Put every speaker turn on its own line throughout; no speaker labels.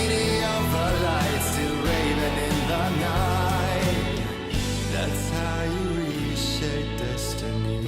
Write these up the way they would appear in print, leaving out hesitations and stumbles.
lady of the light, still raving in the night. That's how you reshape destiny.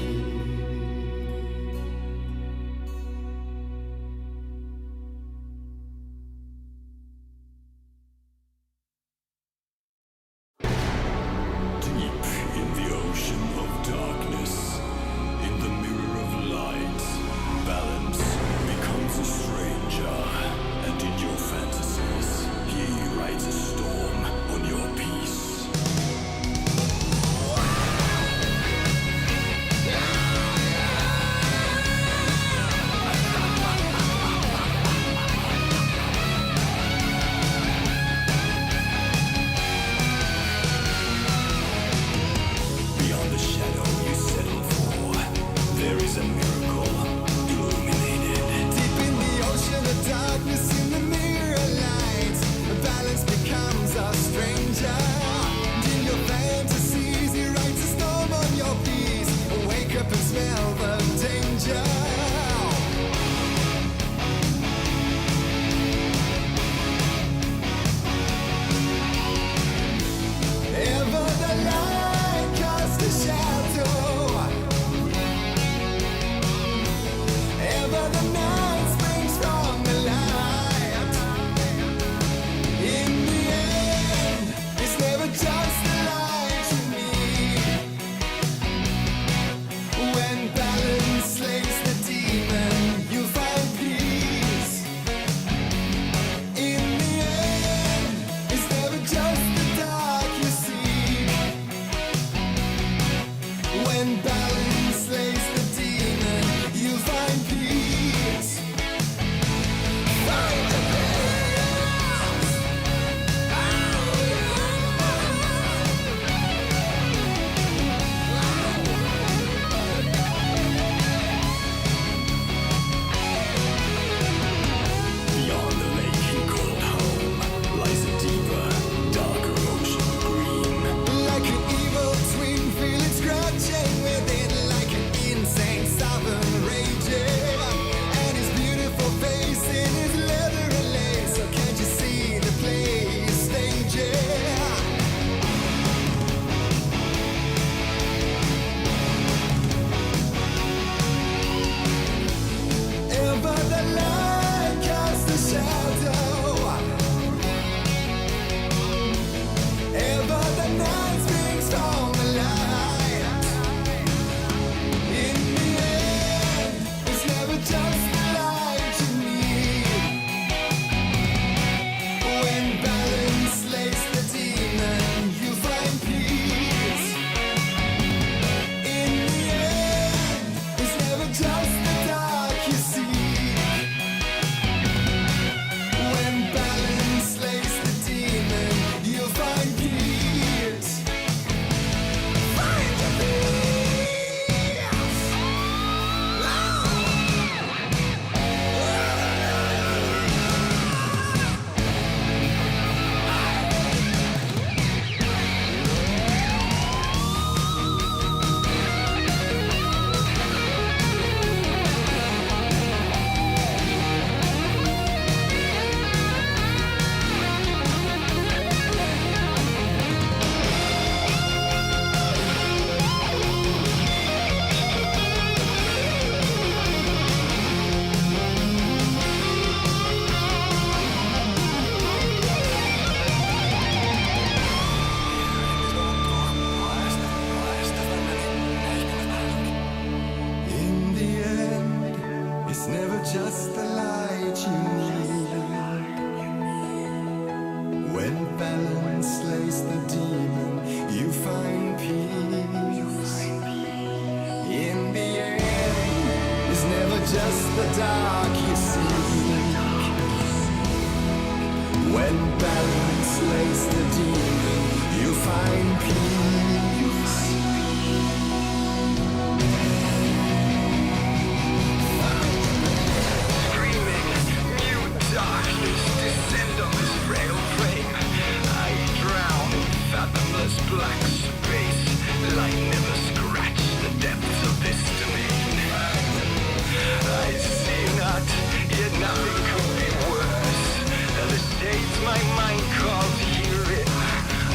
Nothing could be worse than the shades
my mind can't hear it.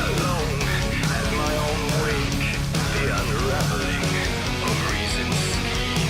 Alone at my own wake, the unraveling of reason's scheme.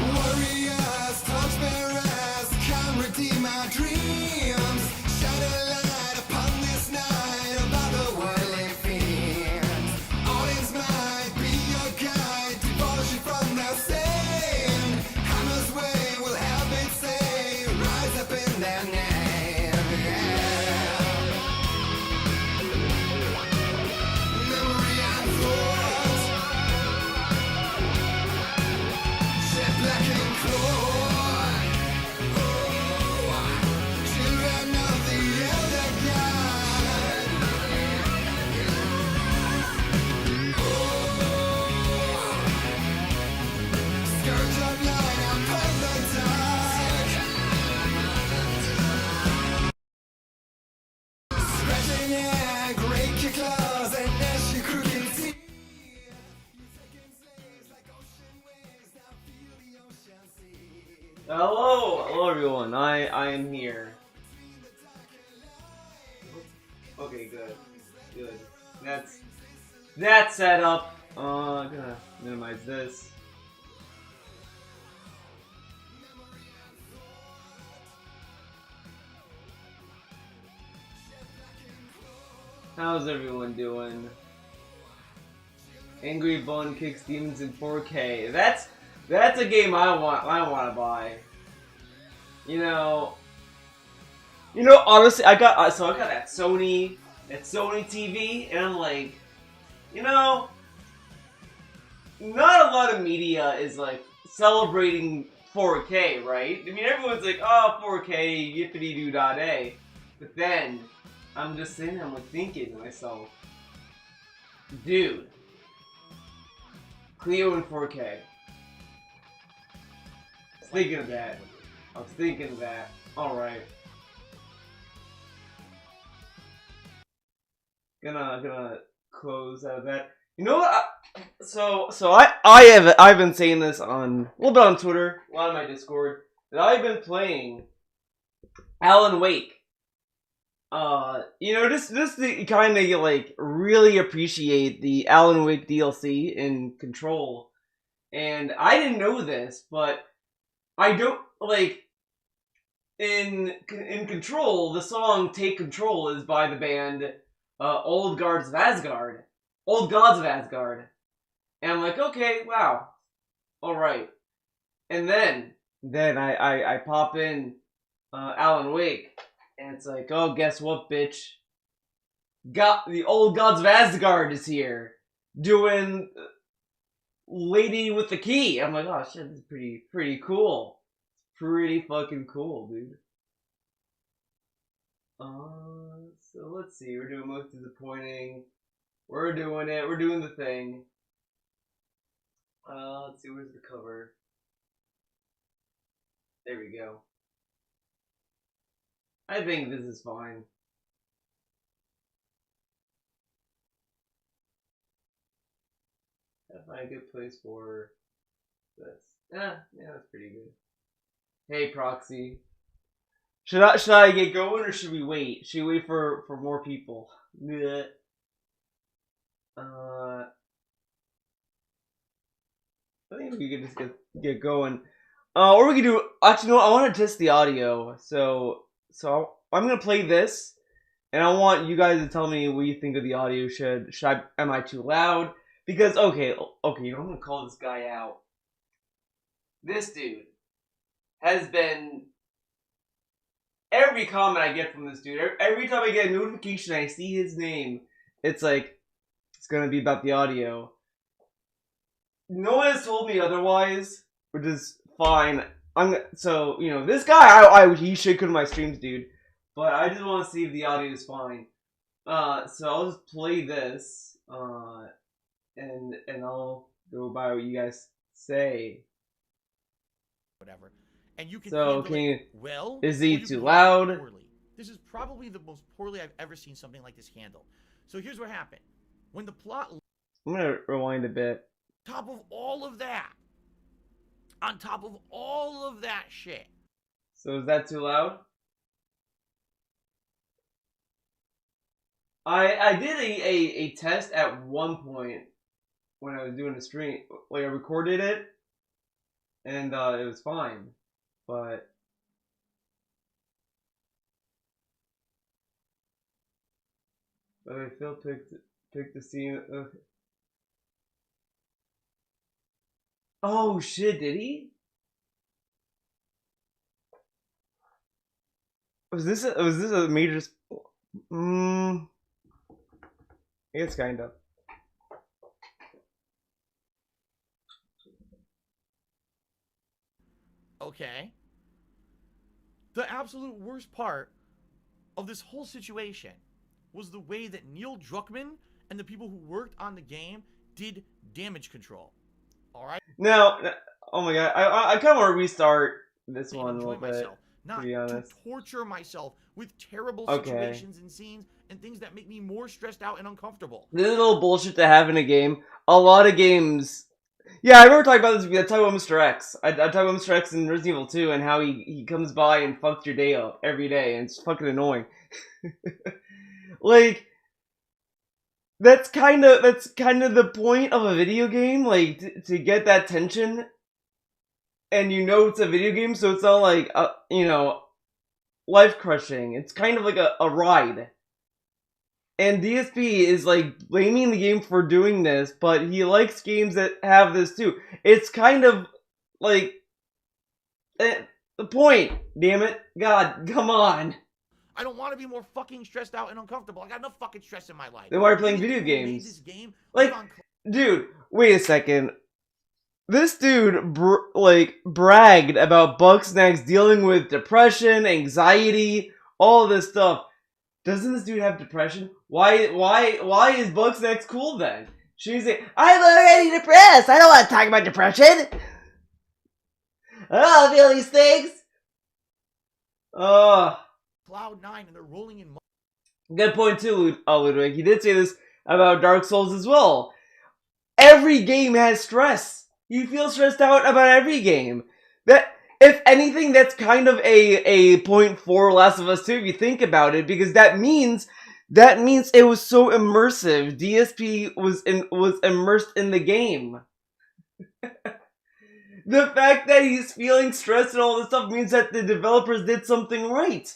Warriors, torchbearers, come redeem my dreams. Shine a light upon this night about the whirling fiends. All is might be your guide, divorce you from the sand. Hammer's way will have it say, rise up in their name. Memory and thought, shed black and claw. Children of the elder god. Scourge of light upon the dark. Scratching egg, rake your claws and gnash your crooked teeth. You taking slaves like ocean waves, now feel the ocean sea.
Hello everyone. I am here. Okay, good. That's set up. I'm gonna minimize this. How's everyone doing? Angry Bun kicks demons in 4K. That's a game I want to buy. You know, honestly, I got that Sony TV, and I'm like, not a lot of media is like celebrating 4K, right? I mean, everyone's like, oh, 4K, yippity doo da day, but then I'm just sitting there, I'm like thinking to myself, dude, Cleo in 4K. I was thinking of that. Alright. Gonna close out of that. You know what? I've been saying this on a little bit on Twitter, a lot of my Discord, that I've been playing Alan Wake. Just to kind of like really appreciate the Alan Wake DLC in Control. And I didn't know this, but I don't like in Control. The song "Take Control" is by the band Old Gods of Asgard, and I'm like, okay, wow, all right. And then I pop in Alan Wake, and it's like, oh, guess what, bitch? Got the Old Gods of Asgard is here doing Lady with the Key. I'm like, oh shit, this is pretty cool. Pretty fucking cool, dude. So let's see. We're doing most disappointing. We're doing it. We're doing the thing. Let's see. Where's the cover? There we go. I think this is fine. Gotta find a good place for this. Yeah, that's pretty good. Hey, Proxy. Should I get going or should we wait? Should we wait for more people? Blech. I think we can just get going. Or we can do. Actually, no. I want to test the audio. So I'm gonna play this, and I want you guys to tell me what you think of the audio. Am I too loud? Because okay. I'm gonna call this guy out. This dude has been. Every comment I get from this dude, every time I get a notification, I see his name. It's like it's gonna be about the audio. No one has told me otherwise, which is fine. So this guy, he should come to my streams, dude. But I just want to see if the audio is fine. So I'll just play this, and I'll go by what you guys say.
Whatever. And you can
So
handle it well.
Is he
or you
too
can handle it
loud?
Poorly. This is probably the most poorly I've ever seen something like this handled. So here's what happened. When the plot...
I'm gonna rewind a bit.
On top of all of that. On top of all of that shit.
So is that too loud? I did a test at one point when I was doing a stream. Like I recorded it, and it was fine. But I Phil picked the scene. Oh shit! Did he? Was this a major? I guess kind of.
Okay. The absolute worst part of this whole situation was the way that Neil Druckmann and the people who worked on the game did damage control. All right.
Now, oh my god, I kind of want to restart this one a little bit.
Myself, not
to be honest,
to torture myself with terrible situations and scenes and things that make me more stressed out and uncomfortable.
This is a little bullshit to have in a game. A lot of games. Yeah, I remember talking about this. I talked about Mr. X. I talked about Mr. X in Resident Evil 2 and how he comes by and fucks your day up every day, and it's fucking annoying. Like, that's kind of the point of a video game, like to get that tension. And it's a video game, so it's not like life crushing. It's kind of like a ride. And DSP is like blaming the game for doing this, but he likes games that have this too. It's kind of like the point. Damn it, God, come on.
I don't want to be more fucking stressed out and uncomfortable. I got enough fucking stress in my life.
Then why are you playing video games?
This game,
like, dude, wait a second. This dude bragged about Bugsnax dealing with depression, anxiety, all this stuff. Doesn't this dude have depression? Why is Bugsnax cool then? She's like, I'm already depressed. I don't want to talk about depression. I don't feel these things.
Cloud9 and they're rolling in.
Good point too, Ludwig. He did say this about Dark Souls as well. Every game has stress. You feel stressed out about every game. That, if anything, that's kind of a point for Last of Us 2 if you think about it, because that means it was so immersive. DSP was immersed in the game. The fact that he's feeling stressed and all this stuff means that the developers did something right.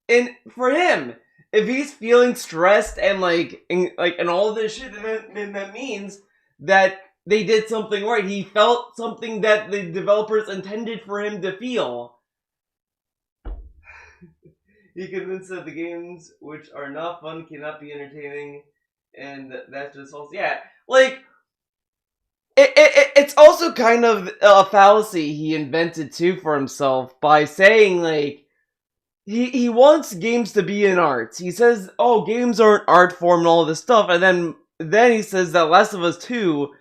And for him, if he's feeling stressed and and all this shit, then that means that they did something right. He felt something that the developers intended for him to feel. He convinced that the games which are not fun cannot be entertaining, and that's just also it's also kind of a fallacy he invented too for himself by saying he wants games to be an art. He says, "Oh, games are an art form and all this stuff," and then he says that Last of Us 2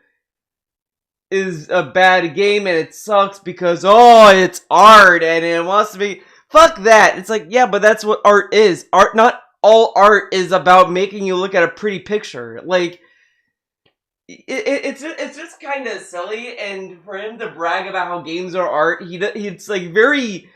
is a bad game and it sucks because it's art and it wants to be. Fuck that. It's like, yeah, but that's what art is. Art, not all art is about making you look at a pretty picture. Like, it's just kind of silly, and for him to brag about how games are art, he's like very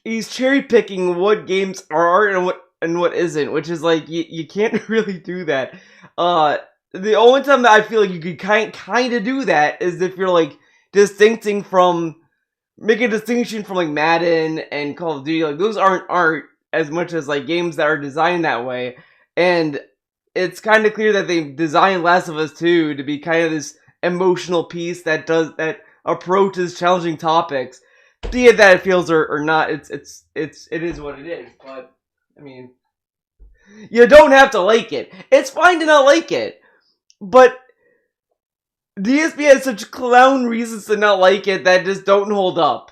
he's cherry picking what games are art and what isn't, which is like you can't really do that. The only time that I feel like you could kind of do that is if you're like making a distinction from like Madden and Call of Duty. Like, those aren't art as much as like games that are designed that way. And it's kind of clear that they designed Last of Us 2 to be kind of this emotional piece that approaches challenging topics. Be it that it feels or not, it is what it is. But I mean, you don't have to like it. It's fine to not like it. But DSP has such clown reasons to not like it that just don't hold up.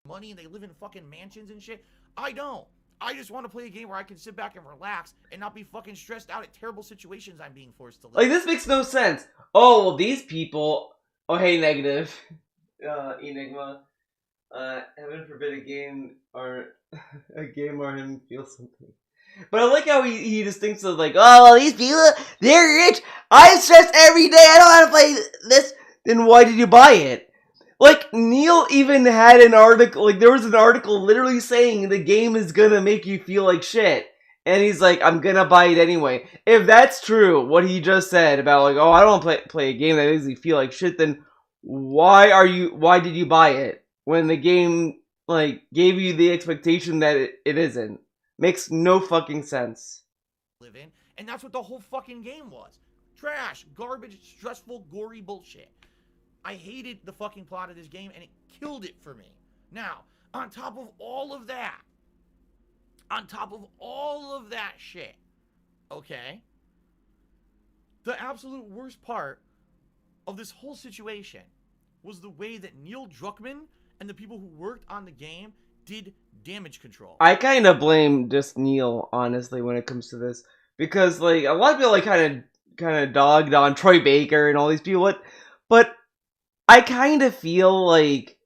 money and they live in fucking mansions and shit. I don't. I just want to play a game where I can sit back and relax and not be fucking stressed out at terrible situations I'm being forced to live.
Like, this makes no sense. Oh, well, these people... Oh, hey, Negative. Enigma. Heaven forbid a game or him feel something. But I like how he just thinks of like, oh, well, these people, they're rich. I'm stressed every day. I don't want to play this. Then why did you buy it? Like, Neil even had an article, like, there was an article literally saying the game is gonna make you feel like shit. And he's like, I'm gonna buy it anyway. If that's true, what he just said about, like, oh, I don't want to play a game that makes me feel like shit, then why did you buy it? When the game, like, gave you the expectation that it isn't. Makes no fucking sense.
Live in, and that's what the whole fucking game was. Trash, garbage, stressful, gory bullshit. I hated the fucking plot of this game, and it killed it for me. Now, on top of all of that shit, okay, the absolute worst part of this whole situation was the way that Neil Druckmann and the people who worked on the game did damage control.
I kind of blame just Neil, honestly, when it comes to this, because like a lot of people like kind of dogged on Troy Baker and all these people, but I kind of feel like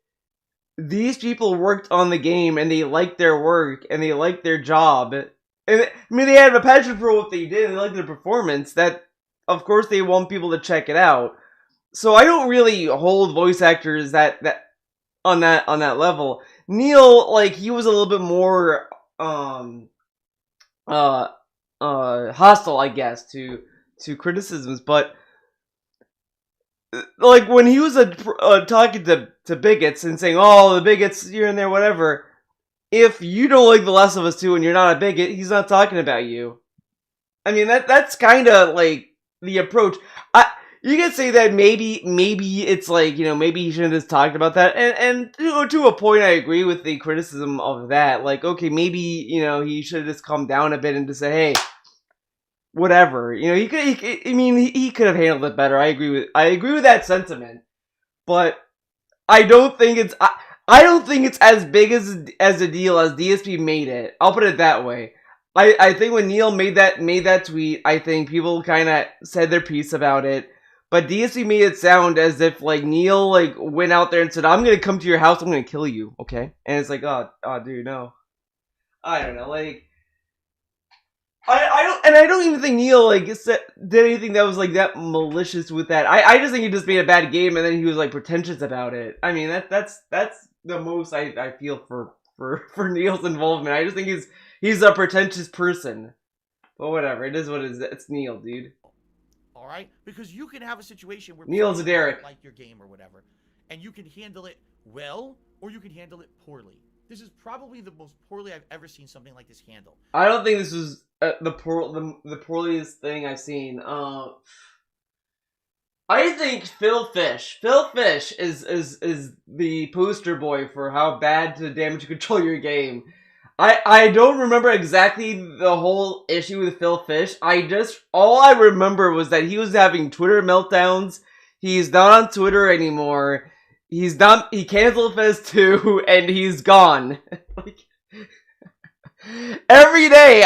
these people worked on the game and they liked their work and they liked their job, and I mean they had a passion for what they did and they liked their performance. That of course they want people to check it out. So I don't really hold voice actors that on that level. Neil, like, he was a little bit more hostile, I guess, to criticisms, but like when he was talking to bigots and saying, "Oh, the bigots here and there, whatever." If you don't like The Last of Us 2 and you're not a bigot, he's not talking about you. I mean, that's kind of like the approach. You can say that maybe it's like, you know, maybe he shouldn't have just talked about that. And to a point, I agree with the criticism of that. Like, okay, maybe, you know, he should have just calmed down a bit and just say, hey, whatever. You know, he could have handled it better. I agree with that sentiment. But I don't think it's as big as a deal as DSP made it. I'll put it that way. I think when Neil made that tweet, I think people kind of said their piece about it. But DSP made it sound as if, like, Neil, like, went out there and said, I'm gonna come to your house, I'm gonna kill you, okay? And it's like, oh, dude, no. I don't know, like... I don't even think Neil, like, did anything that was, like, that malicious with that. I just think he just made a bad game, and then he was, like, pretentious about it. I mean, that's the most I feel for Neil's involvement. I just think he's a pretentious person. But whatever, it is what it is. It's Neil, dude.
All right, because you can have a situation where
Neil's a Derek,
like your game or whatever, and you can handle it well or you can handle it poorly. This is probably the most poorly I've ever seen something like this handled.
I don't think this was the poorliest thing I've seen. I think Phil Fish is the poster boy for how bad to damage control your game. I don't remember exactly the whole issue with Phil Fish. All I remember was that he was having Twitter meltdowns. He's not on Twitter anymore. He canceled Fez 2 and he's gone. Like, every day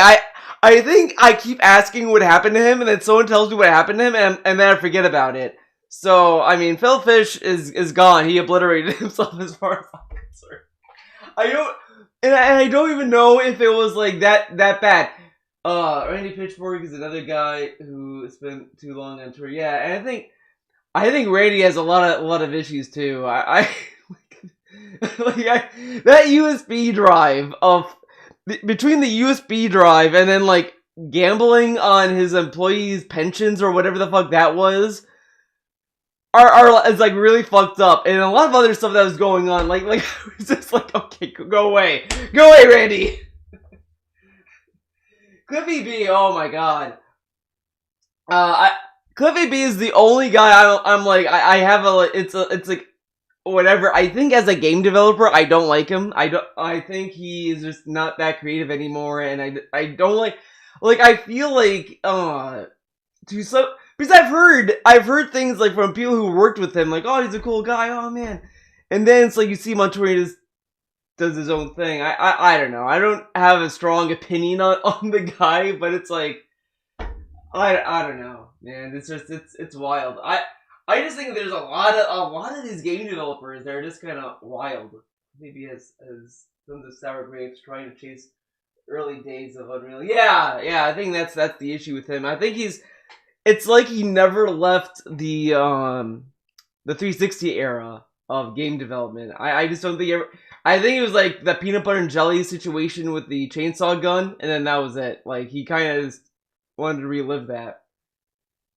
I think I keep asking what happened to him and then someone tells me what happened to him and then I forget about it. So, I mean, Phil Fish is gone. He obliterated himself as far as I'm concerned. I don't even know if it was like that bad. Randy Pitchfork is another guy who spent too long on tour. Yeah, and I think Randy has a lot of issues too. That USB drive between the USB drive and then like gambling on his employees' pensions or whatever the fuck that was. Is like really fucked up, and a lot of other stuff that was going on, like it's just like, okay, go away, Randy. Cliffy B, oh my god, Cliffy B is the only guy I'm like I have it's like whatever. I think as a game developer, I don't like him. I think he is just not that creative anymore, and I don't like I feel like because I've heard things like from people who worked with him, like, oh, he's a cool guy, oh man, and then it's like you see him on Twitter, he just does his own thing. I don't know. I don't have a strong opinion on the guy, but it's like I don't know, man. It's just it's wild. I just think there's a lot of these game developers that are just kind of wild. Maybe as Sons of Sour Grapes trying to chase early days of Unreal. Yeah. I think that's the issue with him. I think it's like he never left the 360 era of game development. I just don't think I think it was like the peanut butter and jelly situation with the chainsaw gun, and then that was it. Like he kind of just wanted to relive that.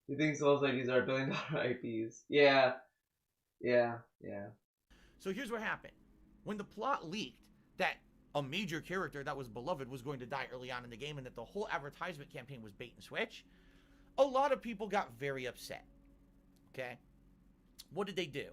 He thinks those like these are billion-dollar IPs. Yeah.
So here's what happened. When the plot leaked that a major character that was beloved was going to die early on in the game and that the whole advertisement campaign was bait and switch, a lot of people got very upset. Okay? What did they do?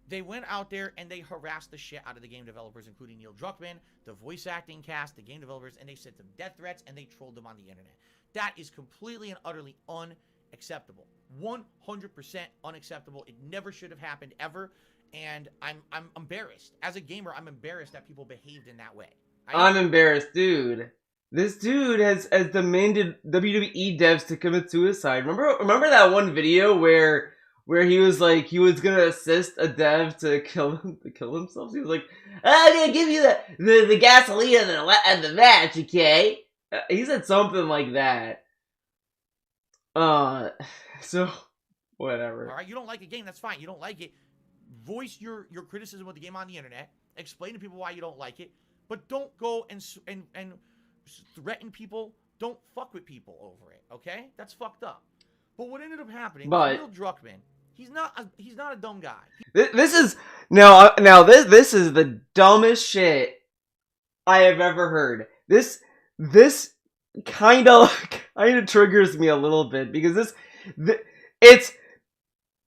They went out there and they harassed the shit out of the game developers, including Neil Druckmann, the voice acting cast, the game developers, and they sent them death threats and they trolled them on the internet. That is completely and utterly unacceptable. 100% unacceptable. It never should have happened ever. And I'm embarrassed. As a gamer, I'm embarrassed that people behaved in that way.
I'm embarrassed, dude. This dude has demanded WWE devs to commit suicide. Remember that one video where he was like he was gonna assist a dev to kill himself? He was like, I'm gonna give you the gasoline and the match, okay? He said something like that. So whatever.
All right, you don't like a game, that's fine. You don't like it. Voice your criticism of the game on the internet. Explain to people why you don't like it, but don't go and threaten people. Don't fuck with people over it. Okay, that's fucked up. But what ended up happening? Neil Druckmann, he's not a dumb guy.
This is now this is the dumbest shit I have ever heard. This kind of triggers me a little bit because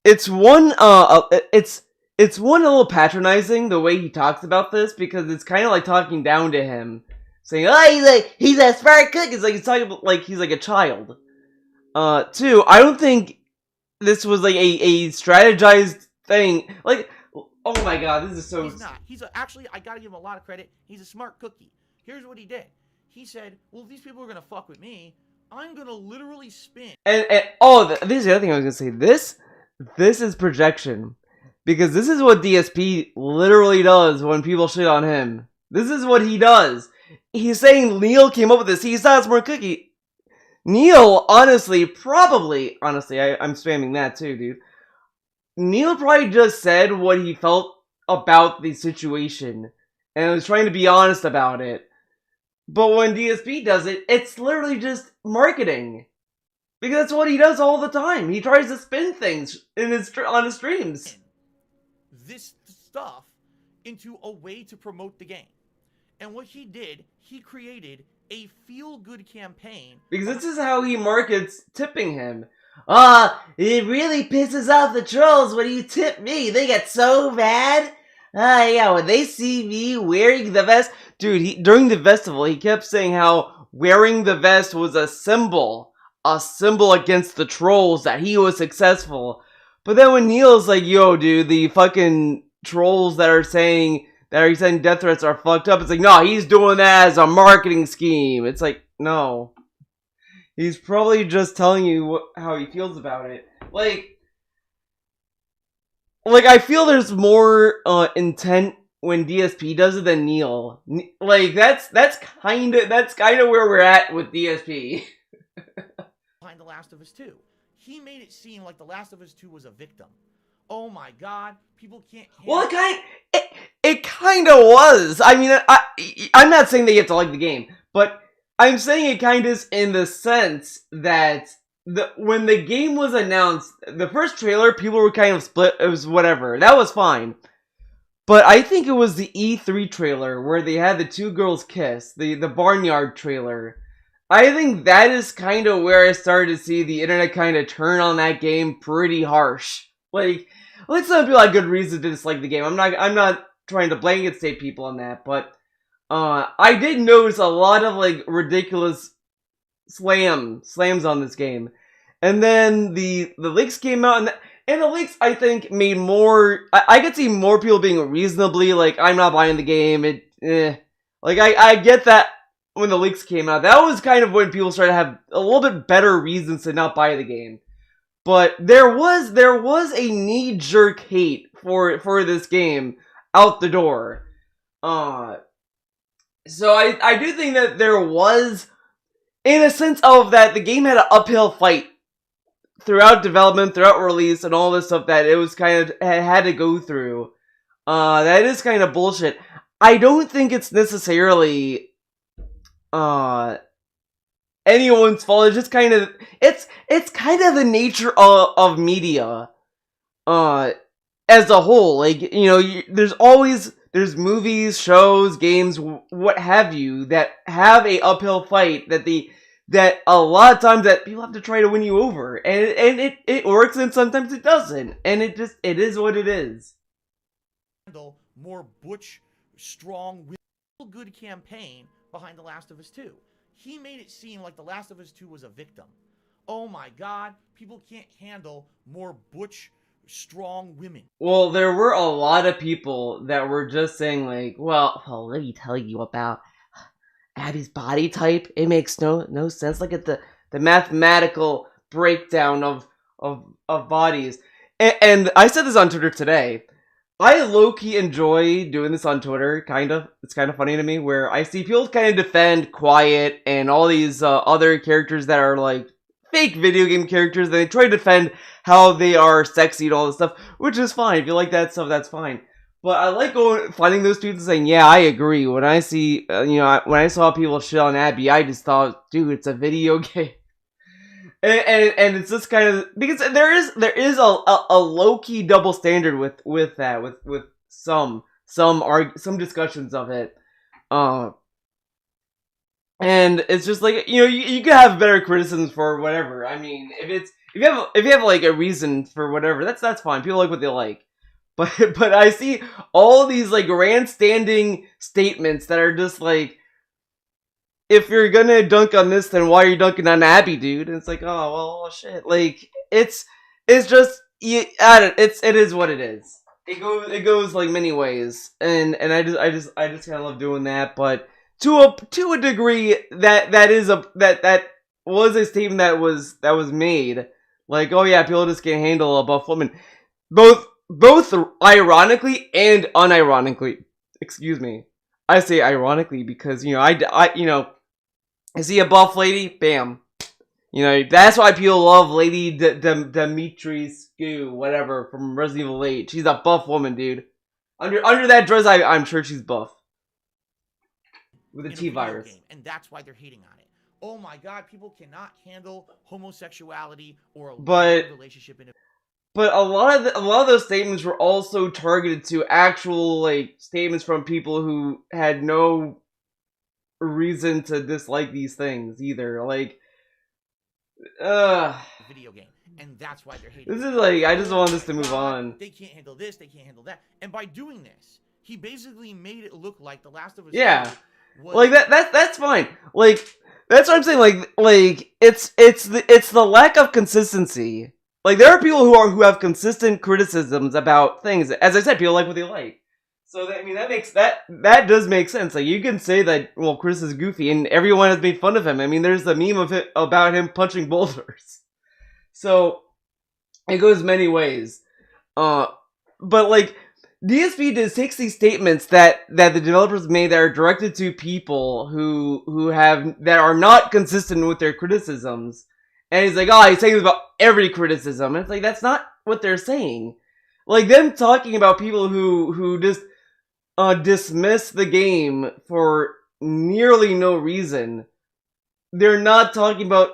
it's one a little patronizing the way he talks about this, because it's kind of like talking down to him, saying, "Oh, he's a smart cook." It's like he's talking about, like he's like a child. Two, I don't think this was like a strategized thing. Like, oh my god, this is so.
He's not. Actually, I gotta give him a lot of credit. He's a smart cookie. Here's what he did. He said, "Well, if these people are gonna fuck with me, I'm gonna literally spin."
And this is the other thing I was gonna say. This is projection. Because this is what DSP literally does when people shit on him. This is what he does. He's saying Neil came up with this. He's not a smart cookie. Neil, honestly, I'm spamming that too, dude. Neil probably just said what he felt about the situation and was trying to be honest about it. But when DSP does it, it's literally just marketing. Because that's what he does all the time. He tries to spin things on his streams.
This stuff into a way to promote the game. And what he did, he created a feel-good campaign.
Because this is how he markets tipping him. It really pisses off the trolls when you tip me. They get so mad. Yeah, when they see me wearing the vest. Dude, during the festival, he kept saying how wearing the vest was a symbol against the trolls, that he was successful. But then when Neil's like, yo, dude, the fucking trolls that are saying death threats are fucked up, it's like, no, he's doing that as a marketing scheme. It's like, no. He's probably just telling you how he feels about it. Like I feel there's more intent when DSP does it than Neil. Like, that's kind of where we're at with DSP.
Behind The Last of Us 2. He made it seem like The Last of Us 2 was a victim. Oh my god, people can't...
Well, it kind of was. I mean, I'm not saying that you have to like the game, but I'm saying it kind of is in the sense that when the game was announced, the first trailer, people were kind of split. It was whatever. That was fine. But I think it was the E3 trailer where they had the two girls kiss, the Barnyard trailer. I think that is kind of where I started to see the internet kind of turn on that game pretty harsh. Like some people had good reason to dislike the game. I'm not trying to blanket state people on that, but I did notice a lot of like ridiculous slams on this game. And then the leaks came out, and the leaks, I think, made more. I could see more people being reasonably like, I'm not buying the game. Like I get that when the leaks came out. That was kind of when people started to have a little bit better reasons to not buy the game. But there was a knee jerk hate for this game out the door. So I do think that there was, in a sense of that, the game had an uphill fight throughout development, throughout release, and all this stuff that it was kind of had to go through. That is kind of bullshit. I don't think it's necessarily anyone's fault. It's just kind of it's kind of the nature of media as a whole. Like, you know, there's movies, shows, games, what have you, that have a uphill fight that a lot of times that people have to try to win you over, and it works, and sometimes it doesn't, and it is what it is.
More butch, strong, good campaign behind The Last of Us 2. He made it seem like The Last of Us 2 was a victim. Oh my God, people can't handle more butch, strong women.
Well, there were a lot of people that were just saying like, well, let me tell you about Abby's body type. It makes no sense. Look at the mathematical breakdown of bodies. And I said this on Twitter today. I low-key enjoy doing this on Twitter, kind of. It's kind of funny to me, where I see people kind of defend Quiet and all these other characters that are like fake video game characters, and they try to defend how they are sexy and all this stuff, which is fine. If you like that stuff, that's fine. But I like finding those tweets and saying, yeah, I agree. When I see, when I saw people shit on Abby, I just thought, dude, it's a video game. And it's just kind of, because there is a low-key double standard with that, with some discussions of it. And it's just like, you can have better criticisms for whatever. I mean, if you have like a reason for whatever, that's fine. People like what they like. But I see all these like grandstanding statements that are just like, if you're gonna dunk on this, then why are you dunking on Abby, dude? And it's like, oh well, shit. Like, it's just, it is what it is. It goes like many ways, and I just kind of love doing that. But to a degree, that was a statement that was made. Like, oh yeah, people just can't handle a buff woman. Both ironically and unironically. Excuse me. I say ironically because I see a buff lady, bam. That's why people love Lady Dimitrescu, whatever, from Resident Evil 8. She's a buff woman, dude. Under that dress, I'm sure she's buff. With a T-virus.
And that's why they're hating on it. Oh my God, people cannot handle homosexuality or a relationship in a...
But a lot of those statements were also targeted to actual like statements from people who had no reason to dislike these things either. Like,
video game, and that's why they're hating.
This is like, I just want this to move on.
They can't handle this. They can't handle that. And by doing this, he basically made it look like The Last of Us.
Yeah, like that's fine. Like, that's what I'm saying. Like it's the lack of consistency. Like, there are people who have consistent criticisms about things. As I said, people like what they like. So that does make sense. Like, you can say that, well, Chris is goofy, and everyone has made fun of him. I mean, there's the meme of it about him punching boulders. So it goes many ways. But like, DSP just takes these statements that the developers made that are directed to people that are not consistent with their criticisms. And he's like, oh, he's saying this about every criticism. And it's like, that's not what they're saying. Like, them talking about people who just dismiss the game for nearly no reason. They're not talking about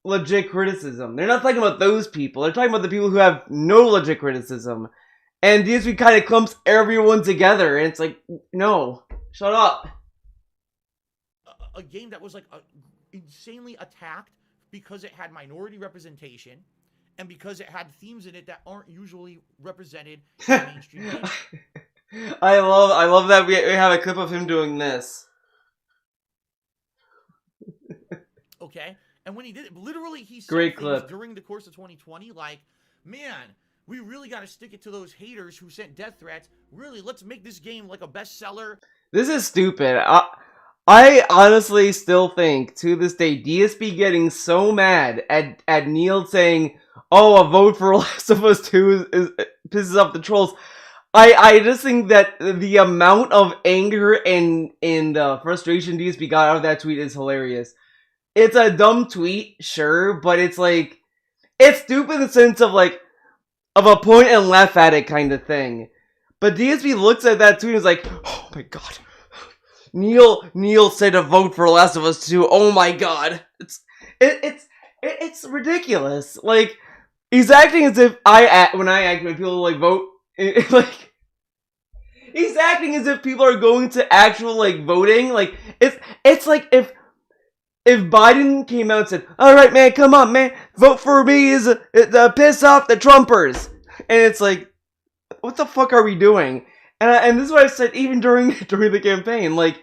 legit criticism. They're not talking about those people. They're talking about the people who have no legit criticism. And DSP kind of clumps everyone together. And it's like, no, shut up.
A game that was like insanely attacked because it had minority representation, and because it had themes in it that aren't usually represented in mainstream games.
I love that we have a clip of him doing this.
Okay, And when he did it, literally he said
Great
things
clip.
during the course of 2020 like, man, we really got to stick it to those haters who sent death threats. Really, let's make this game like a bestseller.
This is stupid. I honestly still think, to this day, DSP getting so mad at Neil saying, "Oh, a vote for Last of Us 2 pisses off the trolls." I just think that the amount of anger and frustration DSP got out of that tweet is hilarious. It's a dumb tweet, sure, but it's like, it's stupid in the sense of like, of a point and laugh at it kind of thing. But DSP looks at that tweet and is like, "Oh my god, Neil said to vote for Last of Us 2. Oh my god, it's ridiculous. Like, he's acting as if when people like vote, like, he's acting as if people are going to actual like voting. Like, it's like if Biden came out and said, "All right, man, come on, man, vote for me is piss off the Trumpers," and it's like, what the fuck are we doing? And this is what I said even during the campaign. Like,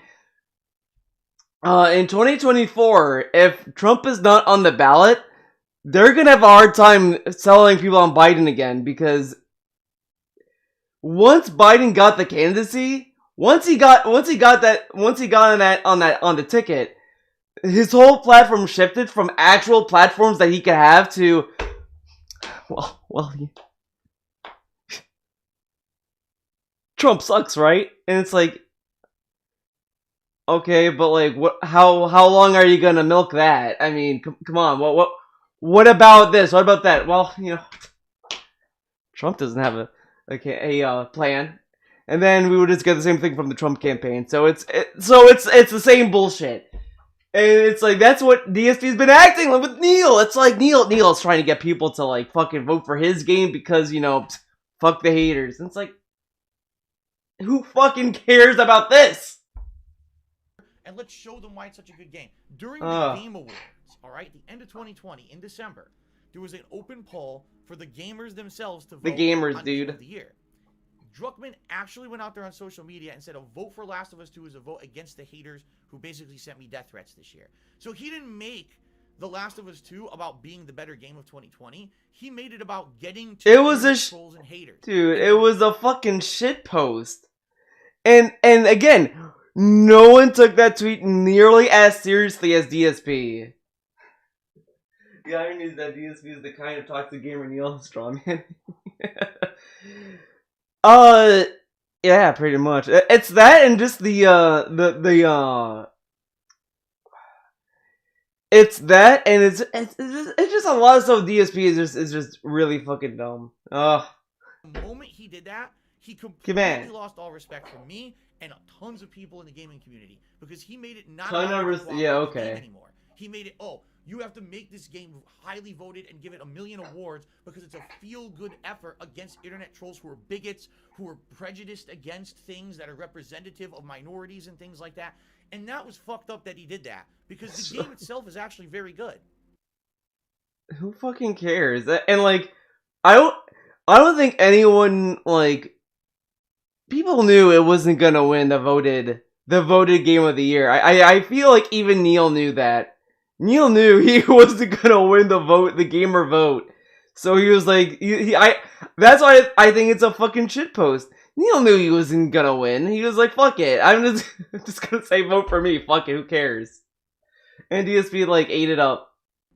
in 2024, if Trump is not on the ballot, they're gonna have a hard time selling people on Biden again, because once Biden got the candidacy, once he got on the ticket, his whole platform shifted from actual platforms that he could have to, Trump sucks, right? And it's like, okay, but like, how long are you gonna milk that? I mean, come on, what about this? What about that? Well, Trump doesn't have a plan, and then we would just get the same thing from the Trump campaign. So it's the same bullshit. And it's like, that's what DSP's been acting like with Neil. It's like Neil's trying to get people to like fucking vote for his game because, fuck the haters. And it's like, who fucking cares about this?
And let's show them why it's such a good game. During the Game Awards, all right, the end of 2020, in December, there was an open poll for the gamers themselves to vote
The gamers,
on
dude.
Game of the Year. Druckmann actually went out there on social media and said a vote for Last of Us 2 is a vote against the haters who basically sent me death threats this year. So he didn't make The Last of Us 2 about being the better game of 2020. He made it about getting to trolls and haters.
Dude, it was a fucking shit post. And again, no one took that tweet nearly as seriously as DSP. The irony is that DSP is the kind of toxic gamer Neil Strawman. Yeah, pretty much. It's that, and just it's that, and it's just a lot of stuff. DSP is just really fucking dumb.
The moment he did that, he completely lost all respect from me and tons of people in the gaming community, because he made it not anymore. He made it, you have to make this game highly voted and give it 1 million awards because it's a feel-good effort against internet trolls who are bigots, who are prejudiced against things that are representative of minorities and things like that. And that was fucked up that he did that, because the game itself is actually very good.
Who fucking cares? And like, I don't think anyone, like, people knew it wasn't gonna win the voted game of the year. I feel like even Neil knew that. Neil knew he wasn't gonna win the gamer vote. So he was like, that's why I think it's a fucking shitpost. Neil knew he wasn't gonna win. He was like, fuck it. I'm just gonna say vote for me. Fuck it, who cares? And DSP like ate it up.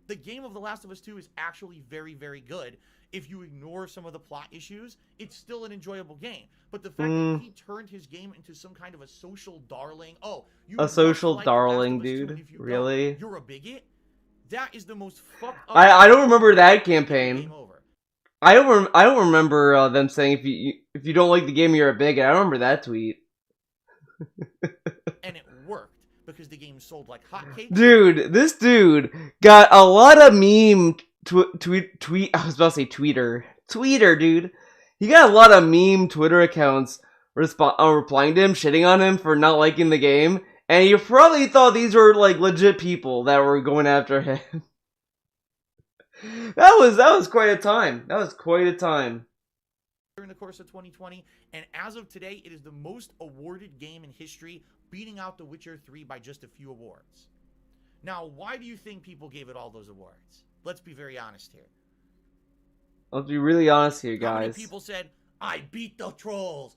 The game of The Last of Us 2 is actually very, very good. If you ignore some of the plot issues, it's still an enjoyable game. But the fact that he turned his game into some kind of a social darling,
a social darling, dude, really?
You're a bigot? That is the most fucked up.
I don't remember that campaign. I don't remember them saying if you don't like the game, you're a bigot. I don't remember that tweet.
And it worked because the game sold like hotcakes.
Dude, this dude got a lot of meme tweet. I was about to say tweeter, dude. He got a lot of meme Twitter accounts replying to him, shitting on him for not liking the game, and you probably thought these were like legit people that were going after him. That was quite a time.
During the course of 2020, and as of today, it is the most awarded game in history, beating out The Witcher 3 by just a few awards. Now, why do you think people gave it all those awards? Let's be very honest here.
Let's be really honest here,
How many
guys.
people said, I beat the trolls?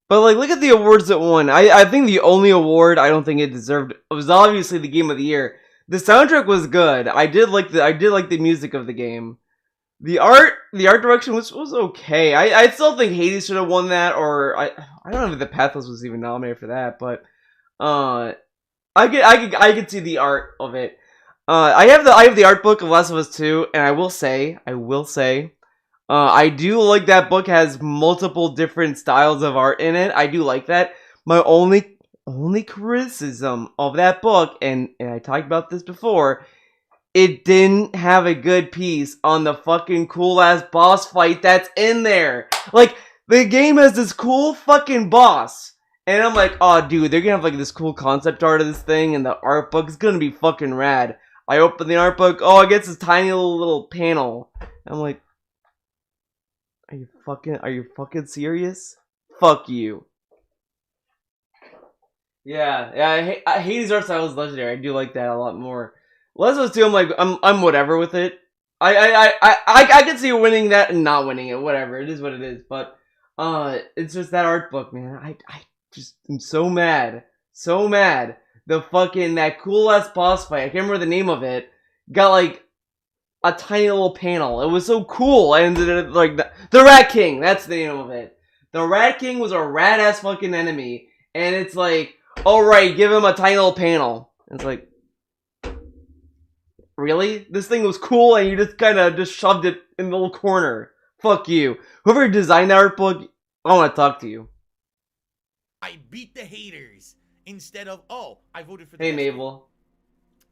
But like, look at the awards it won. I think the only award I don't think it deserved was obviously the Game of the Year. The soundtrack was good. I did like the music of the game. The art direction was okay. I still think Hades should have won that, or I don't know if the Pathless was even nominated for that, but I could see the art of it. I have the art book of Last of Us 2, and I will say, I do like that book has multiple different styles of art in it. I do like that. My only criticism of that book, and I talked about this before, it didn't have a good piece on the fucking cool ass boss fight that's in there. Like, the game has this cool fucking boss. And I'm like, oh dude, they're gonna have like this cool concept art of this thing, and the art book is gonna be fucking rad. I open the art book, oh, it gets this tiny little panel. I'm like, are you fucking serious? Fuck you. Yeah, Hades' art style is legendary. I do like that a lot more. Last of Us 2, I'm whatever with it. I can see winning that and not winning it. Whatever, it is what it is. But it's just that art book, man. I just am so mad, The fucking that cool ass boss fight. I can't remember the name of it. Got like a tiny little panel. It was so cool. And like the Rat King. That's the name of it. The Rat King was a rad ass fucking enemy, and it's like, all right, give him a tiny little panel. It's like, really? This thing was cool, and you just kind of just shoved it in the little corner. Fuck you. Whoever designed that art book, I want to talk to you.
I beat the haters instead of, oh, I voted for the
Hey,
best
Mabel.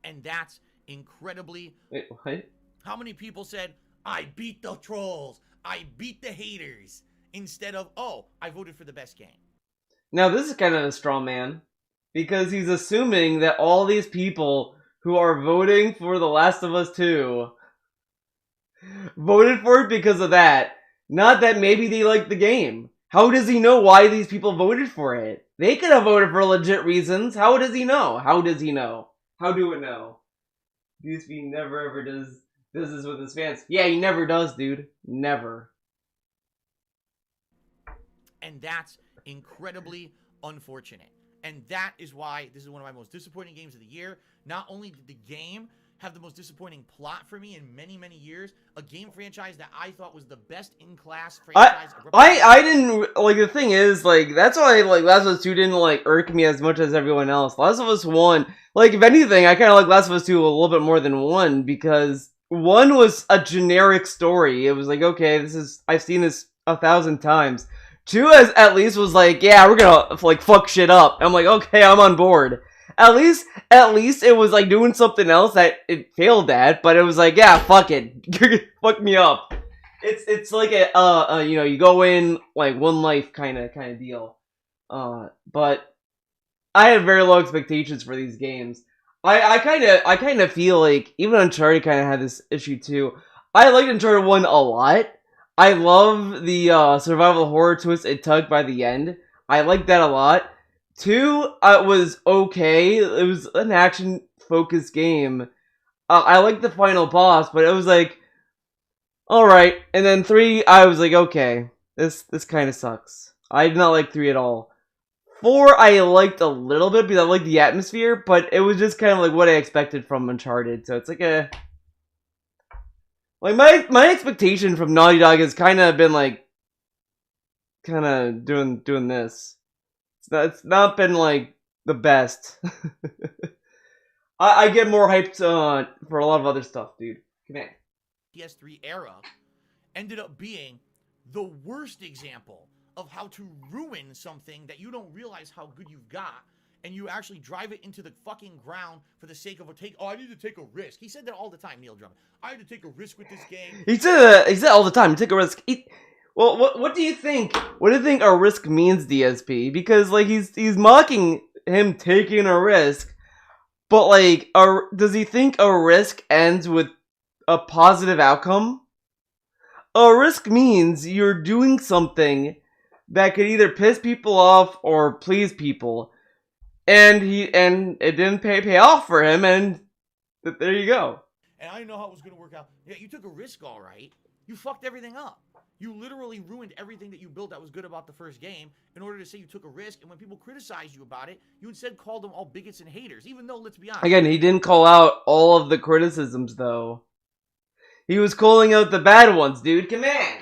game. And that's incredibly...
Wait, what?
How many people said, I beat the trolls, I beat the haters, instead of, oh, I voted for the best game?
Now, this is kind of a straw man, because he's assuming that all these people who are voting for The Last of Us 2 voted for it because of that, not that maybe they like the game. How does he know why these people voted for it? They could have voted for legit reasons. How does he know? How do it know? DSP never ever does this with his fans. Yeah, he never does, dude. Never.
And that's incredibly unfortunate. And that is why this is one of my most disappointing games of the year. Not only did the game have the most disappointing plot for me in many, many years, a game franchise that I thought was the best in class franchise.
I didn't, like, the thing is, like, that's why, like, Last of Us 2 didn't, like, irk me as much as everyone else. Last of Us 1, like, if anything, I kind of like Last of Us 2 a little bit more than 1, because 1 was a generic story. It was like, okay, I've seen this 1,000 times. 2 at least was like, yeah, we're gonna, like, fuck shit up. I'm like, okay, I'm on board. At least it was like doing something else that it failed at, but it was like, yeah, fuck it, you're gonna fuck me up. It's like you know, you go in like one life kind of deal. But I had very low expectations for these games. I kind of feel like even Uncharted kind of had this issue too. I liked Uncharted 1 a lot. I love the survival horror twist it took by the end. I liked that a lot. 2 was okay. It was an action-focused game. I liked the final boss, but it was like, alright. And then 3, I was like, okay, this kind of sucks. I did not like 3 at all. 4, I liked a little bit because I liked the atmosphere, but it was just kind of like what I expected from Uncharted. So it's like a... Like, my expectation from Naughty Dog has kind of been like... kind of doing this. It's not been, like, the best. I get more hyped for a lot of other stuff, dude. Come on.
PS3 era ended up being the worst example of how to ruin something that you don't realize how good you've got, and you actually drive it into the fucking ground for the sake of I need to take a risk. He said that all the time, Neil Drummond. I had to take a risk with this game.
He said all the time, take a risk. Well, what do you think? What do you think a risk means, DSP? Because like he's mocking him taking a risk, but like, does he think a risk ends with a positive outcome? A risk means you're doing something that could either piss people off or please people, and it didn't pay off for him, and There you go.
And I didn't know how it was going to work out. Yeah, you took a risk, all right. You fucked everything up. You literally ruined everything that you built that was good about the first game in order to say you took a risk. And when people criticize you about it, you instead called them all bigots and haters. Even though, let's be honest.
Again, he didn't call out all of the criticisms, though. He was calling out the bad ones, dude. Come on.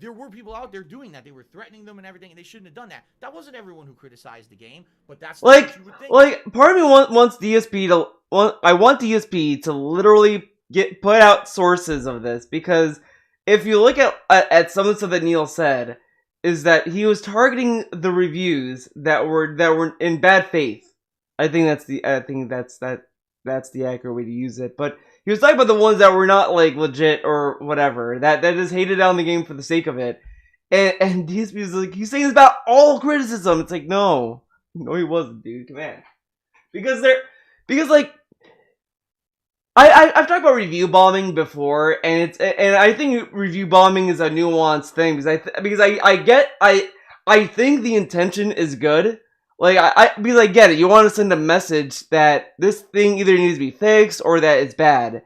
There were people out there doing that. They were threatening them and everything, and they shouldn't have done that. That wasn't everyone who criticized the game, but that's
like,
what you would think.
Like, part of me wants DSP to... I want DSP to literally put out sources of this, because if you look at some of the stuff that Neil said, is that he was targeting the reviews that were in bad faith. I think that's the accurate way to use it. But he was talking about the ones that were not like legit or whatever, that just hated on the game for the sake of it. And DSP was like, he's saying it's about all criticism. It's like, no, he wasn't, dude. Come on, because like. I've talked about review bombing before, and I think review bombing is a nuanced thing, because I think the intention is good. Like because I get it. You want to send a message that this thing either needs to be fixed or that it's bad,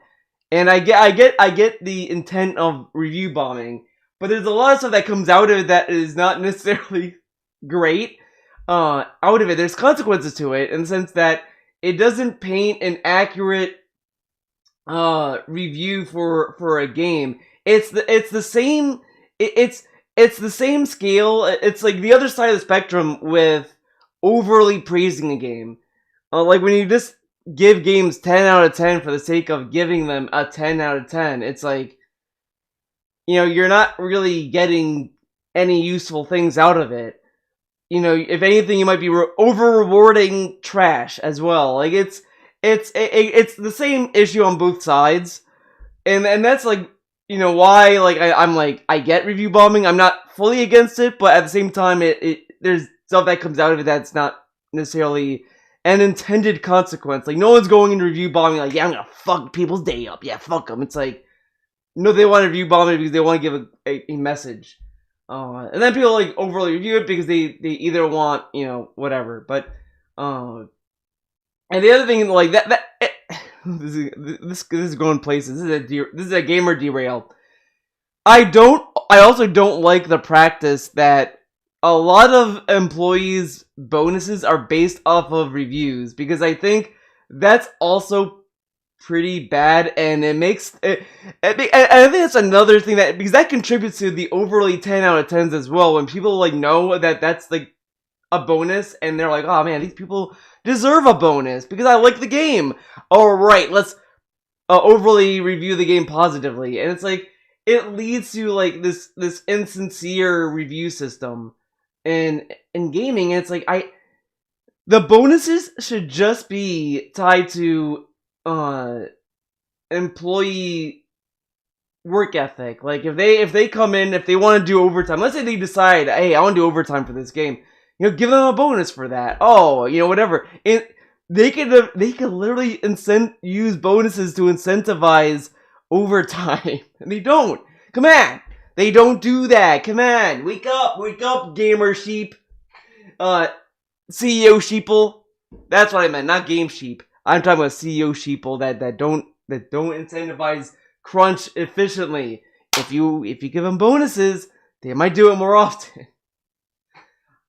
and I get the intent of review bombing, but there's a lot of stuff that comes out of it that is not necessarily great. Out of it, there's consequences to it in the sense that it doesn't paint an accurate review for a game. It's the same scale. It's like the other side of the spectrum with overly praising a game. Like when you just give games 10 out of 10 for the sake of giving them a 10 out of 10. It's like, you know, you're not really getting any useful things out of it. You know, if anything, you might be over rewarding trash as well. Like it's the same issue on both sides, and that's like, you know, why like I'm like, I get review bombing. I'm not fully against it, but at the same time, there's stuff that comes out of it that's not necessarily an intended consequence. Like no one's going into review bombing like, yeah, I'm gonna fuck people's day up. Yeah, fuck them. It's like, no, they want to review bomb it because they want to give a message, and then people like overly review it because they either want, you know, whatever, but and the other thing, like this is going places. This is a gamer derail. I also don't like the practice that a lot of employees' bonuses are based off of reviews, because I think that's also pretty bad, and it makes it. I think that's another thing because that contributes to the overly 10 out of 10s as well. When people like know that that's like a bonus, and they're like, oh man, these people deserve a bonus because I like the game. Alright, let's overly review the game positively. And it's like, it leads to like this insincere review system in gaming. And it's like, the bonuses should just be tied to employee work ethic. Like if they come in, if they want to do overtime, let's say they decide, hey, I want to do overtime for this game. You know, give them a bonus for that. Oh, you know, whatever. They could literally use bonuses to incentivize overtime. And they don't. Come on. They don't do that. Come on. Wake up, gamer sheep. CEO sheeple. That's what I meant, not game sheep. I'm talking about CEO sheeple that don't incentivize crunch efficiently. If you give them bonuses, they might do it more often.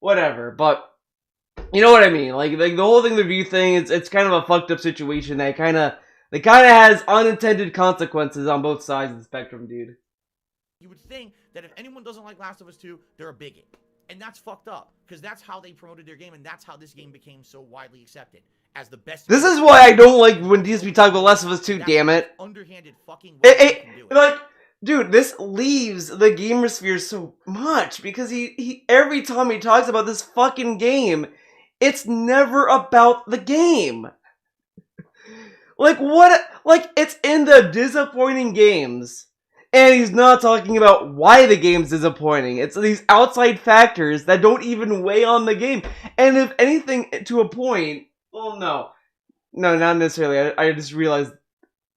Whatever, but you know what I mean. Like the whole thing, the review thing, it's kind of a fucked up situation that kind of has unintended consequences on both sides of the spectrum, dude.
You would think that if anyone doesn't like Last of Us 2, they're a bigot, and that's fucked up because that's how they promoted their game, and that's how this game became so widely accepted as the best.
This is why I don't like when DSP talk about Last of Us 2. Damn it,
underhanded fucking way they can do it.
Like. Dude, this leaves the gamer sphere so much because he every time he talks about this fucking game, it's never about the game. Like what? Like it's in the disappointing games, and he's not talking about why the game's disappointing. It's these outside factors that don't even weigh on the game. And if anything, to a point, well, no, not necessarily. I just realized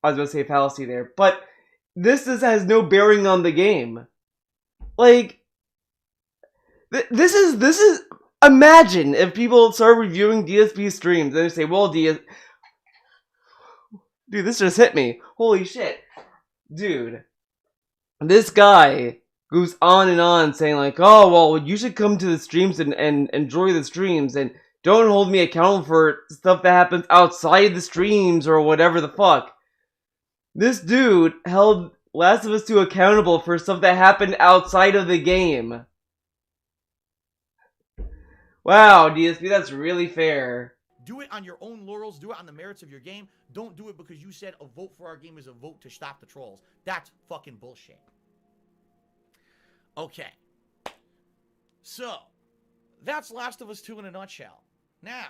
I was going to say fallacy there, but. This has no bearing on the game. Like, this is. Imagine if people start reviewing DSP streams and they say, "Well, Dude, this just hit me. Holy shit. Dude. This guy goes on and on saying like, oh, well, you should come to the streams and enjoy the streams and don't hold me accountable for stuff that happens outside the streams or whatever the fuck. This dude held Last of Us 2 accountable for stuff that happened outside of the game. Wow, DSP, that's really fair.
Do it on your own laurels. Do it on the merits of your game. Don't do it because you said a vote for our game is a vote to stop the trolls. That's fucking bullshit. Okay. So, that's Last of Us 2 in a nutshell. Now,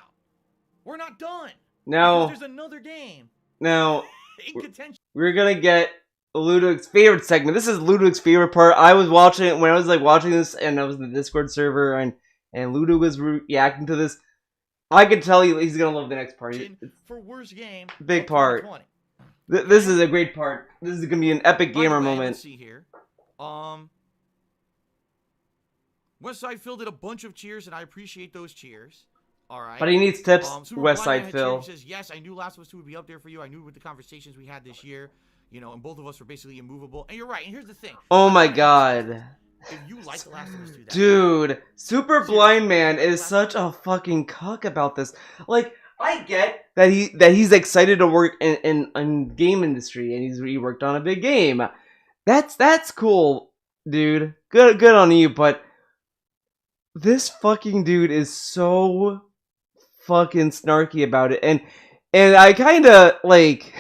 we're not done.
Now,
there's another game.
Now,
In contention.
we're gonna get Ludwig's favorite segment. This is Ludwig's favorite part. I was watching it when I was like watching this, and I was in the Discord server, and Ludwig was reacting to this. I could tell you he's gonna love the next part.
For worst game,
big part. This is a great part. This is gonna be an epic gamer moment.
Let's see here. Westside Phil did a bunch of cheers, and I appreciate those cheers. All right.
But he needs tips,
Super
Westside Phil.
Says, yes, I knew Last of Us 2 would be up there for you. I knew with the conversations we had this year, you know, and both of us were basically immovable. And you're right. And here's the thing.
Oh my god.
If you like The Last of Us 2,
dude, Super Blind Man is such a fucking cuck about this. Like, I get that he's excited to work in game industry and he worked on a big game. That's cool, dude. Good on you, but this fucking dude is so fucking snarky about it, and I kind of like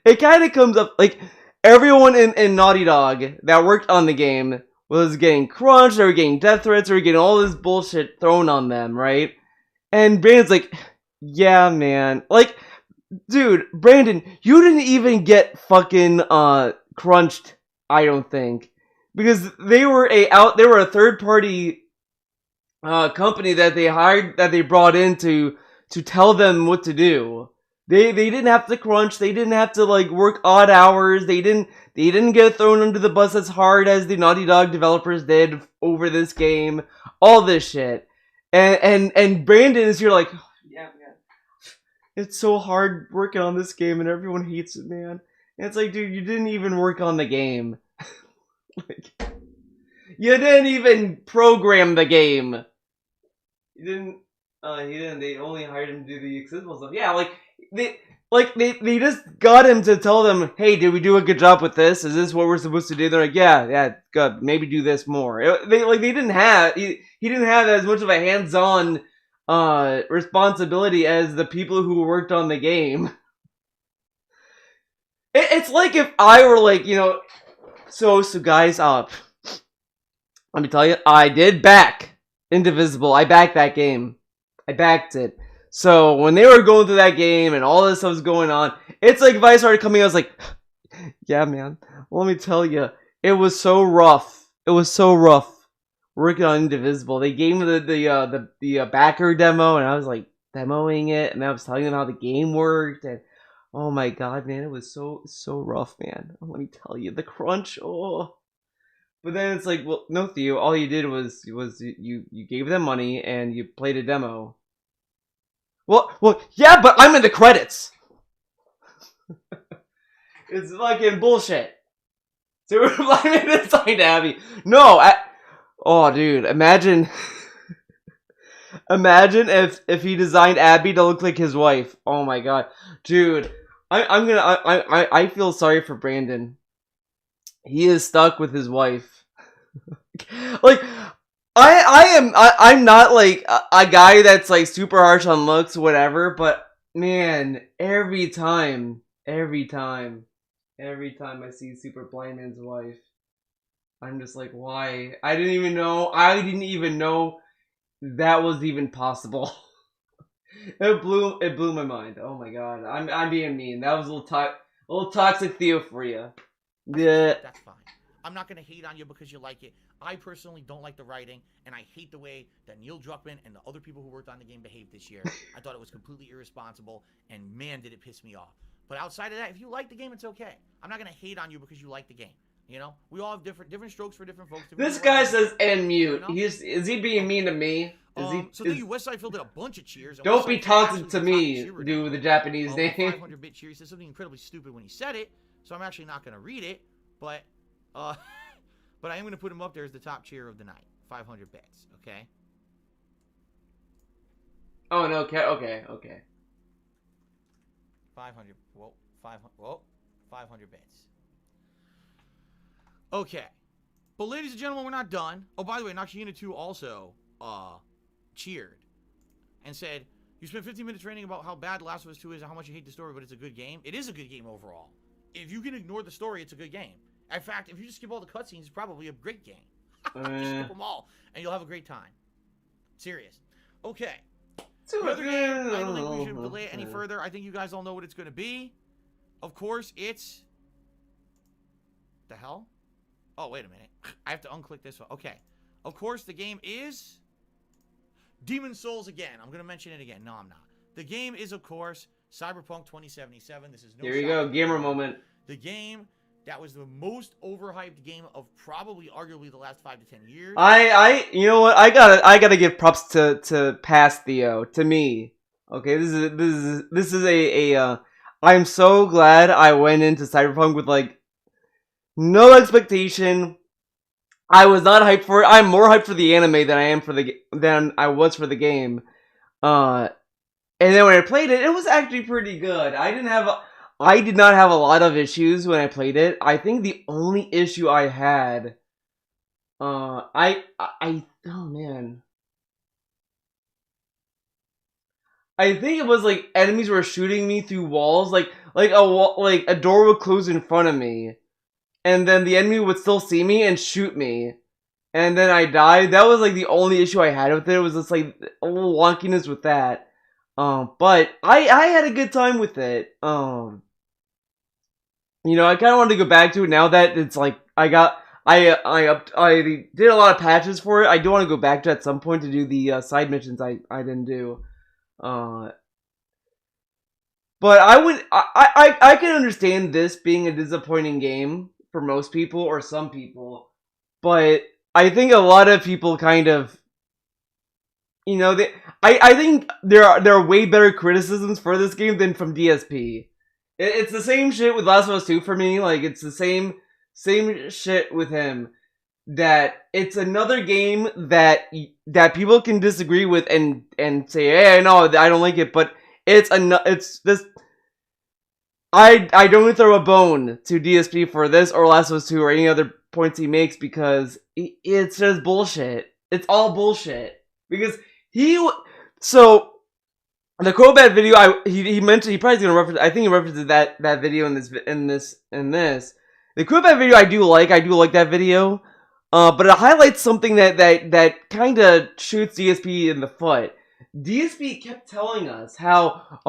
it. Kind of comes up like everyone in Naughty Dog that worked on the game was getting crunched, they were getting death threats, they were getting all this bullshit thrown on them, right? And Brandon's like, yeah, man, like, dude, Brandon, you didn't even get fucking crunched, I don't think, because they were a third party company that they hired, that they brought in to tell them what to do. They didn't have to crunch, they didn't have to like work odd hours, they didn't get thrown under the bus as hard as the Naughty Dog developers did over this game. All this shit. And Brandon is here like, oh, yeah, man, it's so hard working on this game and everyone hates it, man. And it's like, dude, you didn't even work on the game. Like, you didn't even program the game. You didn't. He didn't. They only hired him to do the accessible stuff. Yeah, they just got him to tell them, hey, did we do a good job with this? Is this what we're supposed to do? They're like, yeah, good. Maybe do this more. He didn't have as much of a hands-on responsibility as the people who worked on the game. It's like if I were like, you know, so guys, let me tell you, I did back Indivisible. I backed that game. I backed it. So when they were going through that game and all this stuff was going on, it's like if I started coming, I was like, yeah, man, let me tell you, it was so rough. It was so rough working on Indivisible. They gave me the backer demo, and I was like demoing it, and I was telling them how the game worked, and oh my god, man, it was so rough, man. Let me tell you, the crunch. Oh. But then it's like, well, no, Theo, all you did was you gave them money and you played a demo. Well, yeah, but I'm in the credits. It's fucking bullshit. So we're blaming this on Abby. No, oh, dude, imagine if he designed Abby to look like his wife. Oh my god, dude, I feel sorry for Brandon. He is stuck with his wife. Like, I'm not like a guy that's like super harsh on looks, whatever, but man, every time I see Super Blind Man's wife, I'm just like, why? I didn't even know that was even possible. It blew my mind. Oh my god. I'm being mean. That was a little toxic Theo for you. Yeah.
That's fine. I'm not going to hate on you because you like it. I personally don't like the writing, and I hate the way that Neil Druckmann and the other people who worked on the game behaved this year. I thought it was completely irresponsible, and man, did it piss me off. But outside of that, if you like the game, it's okay. I'm not going to hate on you because you like the game. You know? We all have different strokes for different folks.
This guy says and mute. You know? Is he being mean to me?
So thank you, Westside Phil did a bunch of cheers. And
Don't
Westside
be
Phil
taunting
actually
to
did
me,
top cheer
do the
now.
Japanese name.
500-bit cheer. He said something incredibly stupid when he said it, so I'm actually not going to read it, but but I am going to put him up there as the top cheer of the night. 500 bits, okay?
Oh, no, okay.
500, 500 bits. Okay. But ladies and gentlemen, we're not done. Oh, by the way, Nakashina 2 also cheered and said, you spent 15 minutes ranting about how bad Last of Us 2 is and how much you hate the story, but it's a good game. It is a good game overall. If you can ignore the story, it's a good game. In fact, if you just skip all the cutscenes, it's probably a great game. Just skip them all, and you'll have a great time. Serious. Okay. The other game, I don't think we should delay it any further. I think you guys all know what it's going to be. Of course, it's... The hell? Oh, wait a minute. I have to unclick this one. Okay. Of course, the game is... Demon Souls again. I'm going to mention it again. No, I'm not. The game is, of course, Cyberpunk 2077. This is no
Here you go, gamer moment.
The game that was the most overhyped game of probably, arguably, the last 5 to 10 years.
You know what? I gotta give props to Past Theo, to me. Okay, this is a I'm so glad I went into Cyberpunk with like no expectation. I was not hyped for it. I'm more hyped for the anime than I was for the game. And then when I played it, it was actually pretty good. I did not have a lot of issues when I played it. I think the only issue I had, oh man. I think it was like enemies were shooting me through walls, like a door would close in front of me, and then the enemy would still see me and shoot me, and then I died. That was like the only issue I had with it. It was just like a little wonkiness with that. But I had a good time with it. You know, I kind of wanted to go back to it now that it's like I did a lot of patches for it. I do want to go back to it at some point to do the side missions I didn't do. But I can understand this being a disappointing game for most people or some people, but I think a lot of people kind of, you know, I think there are way better criticisms for this game than from DSP. It's the same shit with Last of Us 2 for me. Like, it's the same shit with him. That it's another game that people can disagree with and say, hey, no, I don't like it. But it's this. I don't throw a bone to DSP for this or Last of Us 2 or any other points he makes because it's just bullshit. It's all bullshit because so. The Crobat video, he mentioned, he probably gonna reference. I think he references that video in this. The Crobat video, I do like that video, but it highlights something that kind of shoots DSP in the foot. DSP kept telling us how,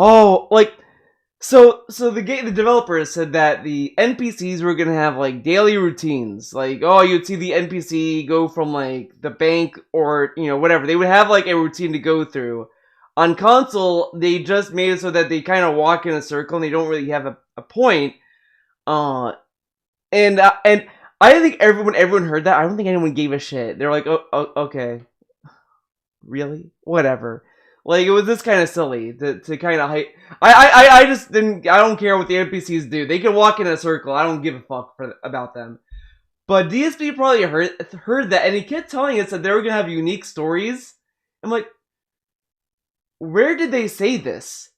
so the developers said that the NPCs were gonna have like daily routines, like you'd see the NPC go from like the bank or whatever. They would have like a routine to go through. On console, they just made it so that they kind of walk in a circle and they don't really have a point. And I think everyone heard that. I don't think anyone gave a shit. They're like, oh okay, really, whatever. Like it was this kind of silly to kind of hype. I just didn't. I don't care what the NPCs do. They can walk in a circle. I don't give a fuck about them. But DSP probably heard that, and he kept telling us that they were gonna have unique stories. I'm like, where did they say this?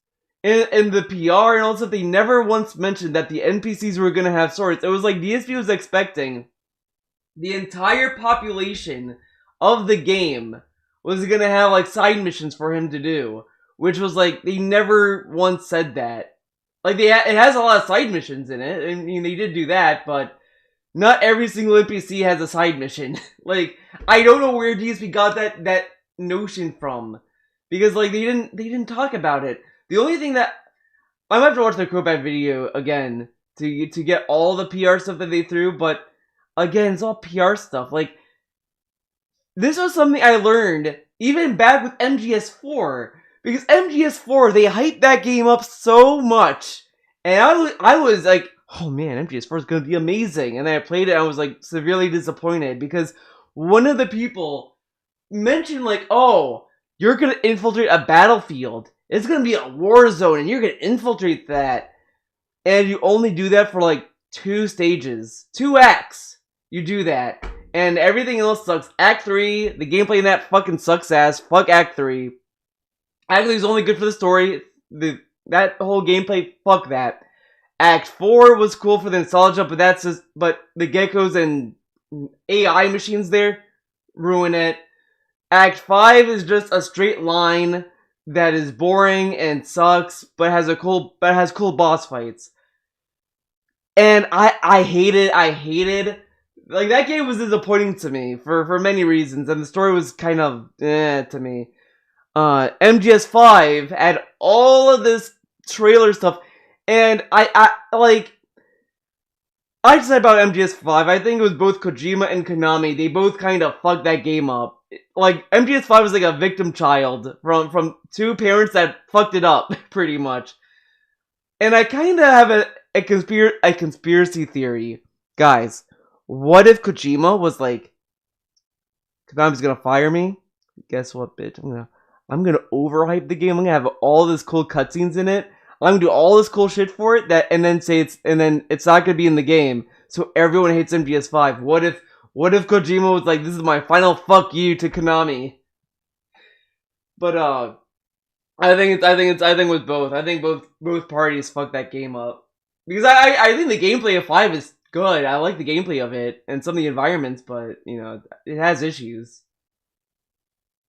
In the PR and all stuff, they never once mentioned that the NPCs were gonna have swords. It was like DSP was expecting the entire population of the game was gonna have like side missions for him to do, which was like they never once said that. Like it has a lot of side missions in it, and they did do that, but not every single NPC has a side mission. Like I don't know where DSP got that notion from. Because like they didn't talk about it. The only thing that I might have to watch the Crobat video again to get all the PR stuff that they threw, but again, it's all PR stuff. Like this was something I learned even back with MGS4, because MGS4 they hyped that game up so much, and I was like, oh man, MGS4 is gonna be amazing, and then I played it and I was like severely disappointed because one of the people mentioned like, oh, you're gonna infiltrate a battlefield. It's gonna be a war zone, and you're gonna infiltrate that. And you only do that for like 2 stages, 2 acts. You do that, and everything else sucks. Act 3, the gameplay in that fucking sucks ass. Fuck Act 3. Act 3 is only good for the story. That whole gameplay, fuck that. Act 4 was cool for the nostalgia, but the geckos and AI machines there ruin it. Act 5 is just a straight line that is boring and sucks, but has cool boss fights. And I hated like that game was disappointing to me for many reasons, and the story was kind of to me. MGS5 had all of this trailer stuff, and I just said about MGS5, I think it was both Kojima and Konami. They both kind of fucked that game up. Like, MGS5 was like a victim child from 2 parents that fucked it up, pretty much. And I kind of have a conspiracy theory. Guys, what if Kojima was like, Konami's gonna fire me? Guess what, bitch? I'm gonna overhype the game. I'm gonna have all this cool cutscenes in it. I'm gonna do all this cool shit for it and then it's not gonna be in the game. So everyone hates MGS5. What if Kojima was like, this is my final fuck you to Konami? But I think it was both. I think both parties fucked that game up. Because I think the gameplay of 5 is good. I like the gameplay of it and some of the environments, but it has issues.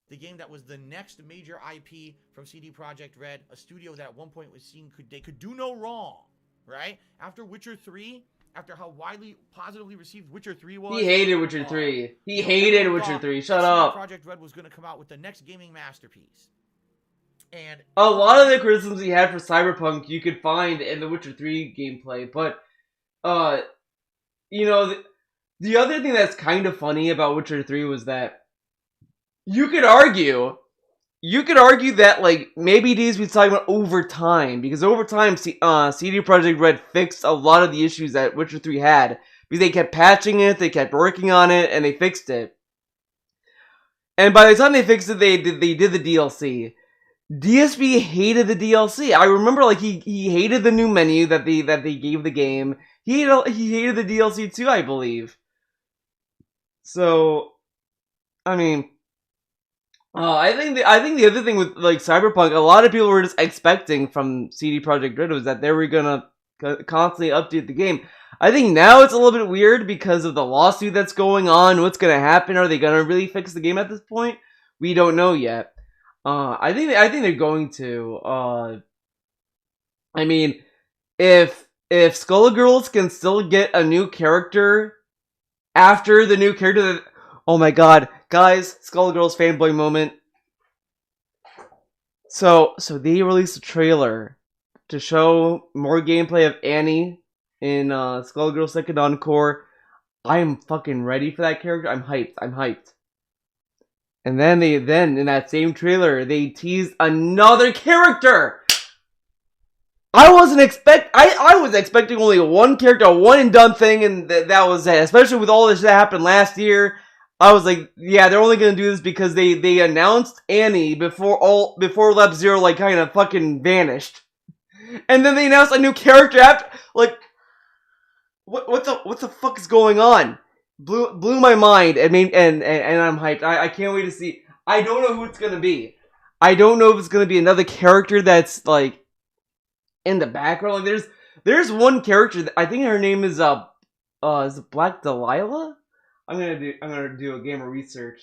The game that was the next major IP from CD Projekt Red, a studio that at one point was seen they could do no wrong, right? After Witcher 3, after how widely positively received Witcher 3 was.
He hated Witcher 3. He hated Witcher 3. Shut up.
CD Projekt Red was going to come out with the next gaming masterpiece. And
a lot of the criticisms he had for Cyberpunk you could find in the Witcher 3 gameplay, but the other thing that's kind of funny about Witcher 3 was that you could argue that like maybe DSP's talking about over time, because over time CD Projekt Red fixed a lot of the issues that Witcher 3 had, because they kept patching it, they kept working on it, and they fixed it. And by the time they fixed it, they did the DLC. DSP hated the DLC. I remember like he hated the new menu that they gave the game. He hated the DLC too, I believe. So, I mean, I think the other thing with like Cyberpunk, a lot of people were just expecting from CD Projekt Red was that they were gonna constantly update the game. I think now it's a little bit weird because of the lawsuit that's going on. What's gonna happen? Are they gonna really fix the game at this point? We don't know yet. I think they're going to. I mean, if Skullgirls can still get a new character after the new character that, oh my god, guys, Skullgirls fanboy moment. So they released a trailer to show more gameplay of Annie in Skullgirls Second Encore. I am fucking ready for that character. I'm hyped. And then in that same trailer, they teased another character. I was expecting only one character, a one and done thing, and that was it. Especially with all this that happened last year, I was like, yeah, they're only gonna do this because they announced Annie before Lab Zero like kind of fucking vanished, and then they announced a new character after. Like, what the fuck is going on? Blew my mind. I mean, and I'm hyped. I can't wait to see. I don't know who it's gonna be. I don't know if it's gonna be another character that's like in the background. Like there's one character that I think her name is it Black Delilah? I'm gonna do a game of research.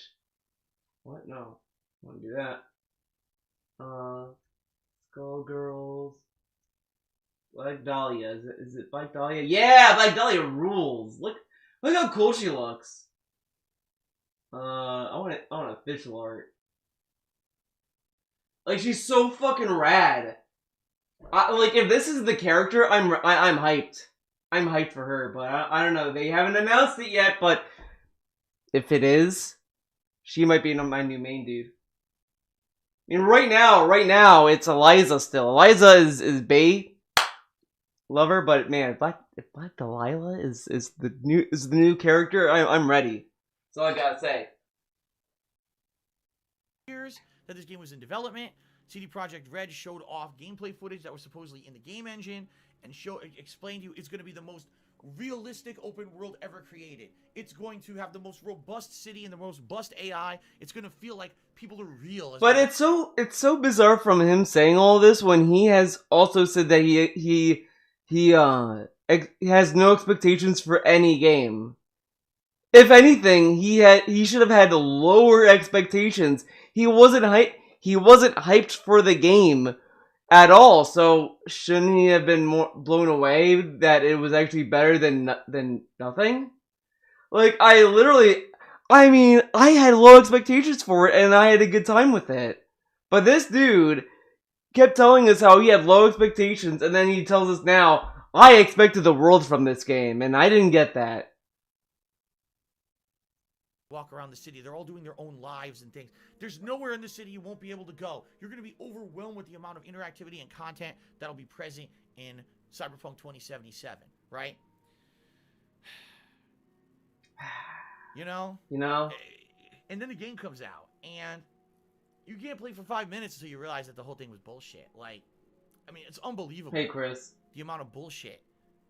What? No, I want to do that. Skullgirls. Black Dahlia. Is it Black Dahlia? Yeah, Black Dahlia rules. Look how cool she looks. I want official art. Like, she's so fucking rad. Like, if this is the character, I'm hyped. I'm hyped for her, but I don't know. They haven't announced it yet, but if it is, she might be my new main dude. I mean, right now, it's Eliza still. Eliza is Bae. Love her, but man, if Black Delilah is the new character, I'm ready. That's all I gotta say.
years that this game was in development. CD Projekt Red showed off gameplay footage that was supposedly in the game engine and explained to you it's going to be the most realistic open world ever created. It's going to have the most robust city and the most robust AI. It's going to feel like people are real.
But it's so bizarre from him saying all this when he has also said that he has no expectations for any game. If anything, he should have had lower expectations. He wasn't hyped for the game at all. So shouldn't he have been more blown away that it was actually better than nothing? Like I had low expectations for it and I had a good time with it. But this dude kept telling us how he had low expectations, and then he tells us now, I expected the world from this game, and I didn't get that.
Walk around the city. They're all doing their own lives and things. There's nowhere in the city you won't be able to go. You're going to be overwhelmed with the amount of interactivity and content that'll be present in Cyberpunk 2077, right? You know? And then the game comes out, and you can't play for 5 minutes until you realize that the whole thing was bullshit. Like, I mean, it's unbelievable.
Hey, Chris.
The amount of bullshit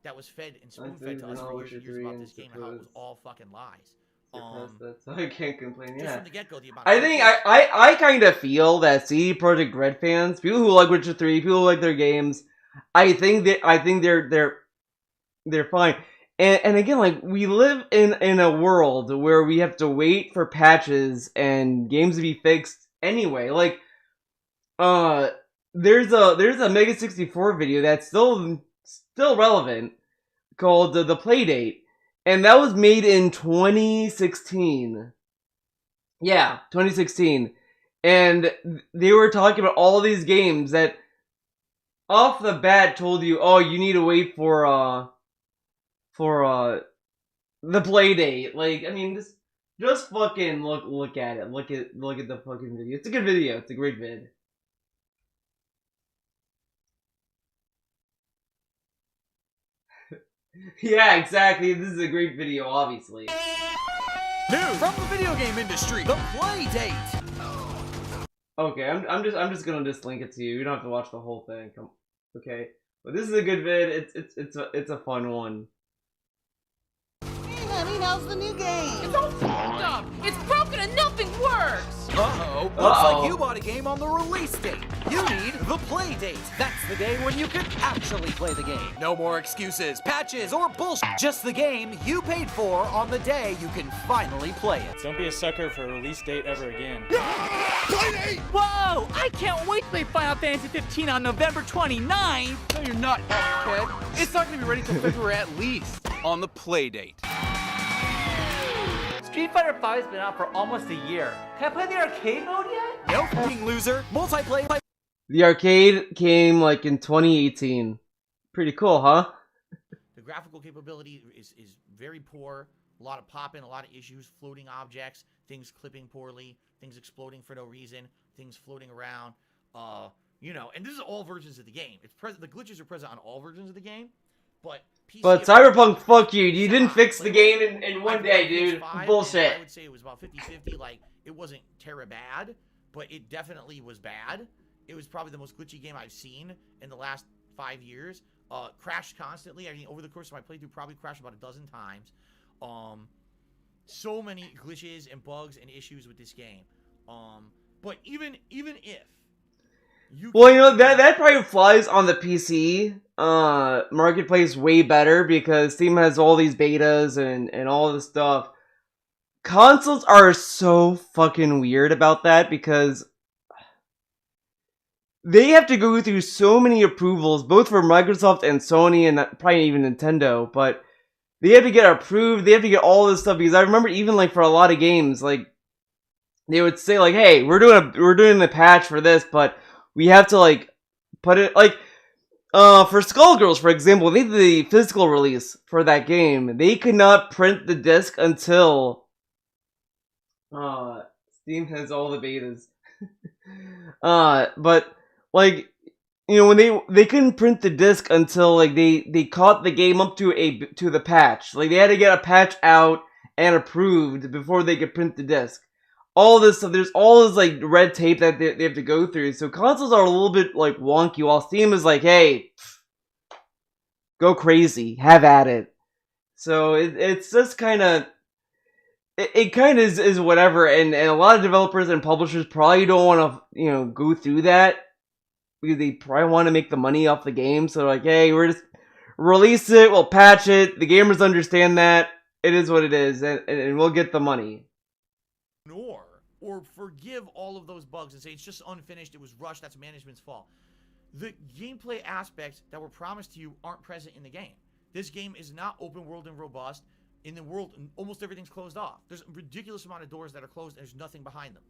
that was fed and spoon-fed to us for years and years about this game and how it was all fucking lies.
So I can't complain.
Just
Yeah.
from the get-go, the amount
I think I kind of feel that CD Projekt Red fans, people who like Witcher 3, people who like their games, I think they're fine. And again, like, we live in a world where we have to wait for patches and games to be fixed anyway. Like, there's a Mega 64 video that's still relevant called the Playdate. And that was made in 2016. Yeah, 2016. And they were talking about all these games that off the bat told you, oh, you need to wait for the Playdate. Like, I mean, just fucking look at it. Look at the fucking video. It's a good video. It's a great vid. Yeah, exactly. This is a great video, obviously.
News from the video game industry. The Playdate.
Okay, I'm just gonna just link it to you. You don't have to watch the whole thing. Okay, but this is a good vid. It's a fun one.
Hey, honey, how's the new game?
It's all fucked up! It's broken and nothing works!
Looks like you bought a game on the release date. You need the Playdate. That's the day when you can actually play the game. No more excuses, patches, or bullshit. Just the game you paid for on the day you can finally play it.
Don't be a sucker for a release date ever again.
Whoa! I can't wait to play Final Fantasy 15 on November 29th!
No, you're not, kid. It's not going to be ready till February at least. On the Playdate.
Street Fighter V has been out for almost a year. Can I play the arcade mode yet?
No fucking loser. Multiplayer.
The arcade came like in 2018. Pretty cool, huh?
The graphical capability is very poor. A lot of popping, a lot of issues, floating objects, things clipping poorly, things exploding for no reason, things floating around. And this is all versions of the game. The glitches are present on all versions of the game, but PC.
But Cyberpunk, fuck you. You didn't fix the game in one day, dude. Bullshit.
I would say it was about 50-50. Like, it wasn't terra bad, but it definitely was bad. It was probably the most glitchy game I've seen in the last 5 years. Crashed constantly. I mean, over the course of my playthrough, probably crashed about a dozen times. So many glitches and bugs and issues with this game. But even if
that probably flies on the PC marketplace way better because Steam has all these betas and all this stuff. Consoles are so fucking weird about that because they have to go through so many approvals, both for Microsoft and Sony and probably even Nintendo, but they have to get approved, they have to get all this stuff, because I remember even like for a lot of games, like they would say like, hey, we're doing the patch for this, but we have to like put it like for Skullgirls, for example, they did the physical release for that game. They could not print the disc until Steam has all the betas. But like, you know, when they couldn't print the disc until like they caught the game up to the patch. Like they had to get a patch out and approved before they could print the disc. all this stuff. There's all this like red tape that they have to go through. So consoles are a little bit like wonky, while Steam is like, hey, go crazy, have at it. So it's just kind of it kind of is whatever, and a lot of developers and publishers probably don't want to go through that because they probably want to make the money off the game. So they're like, hey, we're just release it, we'll patch it. The gamers understand that it is what it is, and we'll get the money.
Or forgive all of those bugs and say it's just unfinished, it was rushed, that's management's fault. The gameplay aspects that were promised to you aren't present in the game. This game is not open world and robust. In the world, almost everything's closed off. There's a ridiculous amount of doors that are closed and there's nothing behind them.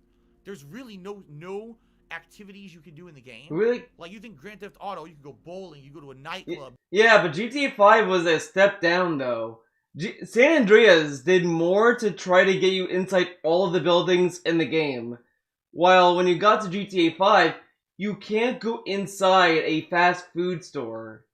There's really no activities you can do in the game.
Really?
Like, you think Grand Theft Auto, you can go bowling, you go to a nightclub.
Yeah, but GTA 5 was a step down, though. San Andreas did more to try to get you inside all of the buildings in the game. While when you got to GTA 5, you can't go inside a fast food store.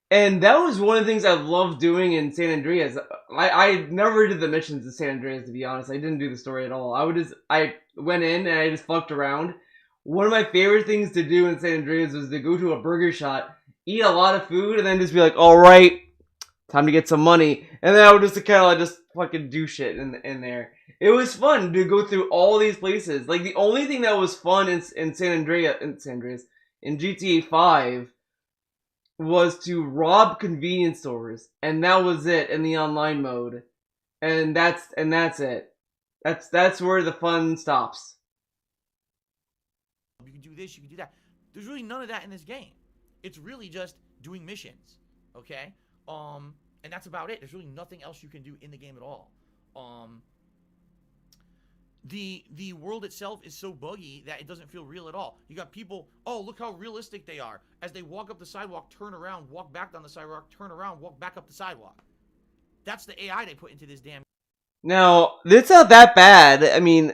And that was one of the things I loved doing in San Andreas. I never did the missions in San Andreas, to be honest. I didn't do the story at all. I went in and I just fucked around. One of my favorite things to do in San Andreas was to go to a burger shop, eat a lot of food, and then just be like, alright, time to get some money. And then I would just kind of like just fucking do shit in there. It was fun to go through all these places. Like, the only thing that was fun in GTA 5 was to rob convenience stores, and that was it in the online mode. And that's it. That's where the fun stops.
You can do this, you can do that. There's really none of that in this game. It's really just doing missions, okay? And that's about it. There's really nothing else you can do in the game at all. The world itself is so buggy that it doesn't feel real at all. You got people, oh, look how realistic they are. As they walk up the sidewalk, turn around, walk back down the sidewalk, turn around, walk back up the sidewalk. That's the AI they put into this damn.
Now, it's not that bad. I mean,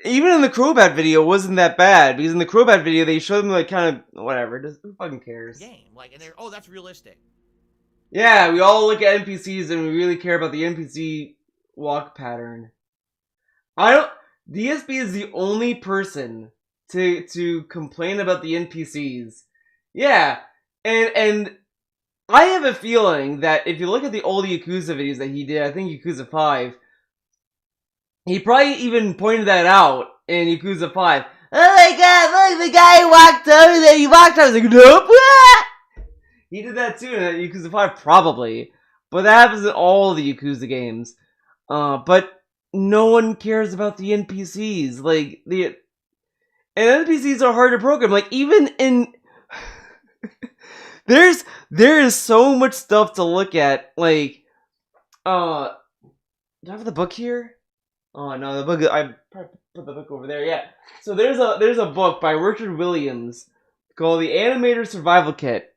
even in the Crobat video, it wasn't that bad. Because in the Crobat video, they showed them like kind of, whatever, who fucking cares?
Game. Like, and they're, oh, that's realistic.
Yeah, we all look at NPCs and we really care about the NPC walk pattern. DSP is the only person to complain about the NPCs. Yeah, and I have a feeling that if you look at the old Yakuza videos that he did, I think Yakuza 5, he probably even pointed that out in Yakuza 5. Oh my god, look, the guy walked over there, he walked over, I was like, nope, what? He did that too in Yakuza 5, probably. But that happens in all the Yakuza games. But no one cares about the NPCs. Like, and NPCs are hard to program. Like, even in... there is so much stuff to look at. Like, do I have the book here? Oh, no, the book... I probably put the book over there, yeah. So there's a book by Richard Williams called The Animator Survival Kit.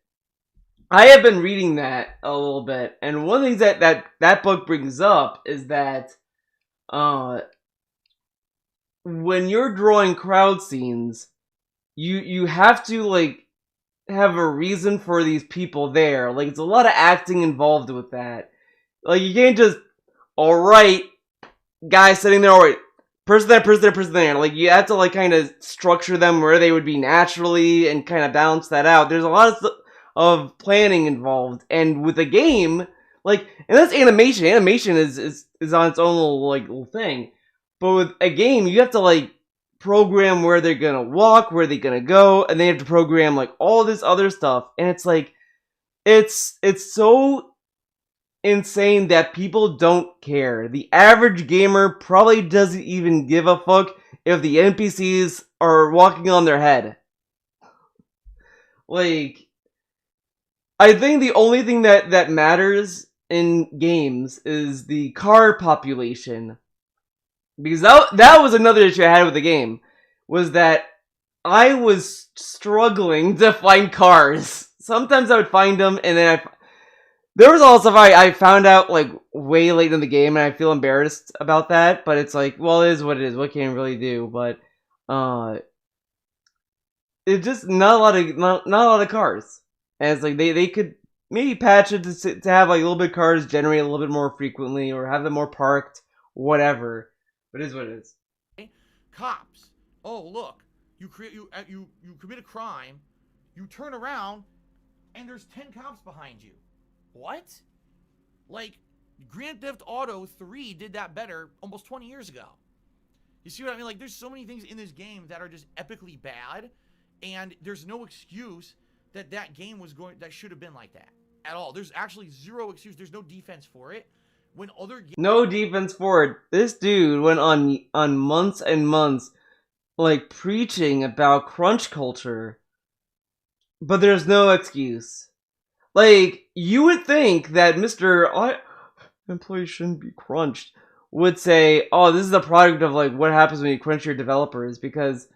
I have been reading that a little bit, and one of the things that book brings up is that when you're drawing crowd scenes, you have to like have a reason for these people there. Like, it's a lot of acting involved with that. Like, you can't just, alright, guy sitting there, alright, person there. Like, you have to like kind of structure them where they would be naturally and kind of balance that out. There's a lot of planning involved, and with a game, like, and that's animation. Animation is on its own little thing. But with a game, you have to like program where they're gonna walk, where they're gonna go, and they have to program like all this other stuff. And it's like, it's so insane that people don't care. The average gamer probably doesn't even give a fuck if the NPCs are walking on their head. Like, I think the only thing that matters in games is the car population. Because that was another issue I had with the game. Was that I was struggling to find cars. Sometimes I would find them, and then there was also I found out like way late in the game, and I feel embarrassed about that. But it's like, well, it is what it is. What can you really do? But it's just not a lot of cars. And it's like they could maybe patch it to have like a little bit of cars generate a little bit more frequently, or have them more parked, whatever. But it is what it is.
cops. Oh, look, you commit a crime, you turn around, and there's 10 cops behind you. What? Like, Grand Theft Auto 3 did that better almost 20 years ago. You see what I mean? Like, there's so many things in this game that are just epically bad, and there's no excuse that game that should have been like that at all. There's actually zero excuse. There's no defense for it. When other games...
No defense for it. This dude went on months and months, like, preaching about crunch culture. But there's no excuse. Like, you would think that employees shouldn't be crunched would say, oh, this is a product of, like, what happens when you crunch your developers, because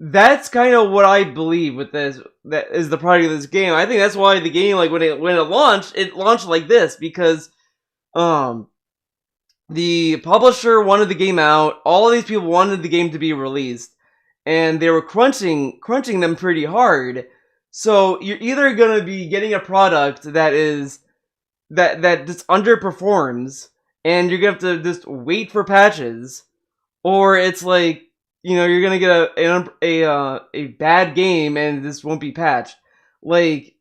that's kind of what I believe with this, that is the product of this game. I think that's why the game, like, when it launched, it launched like this, because, the publisher wanted the game out, all of these people wanted the game to be released, and they were crunching them pretty hard. So you're either gonna be getting a product that just underperforms, and you're gonna have to just wait for patches, or it's like, you know, you're gonna get a bad game and this won't be patched. Like,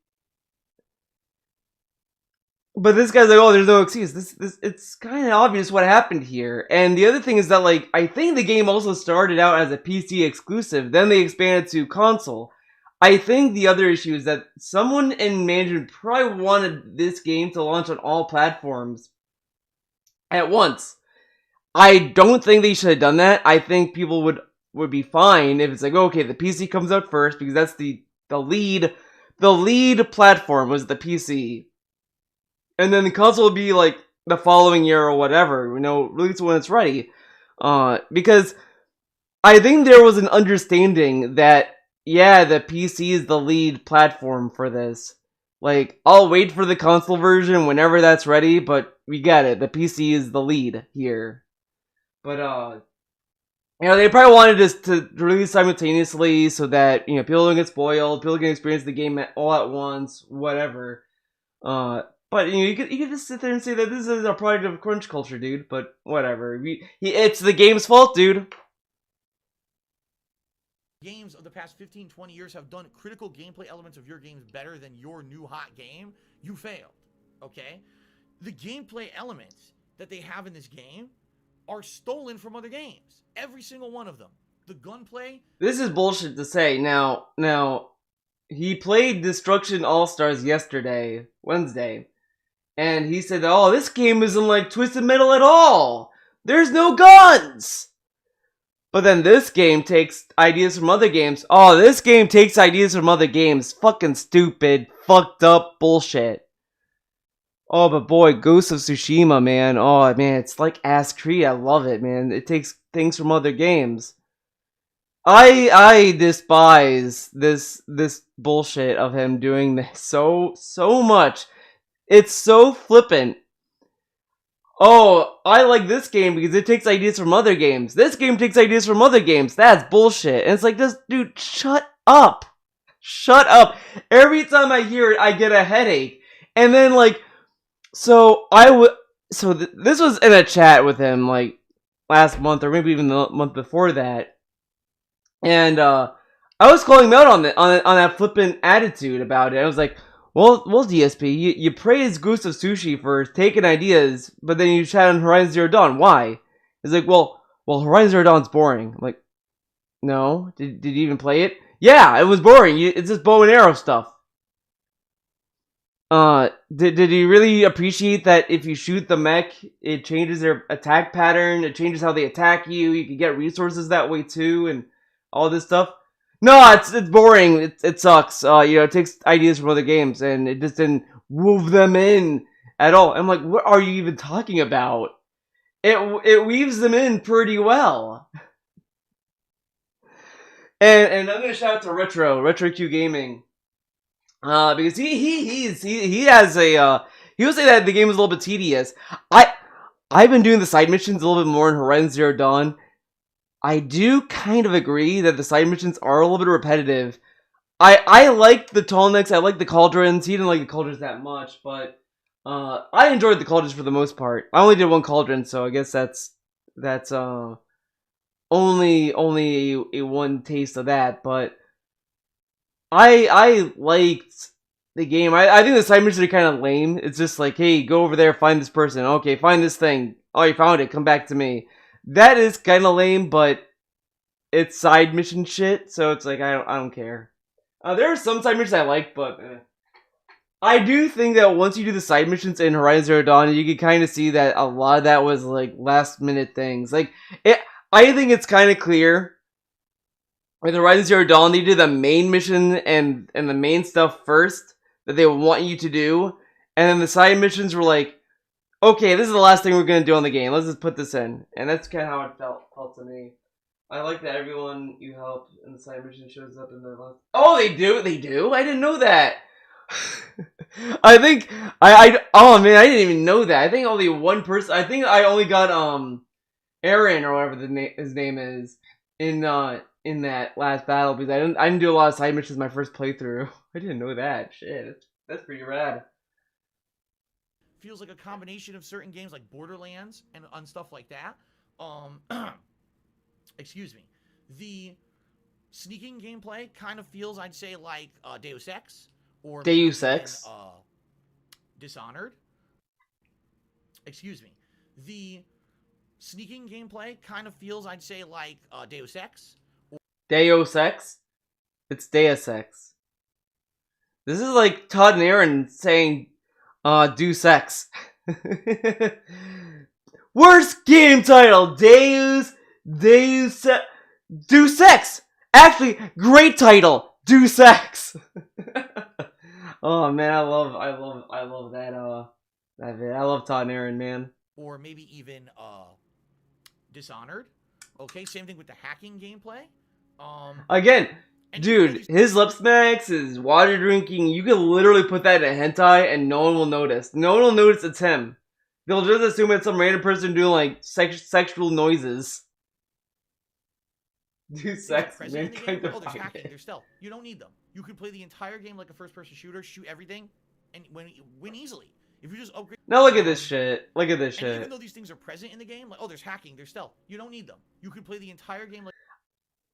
but this guy's like, oh, there's no excuse. This it's kind of obvious what happened here. And the other thing is that, like, I think the game also started out as a PC exclusive, then they expanded to console. I think the other issue is that someone in management probably wanted this game to launch on all platforms at once. I don't think they should have done that. I think people would be fine if it's like, okay, the PC comes out first, because that's the lead platform was the PC. And then the console will be like the following year or whatever, you know, release when it's ready. Because I think there was an understanding that, yeah, the PC is the lead platform for this. Like, I'll wait for the console version whenever that's ready, but we get it. The PC is the lead here. But, you know, they probably wanted this to release simultaneously so that, you know, people don't get spoiled, people can experience the game all at once, whatever. But, you know, you could just sit there and say that this is a product of crunch culture, dude. But whatever. It's the game's fault, dude.
Games of the past 15, 20 years have done critical gameplay elements of your games better than your new hot game. You failed, okay? The gameplay elements that they have in this game are stolen from other games. Every single one of them. The gunplay.
This is bullshit to say. Now, he played Destruction All-Stars yesterday, Wednesday. And he said, oh, this game isn't like Twisted Metal at all. There's no guns. But then this game takes ideas from other games. Oh, this game takes ideas from other games. Fucking stupid, fucked up bullshit. Oh, but boy, Ghost of Tsushima, man. Oh, man, it's like Ass Creed. I love it, man. It takes things from other games. I despise this bullshit of him doing this so much. It's so flippant. Oh, I like this game because it takes ideas from other games. This game takes ideas from other games. That's bullshit. And it's like, this dude, shut up. Shut up. Every time I hear it, I get a headache. And then, like, this was in a chat with him, like, last month, or maybe even the month before that. And, I was calling him out on that flippant attitude about it. I was like, well, DSP, you praise Ghost of Sushi for taking ideas, but then you chat on Horizon Zero Dawn. Why? He's like, well, Horizon Zero Dawn's boring. I'm like, no. Did you even play it? Yeah, it was boring. It's just bow and arrow stuff. Did you really appreciate that if you shoot the mech, it changes their attack pattern, it changes how they attack you, you can get resources that way too, and all this stuff? No, it's boring. It sucks. You know, it takes ideas from other games, and it just didn't wove them in at all. I'm like, what are you even talking about? It weaves them in pretty well. And I'm gonna shout out to Retro Q Gaming, because he has a he would say that the game is a little bit tedious. I've been doing the side missions a little bit more in Horizon Zero Dawn. I do kind of agree that the side missions are a little bit repetitive. I liked the Tallnecks, I liked the Cauldrons. He didn't like the Cauldrons that much, but I enjoyed the Cauldrons for the most part. I only did one Cauldron, so I guess that's only a one taste of that, but I liked the game. I think the side missions are kind of lame. It's just like, hey, go over there, find this person. Okay, find this thing. Oh, you found it. Come back to me. That is kind of lame, but it's side mission shit, so it's like I don't care. There are some side missions I like, but I do think that once you do the side missions in Horizon Zero Dawn, you can kind of see that a lot of that was like last minute things. Like I think it's kind of clear. With Horizon Zero Dawn, they did the main mission and the main stuff first that they want you to do, and then the side missions were like, okay, this is the last thing we're gonna do on the game. Let's just put this in, and that's kind of how it felt to me. I like that everyone you help in the side mission shows up in the last. Oh, they do. I didn't know that. I think oh man, I didn't even know that. I think only one person. I think I only got Aaron or whatever his name is in that last battle because I didn't do a lot of side missions my first playthrough. I didn't know that. Shit, that's pretty rad.
Feels like a combination of certain games like Borderlands and stuff like that. Excuse me. The sneaking gameplay kind of feels, I'd say, like Deus Ex or
Deus Ex.
Dishonored. Excuse me. The sneaking gameplay kind of feels, I'd say, like Deus Ex.
Deus Ex? It's Deus Ex. This is like Todd and Aaron saying, do sex. Worst game title, Deus Ex. Actually, great title, Deus Ex. Oh man, I love that bit. I love Todd and Aaron, man.
Or maybe even Dishonored. Okay, same thing with the hacking gameplay.
Again, dude, his lip smacks, his water drinking, you can literally put that in a hentai and no one will notice. No one will notice it's him. They'll just assume it's some random person doing like sexual noises. Do sex, man.
Oh, there's hacking, there's stealth. You don't need them. You can play the entire game like a first-person shooter, shoot everything, and win easily. If you just upgrade.
Now look at this shit. Look at this shit.
Even though these things are present in the game, like oh, there's hacking, there's stealth. You don't need them. You can play the entire game like.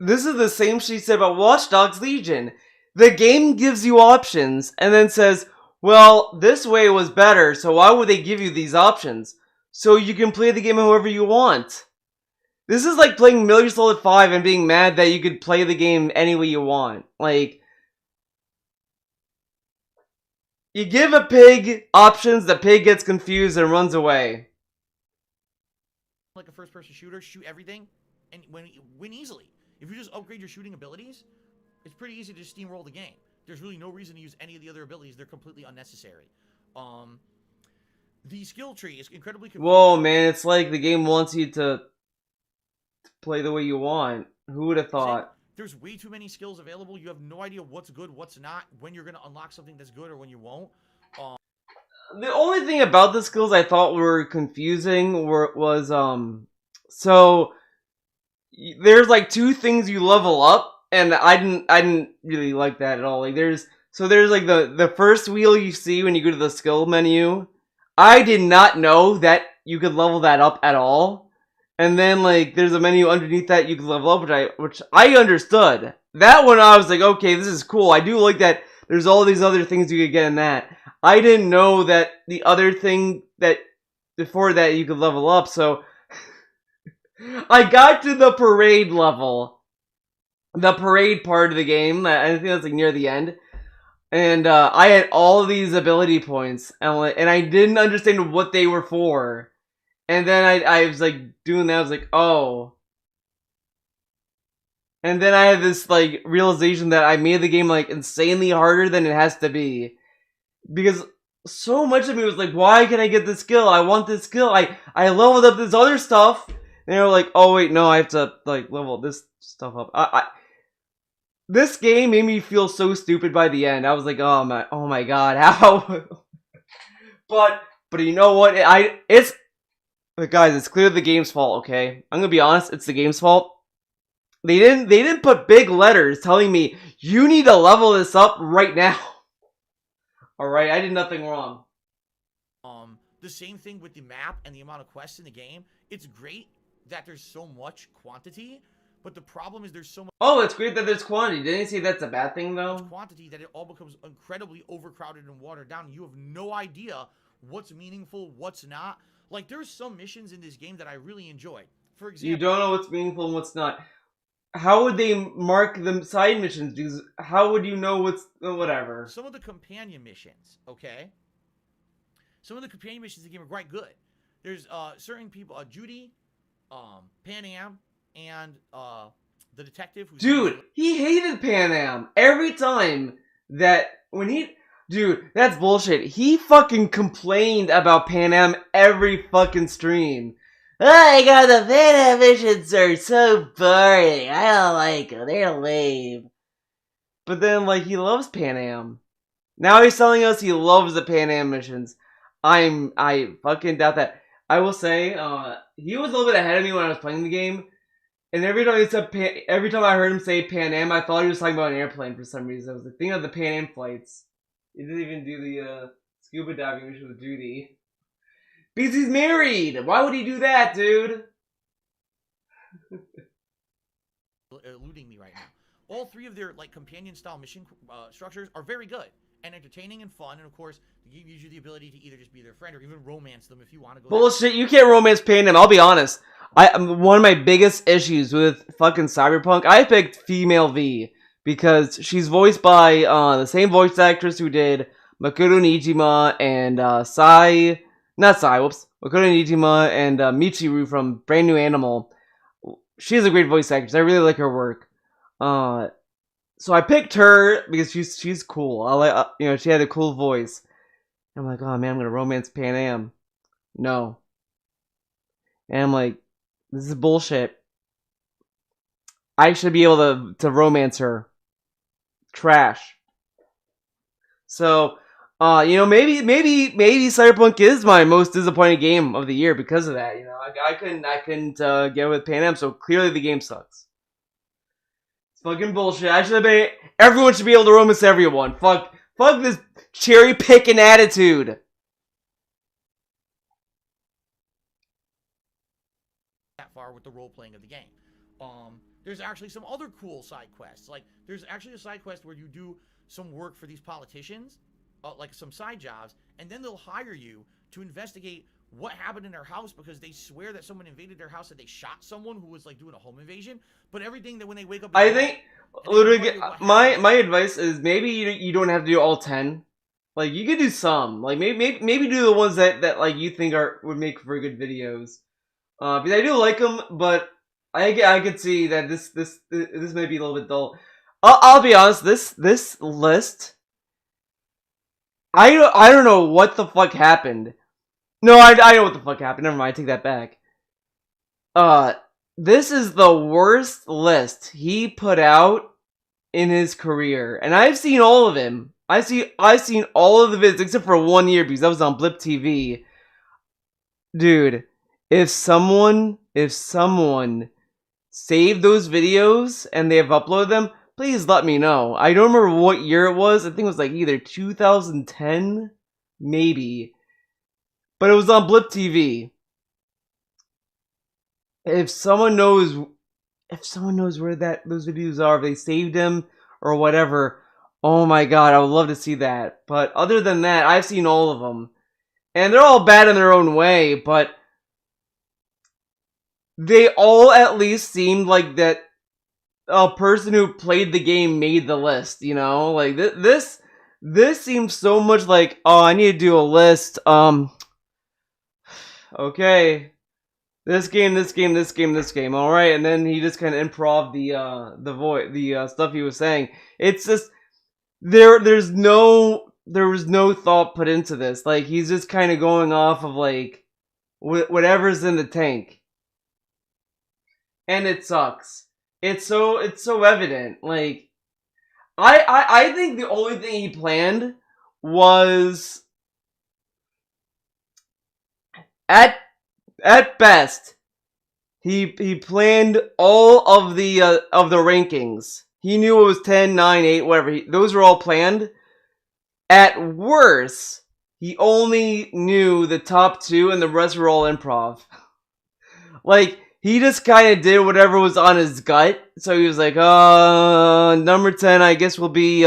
This is the same she said about Watch Dogs Legion. The game gives you options and then says, well, this way was better, so why would they give you these options? So you can play the game however you want. This is like playing Metal Gear Solid 5 and being mad that you could play the game any way you want. Like, you give a pig options, the pig gets confused and runs away.
Like a first-person shooter, shoot everything, and win easily. If you just upgrade your shooting abilities, it's pretty easy to steamroll the game. There's really no reason to use any of the other abilities. They're completely unnecessary. The skill tree is incredibly confusing.
Whoa, man, it's like the game wants you to play the way you want. Who would have thought?
There's way too many skills available. You have no idea what's good, what's not, when you're going to unlock something that's good or when you won't.
The only thing about the skills I thought were confusing was so there's like two things you level up, and I didn't really like that at all. Like there's like the first wheel you see when you go to the skill menu. I did not know that you could level that up at all. And then like there's a menu underneath that you can level up, which I understood. That one I was like, okay, this is cool. I do like that there's all these other things you could get in that. I didn't know that the other thing that before that you could level up, so I got to the parade level. The parade part of the game. I think that's like near the end. And I had all of these ability points. And I didn't understand what they were for. And then I was like doing that. I was like, oh. And then I had this like realization that I made the game like insanely harder than it has to be. Because so much of me was like, why can I get this skill? I want this skill. I leveled up this other stuff. And they were like, oh wait, no, I have to like level this stuff up. This game made me feel so stupid by the end. I was like, oh my god, how? but you know what? But guys, it's clearly the game's fault. Okay, I'm gonna be honest. It's the game's fault. They didn't put big letters telling me you need to level this up right now. All right, I did nothing wrong.
The same thing with the map and the amount of quests in the game. It's great that there's so much quantity, but the problem is there's so much
Oh, it's great that there's quantity. Didn't you say that's a bad thing, though?
quantity that it all becomes incredibly overcrowded and watered down. You have no idea what's meaningful, what's not. Like, there's some missions in this game that I really enjoyed. For example,
You don't know what's meaningful and what's not. How would they mark the side missions? Because how would you know what's... whatever.
some of the companion missions, okay? Some of the companion missions in the game are quite good. There's certain people, Judy, Pan Am, and the detective who's...
Dude, he hated Pan Am. Every time that... when he... Dude, that's bullshit. He fucking complained about Pan Am every fucking stream. Oh my god, the Pan Am missions are so boring. I don't like them. They're lame. But then, like, he loves Pan Am. Now he's telling us he loves the Pan Am missions. I fucking doubt that. I will say, he was a little bit ahead of me when I was playing the game. And every time he said every time I heard him say Pan Am, I thought he was talking about an airplane for some reason. I was like, thinking of the Pan Am flights. He didn't even do the scuba diving mission with Judy. Because he's married! Why would he do that, dude?
eluding me right now. All three of their like companion style mission structures are very good and entertaining and fun, and of course, they give you the ability to either just be their friend or even romance them if you want to go.
Bullshit, you can't romance Pan Am. I'll be honest. One of my biggest issues with fucking Cyberpunk, I picked female V because she's voiced by the same voice actress who did Makoto Nijima and Makoto Nijima and Michiru from Brand New Animal. She's a great voice actress. I really like her work. So I picked her because she's cool. I like she had a cool voice. I'm like, oh man, I'm gonna romance Pan Am. No. And I'm like, this is bullshit. I should be able to romance her. Trash. So, maybe Cyberpunk is my most disappointing game of the year because of that. I couldn't get with Pan Am, so clearly the game sucks. It's fucking bullshit. Everyone should be able to romance everyone. Fuck this cherry picking attitude.
That far with the role playing of the game. There's actually some other cool side quests. Like, there's actually a side quest where you do some work for these politicians, like some side jobs, and then they'll hire you to investigate what happened in their house because they swear that someone invaded their house, that they shot someone who was like doing a home invasion. But everything that when they wake up,
I think literally my advice is maybe you don't have to do all 10. Like, you could do some. Like, maybe do the ones that like you think would make for good videos. Because I do like them, but I could see that this may be a little bit dull. I'll be honest. This list, I don't know what the fuck happened. No, I know what the fuck happened. Never mind. I take that back. This is the worst list he put out in his career, and I've seen all of him. I've seen all of the vids except for 1 year because that was on Blip TV. Dude, if someone saved those videos and they have uploaded them, please let me know. I don't remember what year it was. I think it was like either 2010, maybe. But it was on Blip TV. If someone knows where those videos are, if they saved them or whatever, oh my god, I would love to see that. But other than that, I've seen all of them. And they're all bad in their own way, but they all at least seemed like that a person who played the game made the list, Like, this seems so much like, oh, I need to do a list, okay. This game, alright, and then he just kind of improv the stuff he was saying. It's just, there was no thought put into this. Like, he's just kind of going off of, like, whatever's in the tank. And it sucks. It's so evident. Like, I think the only thing he planned was, at best, he planned all of the rankings. He knew it was 10, 9, 8, whatever. Those were all planned. At worst, he only knew the top 2 and the rest were all improv. Like, he just kind of did whatever was on his gut. So he was like, number 10, I guess will be,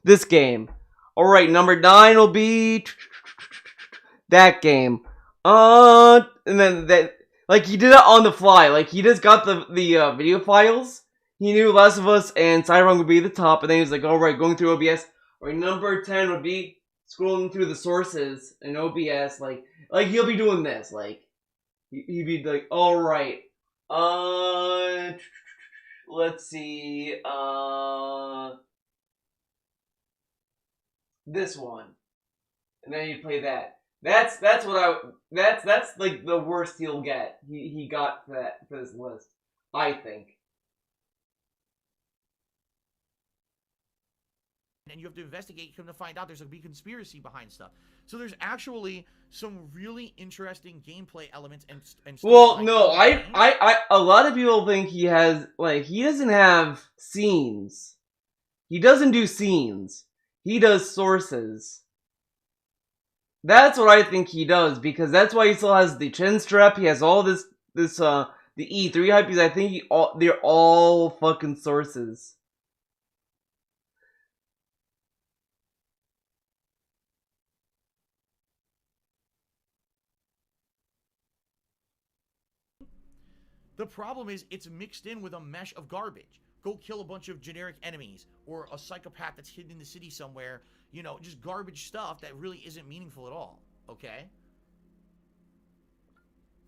this game. Alright, number 9 will be that game. And then that, like, he did it on the fly. Like, he just got the video files. He knew Last of Us and Cyberpunk would be the top, and then he was like, alright, going through OBS. Alright, number 10 would be scrolling through the sources in OBS. Like he'll be doing this. Like, he'd be like, alright, let's see, this one. And then you play that. That's like the worst he'll get. He got for this list, I think.
And you have to investigate, come to find out there's a big conspiracy behind stuff. So there's actually some really interesting gameplay elements and
well, no, I a lot of people think he has, like, he doesn't have scenes. He doesn't do scenes. He does sources. That's what I think he does, because that's why he still has the chin strap. He has all the E3 hype, because I think they're all fucking sources.
The problem is it's mixed in with a mesh of garbage. Go kill a bunch of generic enemies, or a psychopath that's hidden in the city somewhere. You know, just garbage stuff that really isn't meaningful at all, okay?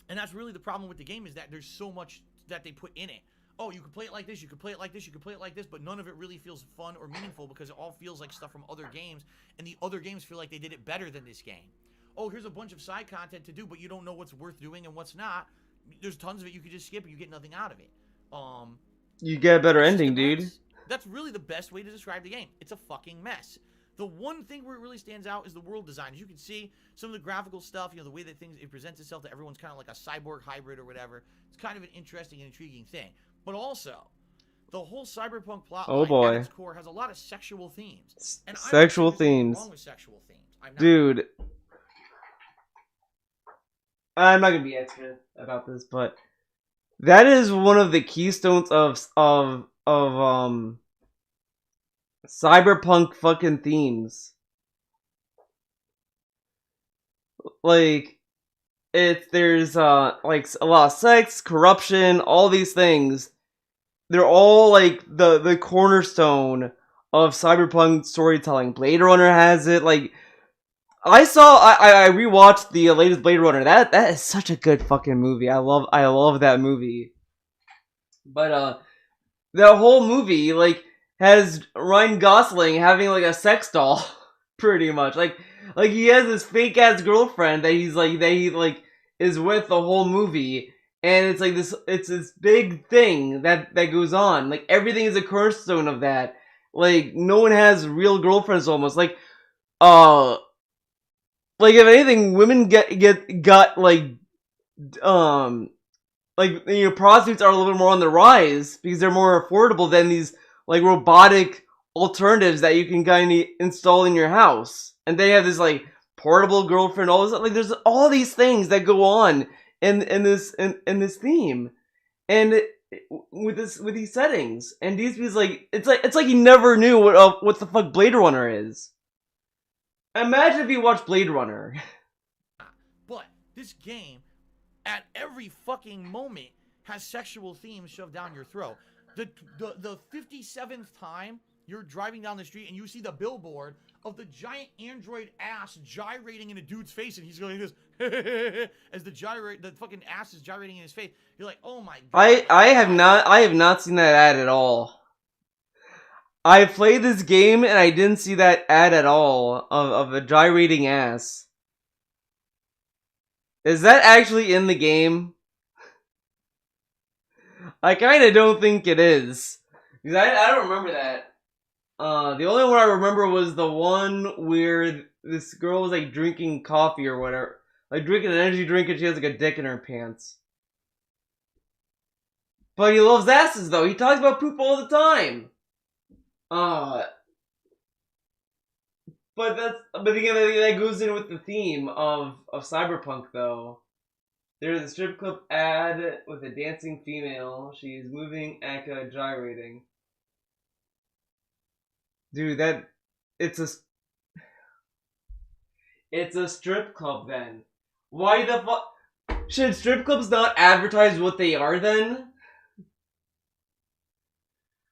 And that's really the problem with the game, is that there's so much that they put in it. Oh, you can play it like this, you can play it like this, you can play it like this, but none of it really feels fun or meaningful, because it all feels like stuff from other games, and the other games feel like they did it better than this game. Oh, here's a bunch of side content to do, but you don't know what's worth doing and what's not. There's tons of it you could just skip and you get nothing out of it.
You get a better ending, dude.
That's really the best way to describe the game. It's a fucking mess. The one thing where it really stands out is the world design. As you can see, some of the graphical stuff, you know, the way that it presents itself to everyone's kind of like a cyborg hybrid or whatever. It's kind of an interesting and intriguing thing. But also, the whole cyberpunk plot at its core has a lot of sexual themes. And
sexual themes.
Wrong with sexual themes.
Dude. I'm not gonna be extra about this, but that is one of the keystones of cyberpunk fucking themes. Like, there's like a lot of sex, corruption, all these things. They're all like the cornerstone of cyberpunk storytelling. Blade Runner has it. Like, I rewatched the latest Blade Runner. That is such a good fucking movie. I love that movie. But the whole movie like has Ryan Gosling having like a sex doll, pretty much. Like he has this fake ass girlfriend that he is with the whole movie, and it's like this big thing that goes on. Like, everything is a cornerstone of that. Like, no one has real girlfriends almost. Like if anything, women got like you know, prostitutes are a little bit more on the rise because they're more affordable than these like robotic alternatives that you can kind of install in your house. And they have this like portable girlfriend, all this, like, there's all these things that go on in this theme, and with these settings, and DSP's like, it's like he never knew what the fuck Blade Runner is. Imagine if you watched Blade Runner.
But this game, at every fucking moment, has sexual themes shoved down your throat. The 57th time you're driving down the street and you see the billboard of the giant android ass gyrating in a dude's face, and he's going like this as the fucking ass is gyrating in his face. You're like, oh my god.
I have not seen that ad at all. I played this game and I didn't see that ad at all of a gyrating ass. Is that actually in the game? I kind of don't think it is, because I don't remember that. The only one I remember was the one where this girl was like drinking coffee or whatever, like drinking an energy drink, and she has like a dick in her pants. But he loves asses though. He talks about poop all the time. But again, that goes in with the theme of cyberpunk though. There's a strip club ad with a dancing female. She's moving, Aka gyrating. Dude, it's a strip club then. Why the fuck? Should strip clubs not advertise what they are then?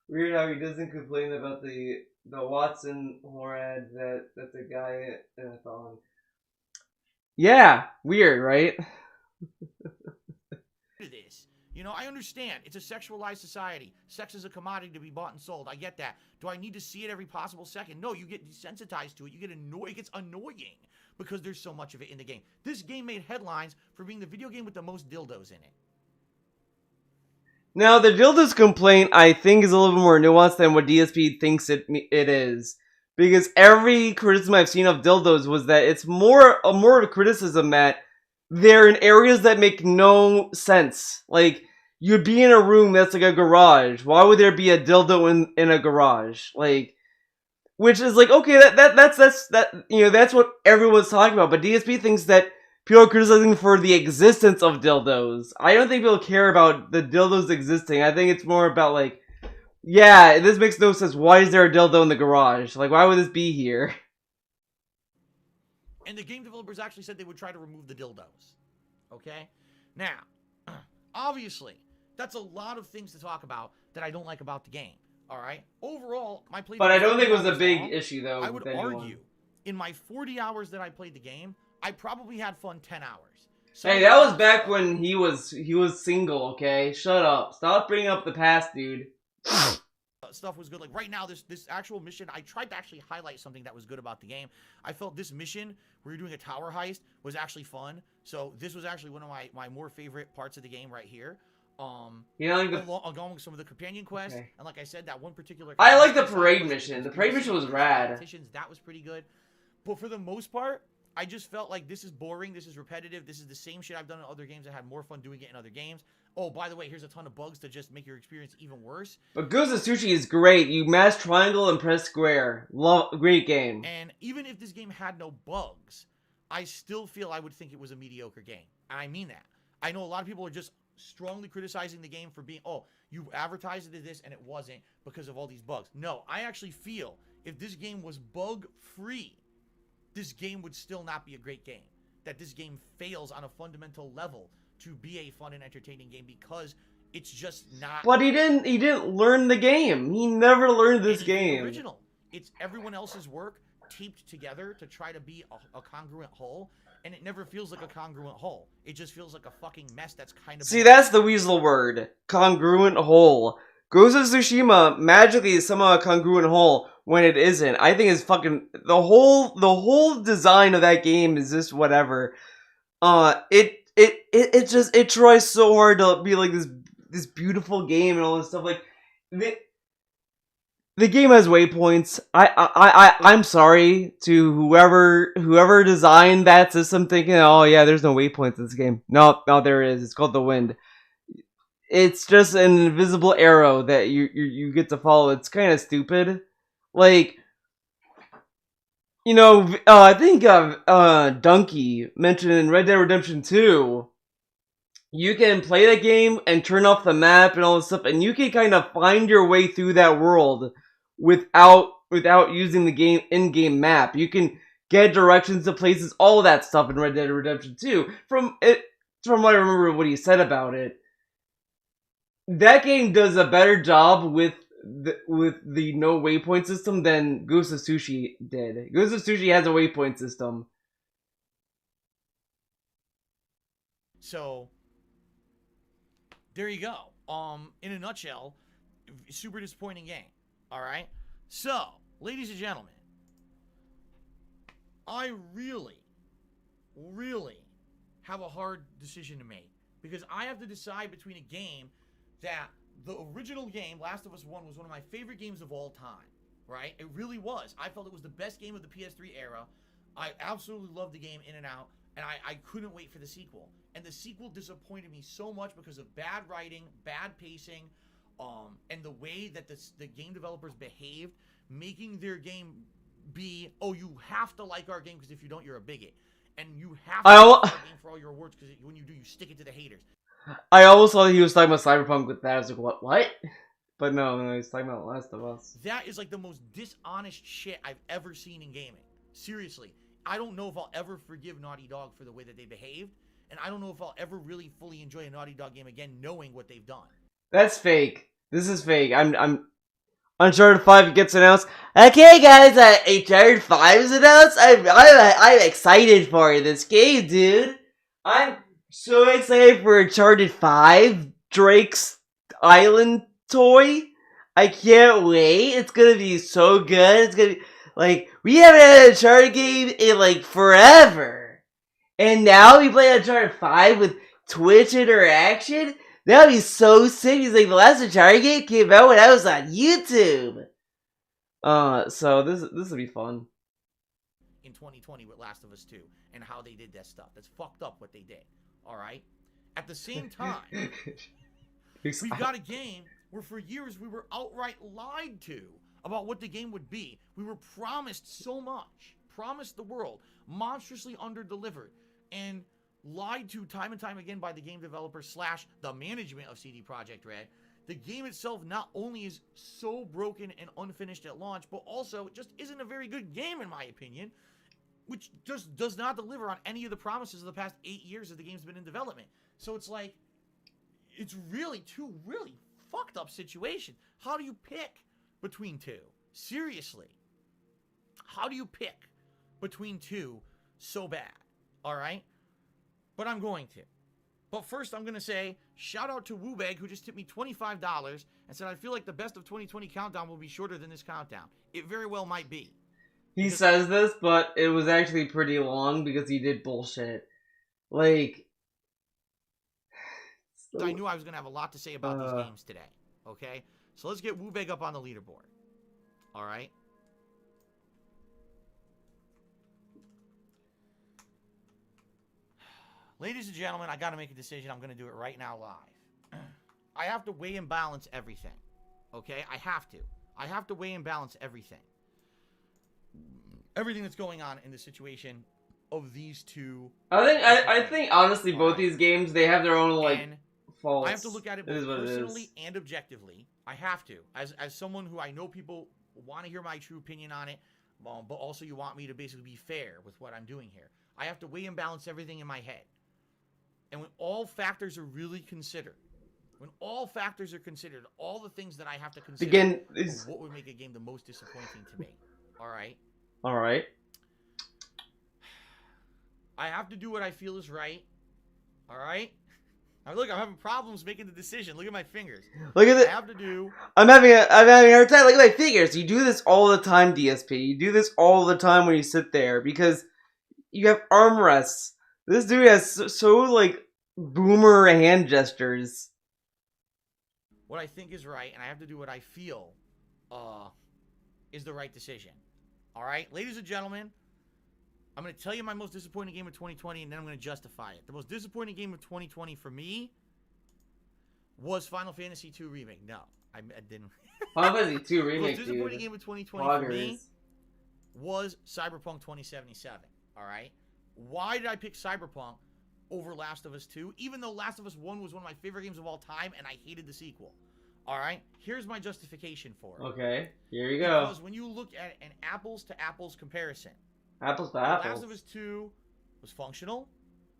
Weird how he doesn't complain about the Watson horror ad that's a guy in a thong. Yeah, weird, right?
This. You know, I understand. It's a sexualized society. Sex is a commodity to be bought and sold. I get that. Do I need to see it every possible second? No, you get desensitized to it. You get annoyed. It gets annoying because there's so much of it in the game. This game made headlines for being the video game with the most dildos in it.
Now, the dildos complaint, I think, is a little bit more nuanced than what DSP thinks it is. Because every criticism I've seen of dildos was that it's more of a criticism that they're in areas that make no sense. Like, you'd be in a room that's like a garage. Why would there be a dildo in a garage? Like, which is like, okay, that's what everyone's talking about. But DSP thinks that people are criticizing for the existence of dildos. I don't think people care about the dildos existing. I think it's more about like, yeah, this makes no sense. Why is there a dildo in the garage? Like, why would this be here?
And the game developers actually said they would try to remove the dildos. Okay? Now, obviously, that's a lot of things to talk about that I don't like about the game. Alright? Overall, my playthrough...
But I don't think it was a big issue, though.
I would argue, in my 40 hours that I played the game, I probably had fun 10 hours. So
hey, that was back when he was single, okay? Shut up. Stop bringing up the past, dude.
Stuff was good. Like right now, this actual mission, I tried to actually highlight something that was good about the game. I felt this mission where you're doing a tower heist was actually fun. So this was actually one of my more favorite parts of the game right here.
You know, like
along with some of the companion quests,
okay.
And like I said, that one particular.
I like the parade mission. The parade mission was rad.
That was pretty good. But for the most part, I just felt like this is boring. This is repetitive. This is the same shit I've done in other games. I had more fun doing it in other games. Oh, by the way, here's a ton of bugs to just make your experience even worse.
But Ghost of Tsushima is great. You mash triangle and press square. Great game.
And even if this game had no bugs, I still feel I would think it was a mediocre game. And I mean that. I know a lot of people are just strongly criticizing the game for being, oh, you advertised it as this and it wasn't because of all these bugs. No, I actually feel if this game was bug-free, this game would still not be a great game. That this game fails on a fundamental level to be a fun and entertaining game because it's just not.
But he didn't learn the game. He never learned this game.
Original. It's everyone else's work taped together to try to be a congruent whole, and it never feels like a congruent whole. It just feels like a fucking mess that's kind of.
See, that's the weasel word. Congruent whole. Ghost of Tsushima magically is somehow a congruent whole when it isn't. I think it's fucking the whole design of that game is just whatever. It tries so hard to be like this beautiful game and all this stuff. Like the game has waypoints. I'm sorry to whoever designed that system, thinking, oh yeah, there's no waypoints in this game. No, there is. It's called the wind. It's just an invisible arrow that you get to follow. It's kind of stupid. Like, you know, I think Donkey mentioned in Red Dead Redemption 2, you can play the game and turn off the map and all this stuff, and you can kind of find your way through that world without using the in-game map. You can get directions to places, all of that stuff in Red Dead Redemption 2. From what I remember what he said about it, that game does a better job with the no waypoint system than Ghost of Tsushima did. Ghost of Tsushima has a waypoint system.
So there you go. In a nutshell, super disappointing game. All right. So, ladies and gentlemen, I really have a hard decision to make because I have to decide between a game that the original game, Last of Us 1, was one of my favorite games of all time, right? It really was. I felt it was the best game of the PS3 era. I absolutely loved the game in and out, and I couldn't wait for the sequel. And the sequel disappointed me so much because of bad writing, bad pacing, and the way that the game developers behaved, making their game be, oh, you have to like our game because if you don't, you're a bigot. and you have to play the game for all your awards because when you do, you stick it to the haters.
I almost thought he was talking about Cyberpunk with that. I was like, what? But no, he's talking about Last of Us.
That is like the most dishonest shit I've ever seen in gaming. Seriously. I don't know if I'll ever forgive Naughty Dog for the way that they behaved, and I don't know if I'll ever really fully enjoy a Naughty Dog game again knowing what they've done.
That's fake. This is fake. I'm Uncharted 5 gets announced. Okay, guys, Uncharted 5 is announced. I'm excited for this game, dude. I'm so excited for Uncharted 5, Drake's Island toy. I can't wait. It's gonna be so good. It's gonna be like, we haven't had an Uncharted game in like forever, and now we play Uncharted 5 with Twitch interaction. That'd be so sick. He's like, the last Uncharted game came out when I was on YouTube. So this will be fun.
In 2020 with Last of Us 2 and how they did that stuff. That's fucked up what they did. Alright? At the same time, we've got a game where for years we were outright lied to about what the game would be. We were promised so much. Promised the world. Monstrously under-delivered. And lied to time and time again by the game developer / the management of CD Projekt Red. The game itself not only is so broken and unfinished at launch, but also just isn't a very good game in my opinion, which just does not deliver on any of the promises of the past 8 years that the game's been in development. So it's like, it's really two really fucked up situations. How do you pick between two? Seriously. How do you pick between two so bad? Alright? But I'm going to. But first, I'm going to say, shout out to Woobeg, who just tipped me $25 and said, I feel like the best of 2020 countdown will be shorter than this countdown. It very well might be.
He says this, but it was actually pretty long because he did bullshit. Like,
I knew I was going to have a lot to say about these games today. Okay? So let's get Woobeg up on the leaderboard. Alright? Ladies and gentlemen, I got to make a decision. I'm going to do it right now live. I have to weigh and balance everything. Okay? I have to. I have to weigh and balance everything. Everything that's going on in the situation of these two.
I think honestly, both these games, they have their own like faults.
I have to look at it both personally and objectively. I have to. As someone who I know people want to hear my true opinion on it, but also you want me to basically be fair with what I'm doing here. I have to weigh and balance everything in my head. And when all factors are really considered, all the things that I have to consider,
again,
what would make a game the most disappointing to me? All right?
All right.
I have to do what I feel is right. All right? Now look, I'm having problems making the decision. Look at my fingers.
Look at it.
I have to do.
I'm having a hard time. Look at my fingers. You do this all the time, DSP. You do this all the time when you sit there because you have armrests. This dude has so like boomer hand gestures.
What I think is right, and I have to do what I feel is the right decision. All right, ladies and gentlemen, I'm going to tell you my most disappointing game of 2020, and then I'm going to justify it. The most disappointing game of 2020 for me was Final Fantasy II Remake. No, I didn't.
Final Fantasy II Remake,
the most disappointing game of 2020 for me was Cyberpunk 2077. All right? Why did I pick Cyberpunk over Last of Us 2? Even though Last of Us 1 was one of my favorite games of all time, and I hated the sequel. All right? Here's my justification for it.
Okay, here you go.
Because when you look at an apples-to-apples comparison,
apples to
The
apples.
Last of Us 2 was functional.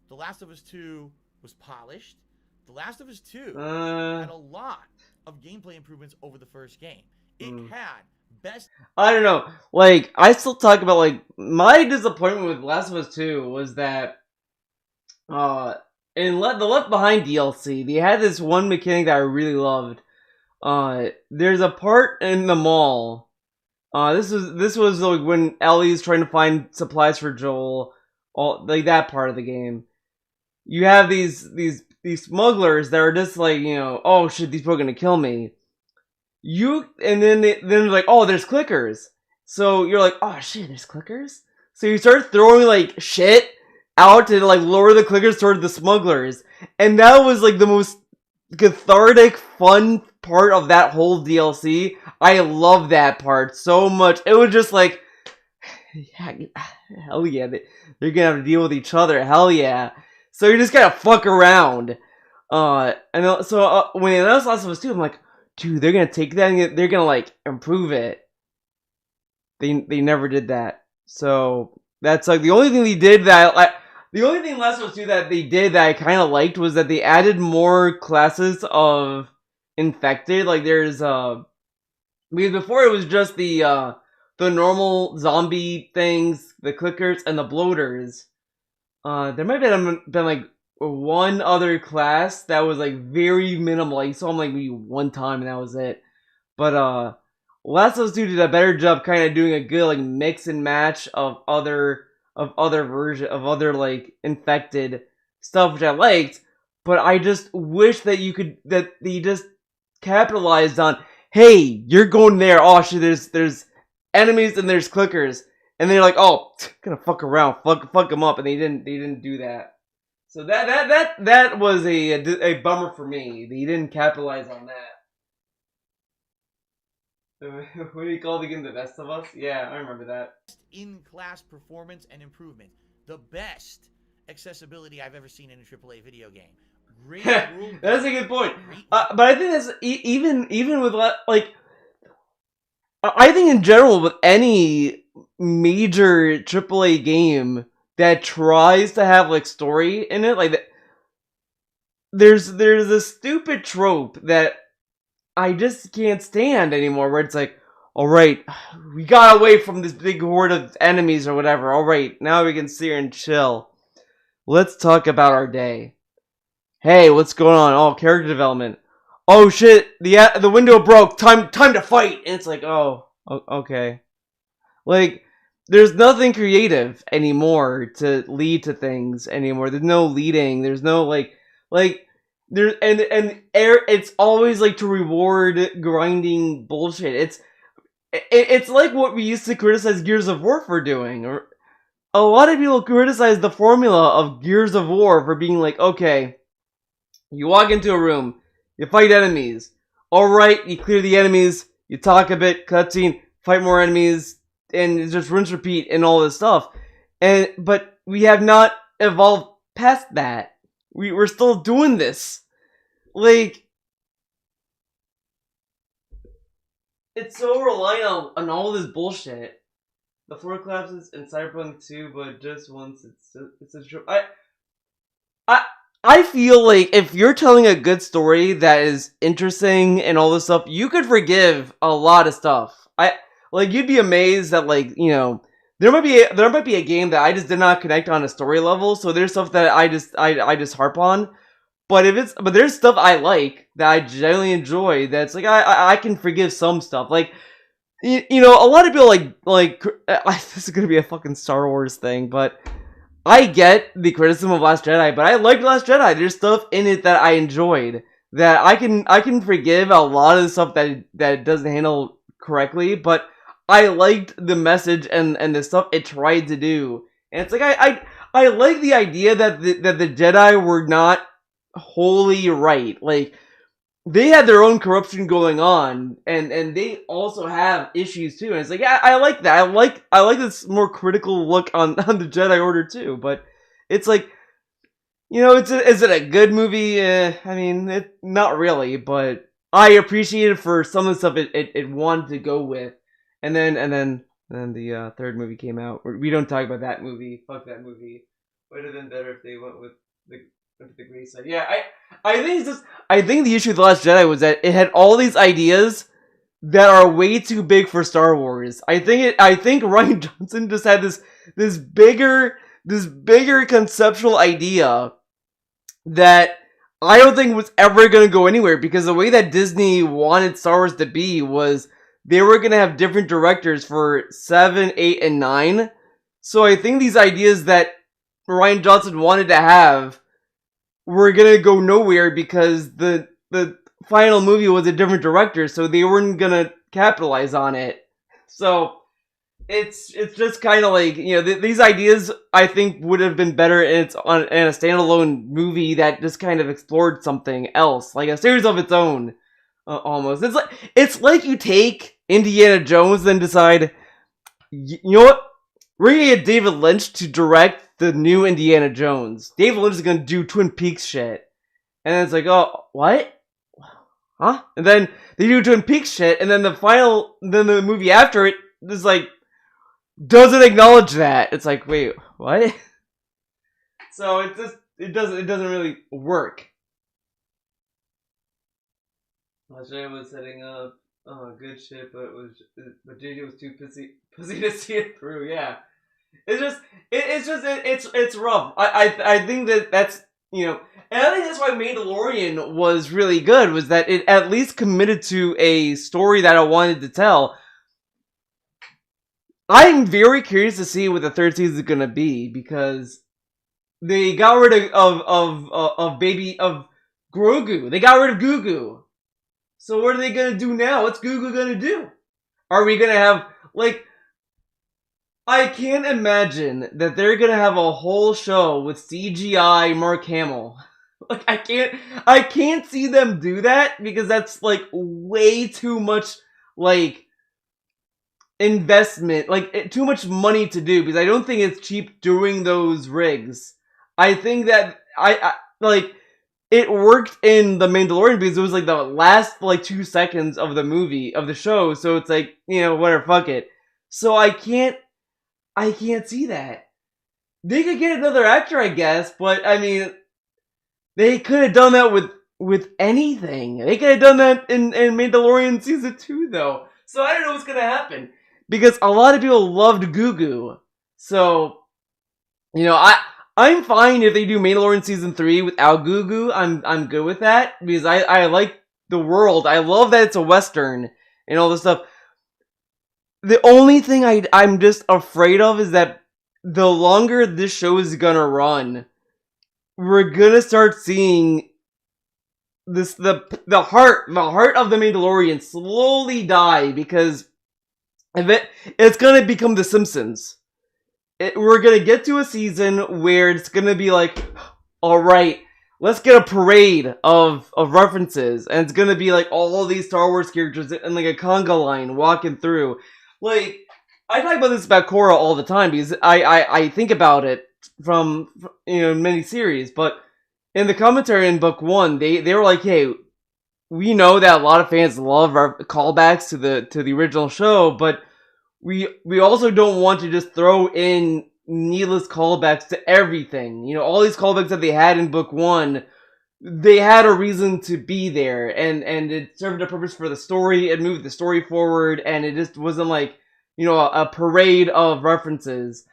The Last of Us 2 was polished. The Last of Us 2 had a lot of gameplay improvements over the first game. It had best...
I don't know. Like, I still talk about, like, my disappointment with Last of Us 2 was that, in the Left Behind DLC, they had this one mechanic that I really loved. There's a part in the mall. This was like when Ellie's trying to find supplies for Joel, like that part of the game. You have these smugglers that are just like, you know, oh shit, these people are gonna kill me. And then they're like, oh, there's clickers. So you're like, oh shit, there's clickers. So you start throwing like shit out to like lure the clickers toward the smugglers, and that was like the most cathartic, fun part of that whole DLC. I love that part so much. It was just like, Yeah, hell yeah, they're gonna have to deal with each other. Hell yeah. So you just gotta fuck around. When they announced Last of Us 2, I'm like, dude, they're gonna take that and they're gonna like improve it. They never did that. So that's like the only thing they did that the only thing Last of Us 2 that they did that I kind of liked was that they added more classes of infected. Like there's because before it was just the normal zombie things, the clickers and the bloaters. There might have been like one other class that was like very minimal. Like, you saw them like maybe one time and that was it. But Last of Us 2 did a better job kind of doing a good like mix and match of other like infected stuff, which I liked. But I just wish that they just capitalized on, hey, you're going there. Oh shit, there's enemies and there's clickers, and they're like, oh, gonna fuck around, fuck them up, and they didn't do that. So that was a bummer for me. They didn't capitalize on that. What do you call the game? The Best of Us? Yeah, I remember that.
In-class performance and improvement. The best accessibility I've ever seen in a AAA video game. Great world.
That's a good point. But I think that's even with like, I think in general with any major AAA game that tries to have like story in it, like there's a stupid trope that I just can't stand anymore, where it's like, alright, we got away from this big horde of enemies or whatever, alright, now we can sit here and chill. Let's talk about our day. Hey, what's going on? Oh, character development. Oh shit, the window broke, time to fight! And it's like, oh, okay. Like, there's nothing creative anymore to lead to things anymore. There's no leading, there's no like there it's always like to reward grinding bullshit. It's like what we used to criticize Gears of War for doing. Or a lot of people criticize the formula of Gears of War for being like, okay, you walk into a room, you fight enemies. Alright, you clear the enemies, you talk a bit, cutscene, fight more enemies, and just rinse repeat and all this stuff. But we have not evolved past that. We're still doing this. Like, it's so reliant on all this bullshit. The floor collapses in Cyberpunk 2, but just once it's a true. I feel like if you're telling a good story that is interesting and all this stuff, you could forgive a lot of stuff. You'd be amazed that, like, you know, there might be a game that I just did not connect on a story level, so there's stuff that I just harp on. But there's stuff I like that I genuinely enjoy that's like I can forgive some stuff. Like, you know, a lot of people like this is gonna be a fucking Star Wars thing, but I get the criticism of Last Jedi, but I liked Last Jedi. There's stuff in it that I enjoyed that I can forgive a lot of the stuff that it doesn't handle correctly, but I liked the message and the stuff it tried to do. And it's like I like the idea that the Jedi were not wholly right. Like, they had their own corruption going on, and they also have issues too. And it's like, yeah, I like that. I like this more critical look on the Jedi Order too. But it's like, you know, is it a good movie? I mean, not really. But I appreciate it for some of the stuff it wanted to go with. And then the third movie came out. We don't talk about that movie. Fuck that movie. Would have been better if they went with the gray side. Yeah, I think the issue with The Last Jedi was that it had all these ideas that are way too big for Star Wars. I think Rian Johnson just had this bigger conceptual idea that I don't think was ever gonna go anywhere, because the way that Disney wanted Star Wars to be was they were gonna have different directors for 7, 8, and 9. So I think these ideas that Rian Johnson wanted to have were gonna go nowhere because the final movie was a different director, so they weren't gonna capitalize on it. So it's just kind of like, you know, these ideas I think would have been better in a standalone movie that just kind of explored something else, like a series of its own. Almost, it's like you take Indiana Jones and decide, you know what, we're gonna get David Lynch to direct the new Indiana Jones. David Lynch is gonna do Twin Peaks shit. And then it's like, oh, what? Huh? And then they do Twin Peaks shit, and then the movie after it is like, doesn't acknowledge that. It's like, wait, what? So it doesn't really work. Jay was setting up good shit, but JJ was too pussy to see it through. Yeah, it's rough. I think that's, you know, and I think that's why Mandalorian was really good, was that it at least committed to a story that I wanted to tell. I'm very curious to see what the third season is gonna be, because they got rid of Grogu. They got rid of Gugu. So what are they gonna do now? What's Gugu gonna do? Are we gonna have, like, I can't imagine that they're gonna have a whole show with CGI Mark Hamill. Like, I can't see them do that, because that's like way too much, like, investment, like too much money to do, because I don't think it's cheap doing those rigs. I think that I like, it worked in The Mandalorian because it was like the last like 2 seconds of the movie, of the show, so it's like, you know, whatever, fuck it. So I can't see that. They could get another actor, I guess, but I mean, they could have done that with anything. They could have done that in Mandalorian season 2, though. So I don't know what's gonna happen, because a lot of people loved Gugu. So, you know, I'm fine if they do Mandalorian season 3 without Gugu. I'm good with that, because I like the world. I love that it's a Western and all this stuff. The only thing I'm just afraid of is that the longer this show is gonna run, we're gonna start seeing this the heart of the Mandalorian slowly die, because it's gonna become The Simpsons. We're gonna get to a season where it's gonna be like, all right, let's get a parade of references, and it's gonna be like all these Star Wars characters in like a conga line walking through. Like, I talk about this about Korra all the time, because I think about it from, you know, many series, but in the commentary in book 1, they were like, hey, we know that a lot of fans love our callbacks to the original show, but we also don't want to just throw in needless callbacks to everything. You know, all these callbacks that they had in book 1, they had a reason to be there, and it served a purpose for the story. It moved the story forward, and it just wasn't like, you know, a parade of references.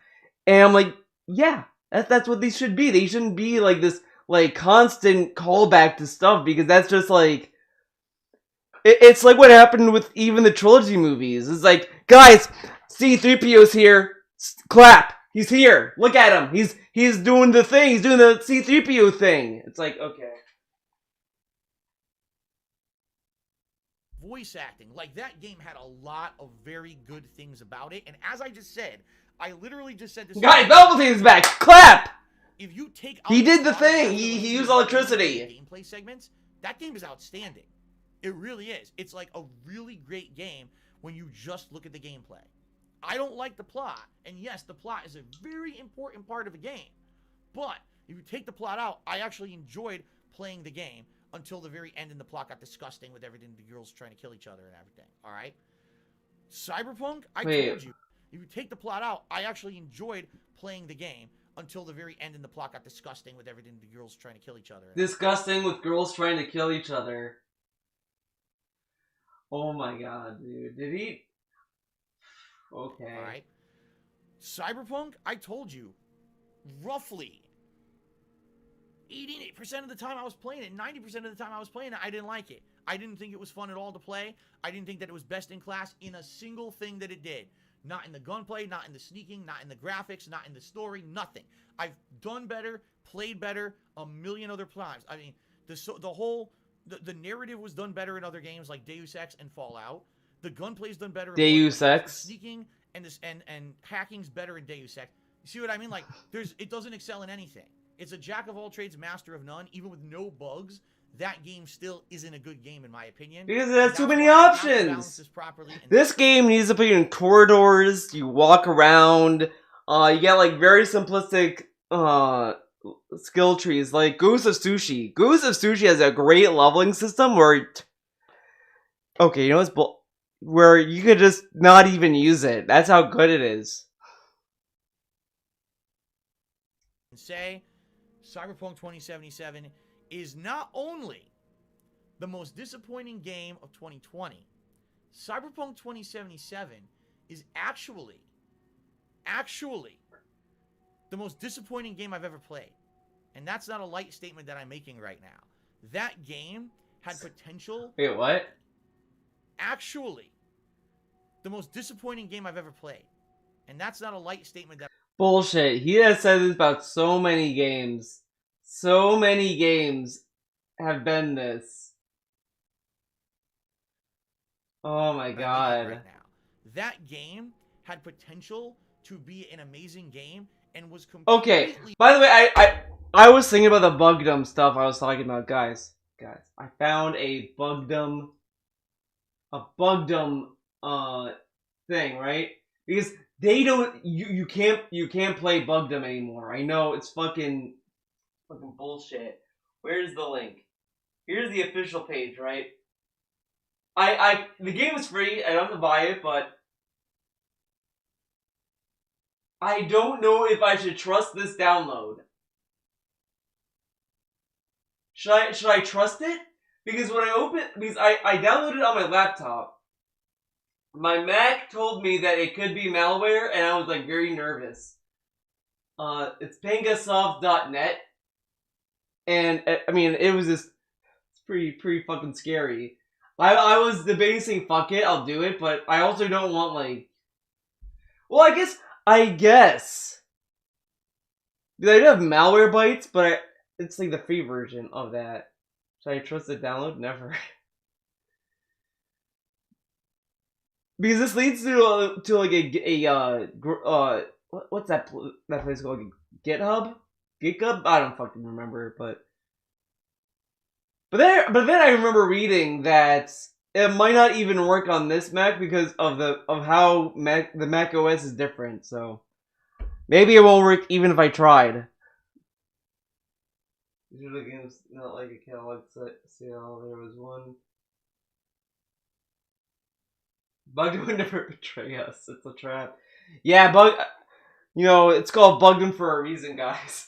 And I'm like, yeah, that's what these should be. They shouldn't be like this, like, constant callback to stuff, because that's just like, it's like what happened with even the trilogy movies. It's like, guys, C-3PO's here, clap. He's here. Look at him. He's doing the thing. He's doing the C-3PO thing. It's like, okay.
Voice acting, like, that game had a lot of very good things about it, and as I just said, I literally just said this.
Guys, Velveteen's back. Clap.
If you take out,
he did the thing. He used electricity.
Gameplay segments. That game is outstanding. It really is. It's like a really great game when you just look at the gameplay. I don't like the plot, and yes, the plot is a very important part of a game. But if you take the plot out, I actually enjoyed playing the game until the very end, and the plot got disgusting with everything, the girls trying to kill each other and everything. All right? Cyberpunk, I told you. If you take the plot out, I actually enjoyed playing the game until the very end, and the plot got disgusting with everything, the girls trying to kill each other.
Disgusting with girls trying to kill each other. Oh my god, dude. Did he? Okay.
All right. Cyberpunk, I told you, roughly 88% of the time I was playing it, 90% of the time I was playing it, I didn't like it. I didn't think it was fun at all to play. I didn't think that it was best in class in a single thing that it did. Not in the gunplay, not in the sneaking, not in the graphics, not in the story, nothing. I've done better, played better a million other times. I mean, the narrative was done better in other games like Deus Ex and Fallout. The gunplay's done better.
Deus Ex.
Sneaking and hacking's better in Deus Ex. You see what I mean? Like, it doesn't excel in anything. It's a jack of all trades, master of none. Even with no bugs, that game still isn't a good game in my opinion.
Because it has too many options. This game needs to put you in corridors. You walk around. You get like very simplistic skill trees, like Goose of Sushi. Goose of Sushi has a great leveling system where, okay, you know what's where you could just not even use it. That's how good it is.
Say Cyberpunk 2077 is not only the most disappointing game of 2020, Cyberpunk 2077 is actually the most disappointing game I've ever played. And that's not a light statement that I'm making right now. That game had potential.
Wait, what?
Actually, the most disappointing game I've ever played. And that's not a light statement that...
Bullshit. He has said this about so many games. So many games have been this. Oh my god.
Right now. That game had potential to be an amazing game and was completely...
Okay, by the way, I was thinking about the bugdom stuff I was talking about, guys. I found a bugdom thing, right? Because they don't, you can't play bugdom anymore. I know, it's fucking bullshit. Where's the link? Here's the official page, right? The game is free, I don't have to buy it, but I don't know if I should trust this download. Should I trust it? Because when I downloaded it on my laptop, my Mac told me that it could be malware, and I was like very nervous. It's pangasoft.net, and I mean it was just pretty fucking scary. I was debating saying fuck it, I'll do it, but I also don't want like, well, I guess because I do have malware bytes, but it's like the free version of that. Should I trust the download? Never. Because this leads to like what's that place called? GitHub? GitHub? I don't fucking remember, but then I remember reading that it might not even work on this Mac because of how the Mac OS is different. So maybe it won't work even if I tried. Digital games not like a catalog sale. There was one. Bugdom would never betray us. It's a trap. Yeah, it's called Bugdom for a reason, guys.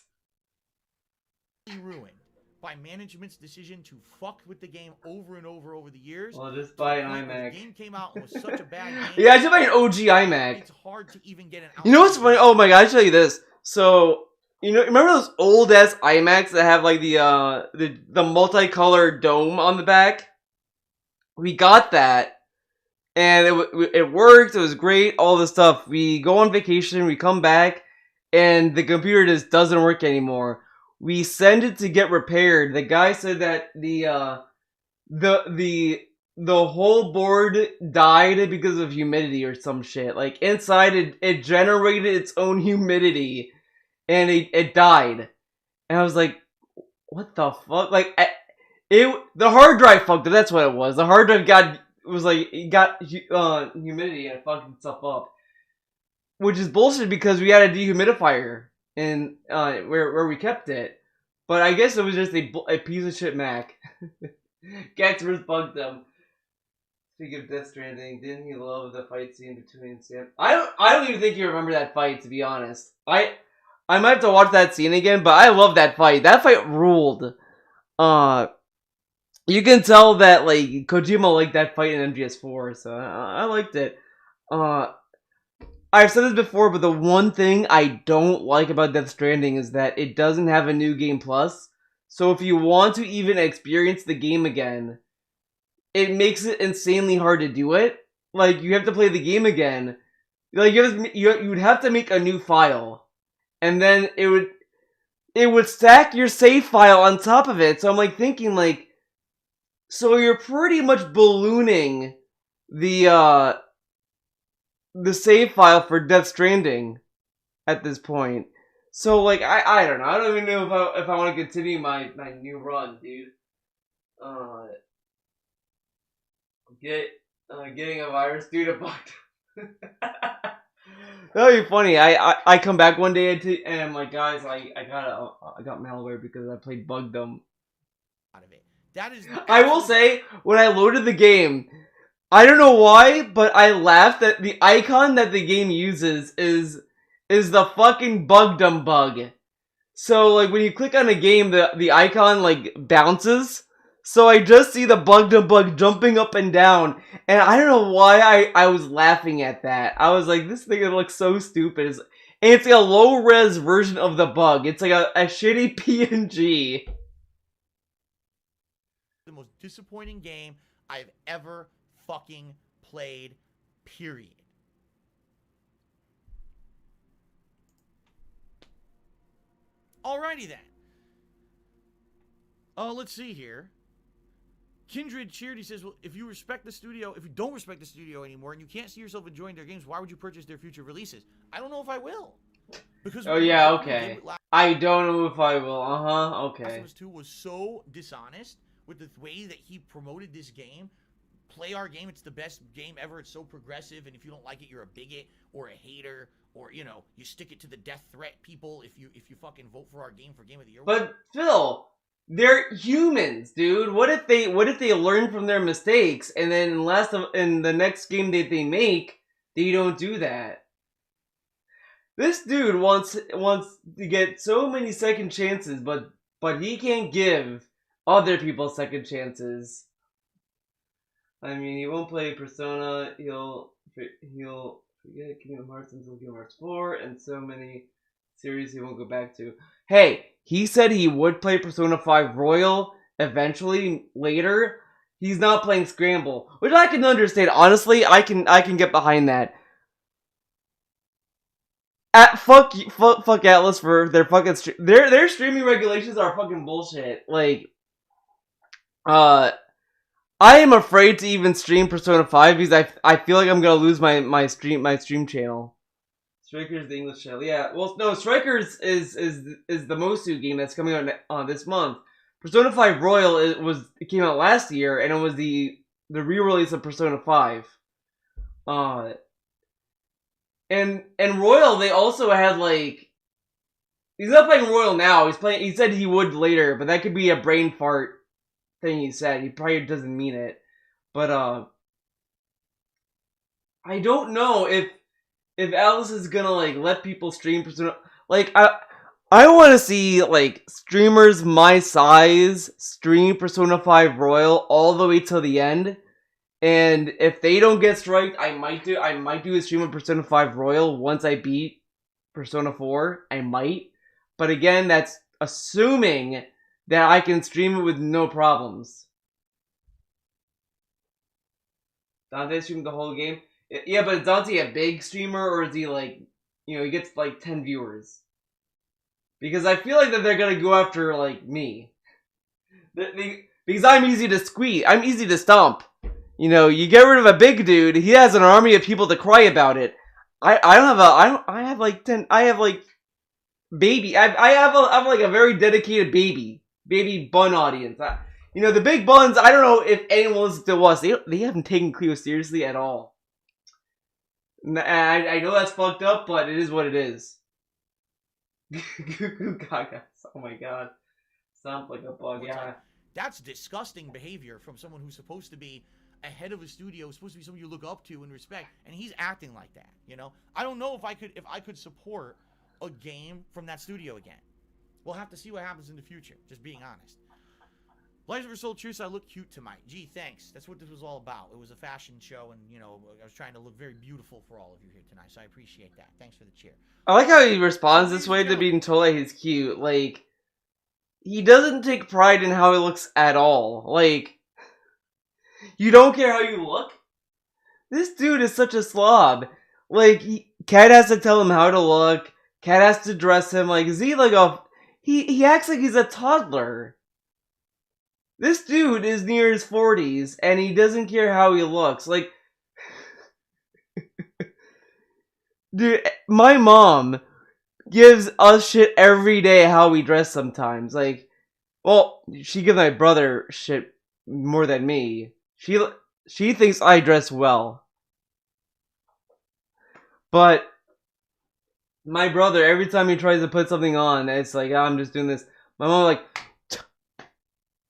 Ruined by management's decision to fuck with the game over and over the years.
Well, just buy an iMac.
The game came out and was such a bad game.
Yeah, I should buy an OG iMac.
It's hard to even get an.
You know what's funny? Oh my god, I'll tell you this. So, remember those old ass iMacs that have like the multicolored dome on the back? We got that. And it worked, it was great, all this stuff. We go on vacation, we come back, and the computer just doesn't work anymore. We send it to get repaired. The guy said that the whole board died because of humidity or some shit. Like, inside it generated its own humidity, and it died. And I was like, what the fuck? Like, the hard drive fucked up, that's what it was. The hard drive got humidity and it fucked itself up, which is bullshit because we had a dehumidifier in where we kept it, but I guess it was just a piece of shit Mac. Gex vs. Bugdom. Speaking of Death Stranding, didn't he love the fight scene between Sam? I don't even think you remember that fight, to be honest. I might have to watch that scene again, but I love that fight. That fight ruled. You can tell that, like, Kojima liked that fight in MGS4, so I liked it. I've said this before, but the one thing I don't like about Death Stranding is that it doesn't have a New Game Plus. So if you want to even experience the game again, it makes it insanely hard to do it. Like, you have to play the game again. Like, you would have to make a new file. And then it would stack your save file on top of it. So I'm, like, thinking, like, so you're pretty much ballooning the save file for Death Stranding at this point. So like I don't know. I don't even know if I want to continue my new run, dude. Getting a virus due to bug. That'd be funny. I come back one day and I'm like, guys, I got malware because I played Bug Them.
Out of it. That is.
I will say, when I loaded the game, I don't know why, but I laughed that the icon that the game uses is the fucking Bugdom bug. So like when you click on a game, the icon like bounces. So I just see the Bugdom bug jumping up and down, and I don't know why I was laughing at that. I was like, this thing looks so stupid. And it's like a low res version of the bug. It's like a shitty PNG.
The most disappointing game I've ever fucking played, period. Alrighty then. Let's see here. Kindred Charity says, well, if you don't respect the studio anymore and you can't see yourself enjoying their games, why would you purchase their future releases? I don't know if I will. Because
oh yeah, okay. I don't know if I will. Okay.
Last of Us 2 was so dishonest with the way that he promoted this game. Play our game, it's the best game ever, it's so progressive, and if you don't like it, you're a bigot or a hater, or you stick it to the death threat people if you fucking vote for our game for Game of the Year.
But Phil, they're humans, dude. What if they learn from their mistakes and then in the next game that they make, they don't do that? This dude wants to get so many second chances, but he can't give other people second chances. I mean, he won't play Persona. He'll forget Kingdom Hearts until Kingdom Hearts 4, and so many series he won't go back to. Hey, he said he would play Persona 5 Royal eventually later. He's not playing Scramble, which I can understand. Honestly, I can get behind that. Fuck Atlas for their fucking their streaming regulations are fucking bullshit. Like, I am afraid to even stream Persona 5 because I feel like I'm gonna lose my stream channel. Strikers the English channel. Yeah, well no, Strikers is the Mosu game that's coming out this month. Persona 5 Royal it came out last year, and it was the re-release of Persona 5. And Royal, they also had like, he's not playing Royal now. He said he would later, but that could be a brain fart thing he said. He probably doesn't mean it. But I don't know if Alice is gonna like let people stream Persona. Like I want to see like streamers my size stream Persona 5 Royal all the way till the end. And if they don't get striked, I might do a stream of Persona 5 Royal once I beat Persona 4. I might. But again, that's assuming that I can stream it with no problems. Dante streamed the whole game? Yeah, but is Dante a big streamer, or is he like, he gets like 10 viewers? Because I feel like that they're gonna go after like me. Because I'm easy to squeeze. I'm easy to stomp. You get rid of a big dude, he has an army of people to cry about it. I have like a very dedicated baby bun audience. The big buns, I don't know if anyone listens to us. They haven't taken Cleo seriously at all. I know that's fucked up, but it is what it is. Gaga. Oh my god. Sounds like a bug, yeah.
That's disgusting behavior from someone who's supposed to be a head of a studio, supposed to be someone you look up to and respect, and he's acting like that. I don't know if I could support a game from that studio again. We'll have to see what happens in the future, just being honest. Lives of Soul Truce, I look cute tonight. Gee, thanks. That's what this was all about. It was a fashion show, and I was trying to look very beautiful for all of you here tonight, so I appreciate that. Thanks for the cheer.
I like how he responds this way to being told that he's cute. Like, he doesn't take pride in how he looks at all. Like, you don't care how you look? This dude is such a slob. Like, Cat has to tell him how to look. Cat has to dress him. Like, is he like a... He acts like he's a toddler. This dude is near his 40s, and he doesn't care how he looks. Like... Dude, my mom gives us shit every day how we dress sometimes. Like, well, she gives my brother shit more than me. She thinks I dress well. But My brother, every time he tries to put something on, it's like, oh, I'm just doing this. My mom like,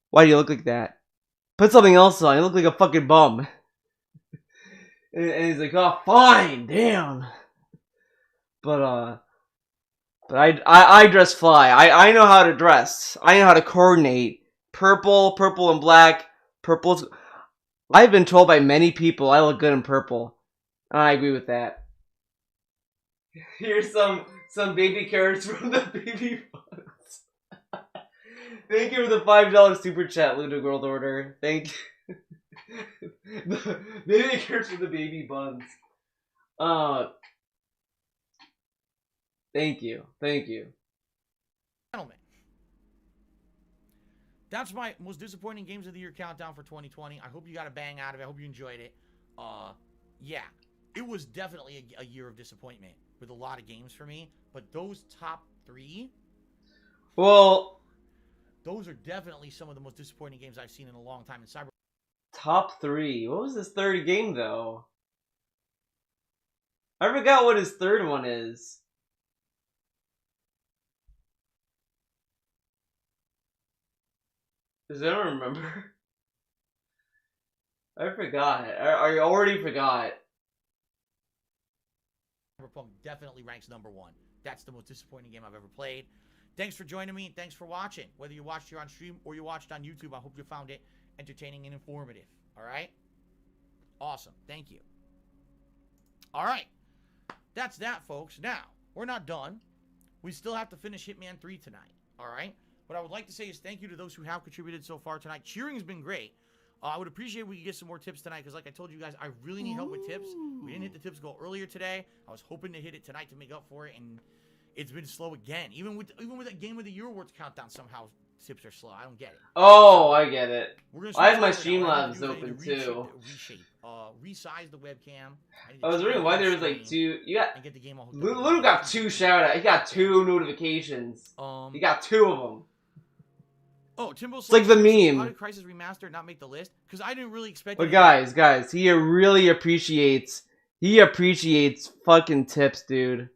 why do you look like that? Put something else on. You look like a fucking bum. And he's like, oh, fine, damn. But I dress fly. I know how to dress. I know how to coordinate. Purple and black. Purple's. I've been told by many people I look good in purple. I agree with that. Here's some baby carrots from the baby buns. Thank you for the $5 super chat, Ludo World Order. Thank you. The baby carrots from the baby buns. Thank you.
Gentlemen, that's my most disappointing games of the year countdown for 2020. I hope you got a bang out of it. I hope you enjoyed it. Yeah, it was definitely a year of disappointment with a lot of games for me. But those top 3,
well,
those are definitely some of the most disappointing games I've seen in a long time in Cyber.
Top 3. What was his third game though? I forgot what his third one is. Does anyone remember? I forgot. I already forgot.
Cyberpunk definitely ranks number 1. That's the most disappointing game I've ever played. Thanks for joining me. Thanks for watching. Whether you watched here on stream or you watched on YouTube, I hope you found it entertaining and informative. All right? Awesome. Thank you. All right. That's that, folks. Now, we're not done. We still have to finish Hitman 3 tonight. All right? What I would like to say is thank you to those who have contributed so far tonight. Cheering has been great. I would appreciate if we could get some more tips tonight because like I told you guys, I really need help with tips. We didn't hit the tips goal earlier today. I was hoping to hit it tonight to make up for it, and it's been slow again. Even with that Game of the Year Awards countdown, somehow tips are slow. I don't get it.
Oh, I get it.
We're gonna
I have my
switch over now.
Streamlabs
What I need to
open
do is I need
too.
to reshape, resize the webcam.
I was wondering why there was like 2. You got
and get the game all hooked up.
Ludo got 2 shout outs. He got 2 notifications. He got 2 of them.
Oh, Timbo.
It's like the meme.
How did Crisis Remastered not make the list? Because I didn't really expect.
But guys, he really appreciates. He appreciates fucking tips, dude.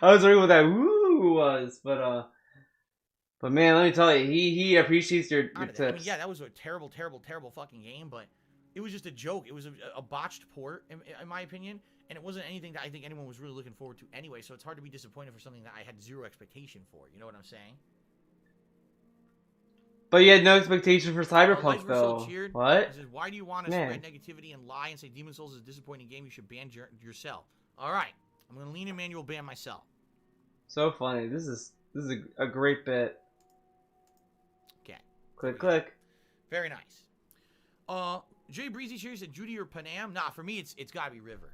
I was wondering what that woo was, but man, let me tell you, he appreciates your tips.
I mean, yeah, that was a terrible fucking game, but it was just a joke. It was a botched port, in my opinion, and it wasn't anything that I think anyone was really looking forward to anyway. So it's hard to be disappointed for something that I had zero expectation for. You know what I'm saying?
But you had no expectation for Cyberpunk, though.
So
what?
Says, why do you want to spread negativity and lie and say Demon's Souls is a disappointing game? You should ban yourself. All right, I'm gonna lean in manual ban myself.
So funny. This is a great bit.
Okay.
Click.
Very nice. Jay Breezy Cheers said Judy or Panam? Nah, for me it's gotta be River.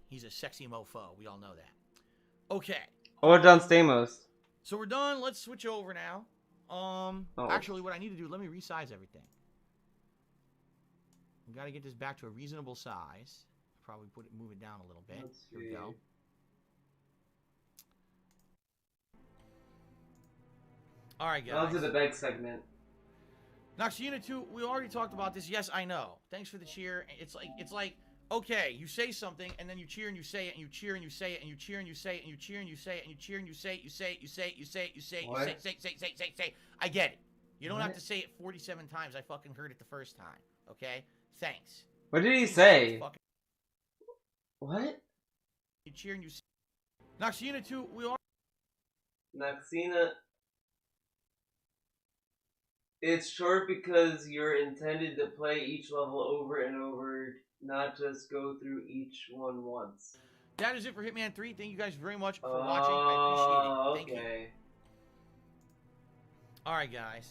He's a sexy mofo. We all know that. Okay.
Oh, we're done Stamos.
So we're done. Let's switch over now. Actually, what I need to do, let me resize everything. We got to get this back to a reasonable size. Probably move it down a little bit. Here we go. All right, guys.
On to the beg segment.
Noxina 2, we already talked about this. Yes, I know. Thanks for the cheer. It's like, okay, you say something and then you cheer and you say it and you cheer and you say it and you cheer and you say it and you cheer and you say it and you cheer and you say it, you say it, you say it, you say it, you say it, you say it, say. I get it. You don't have to say it 47 times. I fucking heard it the first time. Okay? Thanks.
What did he say? What?
You cheer and you say. Noxina 2, we are.
Noxina. It's short because you're intended to play each level over and over, not just go through each one once.
That is it for Hitman 3. Thank you guys very much for watching. I appreciate it. Thank you. Alright, guys.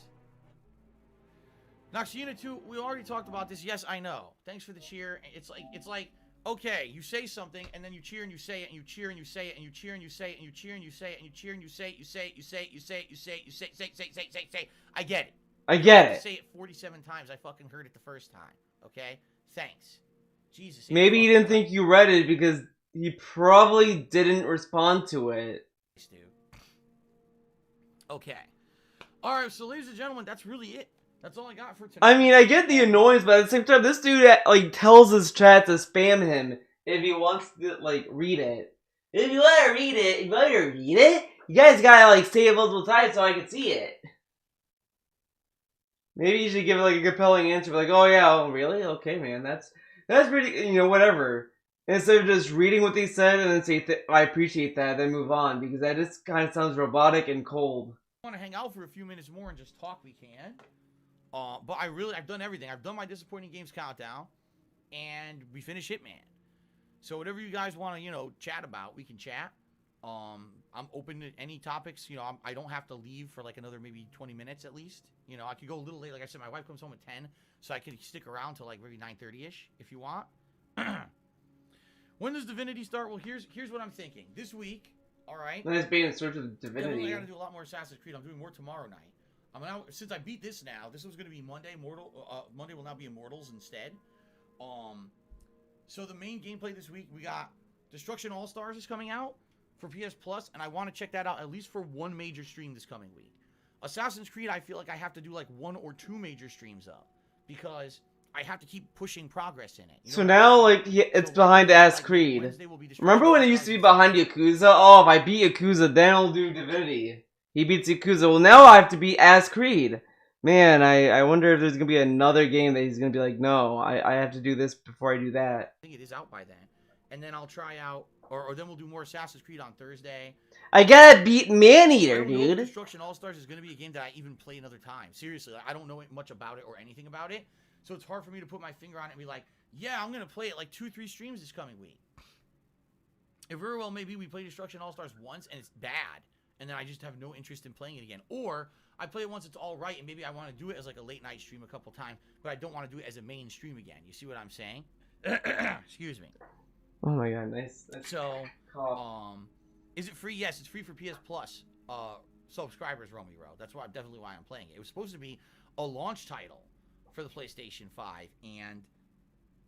Noxina 2, we already talked about this. Yes, I know. Thanks for the cheer. It's like, okay, you say something and then you cheer and you say it and you cheer and you say it and you cheer and you say it and you cheer and you say it and you cheer and you say it, you say it, you say it, you say it, you say it, you say it, say. I get it.
I get it.
Say it 47 times. I fucking heard it the first time. Okay? Thanks. Jesus.
Maybe he didn't think you read it because he probably didn't respond to it.
Okay. Alright, so ladies and gentlemen, that's really it. That's all I got for tonight.
I mean, I get the annoyance, but at the same time, this dude like tells his chat to spam him if he wants to like read it. If you want to read it, you guys gotta like say it multiple times so I can see it. Maybe you should give it like a compelling answer, like, oh yeah, oh, really? Okay, man, that's pretty, whatever. Instead of just reading what they said and then say, I appreciate that, then move on, because that just kind of sounds robotic and cold.
Want to hang out for a few minutes more and just talk, we can. But I've done everything. I've done my disappointing games countdown, and we finished Hitman. So whatever you guys want to, chat about, we can chat. I'm open to any topics. I don't have to leave for like another maybe 20 minutes at least. I could go a little late. Like I said, my wife comes home at 10, so I can stick around till like maybe 9:30ish if you want. When does Divinity start? Well, here's what I'm thinking. This week, all right.
Nice being in search of Divinity.
Definitely got to do a lot more Assassin's Creed. I'm doing more tomorrow night. Since I beat this now, this was going to be Monday. Monday will now be Immortals instead. So the main gameplay this week, we got Destruction All Stars is coming out for PS Plus, and I want to check that out at least for one major stream this coming week. Assassin's Creed, I feel like I have to do like 1 or 2 major streams up because I have to keep pushing progress in it.
So now, like, it's behind Ass Creed. Remember when it used to be behind Yakuza? Oh, if I beat Yakuza, then I'll do Divinity. He beats Yakuza. Well, now I have to beat Ass Creed. Man, I wonder if there's going to be another game that he's going to be like, no, I have to do this before I do that.
I think it is out by then. And then I'll try out, or then we'll do more Assassin's Creed on Thursday.
I gotta beat Maneater, dude.
Destruction All-Stars is going to be a game that I even play another time. Seriously, I don't know much about it or anything about it. So it's hard for me to put my finger on it and be like, yeah, I'm going to play it like 2-3 streams this coming week. If very well, maybe we play Destruction All-Stars once and it's bad. And then I just have no interest in playing it again. Or I play it once, it's all right, and maybe I want to do it as like a late night stream a couple times, but I don't want to do it as a main stream again. You see what I'm saying? Excuse me.
Oh my god, nice.
So, is it free? Yes, it's free for PS Plus subscribers, Romeo. That's definitely why I'm playing it. It was supposed to be a launch title for the PlayStation 5, and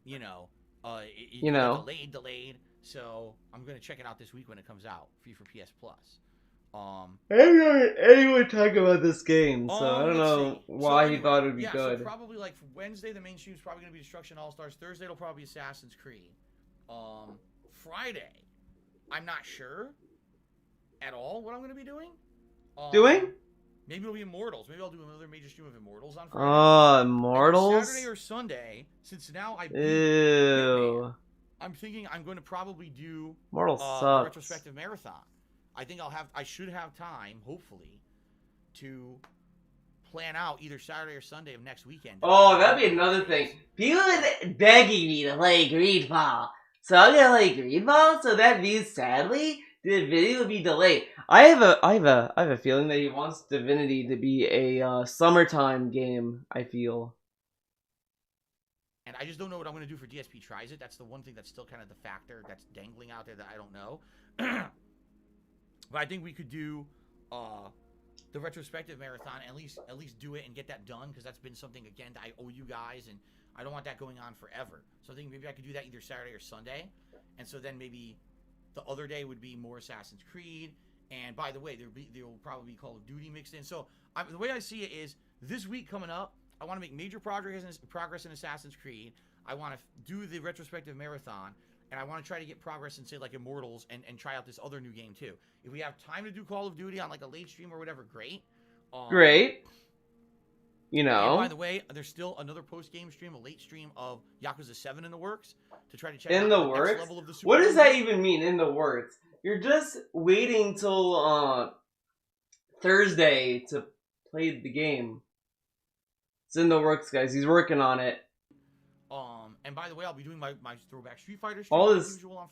it delayed. So I'm gonna check it out this week when it comes out, free for PS Plus.
Anyone talk about this game, so I don't know why he thought it would be good.
So probably like for Wednesday, the main stream is probably gonna be Destruction All Stars. Thursday, it'll probably be Assassin's Creed. Friday, I'm not sure at all what I'm gonna be doing. Maybe it'll be Immortals. Maybe I'll do another major stream of Immortals on Friday.
Immortals?
Saturday or Sunday, since now I
Ew.
I'm thinking I'm going to probably do
Immortals
a
sucks.
retrospective marathon. I think I should have time, hopefully, to plan out either Saturday or Sunday of next weekend.
Oh, that'd be another thing. People are begging me to play Greedfall. So I'm gonna play Greedfall, so that means sadly the video will be delayed. I have a feeling that he wants Divinity to be a summertime game, I feel.
And I just don't know what I'm going to do for DSP Tries It. That's the one thing that's still kind of the factor that's dangling out there that I don't know. But I think we could do the retrospective marathon, at least do it and get that done, because that's been something, again, that I owe you guys, and I don't want that going on forever. So I think maybe I could do that either Saturday or Sunday. And so then maybe the other day would be more Assassin's Creed. And by the way, there will probably be Call of Duty mixed in. So the way I see it is, this week coming up, I want to make major progress in Assassin's Creed. I want to do the retrospective marathon, and I want to try to get progress in, say, like Immortals, and try out this other new game too. If we have time to do Call of Duty on like a late stream or whatever, great.
Great.
And by the way, there's still another post-game stream, a late stream of Yakuza 7 in the works to try to check out the next level of the Super
What does that even mean, in the works? You're just waiting till Thursday to play the game. It's in the works, guys. He's working on it.
And by the way, I'll be doing my throwback Street Fighter stream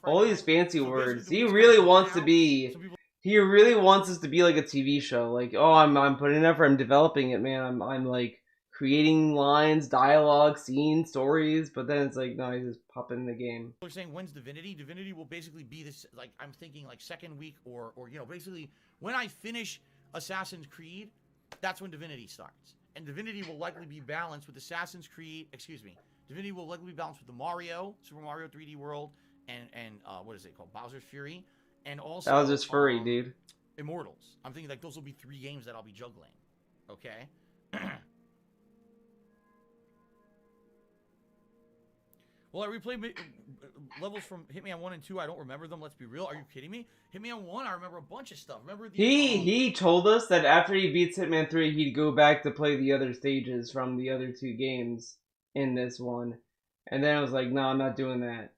all these fancy words. He really wants to be. He really wants us to be like a TV show. Like, oh, I'm putting in effort. I'm developing it, man. I'm like creating lines, dialogue, scenes, stories. But then it's like, no, I just pop in the game.
They're saying, when's Divinity? Divinity will basically be this, like, I'm thinking like second week or basically when I finish Assassin's Creed, that's when Divinity starts. And Divinity will likely be balanced with Divinity will likely be balanced with the Super Mario 3D World, and what is it called? Bowser's Fury, and also
Bowser's Fury, dude.
Immortals. I'm thinking like those will be 3 games that I'll be juggling. Okay. Well, I replayed levels from Hitman 1 and 2. I don't remember them. Let's be real. Are you kidding me? Hitman 1, I remember a bunch of stuff. Remember the
He told us that after he beats Hitman 3, he'd go back to play the other stages from the other 2 games in this one. And then I was like, no, I'm not doing that.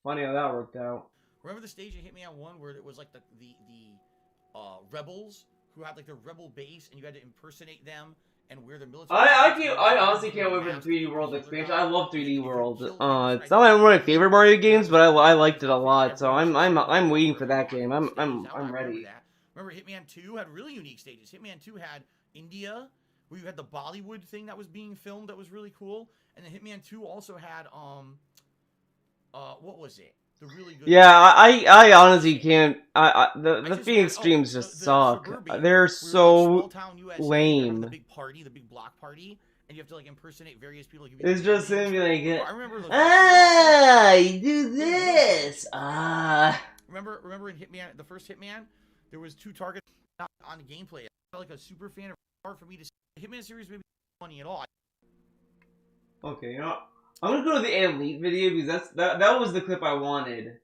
Funny how that worked out.
Remember the stage in Hitman 1 where it was like the rebels who had like their rebel base and you had to impersonate them and wear their military.
I honestly can't wait for the 3D World expansion. I love 3D World. It's not one of my favorite Mario games, but I liked it a lot. So I'm waiting for that game. I'm ready.
Remember Hitman 2 had really unique stages. Hitman 2 had India, where you had the Bollywood thing that was being filmed that was really cool, and then Hitman 2 also had what was it? The really good.
Yeah, I honestly can't. The Phoenix streams just suck. They're so lame.
The big party, the big block party, and you have to like impersonate various people.
It's just him be like,
I remember those
you do this.
Remember in Hitman, the first Hitman, there was 2 targets on the gameplay. I felt like a super fan of hard for me to see. The Hitman series maybe not funny at all.
Okay, you know, I'm gonna go to the Elite video because that was the clip I wanted.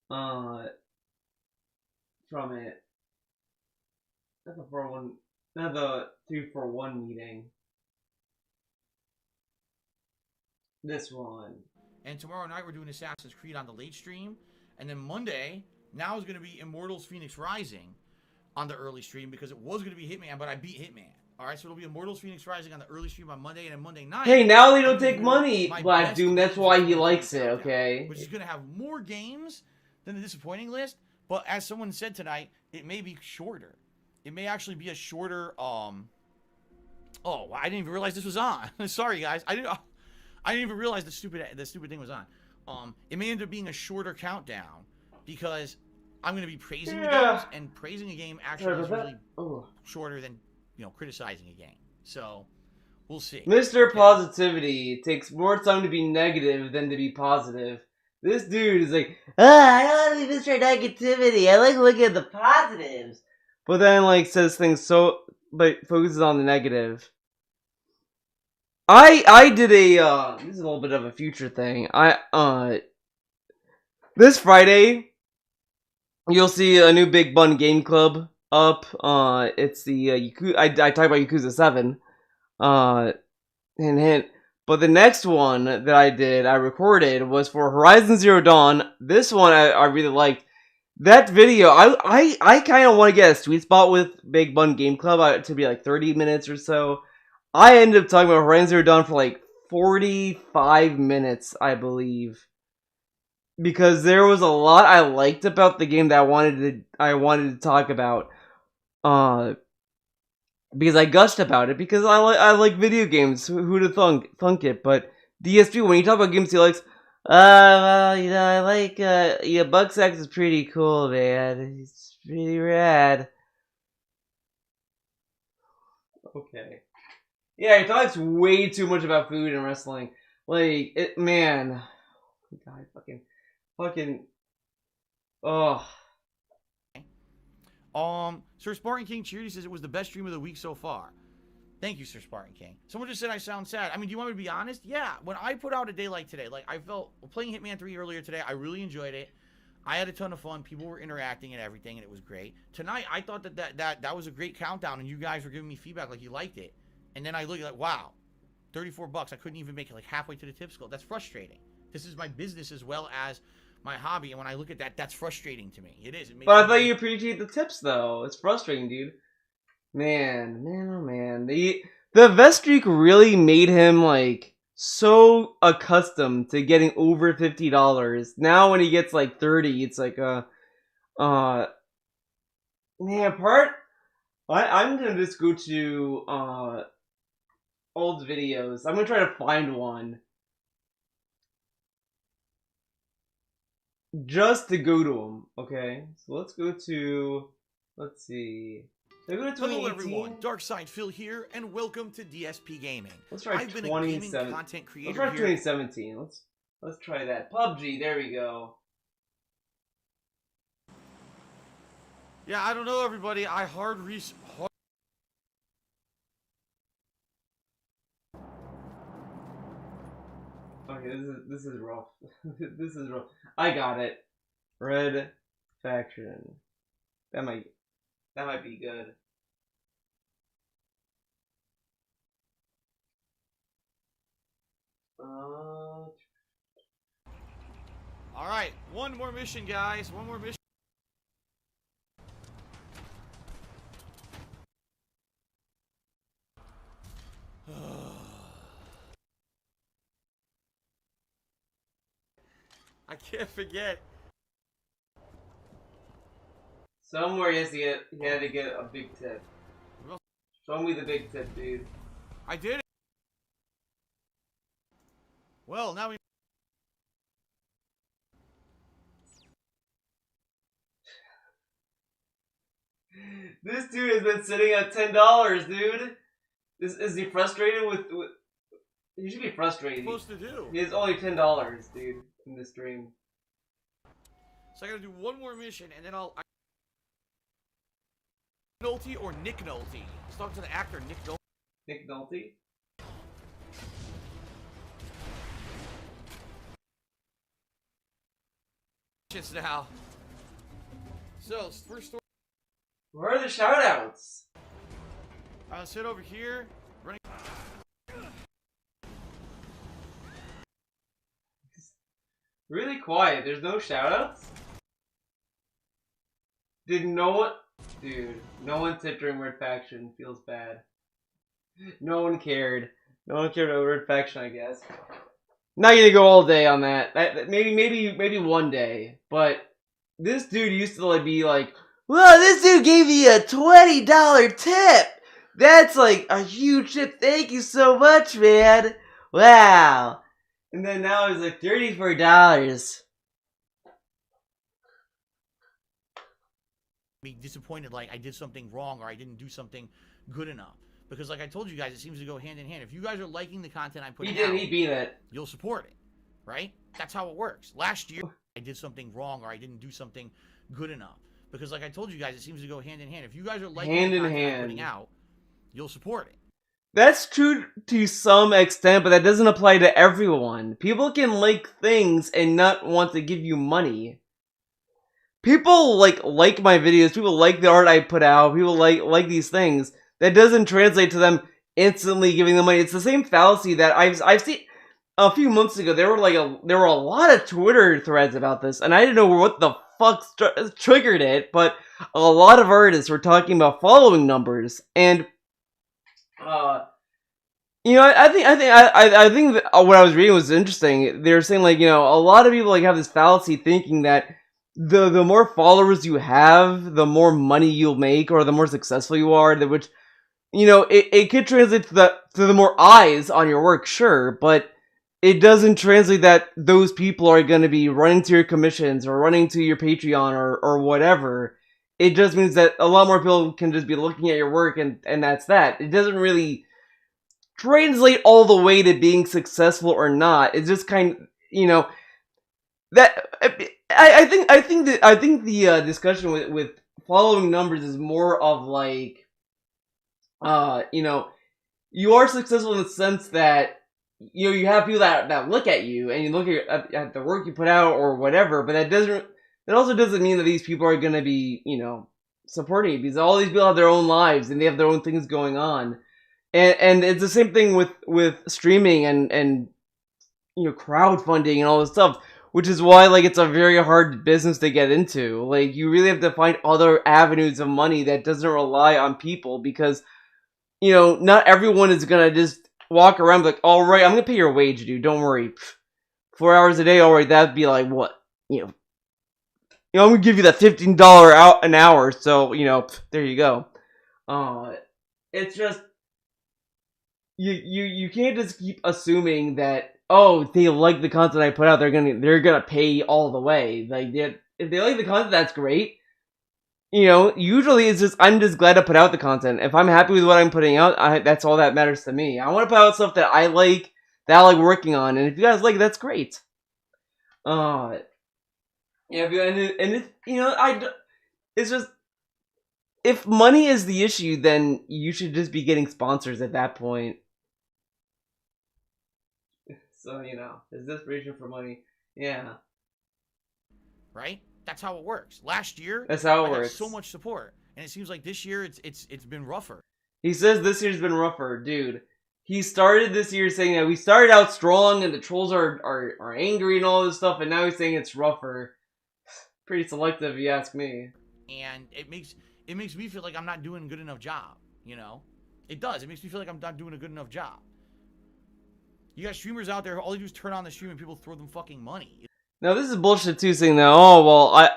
From it. Not the 4-1, not the 3-4-1 meeting. This one.
And tomorrow night we're doing Assassin's Creed on the late stream, and then Monday now is going to be Immortals Phoenix Rising on the early stream because it was going to be Hitman, but I beat Hitman. All right, so it'll be Immortals Phoenix Rising on the early stream on Monday, and then Monday night.
Hey, now they don't take money, Black Doom. That's why he likes it. Okay.
Which is going to have more games than the disappointing list, but as someone said tonight, it may be shorter. It may actually be a shorter. Oh, I didn't even realize this was on. Sorry, guys. I didn't even realize the stupid thing was on. It may end up being a shorter countdown because I'm going to be praising the games, and praising a game actually is really shorter than criticizing a game. So we'll see.
Mr. Positivity takes more time to be negative than to be positive. This dude is like, I don't want to be Mr. Negativity. I like looking at the positives. But then like says things but focuses on the negative. I did a this is a little bit of a future thing. This Friday you'll see a new Big Bun Game Club up. It's the I talked about Yakuza 7. Hint. But the next one that I recorded was for Horizon Zero Dawn. This one I really liked. That video, I kind of want to get a sweet spot with Big Bun Game Club to be like 30 minutes or so. I ended up talking about Horizon Zero Dawn for like 45 minutes, I believe. Because there was a lot I liked about the game that I wanted to talk about. Because I gushed about it, because I like video games. Who'd have thunk it? But DSP, when you talk about games he likes, well, I like, Bucksax is pretty cool, man. He's pretty rad. Okay. Yeah, he talks way too much about food and wrestling. Like, man. God, fucking, oh.
Sir Spartan King Cheery says it was the best stream of the week so far. Thank you, Sir Spartan King. Someone just said I sound sad. I mean, do you want me to be honest? Yeah, when I put out a day like today, like I felt playing Hitman 3 earlier today, I really enjoyed it. I had a ton of fun. People were interacting and everything, and it was great. Tonight, I thought that was a great countdown, and you guys were giving me feedback like you liked it. And then I look at like, wow, $34. I couldn't even make it like halfway to the tip skull. That's frustrating. This is my business as well as my hobby, and when I look at that, that's frustrating to me. It is. It makes
but I thought you appreciate the tips, though. It's frustrating, dude. Man, oh man. The vest streak really made him, like, so accustomed to getting over $50. Now when he gets, like, 30, it's like, man, I'm gonna just go to, old videos. I'm gonna try to find one. Just to go to them, okay? So let's go to, let's see. So go to 2018.
Hello everyone, Darkside Phil here, and welcome to DSP Gaming.
Let's try
I've been a gaming content creator.
Let's try 2017. Let's try that. PUBG, there we go.
Yeah, I don't know everybody.
Okay, Okay, this is rough. This is rough. I got it. Red faction. That might be good.
All right, one more mission, guys. One more mission. I can't forget.
Somewhere he had to get a big tip. Show me the big tip, dude.
I did it. Well, now we.
This dude has been sitting at $10, dude. Is he frustrated with? He should be frustrated.
Supposed to do.
He has only $10, dude, in this stream.
So I gotta do one more mission, and then I'll. Nolte or Nick Nolte? Let's talk to the actor Nick Nolte.
Nick Nolte.
Shits now. So first story.
Where are the shoutouts?
I'll sit over here. Running.
Really quiet. There's no shoutouts? Did no one... Dude, no one tipped during Red Faction. Feels bad. No one cared. No one cared about Red Faction, I guess. Not gonna go all day on that. Maybe one day. But this dude used to like be like, "Well, this dude gave me a $20 tip. That's like a huge tip. Thank you so much, man. Wow." And then now it's like $34.
Be disappointed like I did something wrong or I didn't do something good enough. Because like I told you guys, it seems to go hand in hand. If you guys are liking the content I'm putting out,
He beat it.
You'll support it, right? That's how it works. Last year, I did something wrong or I didn't do something good enough. Because like I told you guys, it seems to go hand in hand. If you guys are liking the content I'm putting out, you'll support it.
That's true to some extent, but that doesn't apply to everyone. People can like things and not want to give you money. People like my videos, people like the art I put out, people like these things. That doesn't translate to them instantly giving them money. It's the same fallacy that I've seen a few months ago. There were a lot of Twitter threads about this, and I didn't know what the fuck triggered it, but a lot of artists were talking about following numbers, and you know, I think that what I was reading was interesting. They were saying like, you know, a lot of people like have this fallacy thinking that the more followers you have, the more money you'll make, or the more successful you are. Which, you know, it could translate to the more eyes on your work, sure, but it doesn't translate that those people are going to be running to your commissions or running to your Patreon or whatever. It just means that a lot more people can just be looking at your work and that's that. It doesn't really translate all the way to being successful or not. It's just kind of, you know, that I think the discussion with following numbers is more of like, you know, you are successful in the sense that, you know, you have people that look at you and you look at the work you put out or whatever, but that also doesn't mean that these people are going to be, you know, supporting you, because all these people have their own lives and they have their own things going on. And it's the same thing with streaming and you know, crowdfunding and all this stuff, which is why like it's a very hard business to get into. Like, you really have to find other avenues of money that doesn't rely on people, because, you know, not everyone is gonna just walk around like, all right, I'm gonna pay your wage, dude. Don't worry, 4 hours a day. All right, that'd be like what, you know, I'm gonna give you that $15 out an hour. So, you know, there you go. It's just. You can't just keep assuming that, oh, they like the content I put out, they're gonna pay all the way. Like, if they like the content, that's great. You know, usually it's just, I'm just glad to put out the content. If I'm happy with what I'm putting out, that's all that matters to me. I want to put out stuff that I like working on, and if you guys like it, that's great. Yeah, and it's, you know, it's just, if money is the issue, then you should just be getting sponsors at that point. So, you know, his desperation for money. Yeah.
Right? That's how it works. Last year,
That's how it
I got
works.
so much support, and it seems like this year it's been rougher.
He says this year's been rougher, dude. He started this year saying that we started out strong and the trolls are angry and all this stuff, and now he's saying it's rougher. Pretty selective, if you ask me.
And it makes me feel like I'm not doing a good enough job, you know? It does. It makes me feel like I'm not doing a good enough job. You got streamers out there, all they do is turn on the stream and people throw them fucking money.
Now this is bullshit too, saying that, oh well,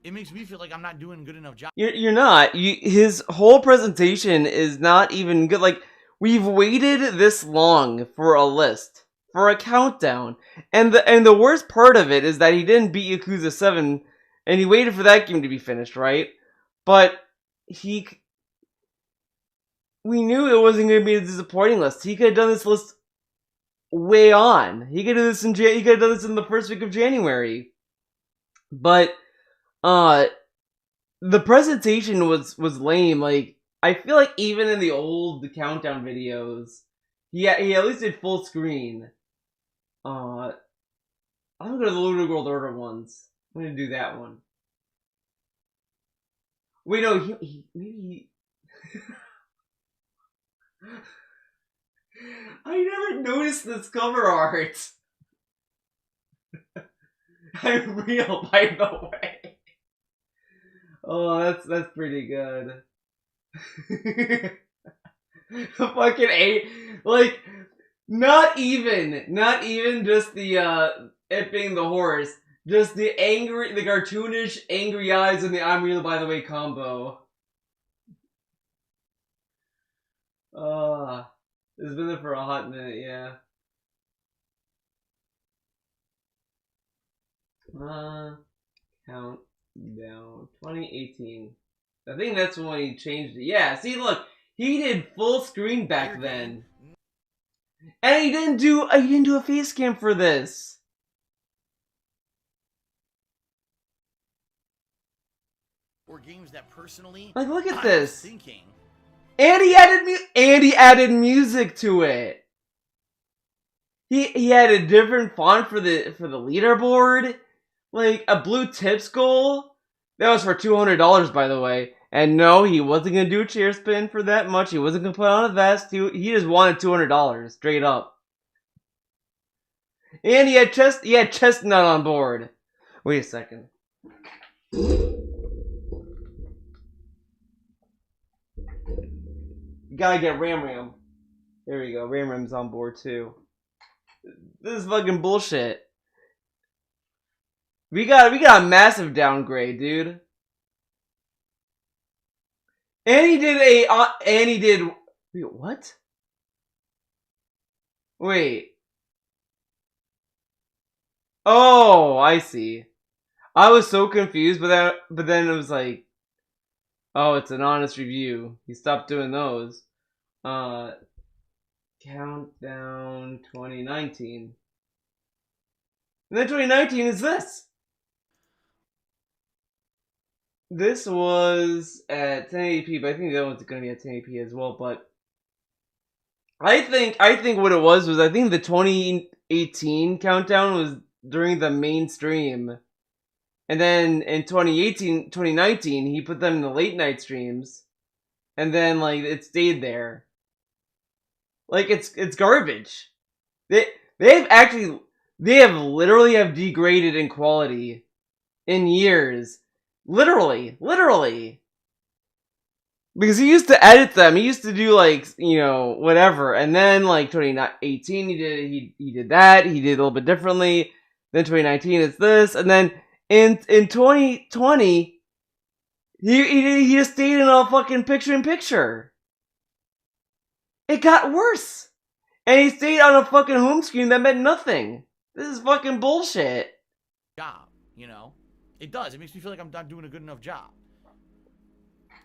It makes me feel like I'm not doing a good enough job.
You're not. His whole presentation is not even good. Like, we've waited this long for a list, for a countdown, and the worst part of it is that he didn't beat Yakuza 7, and he waited for that game to be finished, right? But we knew it wasn't going to be a disappointing list. He could have done this list way on. He could have done this in the first week of January, but the presentation was lame. Like, I feel like even in the old countdown videos, he at least did full screen. I'm gonna go to the Lunar World Order ones. I'm gonna do that one. Wait, no, maybe. I never noticed this cover art. I'm real, by the way. Oh, that's pretty good. Fucking A, like, not even just the it being the horse, just the cartoonish angry eyes and the I'm real, by the way combo. It's been there for a hot minute, yeah. Countdown 2018. I think that's when he changed it. Yeah, see, look, he did full screen back then, and he didn't do a face cam for this.
Or games that personally,
Like, look at
I
this.
was thinking.
And he added music to it. He had a different font for the leaderboard, like a blue tips goal. That was for $200, by the way. And no, he wasn't gonna do a chair spin for that much. He wasn't gonna put on a vest. He just wanted $200 straight up. And he had Chestnut on board. Wait a second. You gotta get Ram. There we go. Ram's on board too. This is fucking bullshit. We got a massive downgrade, dude. And he did wait, what? Wait. Oh, I see. I was so confused, but then it was like, oh, it's an honest review. He stopped doing those. Countdown 2019. And then 2019 is this. This was at 1080p, but I think the other one's going to be at 1080p as well. But I think what it was I think the 2018 countdown was during the mainstream, and then in 2019, he put them in the late night streams, and then like it stayed there. Like it's garbage. They have literally degraded in quality in years. Literally. Because he used to edit them. He used to do like, you know, whatever. And then like 2018 he did that. He did a little bit differently. Then 2019 it's this. And then in 2020 he just stayed in a fucking picture-in-picture. It got worse. And he stayed on a fucking home screen that meant nothing. This is fucking bullshit.
Job, you know? It does. It makes me feel like I'm not doing a good enough job.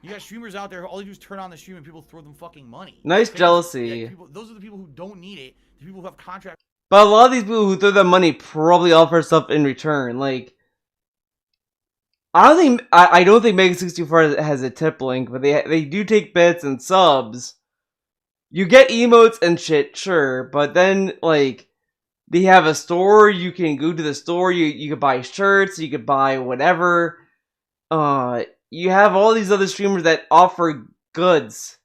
You got streamers out there, all they do is turn on the stream and people throw them fucking money.
Nice jealousy.
Those are the people who don't need it. The people who have contracts.
But a lot of these people who throw that money probably offer stuff in return. Like, I don't think Mega 64 has a tip link, but they do take bits and subs. you get emotes and shit, sure, but then like they have a store. You can go to the store. You could buy shirts. You could buy whatever. You have all these other streamers that offer goods.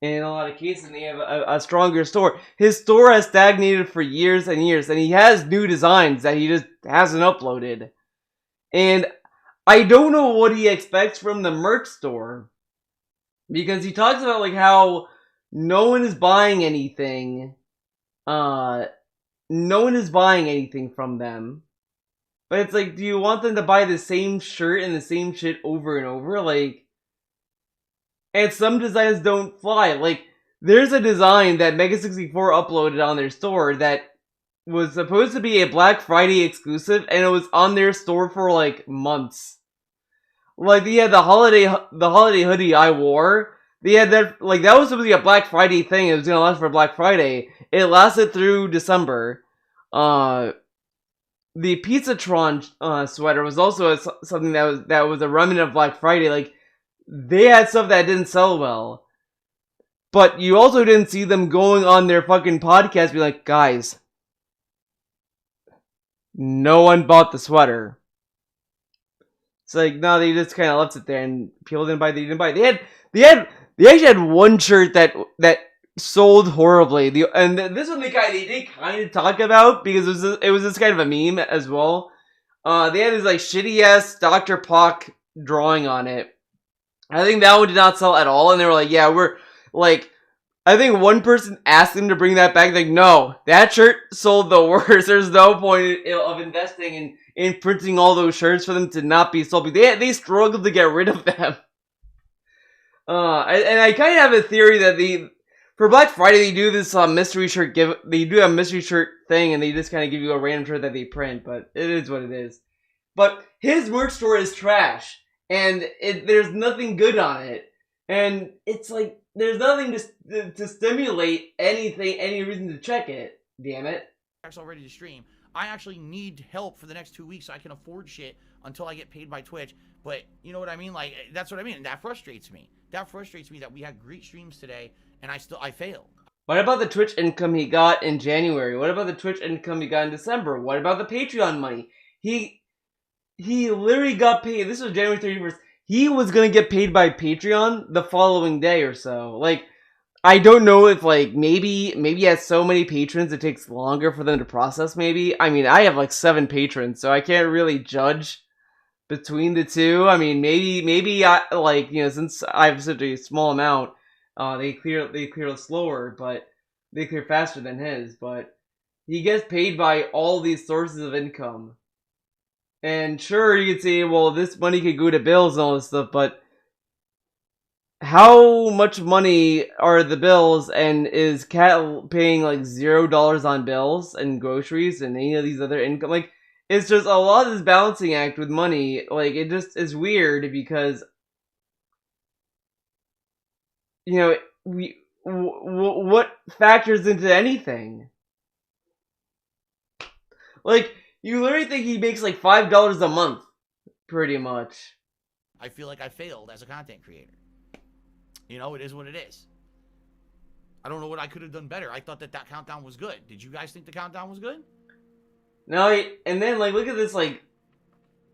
In a lot of cases, they have a stronger store. His store has stagnated for years and years, and he has new designs that he just hasn't uploaded. And I don't know what he expects from the merch store, because he talks about like how no one is buying anything. No one is buying anything from them. But it's like, do you want them to buy the same shirt and the same shit over and over? Like, and some designs don't fly. Like, there's a design that Mega64 uploaded on their store that was supposed to be a Black Friday exclusive, and it was on their store for like months. Like, they had the holiday hoodie I wore. They had that, like, that was supposed to be a Black Friday thing. It was gonna last for Black Friday. It lasted through December. The Pizzatron sweater was also something that was a remnant of Black Friday. Like, they had stuff that didn't sell well. But you also didn't see them going on their fucking podcast be like, guys, no one bought the sweater. It's like, no, they just kind of left it there and people didn't buy it. They didn't buy it. They actually had one shirt that sold horribly. This one they did kind of talk about because it was this kind of a meme as well. They had this like shitty ass Dr. Pock drawing on it. I think that one did not sell at all, and they were like, yeah, we're like, I think one person asked them to bring that back. Like, no, that shirt sold the worst. There's no point of investing in printing all those shirts for them to not be sold. They struggled to get rid of them. And I kind of have a theory that for Black Friday they do this mystery shirt they do a mystery shirt thing, and they just kind of give you a random shirt that they print. But it is what it is. But his merch store is trash. And there's nothing good on it. And it's like, there's nothing to stimulate anything, any reason to check it. Damn it.
Already to stream. I actually need help for the next 2 weeks so I can afford shit until I get paid by Twitch. But you know what I mean? Like, that's what I mean. And that frustrates me. That frustrates me that we had great streams today and I failed.
What about the Twitch income he got in January? What about the Twitch income he got in December? What about the Patreon money? He literally got paid. This was January 31st. He was gonna get paid by Patreon the following day or so. Like, I don't know if, like, maybe he has so many patrons it takes longer for them to process, maybe. I mean, I have, like, 7 patrons, so I can't really judge between the two. I mean, maybe I, like, you know, since I have such a small amount, they clear slower, but they clear faster than his, but he gets paid by all these sources of income. And sure, you could say, well, this money could go to bills and all this stuff, but how much money are the bills, and is Cat paying like $0 on bills and groceries and any of these other income? Like, it's just a lot of this balancing act with money. Like, it just is weird because, you know, what factors into anything? Like, you literally think he makes like $5 a month, pretty much.
I feel like I failed as a content creator. You know, it is what it is. I don't know what I could have done better. I thought that countdown was good. Did you guys think the countdown was good?
No, and then, like, look at this, like,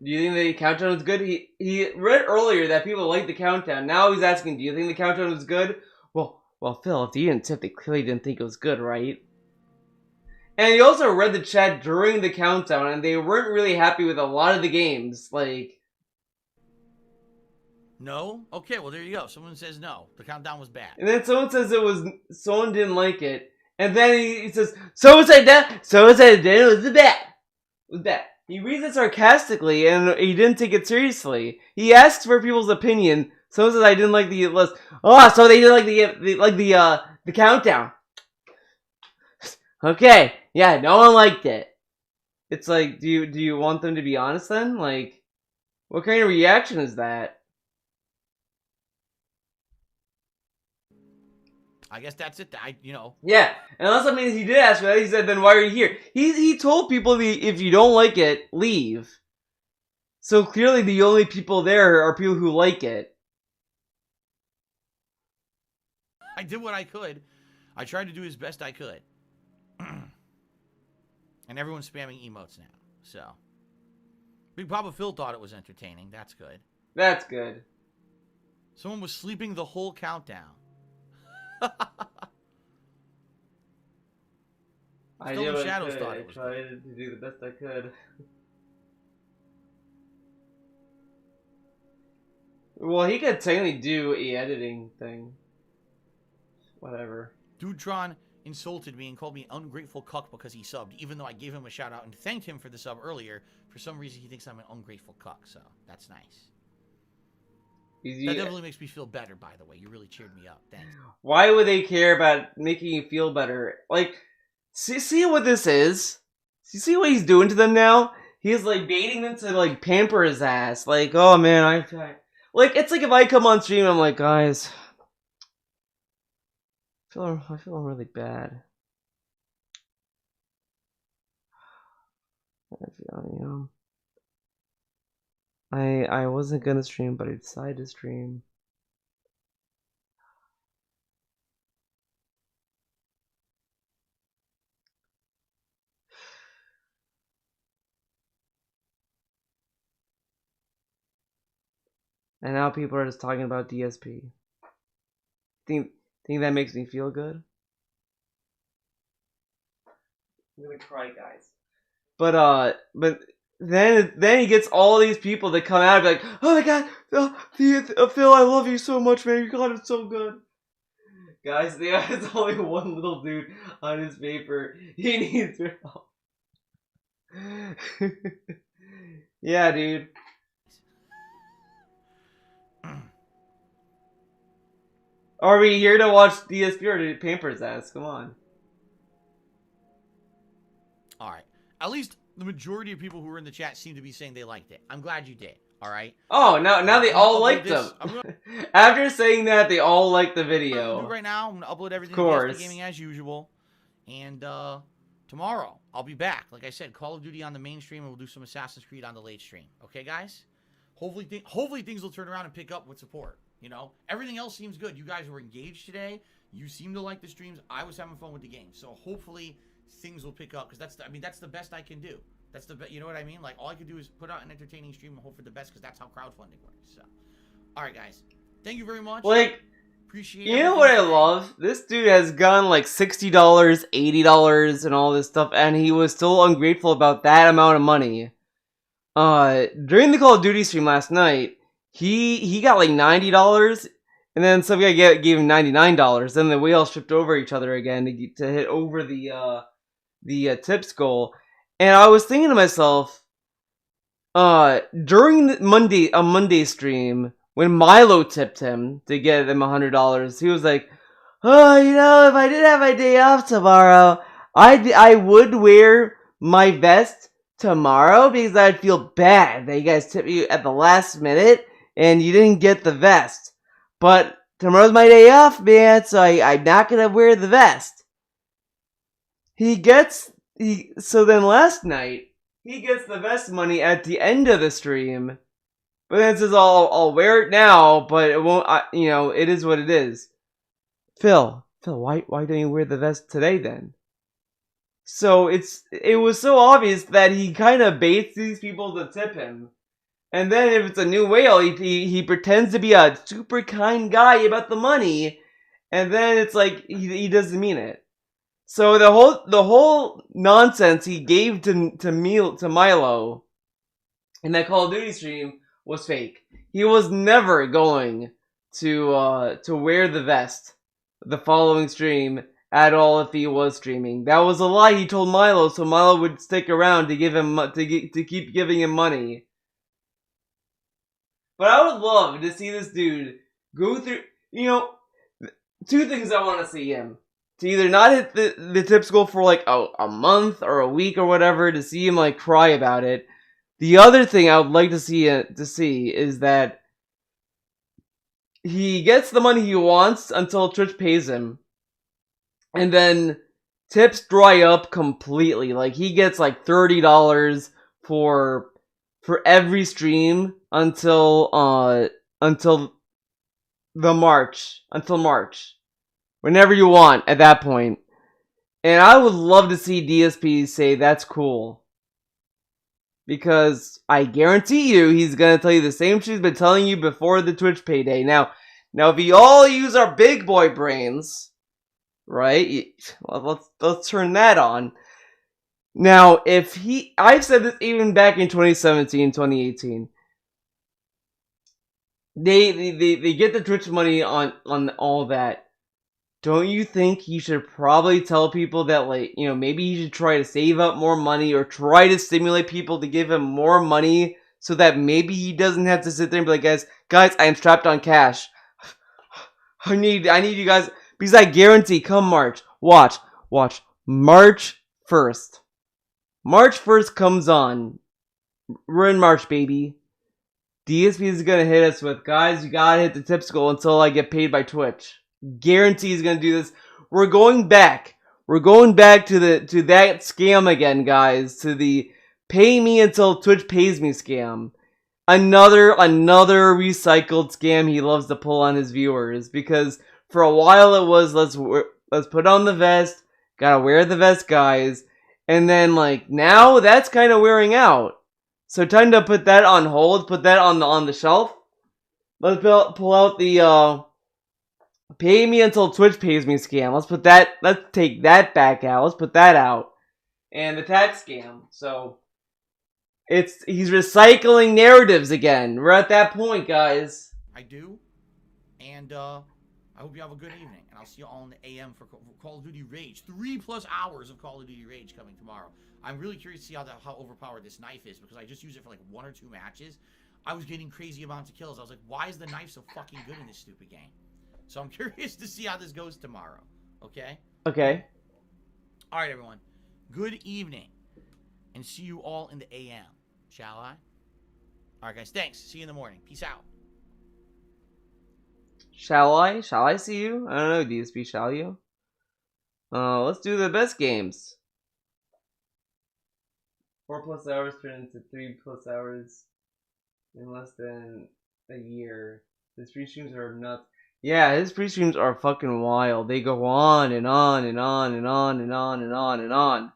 do you think the countdown was good? He read earlier that people liked the countdown. Now he's asking, do you think the countdown was good? Well, Phil, if you didn't tip, they clearly didn't think it was good, right? And he also read the chat during the countdown, and they weren't really happy with a lot of the games. Like,
no? Okay, well, there you go. Someone says no. The countdown was bad.
And then someone says someone didn't like it. And then he says, someone said that, someone said it was bad. It was bad. He reads it sarcastically, and he didn't take it seriously. He asks for people's opinion. Someone says I didn't like the list. Oh, so they didn't like the countdown. Okay, yeah, no one liked it. It's like, do you want them to be honest then? Like, what kind of reaction is that?
I guess that's it.
Yeah, unless I mean he did ask for that. He said, then why are you here? He told people if you don't like it, leave. So clearly the only people there are people who like it.
I did what I could. I tried to do as best I could. And everyone's spamming emotes now. So, Big Papa Phil thought it was entertaining. That's good.
That's good.
Someone was sleeping the whole countdown.
I
Still
did
in
what I
Shadows
could.
thought
I
it was
tried to do the best I could. Well, he could technically do a editing thing. Whatever.
Dudetron insulted me and called me ungrateful cuck because he subbed, even though I gave him a shout out and thanked him for the sub earlier. For some reason, he thinks I'm an ungrateful cuck, so that's nice. That definitely makes me feel better, by the way. You really cheered me up. Thanks.
Why would they care about making you feel better? Like, see what this is? You see what he's doing to them now? He's like baiting them to like pamper his ass. Like, oh man, like it's like if I come on stream, I'm like, guys, I feel really bad. I wasn't gonna stream, but I decided to stream. And now people are just talking about DSP. Think that makes me feel good? I'm gonna cry, guys. But then he gets all these people that come out and be like, oh my god, Phil, I love you so much, man. You got it so good. Guys, there's only one little dude on his paper. He needs your help. Yeah, dude. Are we here to watch DSP or to pamper his ass? Come on.
Alright. At least the majority of people who were in the chat seem to be saying they liked it. I'm glad you did. Alright?
Oh, now they all liked them. After saying that, they all liked the video.
Right now, I'm going to upload everything
to DSP
Gaming as usual. And tomorrow, I'll be back. Like I said, Call of Duty on the main stream, and we'll do some Assassin's Creed on the late stream. Okay, guys? Hopefully things will turn around and pick up with support. You know, everything else seems good. You guys were engaged today. You seem to like the streams. I was having fun with the game. So hopefully things will pick up, because that's the best I can do. That's you know what I mean? Like, all I can do is put out an entertaining stream and hope for the best, because that's how crowdfunding works. So, all right, guys, thank you very much.
Like,
appreciate.
You know what I love? This dude has gone like $60, $80, and all this stuff, and he was still ungrateful about that amount of money. During the Call of Duty stream last night, he got like $90, and then some guy gave him $99. Then we all shipped over each other again to hit over the tips goal. And I was thinking to myself, during the Monday stream, when Milo tipped him to get him $100, he was like, oh, you know, if I did have my day off tomorrow, I would wear my vest tomorrow, because I'd feel bad that you guys tipped you at the last minute and you didn't get the vest. But tomorrow's my day off, man, so I'm not gonna wear the vest. So then last night, he gets the vest money at the end of the stream. But then it says, I'll wear it now, but it won't, it is what it is. Phil, why don't you wear the vest today then? So it was so obvious that he kind of baits these people to tip him. And then if it's a new whale, he pretends to be a super kind guy about the money, and then it's like he doesn't mean it. So the whole nonsense he gave to Milo in that Call of Duty stream was fake. He was never going to wear the vest the following stream at all if he was streaming. That was a lie he told Milo, so Milo would stick around to give him to keep giving him money. But I would love to see this dude go through, two things I want to see him. To either not hit the tips goal for like a month or a week or whatever, to see him like cry about it. The other thing I would like to see is that he gets the money he wants until Twitch pays him. And then tips dry up completely. Like, he gets like $30 for every stream until March. whenever you want at that point. And I would love to see DSP say that's cool. Because I guarantee you he's going to tell you the same shit he's been telling you before the Twitch payday. Now if we all use our big boy brains, right? Let's turn that on. Now, I've said this even back in 2017, 2018. They get the Twitch money on all that. Don't you think he should probably tell people that, like, you know, maybe he should try to save up more money or try to stimulate people to give him more money so that maybe he doesn't have to sit there and be like, guys, I am strapped on cash. I need you guys, because I guarantee come March, watch, March 1st. March 1st comes on. We're in March, baby. DSP is going to hit us with, guys, you got to hit the tips goal until I get paid by Twitch. Guarantee he's going to do this. We're going back. We're going back to that scam again, guys. To the pay me until Twitch pays me scam. Another recycled scam he loves to pull on his viewers. Because for a while it was, let's put on the vest. Gotta wear the vest, guys. And then, like, now that's kind of wearing out. So time to put that on hold. Put that on the shelf. Let's pull out the pay me until Twitch pays me scam. Let's take that back out. Let's put that out. And the tax scam. So he's recycling narratives again. We're at that point, guys.
I do. And I hope you have a good evening. And I'll see you all in the AM for Call of Duty Rage. 3+ hours of Call of Duty Rage coming tomorrow. I'm really curious to see how overpowered this knife is, because I just used it for like 1 or 2 matches. I was getting crazy amounts of kills. I was like, why is the knife so fucking good in this stupid game? So I'm curious to see how this goes tomorrow. Okay?
Okay.
All right, everyone. Good evening. And see you all in the AM. Shall I? All right, guys. Thanks. See you in the morning. Peace out.
Shall I? Shall I see you? I don't know, DSP, shall you? Let's do the best games. 4+ hours turn into 3+ hours in less than a year. His free streams are nuts. Yeah, his free streams are fucking wild. They go on and on and on and on and on and on and on.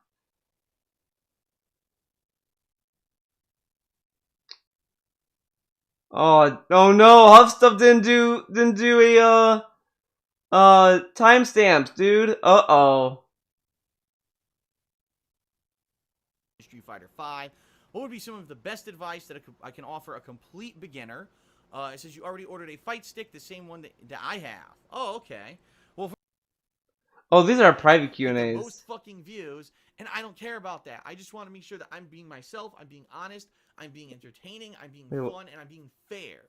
Oh no, Huff Stuff didn't do a timestamps, dude. Uh-oh.
Street Fighter V. What would be some of the best advice that I can offer a complete beginner? It says you already ordered a fight stick, the same one that I have. Oh, okay. Well,
these are private Q&As.
Most fucking views, and I don't care about that. I just want to make sure that I'm being myself, I'm being honest, I'm being entertaining, I'm being fun, and I'm being fair.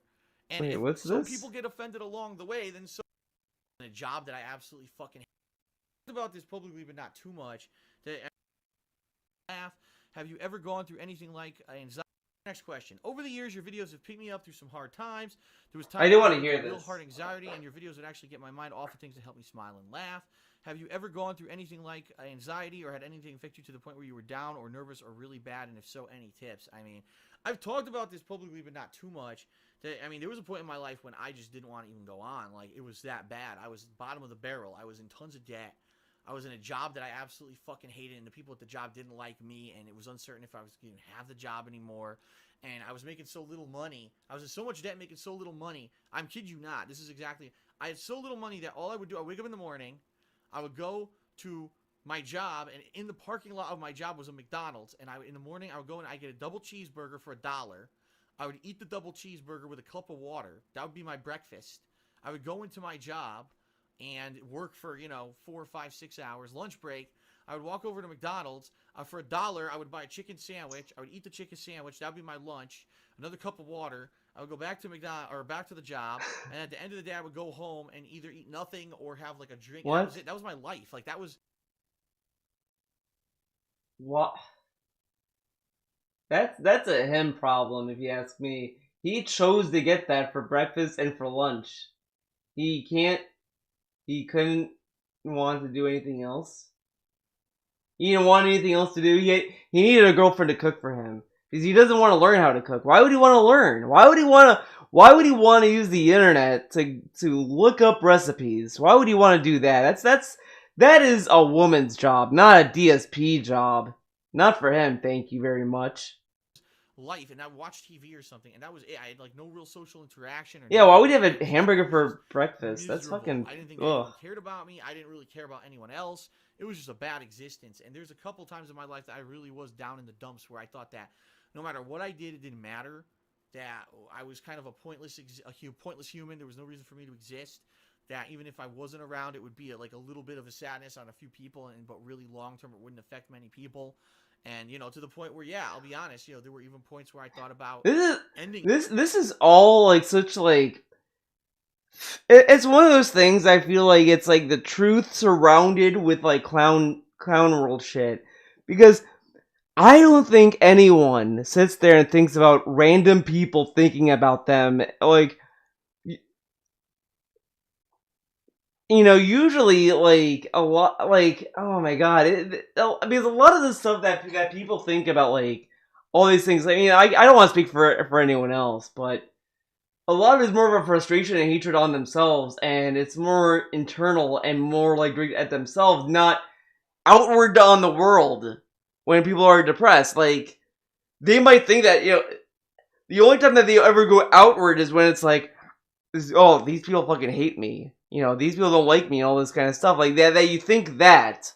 And
wait,
if
what's
some
this?
people get offended along the way, then so a job that I absolutely fucking hate. About this publicly, but not too much. Have you ever gone through anything like anxiety? Next question. Over the years, your videos have picked me up through some hard times. There was times
I do want to hear
real
this.
hard anxiety, and your videos would actually get my mind off of things that help me smile and laugh. Have you ever gone through anything like anxiety or had anything affect you to the point where you were down or nervous or really bad? And if so, any tips? I mean, I've talked about this publicly, but not too much. I mean, there was a point in my life when I just didn't want to even go on. Like, it was that bad. I was bottom of the barrel. I was in tons of debt. I was in a job that I absolutely fucking hated, and the people at the job didn't like me, and it was uncertain if I was going to have the job anymore. And I was making so little money. I was in so much debt, making so little money. I'm kid you not. This is exactly. I had so little money that all I would do, I would wake up in the morning, I would go to my job, and in the parking lot of my job was a McDonald's. And in the morning, I would go and I'd get a double cheeseburger for $1. I would eat the double cheeseburger with a cup of water. That would be my breakfast. I would go into my job and work for, 4, 5, 6 hours. Lunch break, I would walk over to McDonald's. For $1, I would buy a chicken sandwich. I would eat the chicken sandwich. That would be my lunch. Another cup of water. I would go back to back to the job. And at the end of the day, I would go home and either eat nothing or have like a drink.
What?
That was it. That was my life. Like, that was.
What? That's a him problem, if you ask me. He chose to get that for breakfast and for lunch. He couldn't want to do anything else. He didn't want anything else to do. He needed a girlfriend to cook for him. Because he doesn't want to learn how to cook. Why would he want to learn? Why would he want Why would he want to use the internet to look up recipes? Why would he want to do that? That is a woman's job, not a DSP job. Not for him, thank you very much.
Life, and I watched TV or something, and that was it. I had like no real social interaction. Or
Yeah, why would you have a hamburger for breakfast? That's
miserable.
fucking.
I didn't think
Ugh.
anyone cared about me. I didn't really care about anyone else. It was just a bad existence. And there's a couple times in my life that I really was down in the dumps, where I thought that no matter what I did, it didn't matter. That I was kind of a pointless human. There was no reason for me to exist. That even if I wasn't around, it would be like a little bit of a sadness on a few people, but really long term, it wouldn't affect many people. And to the point where, yeah, I'll be honest, there were even points where I thought about ending.
This is all like such like. It's one of those things. I feel like it's like the truth surrounded with like clown world shit, because I don't think anyone sits there and thinks about random people thinking about them. Like, usually, like, a lot, like, oh my god, because a lot of the stuff that people think about, like, all these things, I mean, I don't want to speak for anyone else, but a lot of it is more of a frustration and hatred on themselves, and it's more internal and more, like, directed at themselves, not outward on the world. When people are depressed, like, they might think that, the only time that they ever go outward is when it's like, oh, these people fucking hate me. These people don't like me, all this kind of stuff. Like, that you think that.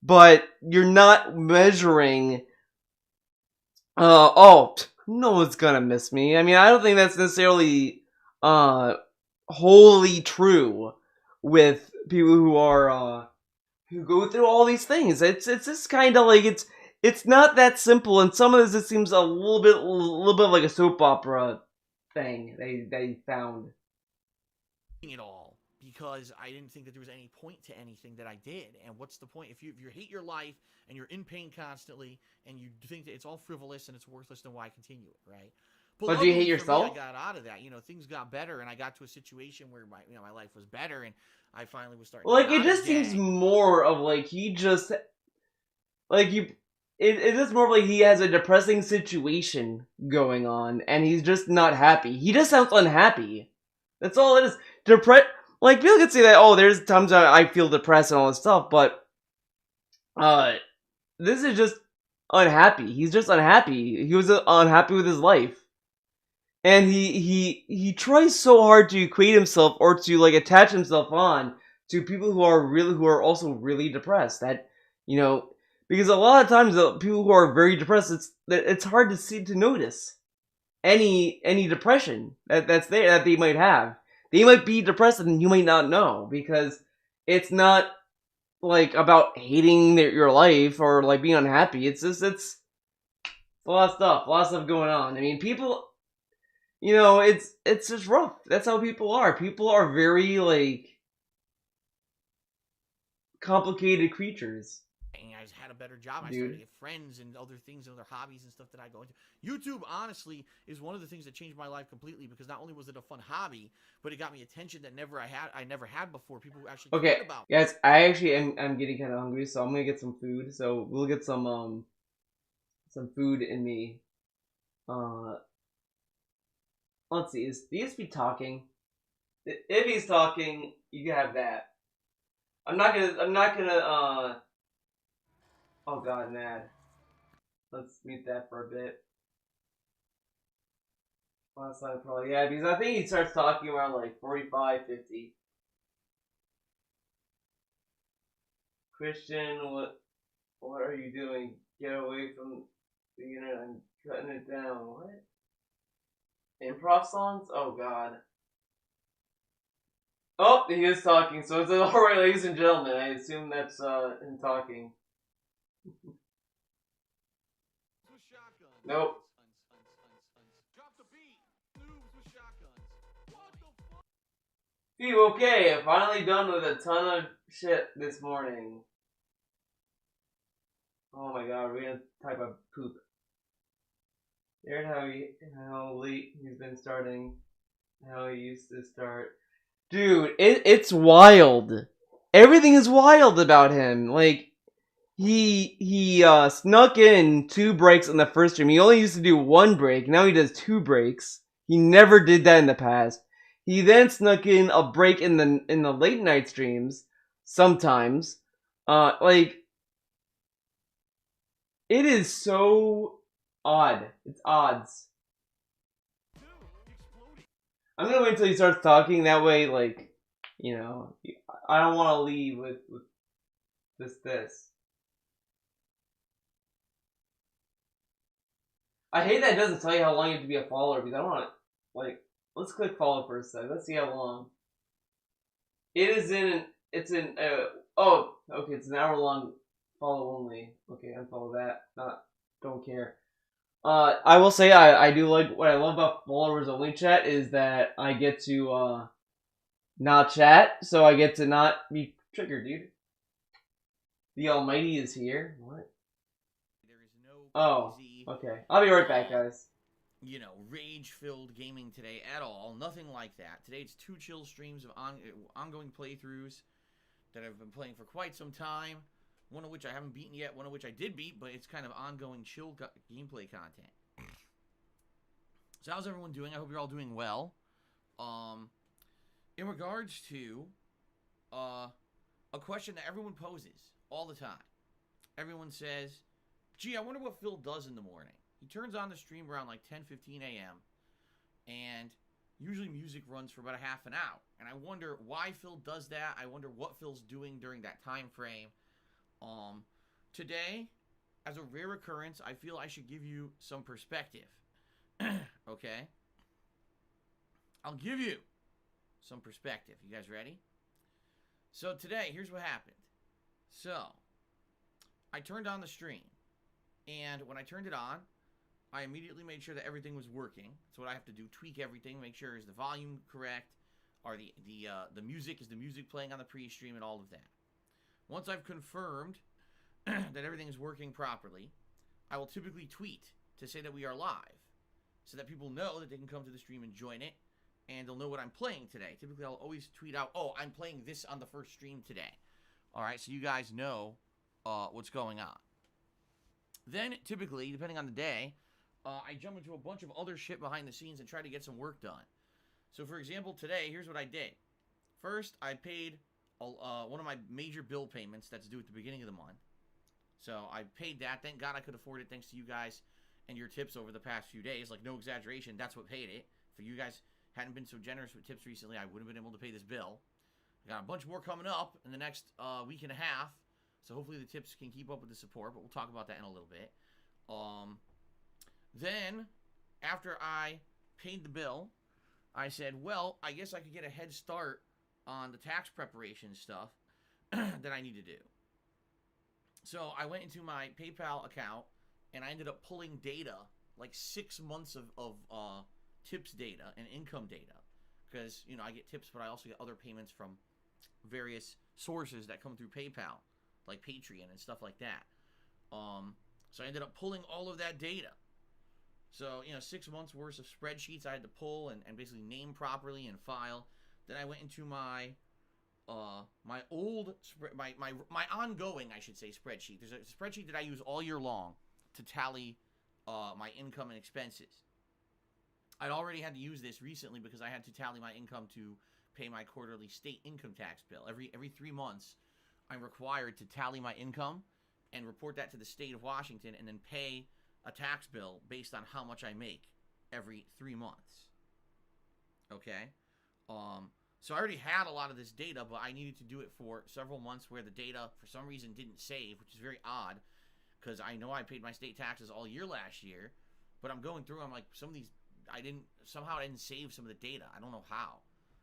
But you're not measuring, no one's gonna miss me. I mean, I don't think that's necessarily, wholly true with people who are, who go through all these things. It's just kind of like, it's not that simple, and some of this, it seems a little bit of like a soap opera thing they found.
It all, because I didn't think that there was any point to anything that I did. And what's the point if you hate your life and you're in pain constantly and you think that it's all frivolous and it's worthless? Then why continue it, right?
But do you hate yourself?
I got out of that. Things got better, and I got to a situation where my life was better, and I finally was starting.
Well, like, it just seems more of like he just like you. It is more like he has a depressing situation going on, and he's just not happy. He just sounds unhappy. That's all it is. Like, people could say that, oh, there's times I feel depressed and all this stuff, but this is just unhappy. He's just unhappy. He was unhappy with his life. And he tries so hard to equate himself or to like attach himself on to people who are also really depressed. That, because a lot of times the people who are very depressed, it's hard to notice any depression that's there that they might have. They might be depressed and you might not know, because it's not like about hating your life or like being unhappy. It's a lot of stuff going on. I mean, people. It's just rough. That's how people are. People are very, like, complicated creatures.
And I just had a better job. I started to get friends and other things and other hobbies and stuff that I go into. YouTube, honestly, is one of the things that changed my life completely, because not only was it a fun hobby, but it got me attention that I never had before. People who actually cared about me.
Guys, I actually am getting kind of hungry, so I'm gonna get some food. So we'll get some food in me. Let's see, is DSP talking? If he's talking, you can have that. I'm not gonna, oh god, Nad. Let's mute that for a bit. Last time probably, yeah, because I think he starts talking around like 45, 50. Christian, what are you doing? Get away from the internet, I'm cutting it down. What? Improv songs? Oh god. Oh, he is talking, so it's alright, ladies and gentlemen. I assume that's him talking. Nope. Phew, okay, I'm finally done with a ton of shit this morning. Oh my god, we're gonna type of poop. Here's how late he's been starting, how he used to start. Dude, it's wild. Everything is wild about him. Like, he snuck in 2 breaks on the first stream. He only used to do 1 break, now he does 2 breaks. He never did that in the past. He then snuck in a break in the late night streams sometimes. Like it is so odd. It's odds. I'm gonna wait until he starts talking. That way, like, you know, I don't want to leave with this. I hate that it doesn't tell you how long you have to be a follower because I don't want to, like, let's click follow for a sec. Let's see how long. It's in, oh, okay, it's an hour long follow only. Okay, unfollow that. Don't care. I will say I do like, what I love about followers only chat is that I get to, not chat, so I get to not be triggered, dude. The Almighty is here. What?
There is no
Oh,
crazy,
okay. I'll be right back, guys.
you know, rage-filled gaming today at all. Nothing like that. Today it's two chill streams of ongoing playthroughs that I've been playing for quite some time. One of which I haven't beaten yet, one of which I did beat, but it's kind of ongoing chill gameplay content. So how's everyone doing? I hope you're all doing well. In regards to a question that everyone poses all the time. Everyone says, gee, I wonder what Phil does in the morning. He turns on the stream around like 10:15 a.m. and usually music runs for about a half an hour. And I wonder why Phil does that. I wonder what Phil's doing during that time frame. Today, as a rare occurrence, I feel I should give you some perspective. Okay? I'll give you some perspective. You guys ready? So today, here's what happened. So, I turned on the stream. And when I turned it on, I immediately made sure that everything was working. That's what I have to do. Tweak everything. Make sure is the volume correct. Are the music, is the music playing on the pre-stream and all of that. Once I've confirmed that everything is working properly, I will typically tweet to say that we are live so that people know that they can come to the stream and join it, and they'll know what I'm playing today. Typically, I'll always tweet out, oh, I'm playing this on the first stream today. All right, so you guys know what's going on. Then, typically, depending on the day, I jump into a bunch of other shit behind the scenes and try to get some work done. So, for example, today, here's what I did. First, I paid one of my major bill payments that's due at the beginning of the month. So I paid that. Thank God I could afford it thanks to you guys and your tips over the past few days. Like, no exaggeration, that's what paid it. If you guys hadn't been so generous with tips recently, I wouldn't have been able to pay this bill. I got a bunch more coming up in the next week and a half. So hopefully the tips can keep up with the support, but we'll talk about that in a little bit. Then, after I paid the bill, I said, well, I guess I could get a head start on the tax preparation stuff that I need to do. So I went into my PayPal account and I ended up pulling data, like 6 months of tips data and income data, because, you know, I get tips, but I also get other payments from various sources that come through PayPal, like Patreon and stuff like that. So I ended up pulling all of that data. So, you know, 6 months worth of spreadsheets I had to pull and basically name properly and file. Then I went into my my ongoing, I should say, spreadsheet. There's a spreadsheet that I use all year long to tally my income and expenses. I'd already had to use this recently because I had to tally my income to pay my quarterly state income tax bill. Every 3 months, I'm required to tally my income and report that to the state of Washington and then pay a tax bill based on how much I make every 3 months. Okay? So I already had a lot of this data, but I needed to do it for several months where the data, for some reason, didn't save, which is very odd, because I know I paid my state taxes all year last year, but I'm going through, I'm like, some of these, somehow I didn't save some of the data. I don't know how.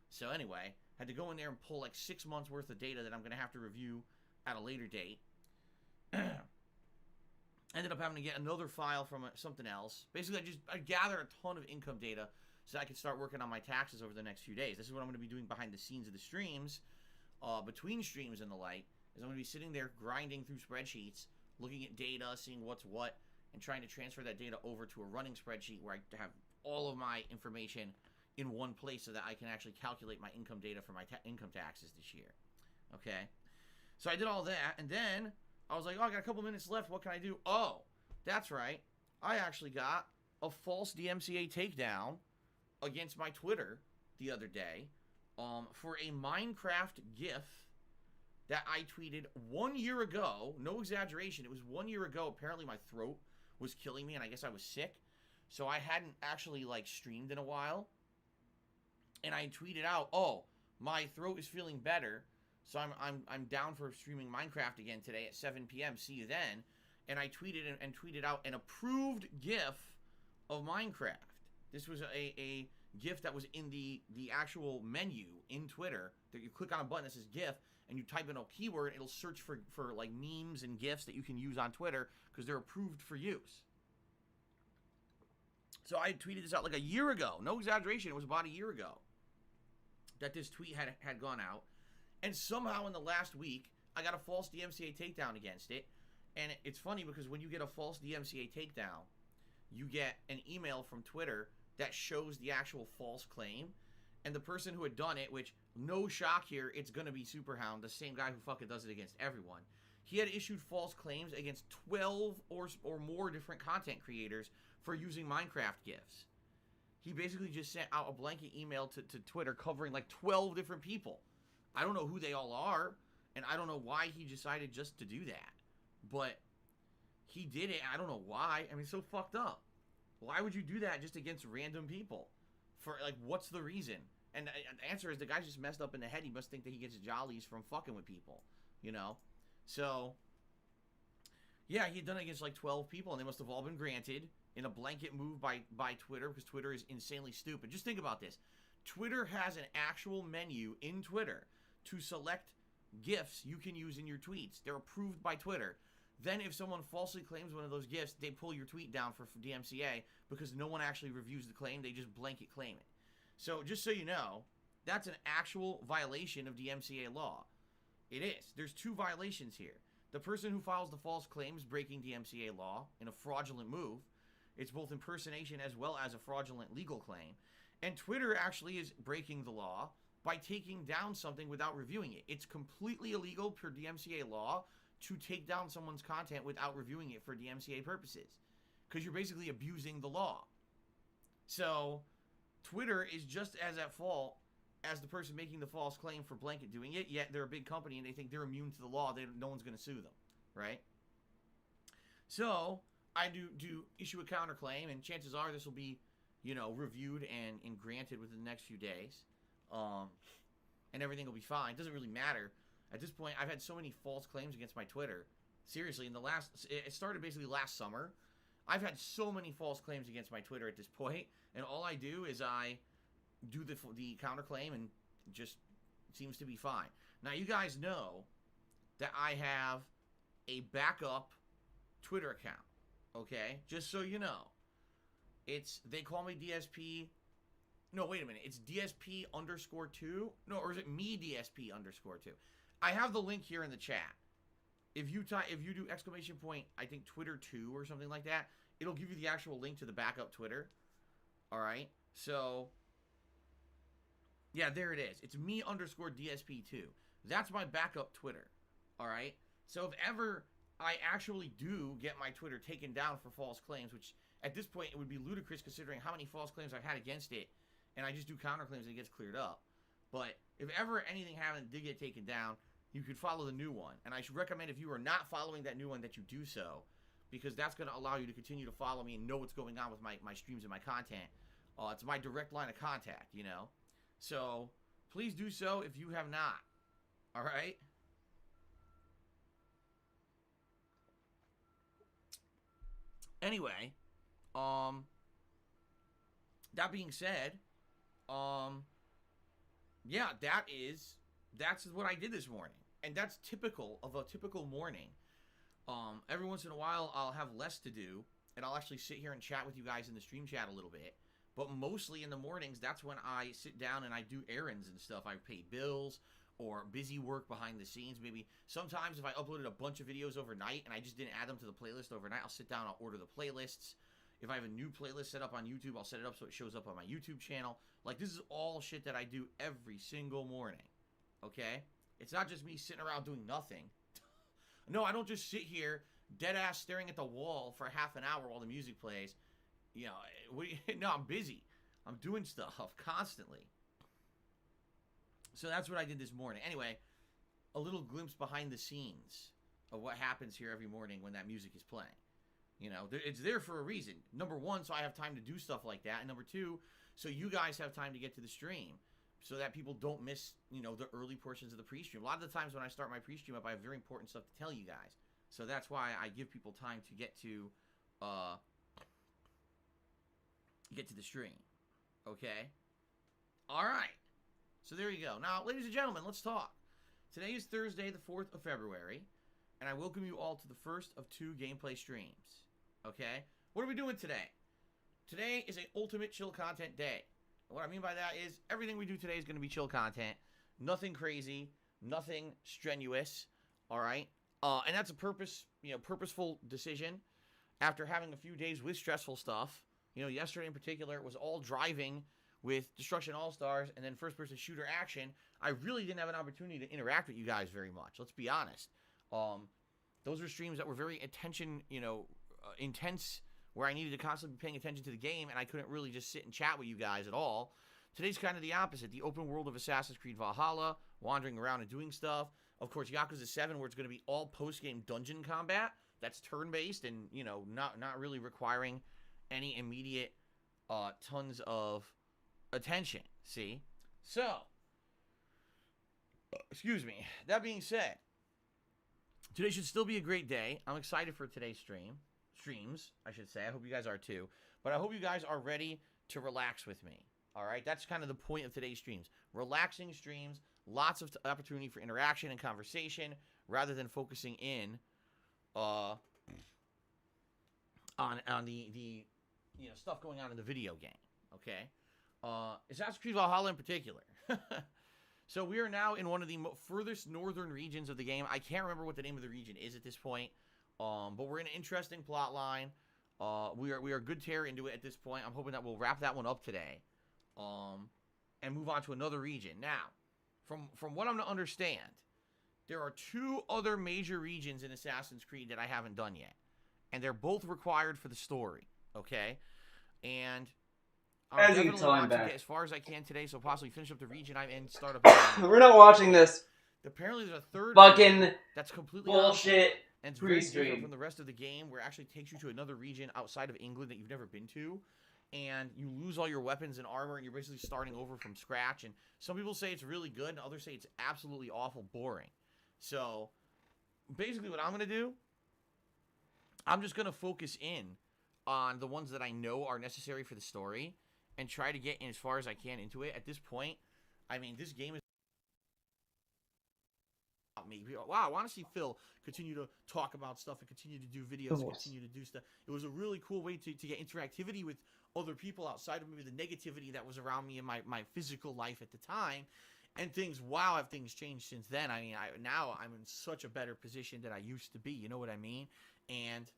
So anyway, had to go in there and pull like 6 months worth of data that I'm going to have to review at a later date. Ended up having to get another file from something else. Basically, I gathered a ton of income data so I could start working on my taxes over the next few days. This is what I'm going to be doing behind the scenes of the streams, between streams and the like, is I'm going to be sitting there grinding through spreadsheets, looking at data, seeing what's what, and trying to transfer that data over to a running spreadsheet where I have all of my information in one place so that I can actually calculate my income data for my income taxes this year. Okay? So I did all that, and then I was like, oh, I got a couple minutes left. What can I do? Oh, that's right. I actually got a false DMCA takedown against my Twitter the other day for a Minecraft GIF that I tweeted 1 year ago. No exaggeration. It was 1 year ago. Apparently my throat was killing me and I guess I was sick. So I hadn't actually like streamed in a while. And I tweeted out, "Oh, my throat is feeling better. So I'm down for streaming Minecraft again today at 7 p.m. See you then." And I tweeted and tweeted out an approved GIF of Minecraft. This was a GIF that was in the actual menu in Twitter that you click on a button that says GIF and you type in a keyword, it'll search for like memes and GIFs that you can use on Twitter because they're approved for use. So I tweeted this out like a year ago. No exaggeration, it was about a year ago that this tweet had gone out. And somehow in the last week, I got a false DMCA takedown against it. And it's funny because when you get a false DMCA takedown, you get an email from Twitter that shows the actual false claim. And the person who had done it, which, no shock here, it's going to be Superhound, the same guy who fucking does it against everyone. He had issued false claims against 12 or more different content creators for using Minecraft GIFs. He basically just sent out a blanket email to Twitter covering like 12 different people. I don't know who they all are, and I don't know why he decided just to do that. But he did it, I don't know why. I mean, it's so fucked up. Why would you do that just against random people? For, like, what's the reason? And the answer is the guy's just messed up in the head. He must think that he gets jollies from fucking with people, you know? So, yeah, he had done it against, like, 12 people, and they must have all been granted in a blanket move by Twitter, because Twitter is insanely stupid. Just think about this. Twitter has an actual menu in Twitter to select GIFs you can use in your tweets. They're approved by Twitter. Then if someone falsely claims one of those GIFs, they pull your tweet down for DMCA because no one actually reviews the claim. They just blanket claim it. So just so you know, that's an actual violation of DMCA law. It is. There's two violations here. The person who files the false claim is breaking DMCA law in a fraudulent move. It's both impersonation as well as a fraudulent legal claim. And Twitter actually is breaking the law by taking down something without reviewing it. It's completely illegal per DMCA law to take down someone's content without reviewing it for DMCA purposes, because you're basically abusing the law. So Twitter is just as at fault as the person making the false claim for blanket doing it, yet they're a big company and they think they're immune to the law. No one's going to sue them, right? So I do issue a counterclaim, and chances are this will be, you know, reviewed and granted within the next few days, and everything will be fine. It doesn't really matter. At this point, I've had so many false claims against my Twitter. Seriously, it started basically last summer. I've had so many false claims against my Twitter at this point, and all I do is I do the counterclaim, and it just seems to be fine. Now, you guys know that I have a backup Twitter account, okay? Just so you know. They call me DSP. No, wait a minute. It's DSP_2? No, or is it me DSP_2? I have the link here in the chat. If you do exclamation point, I think Twitter 2 or something like that, it'll give you the actual link to the backup Twitter. All right. So, yeah, there it is. It's me_DSP2. That's my backup Twitter. All right. So if ever I actually do get my Twitter taken down for false claims, which at this point it would be ludicrous considering how many false claims I've had against it, and I just do counterclaims and it gets cleared up. But if ever anything did get taken down, you could follow the new one. And I should recommend, if you are not following that new one, that you do so, because that's going to allow you to continue to follow me and know what's going on with my streams and my content. It's my direct line of contact, you know. So please do so if you have not. All right? Anyway, that being said, yeah, that's what I did this morning. And that's typical of a typical morning. Every once in a while, I'll have less to do, and I'll actually sit here and chat with you guys in the stream chat a little bit. But mostly in the mornings, that's when I sit down and I do errands and stuff. I pay bills or busy work behind the scenes. Maybe sometimes if I uploaded a bunch of videos overnight and I just didn't add them to the playlist overnight, I'll sit down, I'll order the playlists. If I have a new playlist set up on YouTube, I'll set it up so it shows up on my YouTube channel. Like, this is all shit that I do every single morning, okay? It's not just me sitting around doing nothing. No, I don't just sit here dead-ass staring at the wall for half an hour while the music plays. You know, no, I'm busy. I'm doing stuff constantly. So that's what I did this morning. Anyway, a little glimpse behind the scenes of what happens here every morning when that music is playing. You know, it's there for a reason. Number one, so I have time to do stuff like that. And number two, so you guys have time to get to the stream so that people don't miss, you know, the early portions of the pre-stream. A lot of the times when I start my pre-stream up, I have very important stuff to tell you guys. So that's why I give people time to get to the stream. Okay? All right. So there you go. Now, ladies and gentlemen, let's talk. Today is Thursday, the 4th of February, and I welcome you all to the first of 2 gameplay streams. Okay? What are we doing today? Today is an ultimate chill content day. And what I mean by that is everything we do today is going to be chill content. Nothing crazy, nothing strenuous. All right? And that's a purposeful decision after having a few days with stressful stuff. You know, yesterday in particular, it was all driving with Destruction All-Stars and then first-person shooter action. I really didn't have an opportunity to interact with you guys very much. Let's be honest. Those were streams that were very intense, where I needed to constantly be paying attention to the game, and I couldn't really just sit and chat with you guys at all. Today's kind of the opposite. The open world of Assassin's Creed Valhalla, wandering around and doing stuff. Of course, Yakuza 7, where it's going to be all post-game dungeon combat. That's turn-based and, you know, not really requiring any immediate tons of attention. See? So, excuse me. That being said, today should still be a great day. I'm excited for today's streams, I should say. I hope you guys are too. But I hope you guys are ready to relax with me. All right? That's kind of the point of today's streams. Relaxing streams, lots of opportunity for interaction and conversation, rather than focusing in on the stuff going on in the video game. Okay? Assassin's Creed Valhalla in particular. So we are now in one of the furthest northern regions of the game. I can't remember what the name of the region is at this point. But we're in an interesting plot line. We are good tear into it at this point. I'm hoping that we'll wrap that one up today. And move on to another region. Now, from what I'm to understand, there are 2 other major regions in Assassin's Creed that I haven't done yet. And they're both required for the story. Okay? And I'm definitely want to get as far as I can today, so possibly finish up the region I'm in, start up.
We're not watching this.
Apparently there's a third
fucking
that's completely
bullshit.
And it's very different from the rest of the game, where it actually takes you to another region outside of England that you've never been to. And you lose all your weapons and armor, and you're basically starting over from scratch. And some people say it's really good, and others say it's absolutely awful boring. So, basically what I'm going to do, I'm just going to focus in on the ones that I know are necessary for the story, and try to get in as far as I can into it. At this point, I mean, this game is... me. Wow, I want to see Phil continue to talk about stuff and continue to do videos and continue to do stuff. It was a really cool way to get interactivity with other people outside of maybe the negativity that was around me in my physical life at the time. And have things changed since then. I mean, now I'm in such a better position than I used to be. You know what I mean? And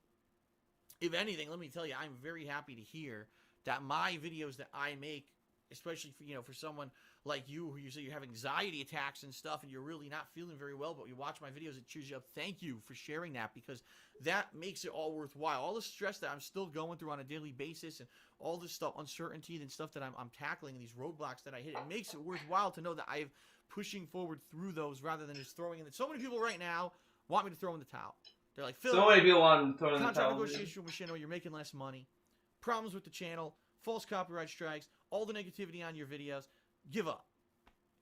if anything, let me tell you, I'm very happy to hear that my videos that I make, especially for someone like you, who you say you have anxiety attacks and stuff, and you're really not feeling very well, but you watch my videos, it cheers you up. Thank you for sharing that, because that makes it all worthwhile. All the stress that I'm still going through on a daily basis, and all this stuff, uncertainty and stuff that I'm tackling, and these roadblocks that I hit, it makes it worthwhile to know that I'm pushing forward through those rather than just throwing in it. So many people right now want me to throw in the towel. They're like, Phil,
so many people want to throw in the towel.
Contract negotiation with Machino, you're making less money. Problems with the channel, false copyright strikes, all the negativity on your videos. Give up.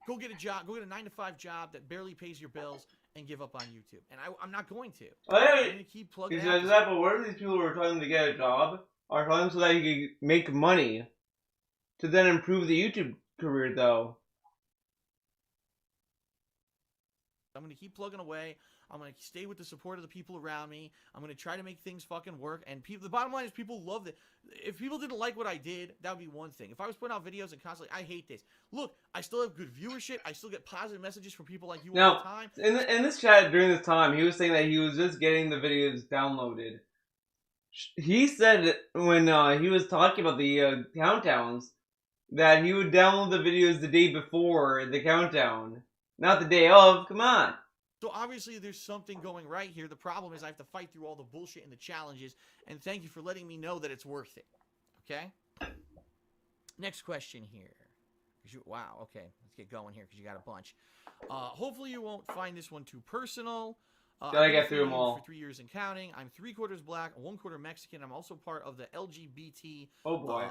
Go get a job. Go get a 9-to-5 job that barely pays your bills, and give up on YouTube. And I'm not going to. I'm going to keep plugging.
For example, what are these people who are trying to get a job are trying so that you can make money to then improve the YouTube career, though?
I'm going to keep plugging away. I'm going to stay with the support of the people around me. I'm going to try to make things fucking work. And the bottom line is, people loved it. If people didn't like what I did, that would be one thing. If I was putting out videos and constantly, I hate this. Look, I still have good viewership. I still get positive messages from people like you all the time.
In this chat during this time, he was saying that he was just getting the videos downloaded. He said when he was talking about the countdowns that he would download the videos the day before the countdown, not the day of. Come on.
So obviously there's something going right here. The problem is I have to fight through all the bullshit and the challenges, and thank you for letting me know that it's worth it. Okay? Next question here. Wow, okay. Let's get going here because you got a bunch. Hopefully you won't find this one too personal.
Gotta get through them all.
For 3 years and counting. I'm 3/4 black, 1/4 Mexican. I'm also part of the LGBT
Oh boy.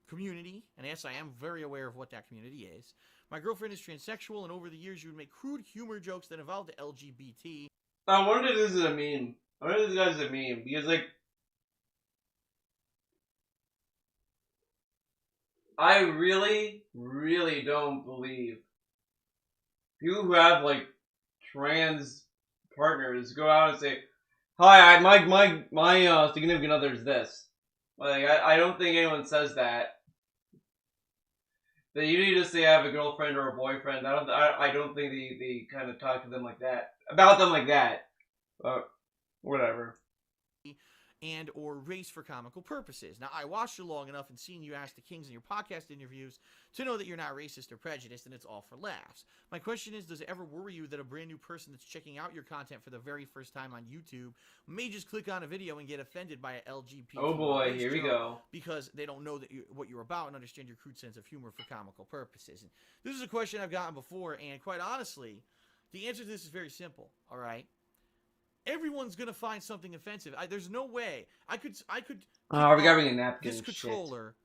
Community. And yes, I am very aware of what that community is. My girlfriend is transsexual, and over the years you would make crude humor jokes that involve the LGBT.
I wonder if this is a meme. I wonder if this guy's a meme. Because, like, I really, really don't believe people who have, like, trans partners go out and say, "Hi, my significant other is this." Like, I don't think anyone says that. They usually just say I have a girlfriend or a boyfriend. I don't think they kind of talk to them like that. About them like that. Whatever.
And or race for comical purposes. Now, I watched you long enough and seen you ask the kings in your podcast interviews to know that you're not racist or prejudiced, and it's all for laughs. My question is, does it ever worry you that a brand new person that's checking out your content for the very first time on YouTube may just click on a video and get offended by an LGBT?
Oh boy, here we go.
Because they don't know that what you're about and understand your crude sense of humor for comical purposes. And this is a question I've gotten before, and quite honestly, the answer to this is very simple, all right? Everyone's gonna find something offensive. There's no way I could.
Oh, we gotta bring a napkin.
This controller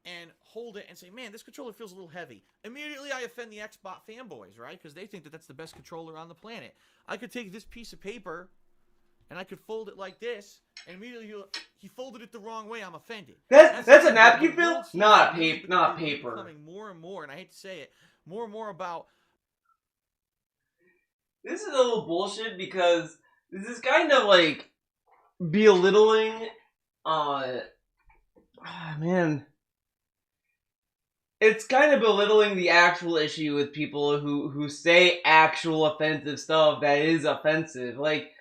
and hold it and say, "Man, this controller feels a little heavy." Immediately, I offend the Xbox fanboys, right? Because they think that that's the best controller on the planet. I could take this piece of paper and I could fold it like this, and immediately he folded it the wrong way. I'm offended.
That's a napkin, Phil? Not paper.
Becoming more and more, and I hate to say it, more and more about.
This is a little bullshit because this is kind of like belittling. Man, it's kind of belittling the actual issue with people who say actual offensive stuff that is offensive. Like,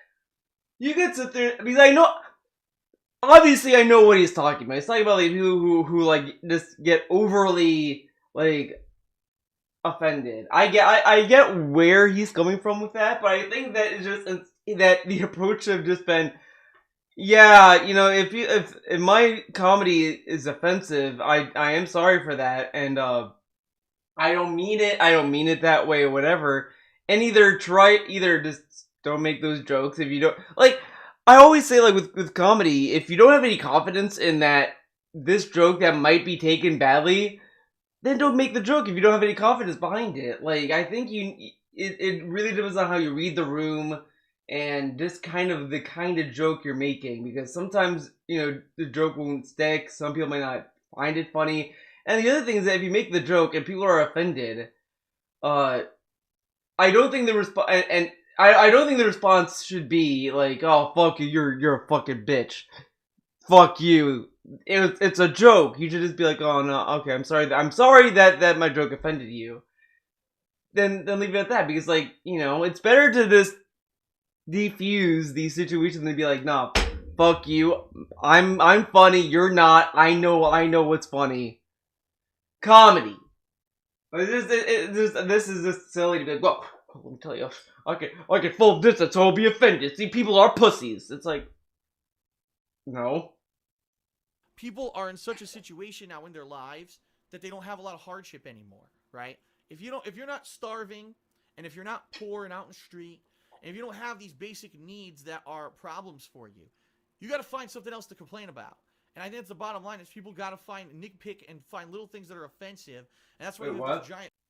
you could sit there because I know. Obviously, I know what he's talking about. He's talking about like people who like just get overly like offended. I get where he's coming from with that, but I think that it's just that the approach should have just been, yeah, you know, if my comedy is offensive, I am sorry for that, and I don't mean it that way or whatever. And either just don't make those jokes if you don't like. I always say, like, with comedy, if you don't have any confidence in that this joke that might be taken badly, then don't make the joke if you don't have any confidence behind it. Like, I think it really depends on how you read the room and just the kind of joke you're making. Because sometimes, you know, the joke won't stick. Some people might not find it funny. And the other thing is that if you make the joke and people are offended, I don't think I don't think the response should be like, "Oh, fuck you, you're a fucking bitch. Fuck you." It's a joke. You should just be like, "Oh no, okay, I'm sorry that my joke offended you." Then leave it at that, because, like, you know, it's better to just defuse these situations than be like, "Nah, fuck you. I'm funny. You're not. I know what's funny." Comedy. This is just silly to be like, "Well, let me tell you, I can fold this so I'll be offended. See, people are pussies." It's like, no.
People are in such a situation now in their lives that they don't have a lot of hardship anymore, right? If you're not starving, and if you're not poor and out in the street, and if you don't have these basic needs that are problems for you, you got to find something else to complain about. And I think that's the bottom line: is people got to find nitpick and find little things that are offensive, and that's why you have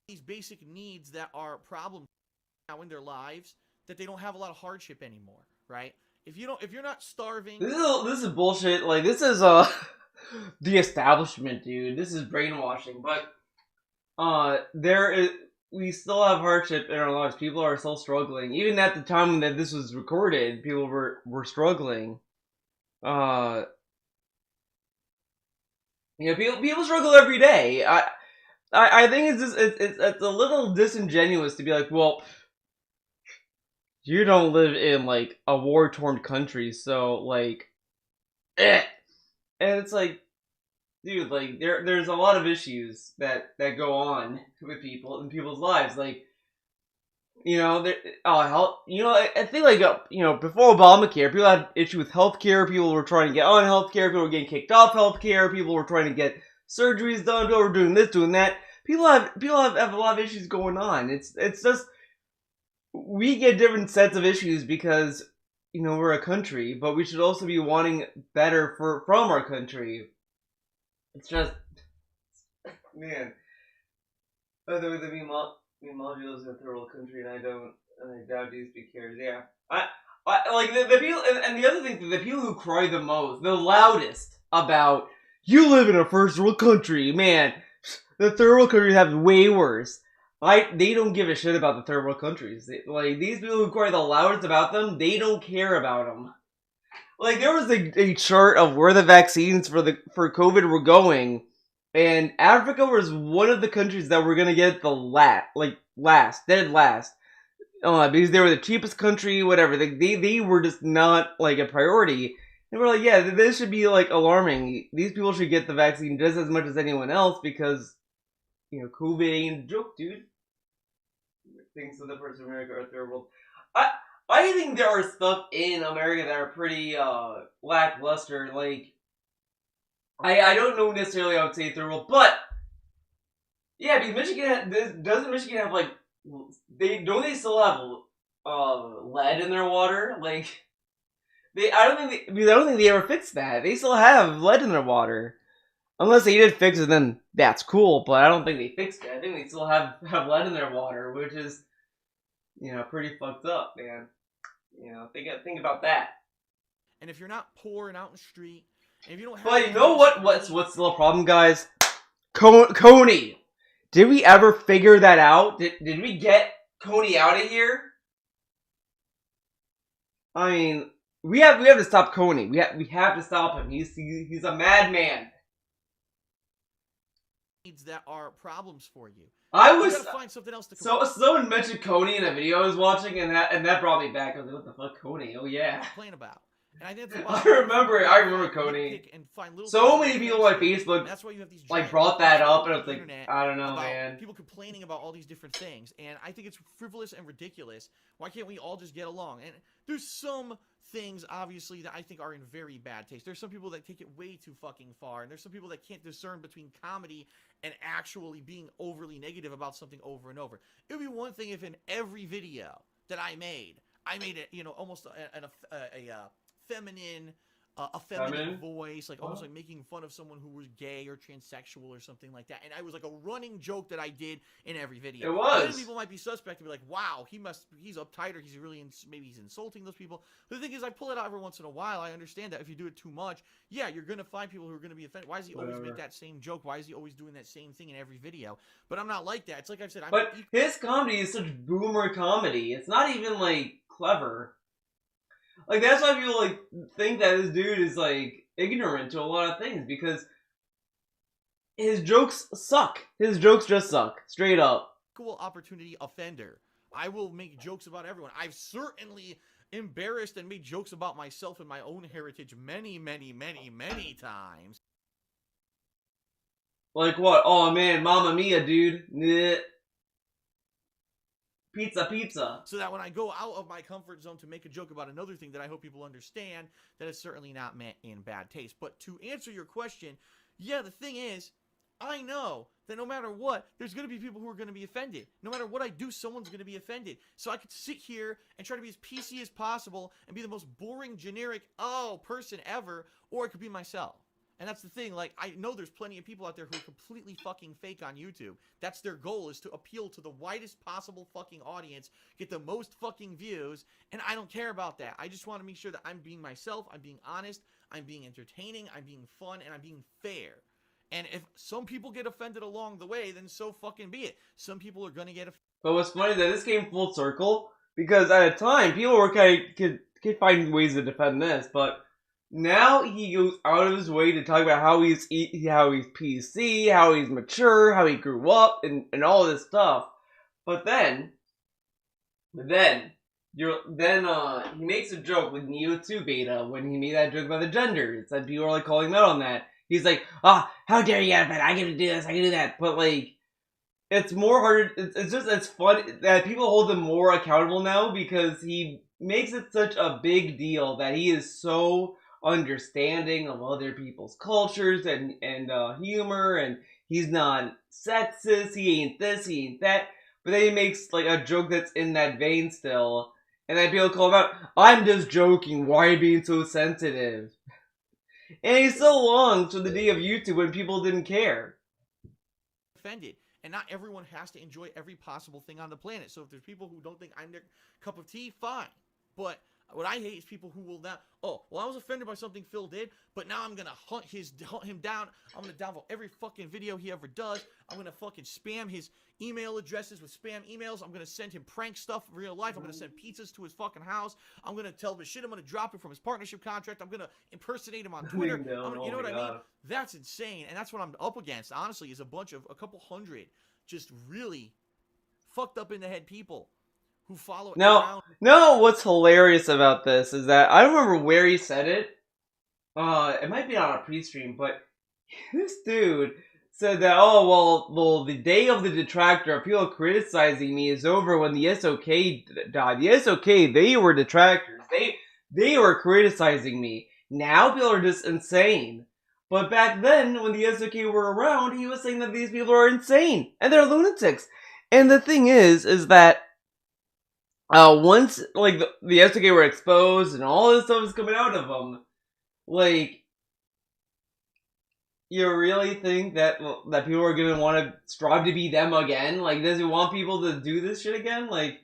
these basic needs that are problems now in their lives that they don't have a lot of hardship anymore, right? If you're not starving,
this is bullshit. Like, this is the establishment, dude. This is brainwashing. But we still have hardship in our lives. People are still struggling. Even at the time that this was recorded, people were struggling. You know, people struggle every day. I think it's a little disingenuous to be like, well, you don't live in, like, a war-torn country, so, like, And it's like, dude, like, there's a lot of issues that go on with people in people's lives. Like, you know, I think, like, you know, before Obamacare, people had issue with healthcare. People were trying to get on healthcare. People were getting kicked off healthcare. People were trying to get surgeries done, people are doing this, doing that. People have a lot of issues going on. It's just we get different sets of issues because we're a country, but we should also be wanting better from our country. It's just man. By the way, me and Malji lives in a third world country, and I doubt DSP cares. Yeah, I like the people, and the other thing, the people who cry the most, the loudest about you live in a first world country, man. The third world countries have way worse. They don't give a shit about the third world countries. These people who cry the loudest about them, they don't care about them. Like there was a chart of where the vaccines for COVID were going. And Africa was one of the countries that were gonna get the last, dead last. Because they were the cheapest country, whatever. They were just not like a priority. And we're like, yeah, this should be like alarming. These people should get the vaccine just as much as anyone else because, COVID ain't a joke, dude. Things of the parts of America are third world. I think there are stuff in America that are pretty lackluster. Like, I don't know necessarily I would say third world, but yeah, because Michigan doesn't Michigan have like they still have lead in their water? Like I don't think they ever fixed that. They still have lead in their water. Unless they did fix it, then that's cool, but I don't think they fixed it. I think they still have lead in their water, which is pretty fucked up, man. Think about that.
And if you're not poor and out in the street, and if you don't have
but you know what's still a problem, guys? Coney. Did we ever figure that out? Did we get Coney out of here? I mean, we have to stop Coney. We have to stop him. He's a madman.
That are problems for you.
I was
gotta find something else to
someone mentioned Coney in a video I was watching, and that brought me back. I was like, what the fuck, Coney? Oh yeah.
Complain about. And
I remember Coney. So many people on Facebook
that's why you have these
brought that up, and I was like, I don't know, man.
People complaining about all these different things, and I think it's frivolous and ridiculous. Why can't we all just get along? And there's some things, obviously, that I think are in very bad taste. There's some people that take it way too fucking far, and there's some people that can't discern between comedy and actually being overly negative about something over and over. It would be one thing if in every video that I made it, almost a feminine, feminine voice, like almost like making fun of someone who was gay or transsexual or something like that. And I was like a running joke that I did in every video.
It was.
Then people might be suspect and be like, wow, he's uptight, or maybe he's insulting those people. But the thing is, I pull it out every once in a while. I understand that if you do it too much, yeah, you're going to find people who are going to be offended. Why does he always make that same joke? Why is he always doing that same thing in every video? But I'm not like that. It's like I've said.
His comedy is such boomer comedy. It's not even like clever. Like, that's why people, think that this dude is, ignorant to a lot of things, because his jokes suck. His jokes just suck. Straight up.
Equal opportunity offender. I will make jokes about everyone. I've certainly embarrassed and made jokes about myself and my own heritage many, many, many, many times.
Like what? Oh, man, Mamma Mia, dude. Bleh. Pizza.
So that when I go out of my comfort zone to make a joke about another thing, that I hope people understand that it's certainly not meant in bad taste. But to answer your question, yeah, the thing is, I know that no matter what, there's going to be people who are going to be offended. No matter what I do, someone's going to be offended. So I could sit here and try to be as PC as possible and be the most boring, generic, person ever, or I could be myself. And that's the thing, I know there's plenty of people out there who are completely fucking fake on YouTube. That's their goal, is to appeal to the widest possible fucking audience, get the most fucking views, and I don't care about that. I just want to make sure that I'm being myself, I'm being honest, I'm being entertaining, I'm being fun, and I'm being fair. And if some people get offended along the way, then so fucking be it. Some people are gonna get offended.
But what's funny is that this came full circle, because at a time, people were could find ways to defend this, but now he goes out of his way to talk about how he's PC, how he's mature, how he grew up, and all this stuff. But then he makes a joke with Neo 2 Beta when he made that joke about the genders, and people are calling him out on that. He's like, how dare you have that? I get to do this, I can do that. But it's more harder. It's fun that people hold him more accountable now, because he makes it such a big deal that he is so understanding of other people's cultures and humor, and he's not sexist. He ain't this, he ain't that. But then he makes like a joke that's in that vein still, and then people call him out. I'm just joking. Why are you being so sensitive? And he still longs for the day of YouTube when people didn't care.
Offended. And not everyone has to enjoy every possible thing on the planet. So if there's people who don't think I'm their cup of tea, fine. But what I hate is people who will not, oh, well, I was offended by something Phil did, but now I'm going to hunt him down. I'm going to downvote every fucking video he ever does. I'm going to fucking spam his email addresses with spam emails. I'm going to send him prank stuff in real life. I'm going to send pizzas to his fucking house. I'm going to tell him shit. I'm going to drop him from his partnership contract. I'm going to impersonate him on Twitter. You know what I mean? That's insane. And that's what I'm up against, honestly, is a couple hundred just really fucked up in the head people who follow it around.
No, what's hilarious about this is that I don't remember where he said it. It might be on a pre-stream, but this dude said that, oh, well, the day of the detractor, people criticizing me is over when the SOK died. The SOK, they were detractors. They were criticizing me. Now people are just insane. But back then, when the SOK were around, he was saying that these people are insane and they're lunatics. And the thing is that once like the SOK were exposed and all this stuff is coming out of them, like, you really think that people are gonna want to strive to be them again? Like, does he want people to do this shit again? Like,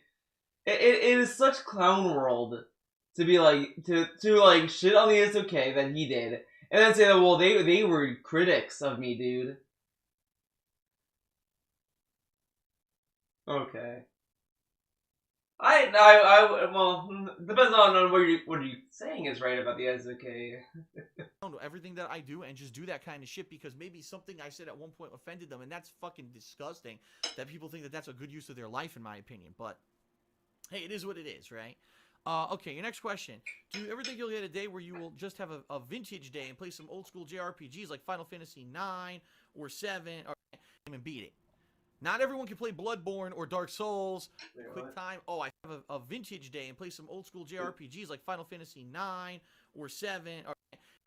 it is such clown world to be like to like shit on the SOK that he did. And then say that, well, they were critics of me, dude. Okay. Well, depends on what you're saying is right about the SOK.
Everything that I do and just do that kind of shit because maybe something I said at one point offended them, and that's fucking disgusting that people think that that's a good use of their life, in my opinion. But hey, it is what it is, right? Okay, your next question. Do you ever think you'll get a day where you will just have a vintage day and play some old school JRPGs like Final Fantasy 9 or 7 or and beat it? Not everyone can play Bloodborne or Dark Souls. Quick time. Oh, I have a vintage day and play some old school JRPGs like Final Fantasy 9 or 7 or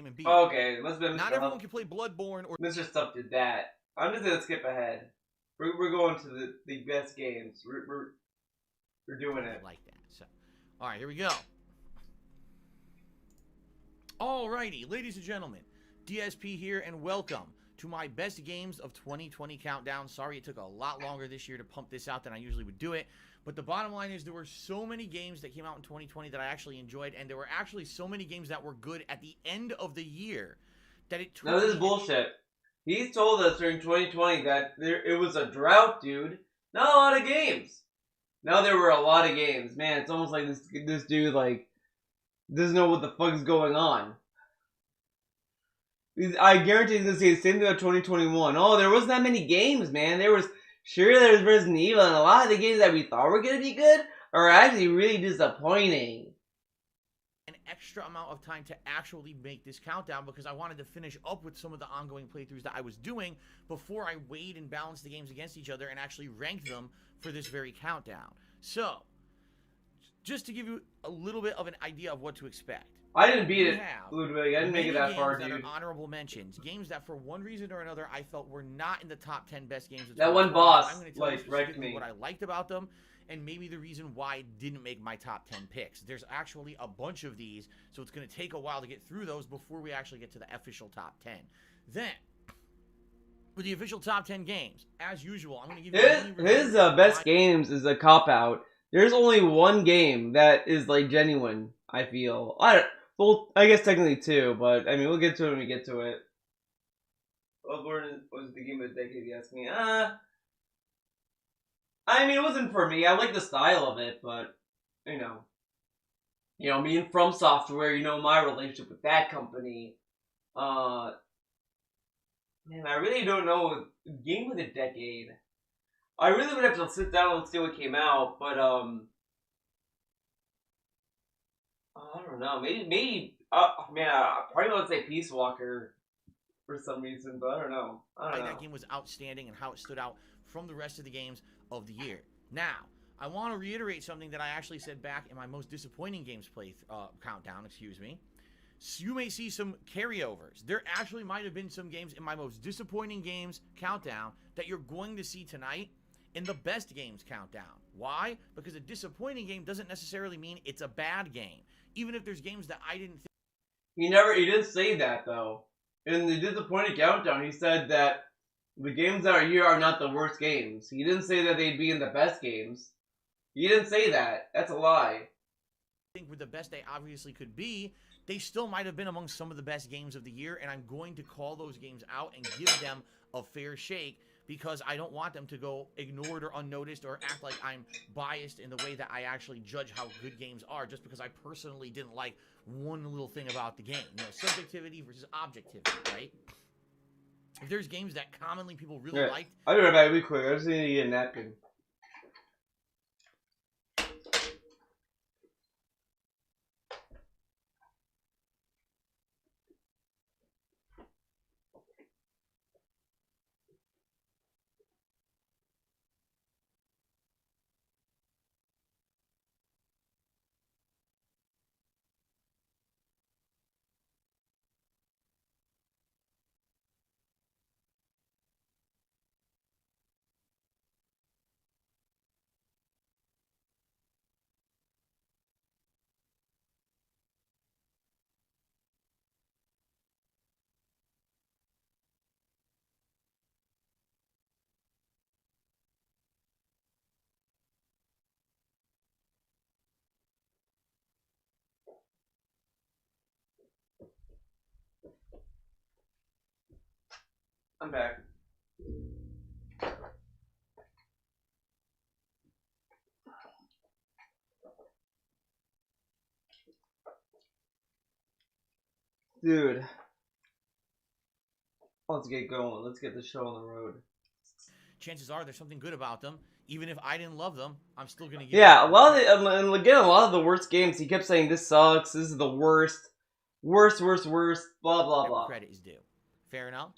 and beat it.
Okay,
Not everyone can play Bloodborne or
Mr. Stuff did that. I'm just gonna skip ahead. We're going to the best games. We're doing it.
Like that. So, all right, here we go. Alrighty, ladies and gentlemen, DSP here, and welcome to my best games of 2020 countdown. Sorry it took a lot longer this year to pump this out than I usually would do it, but the bottom line is there were so many games that came out in 2020 that I actually enjoyed, and there were actually so many games that were good at the end of the year that it took.
No, this is bullshit. He's told us during 2020 that it was a drought, dude. Not a lot of games. Now there were a lot of games. Man, it's almost like this dude, like, doesn't know what the fuck is going on. I guarantee he's gonna say the same thing about 2021. Oh, there wasn't that many games, man. There's Resident Evil, and a lot of the games that we thought were gonna be good are actually really disappointing.
An extra amount of time to actually make this countdown because I wanted to finish up with some of the ongoing playthroughs that I was doing before I weighed and balanced the games against each other and actually ranked them for this very countdown. So, just to give you a little bit of an idea of what to expect.
I didn't beat it, Ludwig. I didn't make it that far, dude.
That are honorable mentions. Games that, for one reason or another, I felt were not in the top 10 best games of 2020.
That one boss,
I'm going to tell you
wrecked me.
what I liked about them, and maybe the reason why I didn't make my top 10 picks. There's actually a bunch of these, so it's going to take a while to get through those before we actually get to the official top 10. Then, with the official top 10 games, as usual, I'm going to give you
his best games is a cop-out. There's only one game that is, like, genuine, I feel. Well, I guess technically two, but, I mean, we'll get to it when we get to it. Bloodborne was the game of the decade, if you ask me. I mean, it wasn't for me. I like the style of it, but, you know, me and From Software, you know, my relationship with that company. Man, I really don't know. Game of the decade. I really would have to sit down and see what came out, but, I don't know. Maybe. Man, I probably want to say Peace Walker for some reason, but I don't know.
That game was outstanding and how it stood out from the rest of the games of the year. Now, I want to reiterate something that I actually said back in my most disappointing games countdown. Excuse me. So you may see some carryovers. There actually might have been some games in my most disappointing games countdown that you're going to see tonight in the best games countdown. Why? Because a disappointing game doesn't necessarily mean it's a bad game. Even if there's games that I didn't think.
He didn't say that though. In the disappointed countdown, he said that the games that are here are not the worst games. He didn't say that they'd be in the best games. He didn't say that. That's a lie.
I think with the best they obviously could be, they still might have been among some of the best games of the year, and I'm going to call those games out and give them a fair shake because I don't want them to go ignored or unnoticed or act like I'm biased in the way that I actually judge how good games are just because I personally didn't like one little thing about the game. You know, subjectivity versus objectivity, right? If there's games that commonly people really liked.
I'll be right back real quick. I just need to get a napkin. I'm back. Dude. Let's get going. Let's get the show on the road.
Chances are there's something good about them. Even if I didn't love them, I'm still going to give
Yeah, a lot of the worst games, he kept saying, this sucks, this is the worst. Worst, blah, blah, blah.
Credit is due. Fair enough?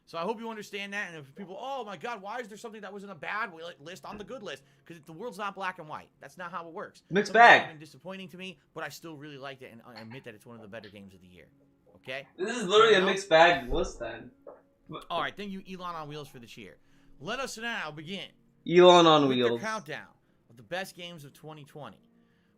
So I hope you understand that. And if people, oh my God, why is there something that was in a bad list on the good list? Because the world's not black and white. That's not how it works.
Mixed
Something
bag.
that's been disappointing to me, but I still really liked it, and I admit that it's one of the better games of the year. Okay?
This is literally a mixed bag list then.
All right, thank you, Elon on Wheels, for the cheer. Let us now begin.
Elon on
with
Wheels.
The countdown of the best games of 2020.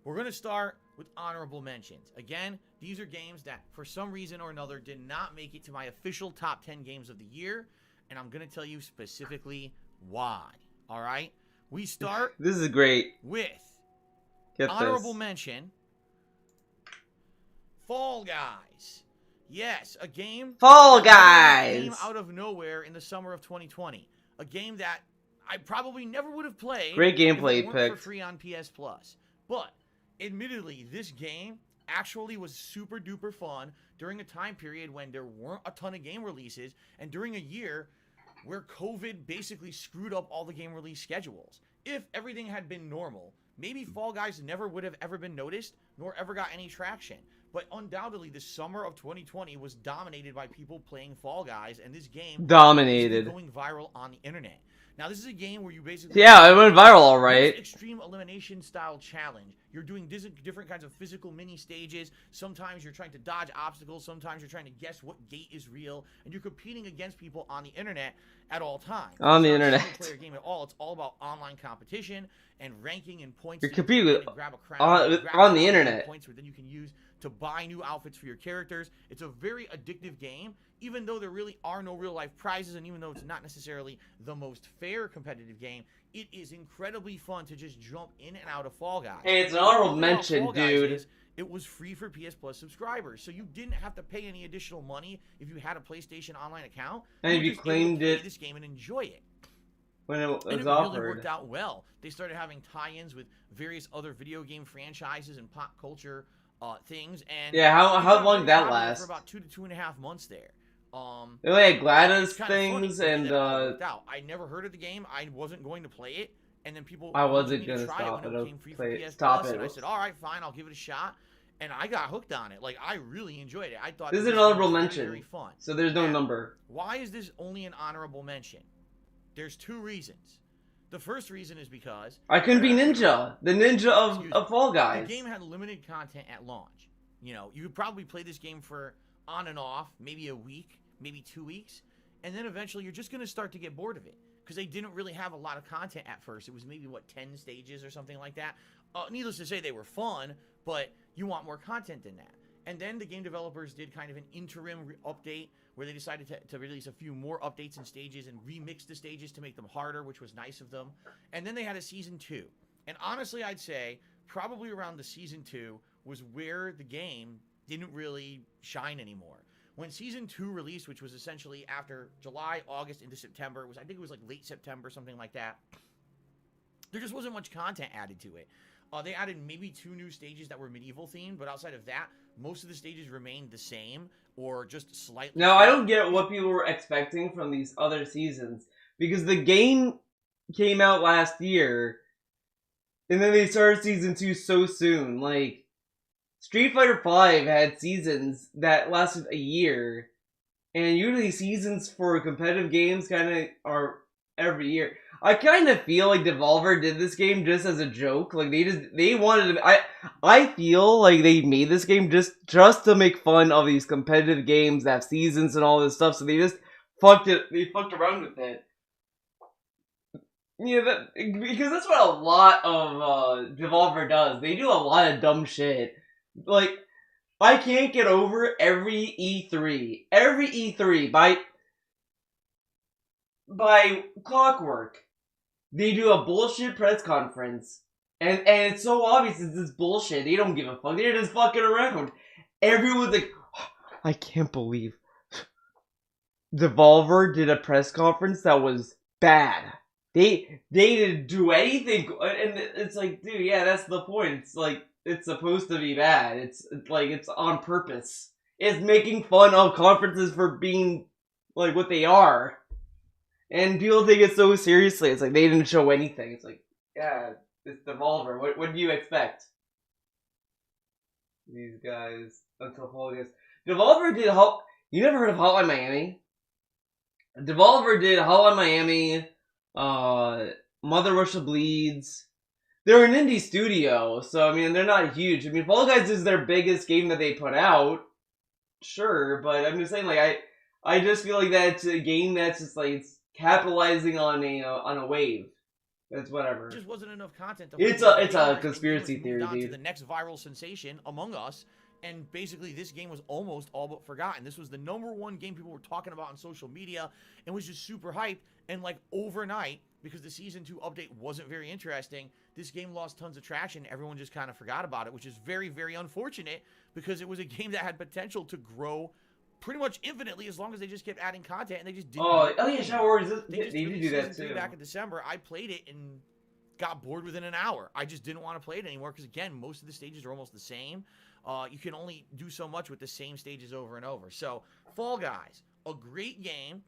We're going to start with honorable mentions. Again, these are games that, for some reason or another, did not make it to my official top 10 games of the year, and I'm going to tell you specifically why. All right? We start
This is great.
with
Get
honorable
this.
mention, Fall Guys. Yes, a game.
Fall
that came
Guys!
out of nowhere in the summer of 2020. A game that I probably never would have played.
Great gameplay
if it weren't
picked.
for free on PS Plus. But admittedly, this game actually was super duper fun during a time period when there weren't a ton of game releases and during a year where COVID basically screwed up all the game release schedules. If everything had been normal, maybe Fall Guys never would have ever been noticed nor ever got any traction. But undoubtedly, the summer of 2020 was dominated by people playing Fall Guys, and this game
Dominated.
is going viral on the internet. Now, this is a game where you basically...
Yeah, it went viral alright.
Extreme elimination style challenge. You're doing different kinds of physical mini stages. Sometimes you're trying to dodge obstacles. Sometimes you're trying to guess what gate is real. And you're competing against people on the internet at all times.
On the
It's not
internet.
a single-player game at all. It's all about online competition and ranking and points.
You're
that you
competing
can
with-
get and grab a crown,
on
grab
the
crowns and
internet.
Points that then you can use to buy new outfits for your characters. It's a very addictive game, even though there really are no real life prizes, and even though it's not necessarily the most fair competitive game, it is incredibly fun to just jump in and out of Fall Guys.
Hey, it's an honorable
The thing about
mention,
Fall Guys
dude.
is it was free for PS Plus subscribers, so you didn't have to pay any additional money if you had a PlayStation Online account.
And if
were
you
just able to
claimed
play
it
this game and enjoy it.
when it
And
was
it really
offered.
worked out well. They started having tie-ins with various other video game franchises and pop culture things. And
Yeah, how
it got
long did
very
that
popular
last?
For about 2 to 2.5 months there.
They only had GLaDOS
It's kinda funny
things
the way
and
that it all worked out. I never heard of the game. I wasn't going to play it, and then people.
I
wanted
wasn't
me to
gonna
try
stop
it when
it.
it
I'll
became free
play
for
it.
PS
Stop
Plus,
it.
and I said, all right, fine, I'll give it a shot. And I got hooked on it. Like, I really enjoyed it. I thought
This is
this
an
game
honorable
was very,
mention.
very fun.
So there's no
Now,
number.
Why is this only an honorable mention? There's 2 reasons. The first reason is because
I couldn't be Ninja. The ninja
Excuse
of Fall
the
Guys.
game had limited content at launch. You know, you could probably play this game for on and off, maybe a week, maybe 2 weeks, and then eventually you're just going to start to get bored of it because they didn't really have a lot of content at first. It was maybe, 10 stages or something like that. Needless to say, they were fun, but you want more content than that. And then the game developers did kind of an interim update where they decided to release a few more updates and stages and remix the stages to make them harder, which was nice of them. And then they had a season 2. And honestly, I'd say probably around the season 2 was where the game didn't really shine anymore. When season 2 released, which was essentially after July, August into September, I think it was like late September, something like that, there just wasn't much content added to it. They added maybe 2 new stages that were medieval themed, but outside of that, most of the stages remained the same or just slightly.
Now, I don't get what people were expecting from these other seasons because the game came out last year and then they started season 2 so soon. Like, Street Fighter V had seasons that lasted a year, and usually seasons for competitive games kind of are every year. I kind of feel like Devolver did this game just as a joke. Like they wanted to. I feel like they made this game just to make fun of these competitive games that have seasons and all this stuff. So they just fucked it. They fucked around with it. Yeah, because that's what a lot of Devolver does. They do a lot of dumb shit. Like, I can't get over every E3. Every E3 by clockwork. They do a bullshit press conference. And it's so obvious it's this bullshit. They don't give a fuck. They're just fucking around. Everyone's like, oh, I can't believe Devolver did a press conference that was bad. They didn't do anything. And it's like, dude, yeah, that's the point. It's like, it's supposed to be bad. It's like, it's on purpose. It's making fun of conferences for being like what they are. And people take it so seriously. It's like they didn't show anything. It's like, yeah, it's Devolver. What do you expect? These guys, until Fall Guys. Devolver did you never heard of Hotline Miami? Devolver did Hotline Miami, Mother Russia Bleeds. They're an indie studio, so I mean they're not huge. I mean Fall Guys is their biggest game that they put out. Sure, but I'm just saying, like, I just feel like that's a game that's just like it's capitalizing on a wave. That's whatever.
There just wasn't enough content.
It's a conspiracy theory,
dude.
dude.
To the next viral sensation, Among Us, and basically this game was almost all but forgotten. This was the #1 game people were talking about on social media, and was just super hyped. And like overnight, because the season 2 update wasn't very interesting, this game lost tons of traction. Everyone just kind of forgot about it, which is very, very unfortunate because it was a game that had potential to grow pretty much infinitely as long as they just kept adding content, and they just didn't.
Oh yeah, Shadow Warriors. They
did
do that too.
Back in December, I played it and got bored within an hour. I just didn't want to play it anymore because, again, most of the stages are almost the same. You can only do so much with the same stages over and over. So, Fall Guys, a great game,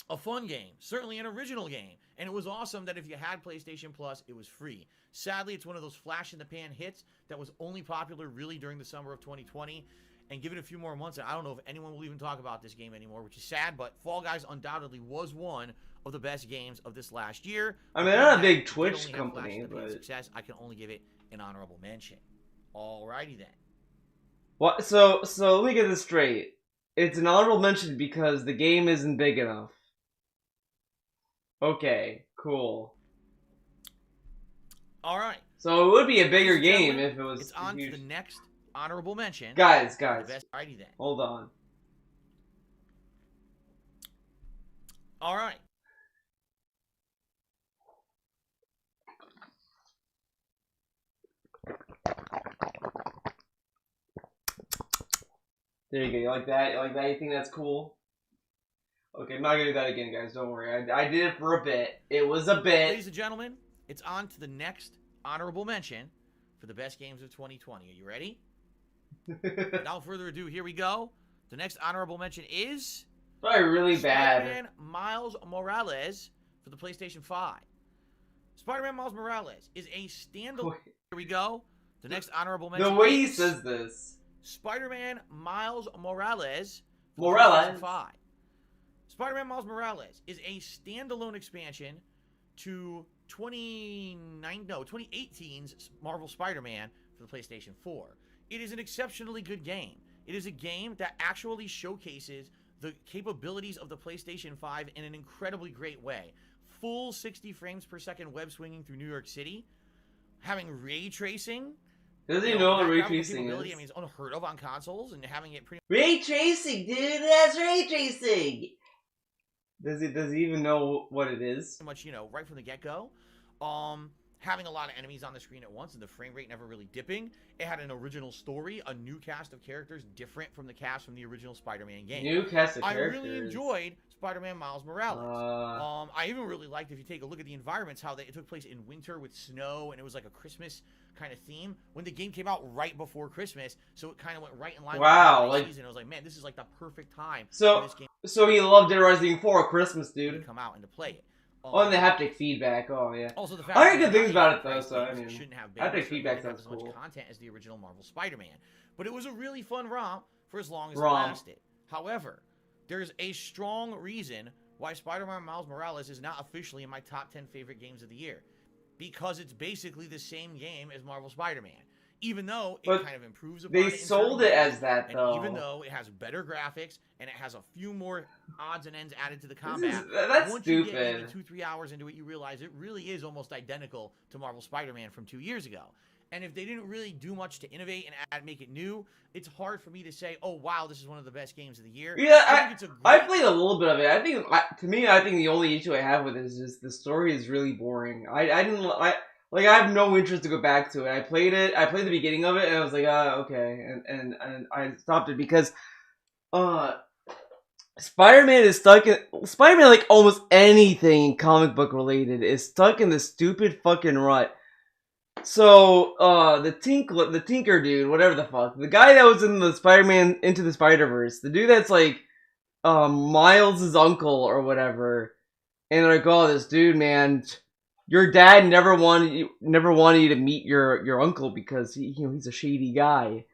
a fun game, certainly an original game, and it was awesome that if you had PlayStation Plus, it was free. Sadly, it's one of those flash-in-the-pan hits that was only popular really during the summer of 2020. And give it a few more months, and I don't know if anyone will even talk about this game anymore, which is sad, but Fall Guys undoubtedly was one of the best games of this last year.
I mean, they're not a big Twitch company, but
success, I can only give it an honorable mention. Alrighty then.
What? So let me get this straight. It's an honorable mention because the game isn't big enough. Okay, cool.
Alright.
So it would be a bigger game if it was.
It's on to the next honorable mention.
Guys.
Alrighty then.
Hold on.
Alright.
There you go. You like that? You like that? You think that's cool? Okay, I'm not gonna do that again, guys. Don't worry. I did it for a bit. It was a bit.
Ladies and gentlemen, it's on to the next honorable mention for the best games of 2020. Are you ready? Without further ado, here we go. The next honorable mention is
probably really bad.
Spider-Man Miles Morales for the PlayStation 5. Spider-Man Miles Morales is a standalone. Here we go. The next honorable mention.
The way he says this.
Spider-Man Miles Morales
for the PlayStation
5. Spider-Man Miles Morales is a standalone expansion to 2018's Marvel Spider-Man for the PlayStation 4. It is an exceptionally good game. It is a game that actually showcases the capabilities of the PlayStation 5 in an incredibly great way. Full 60 frames per second web swinging through New York City, having ray tracing.
Does he know what
that
ray
graphical
tracing
capability,
is?
I mean, it's unheard of on consoles, and having it pretty
Ray tracing, dude. That's ray tracing. Does he even know what it is?
much, right from the get-go. Having a lot of enemies on the screen at once and the frame rate never really dipping. It had an original story, a new cast of characters different from the cast from the original Spider-Man game.
New cast of characters.
I really enjoyed Spider-Man Miles Morales. I even really liked, if you take a look at the environments, how it took place in winter with snow, and it was like a Christmas kind of theme. When the game came out right before Christmas, so it kind of went right in line with the holiday season. I was like, man, this is like the perfect time for this game.
So he loved Dead Rising 4 Christmas, dude.
To come out and to play it.
And the haptic feedback. Oh yeah.
Also, the fact
I heard good things about it though, so I mean,
shouldn't have
haptic feedback
as
sounds
much
cool.
content as the original Marvel Spider-Man, but it was a really fun romp for as long as it lasted. However, there's a strong reason why Spider-Man Miles Morales is not officially in my top 10 favorite games of the year, because it's basically the same game as Marvel Spider-Man. Even though it kind of improves upon it.
They sold it as that, though.
And even though it has better graphics and it has a few more odds and ends added to the combat,
that's
once
stupid.
you get maybe 2-3 hours into it, you realize it really is almost identical to Marvel Spider-Man from 2 years ago. And if they didn't really do much to innovate and make it new, it's hard for me to say, oh, wow, this is one of the best games of the year.
Yeah, I played a little bit of it. I think, I think the only issue I have with it is just the story is really boring. I have no interest to go back to it. I played the beginning of it, and I was like, okay, and I stopped it because, Spider-Man, like almost anything comic book related, is stuck in this stupid fucking rut. So, the Tinker dude, whatever the fuck, the guy that was in the Spider-Man Into the Spider-Verse, the dude that's like, Miles' uncle or whatever, and they're like, oh, this dude, man, your dad never wanted you to meet your uncle because he's a shady guy.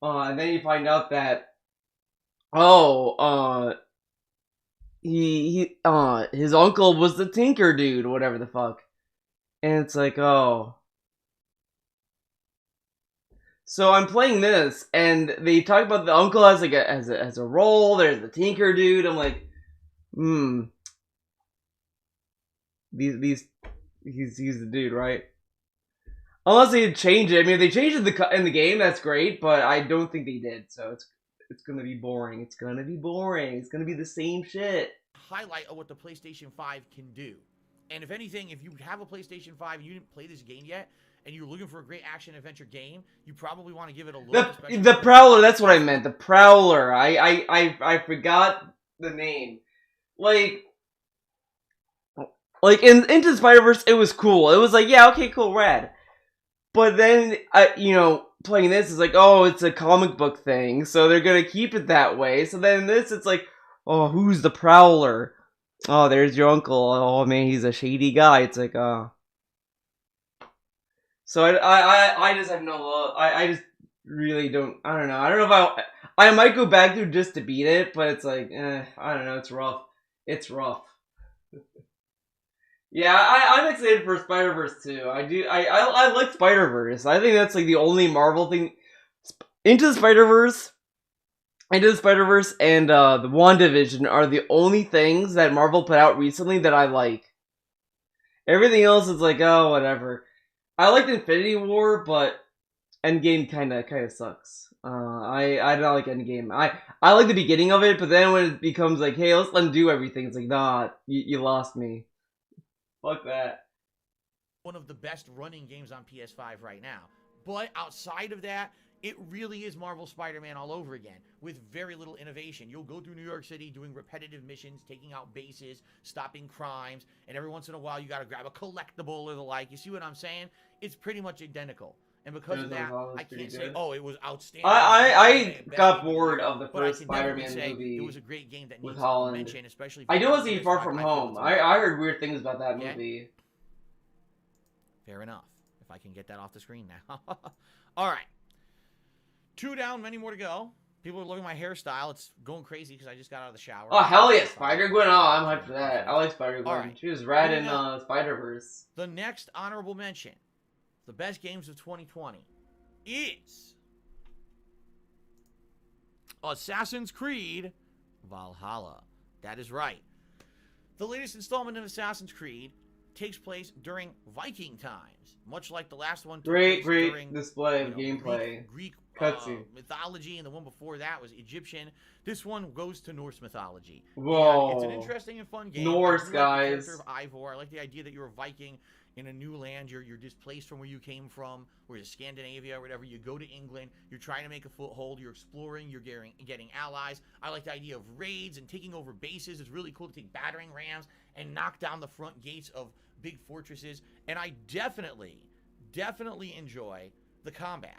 And then you find out that his uncle was the Tinker dude, whatever the fuck. And it's like, oh. So I'm playing this, and they talk about the uncle as like as a role. There's the Tinker dude. I'm like, He's the dude, right? Unless they change it. I mean, if they changed it in the game, that's great, but I don't think they did. So it's gonna be boring. It's gonna be boring. It's gonna be the same shit.
Highlight of what the PlayStation 5 can do. And if anything, if you have a PlayStation 5 and you didn't play this game yet, and you're looking for a great action adventure game, you probably want to give it a look.
The Prowler, that's what I meant. The Prowler. I forgot the name. Like in Into the Spider-Verse, it was cool. It was like, yeah, okay, cool, rad. But then, playing this is like, oh, it's a comic book thing, so they're gonna keep it that way. So then this, it's like, oh, who's the Prowler? Oh, there's your uncle. Oh man, he's a shady guy. It's like, So I just have no. I just really don't. I don't know. I don't know if I might go back through just to beat it, but it's like, I don't know. It's rough. It's rough. Yeah, I'm excited for Spider-Verse too. I like Spider-Verse. I think that's like the only Marvel thing. Into the Spider-Verse, and the WandaVision are the only things that Marvel put out recently that I like. Everything else is like, oh, whatever. I liked Infinity War, but Endgame kind of sucks. I don't like Endgame. I like the beginning of it, but then when it becomes like, hey, let's undo everything, it's like, nah, you lost me. Fuck that.
One of the best running games on PS5 right now. But outside of that, it really is Marvel Spider-Man all over again, with very little innovation. You'll go through New York City doing repetitive missions, taking out bases, stopping crimes, and every once in a while you gotta grab a collectible or the like. You see what I'm saying? It's pretty much identical. And because of that, I can't say, oh, it was outstanding.
I got bored of the first Spider-Man movie.
It was a great game that needs
Holland.
mention, especially.
I don't see Far From Home. I heard weird things about that movie.
Fair enough. If I can get that off the screen now. All right. 2 down, many more to go. People are loving my hairstyle. It's going crazy because I just got out of the shower.
Oh, hell yeah, Spider-Gwen. Oh, I'm hyped for that. I like Spider-Gwen.
Right.
She was rad in Spider-Verse.
The next honorable mention, the best games of 2020, is Assassin's Creed Valhalla. That is right. The latest installment of Assassin's Creed takes place during Viking times, much like the last one took place during,
display of gameplay.
Greek
Cutscene.
mythology, and the one before that was Egyptian. This one goes to Norse mythology.
Whoa.
And it's an interesting and fun game.
Norse,
I like
guys.
The character of Ivor. I like the idea that you're a Viking in a new land. You're displaced from where you came from, where it's Scandinavia or whatever. You go to England. You're trying to make a foothold. You're exploring. You're getting allies. I like the idea of raids and taking over bases. It's really cool to take battering rams and knock down the front gates of big fortresses. And I definitely enjoy the combat.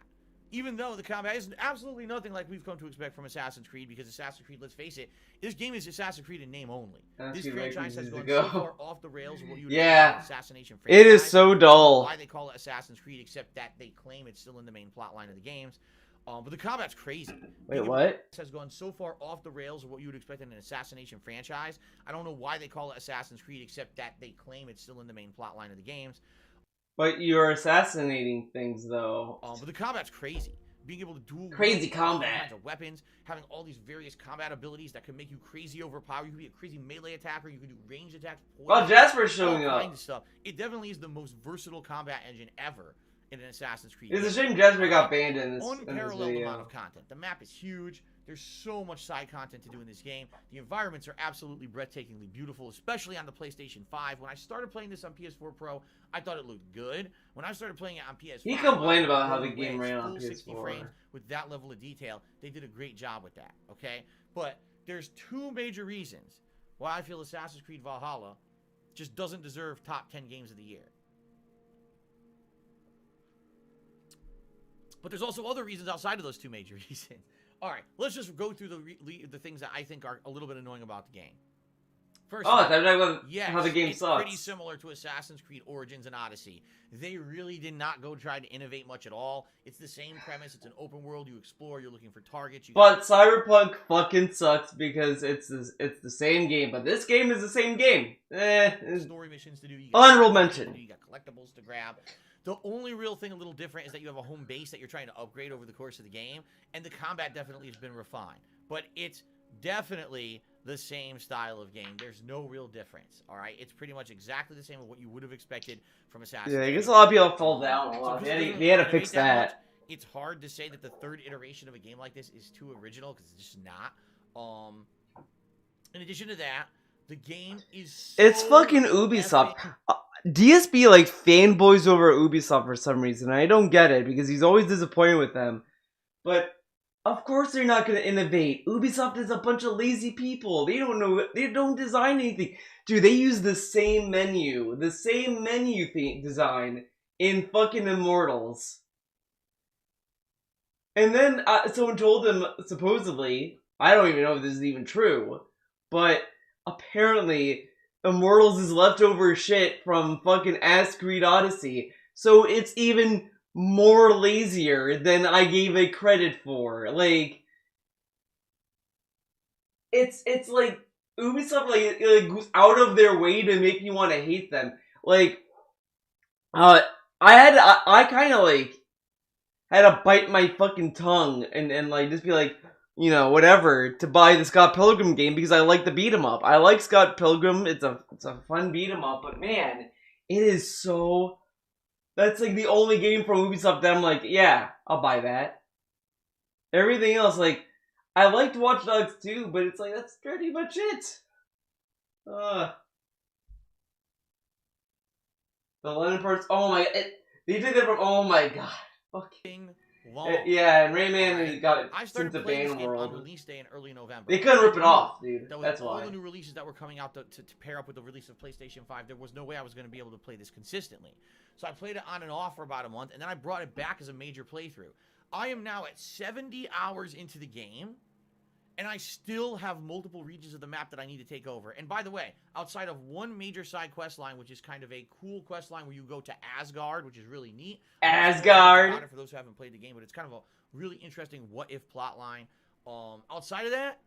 Even though the combat is absolutely nothing like we've come to expect from Assassin's Creed, because Assassin's Creed, let's face it, this game is Assassin's Creed in name only. This franchise has gone so far off the rails of what you would expect an assassination franchise.
It is so dull.
Why they call it Assassin's Creed, except that they claim it's still in the main plot line of the games. But the combat's crazy.
Wait, what?
Has gone so far off the rails of what you would expect in an assassination franchise. I don't know why they call it Assassin's Creed, except that they claim it's still in the main plot line of the games.
But you're assassinating things, though.
But the combat's crazy. Being able to duel
crazy combat,
all kinds of weapons, having all these various combat abilities that can make you crazy overpowered. You can be a crazy melee attacker. You can do ranged attacks.
Oh, Jasper's showing
all
up.
Kinds of stuff. It definitely is the most versatile combat engine ever in an Assassin's Creed.
It's a shame Jasper got banned in this
Unparalleled
video.
amount of content. The map is huge. There's so much side content to do in this game. The environments are absolutely breathtakingly beautiful, especially on the PlayStation 5. When I started playing this on PS4 Pro, I thought it looked good. When I started playing it on PS5,
he complained about how the game ran on PS4.
60 frames with that level of detail. They did a great job with that, okay? But there's two major reasons why I feel Assassin's Creed Valhalla just doesn't deserve top 10 games of the year. But there's also other reasons outside of those two major reasons. All right, let's just go through the things that I think are a little bit annoying about the game. First,
yes, how the game
it's
sucks.
Pretty similar to Assassin's Creed Origins and Odyssey. They really did not go try to innovate much at all. It's the same premise. It's an open world. You explore. You're looking for targets.
But Cyberpunk fucking sucks because it's the same game. But this game is the same game.
Story missions to do.
Honorable mention.
You got collectibles to grab. The only real thing a little different is that you have a home base that you're trying to upgrade over the course of the game, and the combat definitely has been refined. But it's definitely the same style of game. There's no real difference, all right? It's pretty much exactly the same as what you would have expected from Assassin's Creed.
Yeah, I guess a lot of people fall down a lot. They had to fix that.
It's hard to say that the third iteration of a game like this is too original, because it's just not. In addition to that, the game is so
it's fucking Ubisoft. DSP like fanboys over Ubisoft for some reason. I don't get it because he's always disappointed with them. But of course they're not going to innovate. Ubisoft is a bunch of lazy people. They don't know. They don't design anything. Dude, they use the same menu design in fucking Immortals. And then someone told them, supposedly, I don't even know if this is even true, but apparently Immortals is leftover shit from fucking Assassin's Creed Odyssey. So it's even more lazier than I gave it credit for. Like, it's like Ubisoft like goes out of their way to make me want to hate them. Like, I kind of like had to bite my fucking tongue and like just be like, you know, whatever, to buy the Scott Pilgrim game because I like the beat 'em up. I like Scott Pilgrim. It's a fun beat 'em up, but man, it is so. That's like the only game from Ubisoft that I'm like, yeah, I'll buy that. Everything else, like, I liked Watch Dogs 2, but it's like that's pretty much it. The London parts. Oh my! They did that from. Oh my god! Fucking. Yeah, and Rayman got it since the ban world.
On release day in early November.
They couldn't rip it off, dude. That's why.
All the new releases that were coming out to pair up with the release of PlayStation 5, there was no way I was going to be able to play this consistently. So I played it on and off for about a month, and then I brought it back as a major playthrough. I am now at 70 hours into the game, and I still have multiple regions of the map that I need to take over. And by the way, outside of one major side quest line, which is kind of a cool quest line where you go to Asgard, which is really neat.
Asgard!
For those who haven't played the game, but it's kind of a really interesting what-if plot line. Outside of that,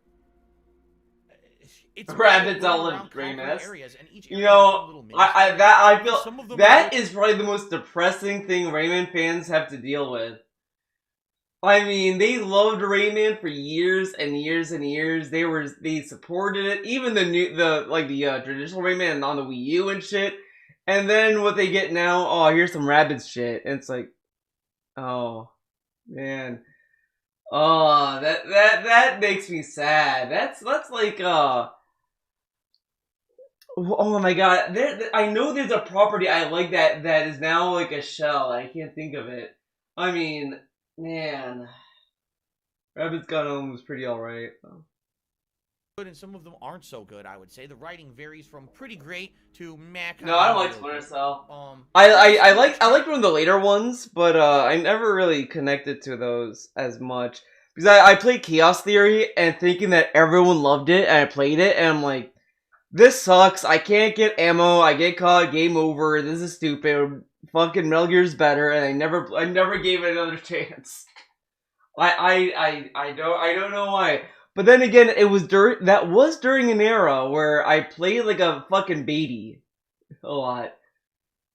it's
Rabbits all in Raymas.
Areas, and each
you know, I feel that is probably the most depressing thing Rayman fans have to deal with. I mean, they loved Rayman for years and years and years. They supported it, even the traditional Rayman on the Wii U and shit. And then what they get now, oh, here's some Rabbids shit, and it's like, oh man, oh that makes me sad. That's like oh my god, I know there's a property I like that is now like a shell. I can't think of it. I mean, man, Rabbids Gone Home was pretty alright.
Good, and some of them aren't so good. I would say the writing varies from pretty great to meh.
No, I don't like Splinter Cell. I like one of the later ones, but I never really connected to those as much because I played Chaos Theory and thinking that everyone loved it, and I played it, and I'm like, this sucks. I can't get ammo. I get caught. Game over. This is stupid. Fucking Metal Gear's better, and I never gave it another chance. I don't know why. But then again, that was during an era where I played like a fucking baby a lot.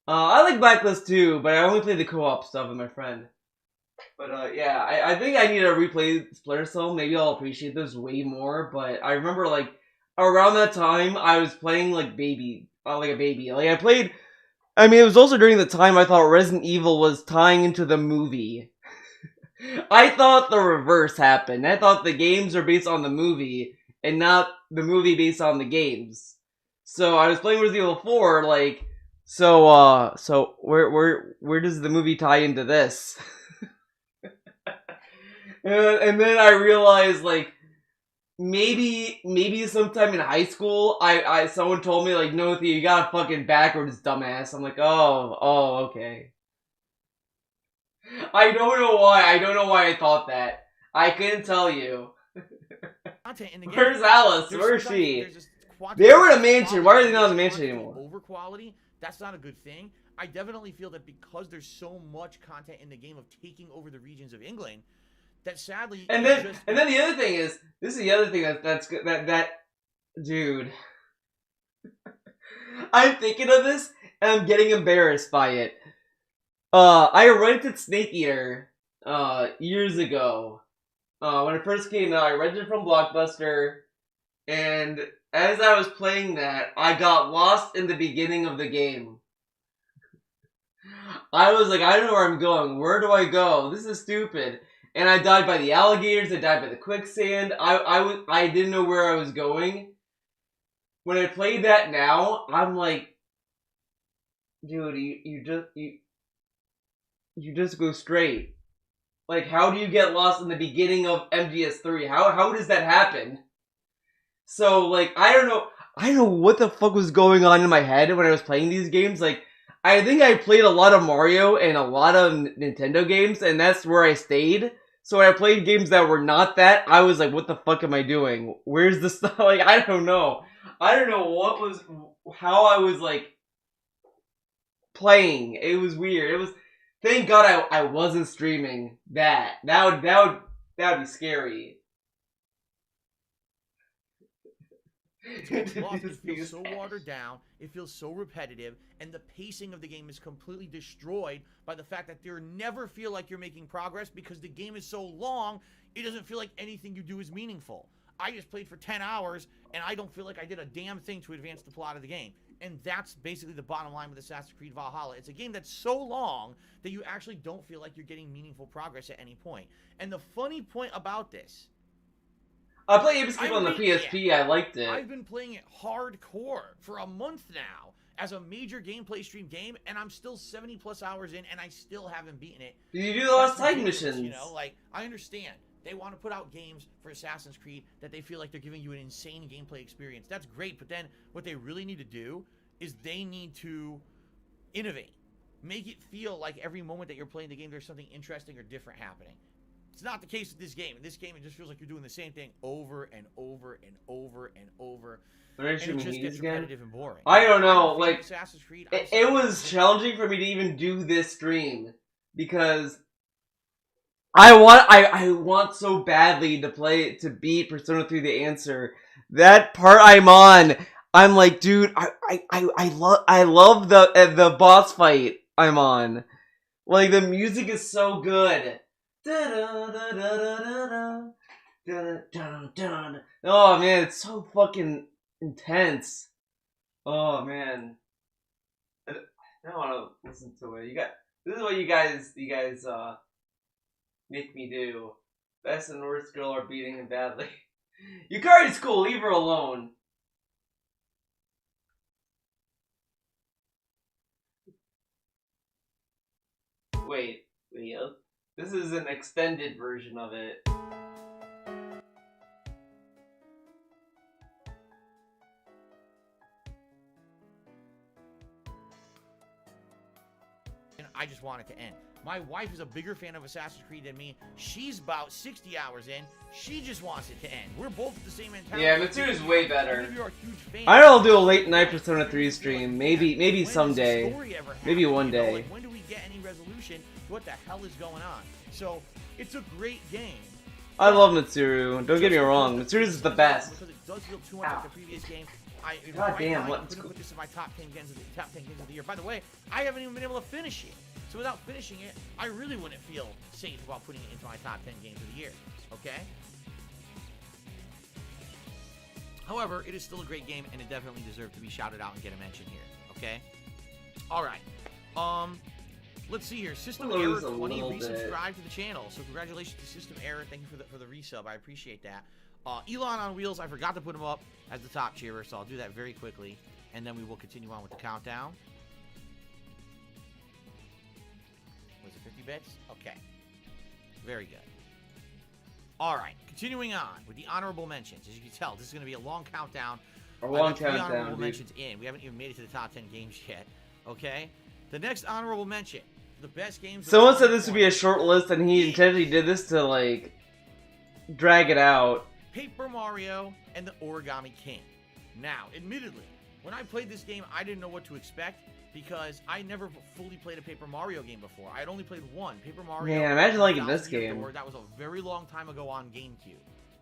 I like Blacklist too, but I only play the co-op stuff with my friend. But yeah, I think I need to replay Splinter Cell. Maybe I'll appreciate this way more. But I remember like around that time I was playing like a baby. Like I played. I mean, it was also during the time I thought Resident Evil was tying into the movie. I thought the reverse happened. I thought the games are based on the movie, and not the movie based on the games. So I was playing Resident Evil 4, like, so where does the movie tie into this? and then I realized, like, maybe sometime in high school, someone told me, like, no, Theo, you got fucking backwards, dumbass. I'm like, oh, okay. I don't know why. I don't know why I thought that. I couldn't tell you. Where's Alice? Where's she? They were in a mansion. Why are they not in the mansion anymore?
Over quality. That's not a good thing. I definitely feel that because there's so much content in the game of taking over the regions of England, that sadly.
And then the other thing is, this is the other thing that's good. That dude. I'm thinking of this and I'm getting embarrassed by it. I rented Snake Eater years ago. When it first came out, I rented it from Blockbuster, and as I was playing that, I got lost in the beginning of the game. I was like, I don't know where I'm going. Where do I go? This is stupid. And I died by the alligators. I died by the quicksand. I didn't know where I was going. When I played that now, I'm like, dude, you just go straight. Like, how do you get lost in the beginning of MGS3? How does that happen? So, like, I don't know what the fuck was going on in my head when I was playing these games. Like, I think I played a lot of Mario and a lot of Nintendo games, and that's where I stayed. So when I played games that were not that, I was like, what the fuck am I doing? Where's the stuff? Like, I don't know. I don't know how I was, like, playing. It was weird. It was... Thank God I wasn't streaming that. That would be scary.
It feels so watered down, it feels so repetitive, and the pacing of the game is completely destroyed by the fact that you never feel like you're making progress because the game is so long, it doesn't feel like anything you do is meaningful. I just played for 10 hours, and I don't feel like I did a damn thing to advance the plot of the game. And that's basically the bottom line with Assassin's Creed Valhalla. It's a game that's so long that you actually don't feel like you're getting meaningful progress at any point. And the funny point about this...
I played Ape on the PSP, I liked it.
I've been playing it hardcore for a month now as a major gameplay stream game, and I'm still 70 plus hours in, and I still haven't beaten it.
Did you do the last side missions?
You know, like, I understand. They want to put out games for Assassin's Creed that they feel like they're giving you an insane gameplay experience. That's great, but then what they really need to do is they need to innovate. Make it feel like every moment that you're playing the game, there's something interesting or different happening. It's not the case with this game. In this game, it just feels like you're doing the same thing over and over and over and over. And it just gets repetitive and boring.
I don't know. Like, Assassin's Creed, it was challenging for me to even do this stream because I want so badly to beat Persona 3 The Answer. That part I'm on, I'm like, dude, I love the boss fight I'm on. Like, the music is so good. Oh man, it's so fucking intense. Oh man, I don't want to listen to it. This is what you guys make me do. Best and worst girl are beating him badly. Yukari's cool. Leave her alone. Wait. This is an extended version of it.
And I just want it to end. My wife is a bigger fan of Assassin's Creed than me. She's about 60 hours in. She just wants it to end. We're both at the same mentality.
Yeah, Mitsuru's way better.
If you're a huge fan,
I know I'll do a late night Persona 3 stream. Maybe someday. Maybe one day.
Like, when do we get any resolution to what the hell is going on? So, it's a great game.
I love Mitsuru. Don't get me wrong. Mitsuru's the best.
Because it does feel too much like the previous game.
God damn,
I couldn't put this in my top 10 games of the year. By the way, I haven't even been able to finish it. So without finishing it, I really wouldn't feel safe about putting it into my top 10 games of the year. Okay? However, it is still a great game, and it definitely deserves to be shouted out and get a mention here. Okay? Alright. Let's see here. System Error 20 resubscribed to the channel. So congratulations to System Error. Thank you for the resub. I appreciate that. Elon on Wheels, I forgot to put him up as the top cheerer, so I'll do that very quickly. And then we will continue on with the countdown. Was it 50 bits? Okay. Very good. Alright, continuing on with the honorable mentions. As you can tell, this is going to be a long countdown.
A long
countdown, honorable
dude.
mentions in. We haven't even made it to the top 10 games yet. Okay? The next honorable mention. The best games...
Someone said this would be a short list, and he intentionally did this to, like, drag it out.
Paper Mario and the Origami King. Now, admittedly, when I played this game, I didn't know what to expect because I never fully played a Paper Mario game before. I had only played one, Paper Mario.
Yeah, imagine liking this
1000
game.
Door. That was a very long time ago on GameCube.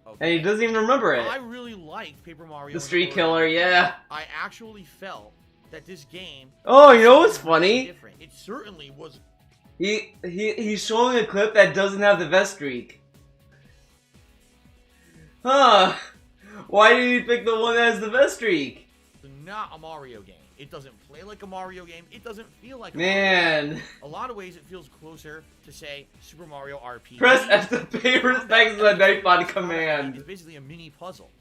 Okay.
And he doesn't even remember it.
I really liked Paper Mario.
The Street Killer, yeah.
I actually felt that this game...
Oh, you know what's funny?
Different. It certainly was...
He's showing a clip that doesn't have the vest streak. Huh. Why did you pick the one that has the vest streak?
Not a Mario game. It doesn't play like a Mario game. It doesn't feel like a
Man.
Mario game. A lot of ways it feels closer to, say, Super Mario RPG.
Press F to pay respects to the Nightbot command.
It's basically a mini puzzle.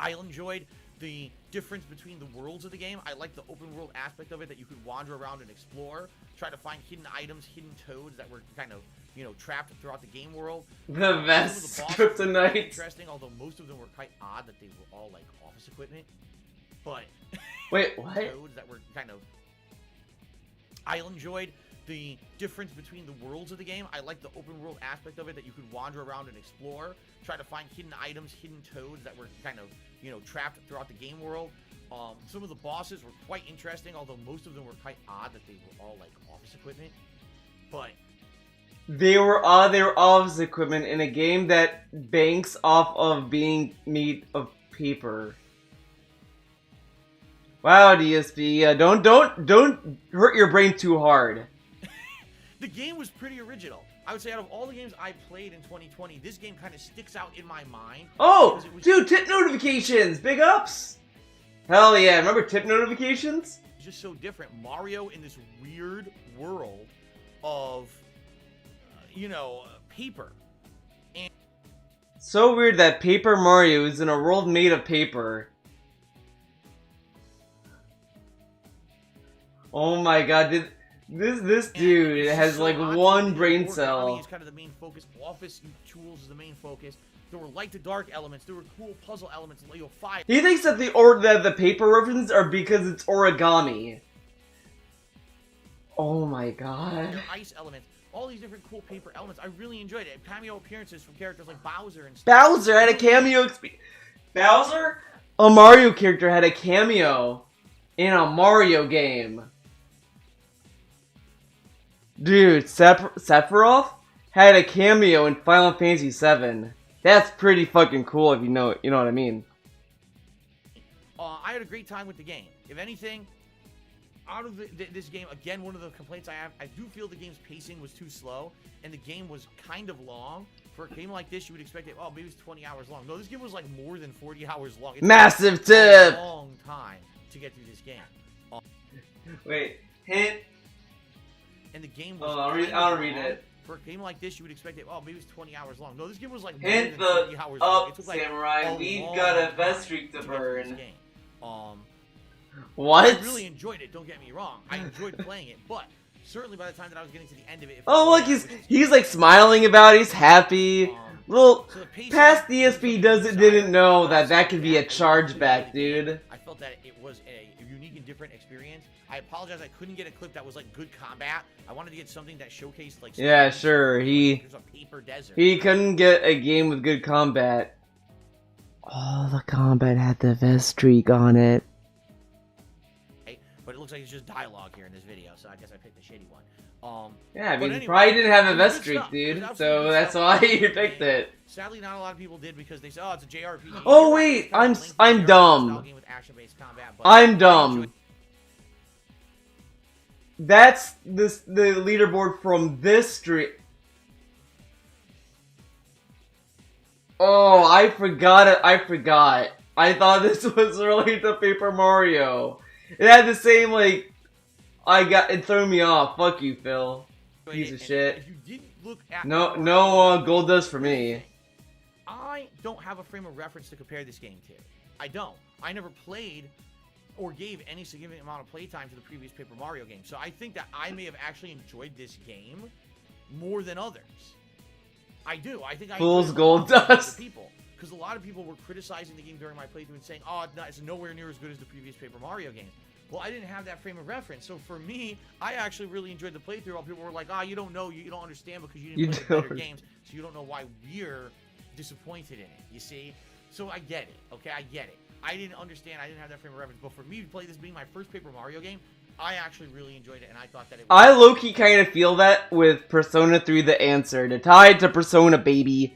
I enjoyed the difference between the worlds of the game. I like the open world aspect of it, that you could wander around and explore, try to find hidden items, hidden toads that were kind of, you know, trapped throughout the game world.
The vest kryptonite.
Interesting, although most of them were quite odd that they were all like office equipment. But
wait, what?
Toads that were kind of... I enjoyed the difference between the worlds of the game. I like the open world aspect of it, that you could wander around and explore, try to find hidden items, hidden toads that were kind of, you know, trapped throughout the game world. Some of the bosses were quite interesting, although most of them were quite odd that they were all like office equipment. But
they were office equipment in a game that banks off of being made of paper. Wow, DSP, don't hurt your brain too hard.
The game was pretty original. I would say out of all the games I played in 2020, this game kind of sticks out in my mind.
Oh, dude, tip notifications! Big ups! Hell yeah, remember tip notifications?
It's just so different. Mario in this weird world of, paper. And
so weird that Paper Mario is in a world made of paper. Oh my god, this dude has like one brain cell.
It's kind of the main focus. Office tools is the main focus. There were light to dark elements. There were cool puzzle elements. Fire.
He thinks that the paper references are because it's origami. Oh my god.
Ice elements. All these different cool paper elements. I really enjoyed it. Cameo appearances from characters like Bowser and stuff.
Bowser had a cameo. Bowser? A Mario character had a cameo in a Mario game. Dude, Sephiroth had a cameo in Final Fantasy VII. That's pretty fucking cool if you know what I mean.
I had a great time with the game. If anything, out of this game, again, one of the complaints I have, I do feel the game's pacing was too slow, and the game was kind of long. For a game like this, you would expect it, oh, maybe it's 20 hours long. No, this game was like more than 40 hours long. It's
Massive tip!
a long time to get through this game.
Wait, hint.
And the game was
I'll read it.
For a game like this, you would expect it, oh, maybe it's 20 hours long. No, this game was like
Hint
more than 30
the
hours long.
up,
It took, like,
Samurai.
a
We've
long
got a
time
vest streak to
get through this
burn.
game.
What?
I really enjoyed it, don't get me wrong. I enjoyed playing it, but certainly by the time that I was getting to the end of it...
Oh, look, he's like smiling about it. He's happy. Little
so the pacing-
past DSP didn't know that could be a chargeback, dude.
I felt that it was a unique and different experience. I apologize, I couldn't get a clip that was like good combat. I wanted to get something that showcased like...
Yeah, sure,
There's a paper desert.
he couldn't get a game with good combat. Oh, the combat had the vest streak on it.
But it looks like it's just dialogue here in this video, so I guess I picked the shitty one.
Yeah, I mean,
anyway,
you probably didn't have a
it was
vest
good
streak,
stuff. It was
dude,
absolutely
so
good
that's
stuff.
why you picked it.
Sadly, not a lot of people did because they said, "Oh, it's a JRPG."
Oh wait, I'm dumb. I'm dumb. That's the leaderboard from this stream. Oh, I forgot it. I forgot. I thought this was related to Paper Mario. It had the same, like, it threw me off. Fuck you, Phil. Piece of shit.
If you didn't look at
No gold dust for me.
I don't have a frame of reference to compare this game to. I don't. I never played or gave any significant amount of playtime to the previous Paper Mario game. So I think that I may have actually enjoyed this game more than others. I do. I think I
Fool's
enjoyed it
gold
more than other
dust.
people. Because a lot of people were criticizing the game during my playthrough and saying, oh, it's nowhere near as good as the previous Paper Mario game. Well, I didn't have that frame of reference. So for me, I actually really enjoyed the playthrough. While people were like, oh, you don't know, you don't understand because you didn't play the better games, so you don't know why we're disappointed in it, you see? So I get it, okay? I get it. I didn't understand, I didn't have that frame of reference, but for me to play this being my first Paper Mario game, I actually really enjoyed it, and I thought that it was...
I low-key kind of feel that with Persona 3 The Answer. To tie it to Persona, baby.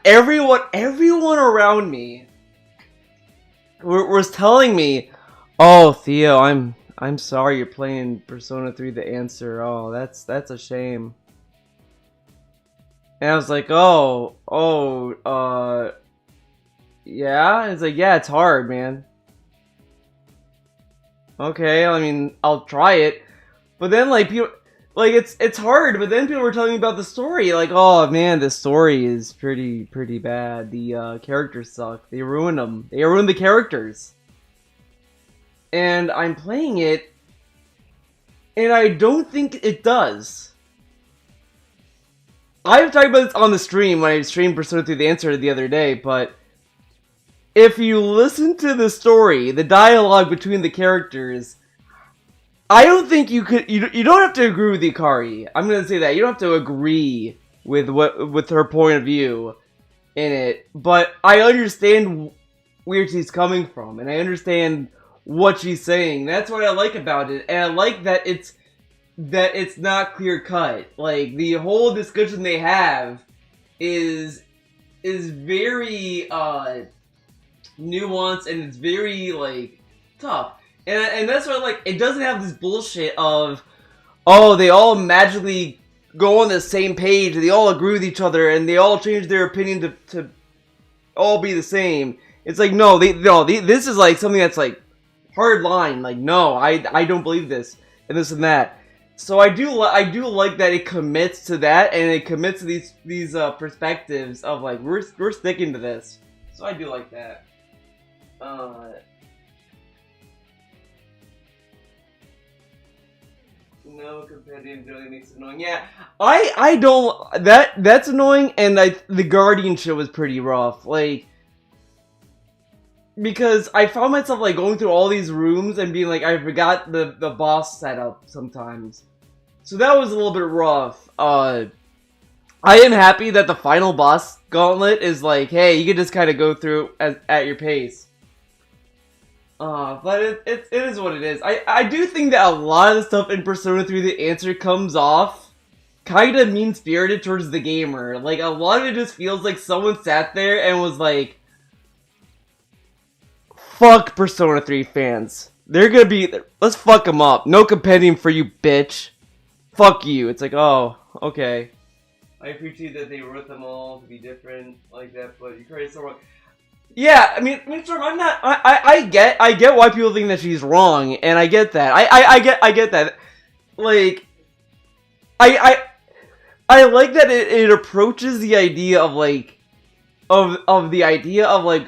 Everyone around me was telling me, oh, Theo, I'm sorry you're playing Persona 3 The Answer. Oh, that's a shame. And I was like, yeah? It's like, yeah, it's hard, man. Okay, I mean, I'll try it. But then, like, people... Like, it's hard, but then people were telling me about the story. Like, oh, man, the story is pretty bad. The characters suck. They ruined them. They ruined the characters. And I'm playing it, and I don't think it does. I've talked about this on the stream when I streamed Persona 3 The Answer the other day, but if you listen to the story, the dialogue between the characters, I don't think you could. You don't have to agree with Ikari. I'm gonna say that you don't have to agree with her point of view in it, but I understand where she's coming from, and I understand what she's saying. That's what I like about it, and I like that it's not clear cut. Like, the whole discussion they have is very nuanced, and it's very, like, tough. And that's why, like, it doesn't have this bullshit of, oh, they all magically go on the same page, and they all agree with each other, and they all change their opinion to all be the same. It's like, no, this is, like, something that's, like, hard line. Like, no, I don't believe this, and this and that. So I do like that it commits to that, and it commits to these perspectives of, like, we're sticking to this. So I do like that. No competitive really makes it annoying. Yeah, I don't. That's annoying, and the Guardian shit was pretty rough. Like, because I found myself, like, going through all these rooms and being like, I forgot the boss setup sometimes. So that was a little bit rough. I am happy that the final boss gauntlet is like, hey, you can just kind of go through at your pace. But it is what it is. I do think that a lot of the stuff in Persona 3 The Answer comes off kind of mean-spirited towards the gamer. Like, a lot of it just feels like someone sat there and was like, fuck Persona 3 fans. they're gonna be. Let's fuck them up. No compendium for you, bitch. Fuck you. It's like, oh, okay. I appreciate that they wrote them all to be different like that, but you created so wrong. Yeah, I mean, Storm, I'm not. I get why people think that she's wrong, and I get that. I get that. Like, I like that it approaches the idea of like, of the idea of like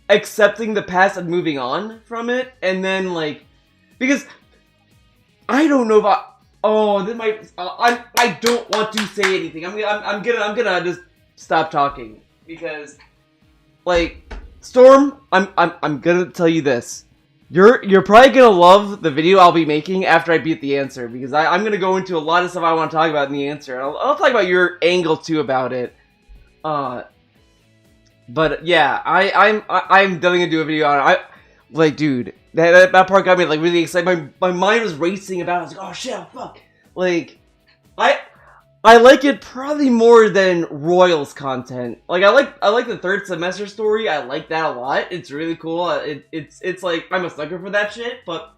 accepting the past and moving on from it, and then like, because I don't know about. Oh, this might. I don't want to say anything. I'm gonna just stop talking because, like, Storm. I'm gonna tell you this. You're probably gonna love the video I'll be making after I beat the answer because I'm gonna go into a lot of stuff I want to talk about in the answer. I'll talk about your angle too about it. But yeah, I'm definitely gonna do a video on it. Like, dude. That part got me like really excited. My mind was racing about it. I was like, oh shit, oh, fuck. Like, I like it probably more than Royals content. Like, I like the third semester story. I like that a lot. It's really cool. It's like I'm a sucker for that shit. But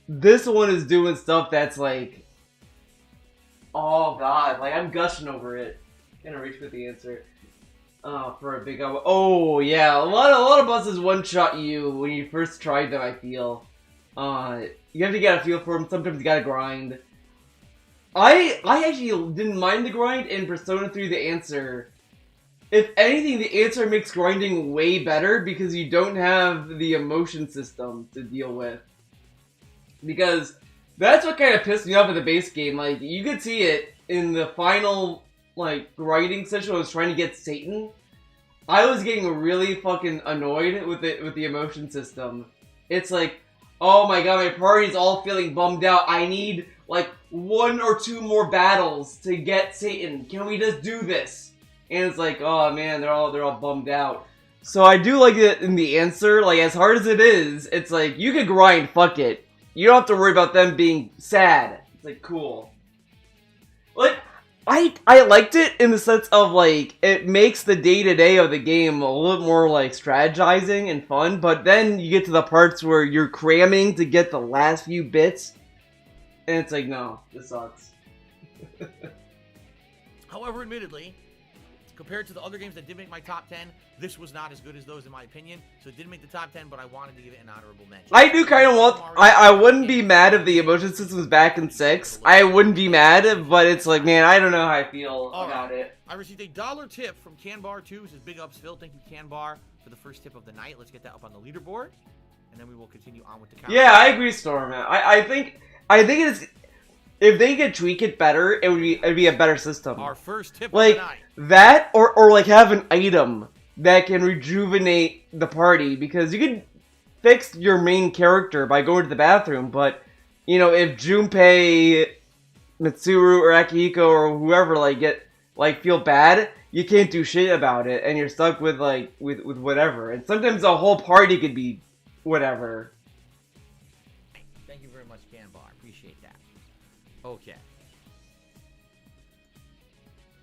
this one is doing stuff that's like, oh god, like I'm gushing over it. Gonna reach for the answer. For a big oh yeah, a lot of buses one shot you when you first tried them. I feel, you have to get a feel for them. Sometimes you gotta grind. I actually didn't mind the grind in Persona 3 The Answer. If anything, the answer makes grinding way better because you don't have the emotion system to deal with. Because that's what kind of pissed me off at the base game. Like, you could see it in the final like grinding session. I was trying to get Satan. I was getting really fucking annoyed with the emotion system. It's like, oh my god, my party's all feeling bummed out. I need like 1 or 2 more battles to get Satan. Can we just do this? And it's like, oh man, they're all bummed out. So I do like it in the answer. Like, as hard as it is, it's like you can grind. Fuck it. You don't have to worry about them being sad. It's like cool. Like, I liked it in the sense of, like, it makes the day-to-day of the game a little more, like, strategizing and fun, but then you get to the parts where you're cramming to get the last few bits, and it's like, no, this sucks.
However, admittedly, compared to the other games that did make my top 10, this was not as good as those in my opinion. So it didn't make the top 10, but I wanted to give it an honorable mention.
I do kind of want... I wouldn't be mad if the emotion system was back in 6. I wouldn't be mad, but it's like, man, I don't know how I feel about it.
I received a $1 tip from Canbar 2. Says, big ups, Phil. Thank you, Canbar, for the first tip of the night. Let's get that up on the leaderboard, and then we will continue on with the count.
Yeah, I agree, Storm. I think it's... If they could tweak it better, it'd be a better system.
Our first tip
like,
of the night.
That, or like have an item that can rejuvenate the party, because you could fix your main character by going to the bathroom, but, you know, if Junpei, Mitsuru, or Akihiko, or whoever, feel bad, you can't do shit about it, and you're stuck with, with whatever. And sometimes the whole party could be whatever.
Thank you very much, Canbar. Appreciate that. Okay.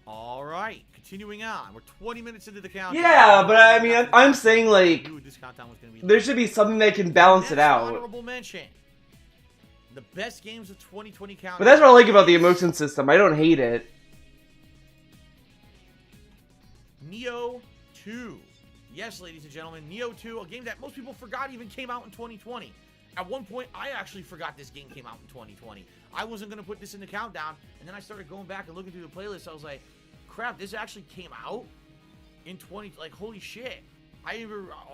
All right. Continuing on. We're 20 minutes into the countdown.
Yeah, but I mean, I'm saying, like, there should be something that can balance it out.
Honorable mention. The best games of 2020 countdown.
But that's what I like about the emotion system. I don't hate it.
Neo 2. Yes, ladies and gentlemen, Neo 2, a game that most people forgot even came out in 2020. At one point, I actually forgot this game came out in 2020. I wasn't going to put this in the countdown, and then I started going back and looking through the playlist. I was like, crap, this actually came out in 20... Like, holy shit.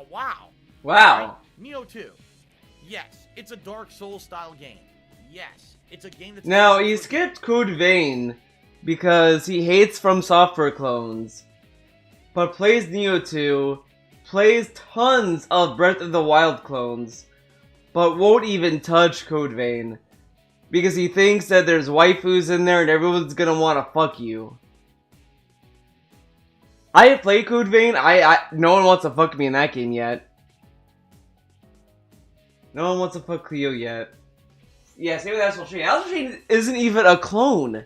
Wow.
Wow.
Right? Neo 2. Yes, it's a Dark Souls-style game. Yes, it's a game that's...
Now, he skipped Code Vein because he hates From Software clones, but plays Neo 2, plays tons of Breath of the Wild clones, but won't even touch Code Vein because he thinks that there's waifus in there and everyone's gonna want to fuck you. I have played Code Vein. No one wants to fuck me in that game yet. No one wants to fuck Cleo yet. Yeah, same with Astral Chain. Astral Chain isn't even a clone.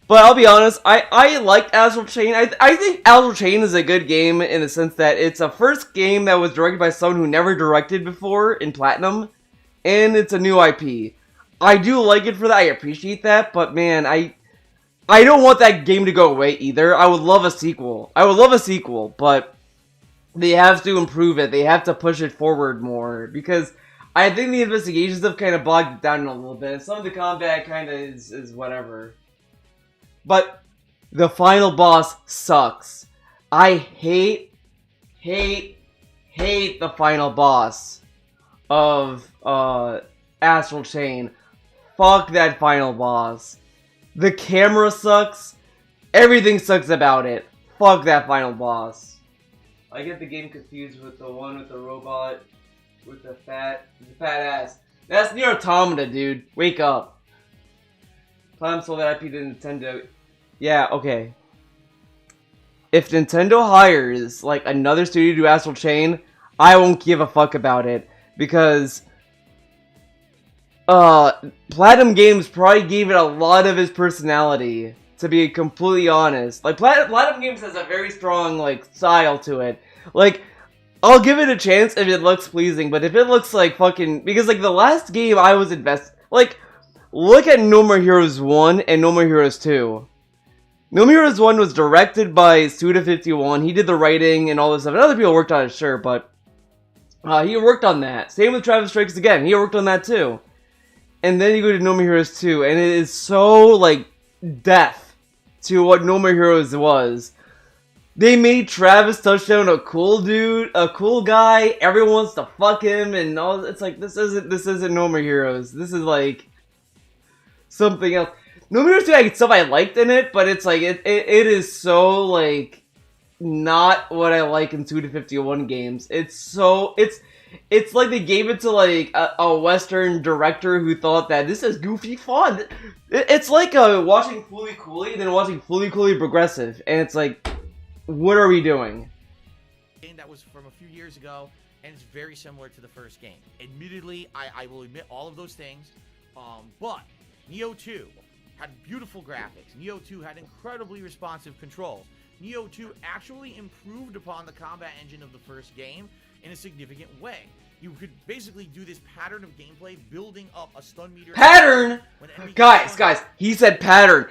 But I'll be honest, I liked Astral Chain. I think Astral Chain is a good game in the sense that it's a first game that was directed by someone who never directed before in Platinum. and it's a new IP. I do like it for that. I appreciate that, but man, I don't want that game to go away either. I would love a sequel. But they have to improve it. They have to push it forward more because I think the investigations have kind of bogged it down a little bit. Some of the combat kind of is whatever. But the final boss sucks. I hate the final boss of Astral Chain. Fuck that final boss. The camera sucks. Everything sucks about it. Fuck that final boss. I get the game confused with the one with the robot with the fat ass. That's Nier Automata, dude. Wake up. Clam sold that IP to Nintendo. Yeah, okay. If Nintendo hires like another studio to do Astral Chain, I won't give a fuck about it because Platinum Games probably gave it a lot of his personality, to be completely honest. Like, Platinum Games has a very strong, like, style to it. Like, I'll give it a chance if it looks pleasing, but if it looks like fucking... Because, like, the last game I was invested... Like, look at No More Heroes 1 and No More Heroes 2. No More Heroes 1 was directed by Suda51. He did the writing and all this stuff. And other people worked on it, sure, but... he worked on that. Same with Travis Strikes Again. He worked on that, too. And then you go to No More Heroes 2, and it is so, like, death to what No More Heroes was. They made Travis Touchdown a cool dude, a cool guy, everyone wants to fuck him, and all. It's like, this isn't No More Heroes. This is, like, something else. No More Heroes 2 had stuff I liked in it, but it's like, it is so, like, not what I like in Suda51 games. It's like they gave it to, like, a Western director who thought that this is goofy fun. It's like watching Fooly Cooley, then watching Fooly Cooley Progressive. And it's like, what are we doing?
That was from a few years ago, and it's very similar to the first game. Admittedly, I will admit all of those things. But Neo 2 had beautiful graphics. Neo 2 had incredibly responsive controls. Neo 2 actually improved upon the combat engine of the first game in a significant way. You could basically do this pattern of gameplay, building up a stun meter.
Pattern! Guys, he said pattern.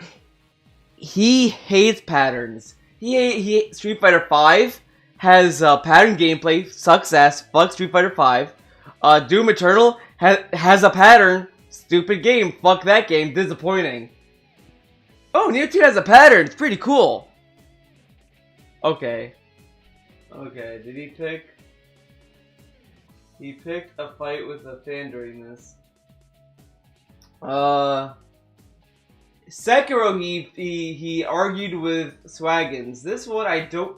He hates patterns. Street Fighter 5 has pattern gameplay, sucks ass, fuck Street Fighter 5. Doom Eternal has a pattern, stupid game, fuck that game, disappointing. Oh, Neo 2 has a pattern, it's pretty cool. Okay, did he pick? He picked a fight with a fan during this. Sekiro, he argued with Swaggins. This one I don't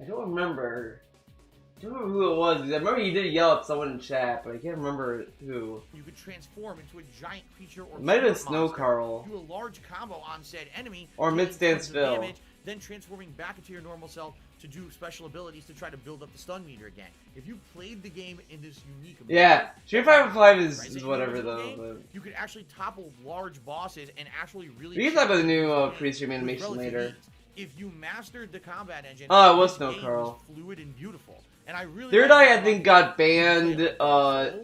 remember. I don't remember who it was. I remember he did yell at someone in chat, but I can't remember who.
You could transform into a giant creature or
it might have been
monster,
Snow Carl.
do a large combo on said enemy,
or Mid-Stance Phil.
Damage, then transforming back into your normal self to do special abilities to try to build up the stun meter again. If you played the game in this unique
Street Fighter 5 is whatever though. But...
You could actually topple large bosses and actually really.
We can talk about the new pre-stream animation later.
If you mastered the combat engine,
it was Snow Carl.
Fluid and beautiful. And I really
Third Eye, I think, got banned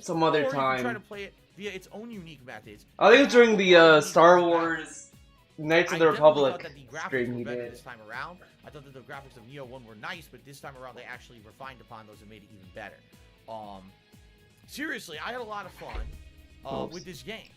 some other time.
Try to play it via its own unique methods.
I think it was during the Star Wars Knights of the Republic stream he did.
This time around, I thought that the graphics of Neo 1 were nice, but this time around they actually refined upon those and made it even better. Seriously, I had a lot of fun with this game.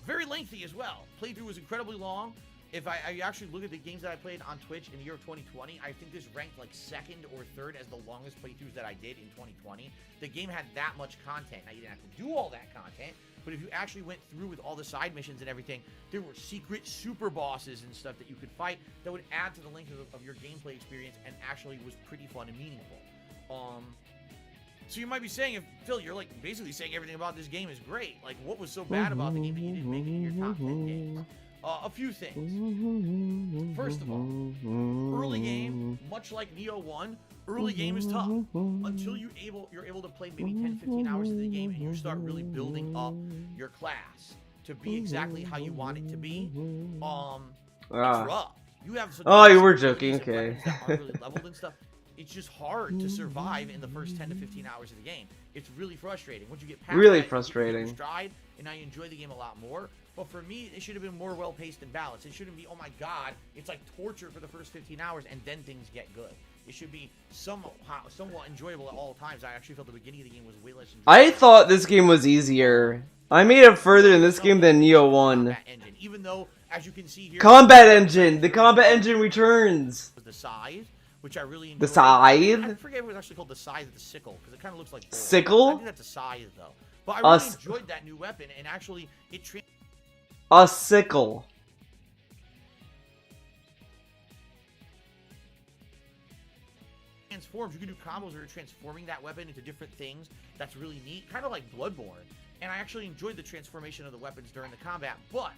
Very lengthy as well. Playthrough was incredibly long. If I actually look at the games that I played on Twitch in the year of 2020, I think this ranked like second or third as the longest playthroughs that I did in 2020. The game had that much content. Now, you didn't have to do all that content, but if you actually went through with all the side missions and everything, there were secret super bosses and stuff that you could fight that would add to the length of your gameplay experience and actually was pretty fun and meaningful. So you might be saying, Phil, you're like basically saying everything about this game is great. Like, what was so bad about the game that you didn't make it in your top 10 games? A few things. First of all, early game, much like Neo 1, early game is tough. Until you're able to play maybe 10-15 hours of the game and you start really building up your class to be exactly how you want it to be. It's rough. You have
you were joking, okay.
That aren't really leveled and stuff. it's just hard to survive in the first 10 to 15 hours of the game. It's really frustrating. Once you get past
Really
that,
frustrating.
you hit your stride, and now you enjoy the game a lot more. But for me, it should have been more well-paced and balanced. It shouldn't be, oh my god, it's like torture for the first 15 hours, and then things get good. It should be somewhat enjoyable at all times. I actually felt the beginning of the game was way less enjoyable.
I thought this game was easier. I made it further in this game than Neo 1.
Combat engine, even though, as you can see here,
Combat engine! The combat engine returns!
the scythe, which I really enjoyed.
The scythe?
I forget if it was actually called the scythe or the sickle, because it kind of looks like both.
Sickle?
I think that's a scythe, though. But I really enjoyed that new weapon, and actually, it
A sickle.
transforms. You can do combos where you're transforming that weapon into different things. That's really neat, kind of like Bloodborne. And I actually enjoyed the transformation of the weapons during the combat. But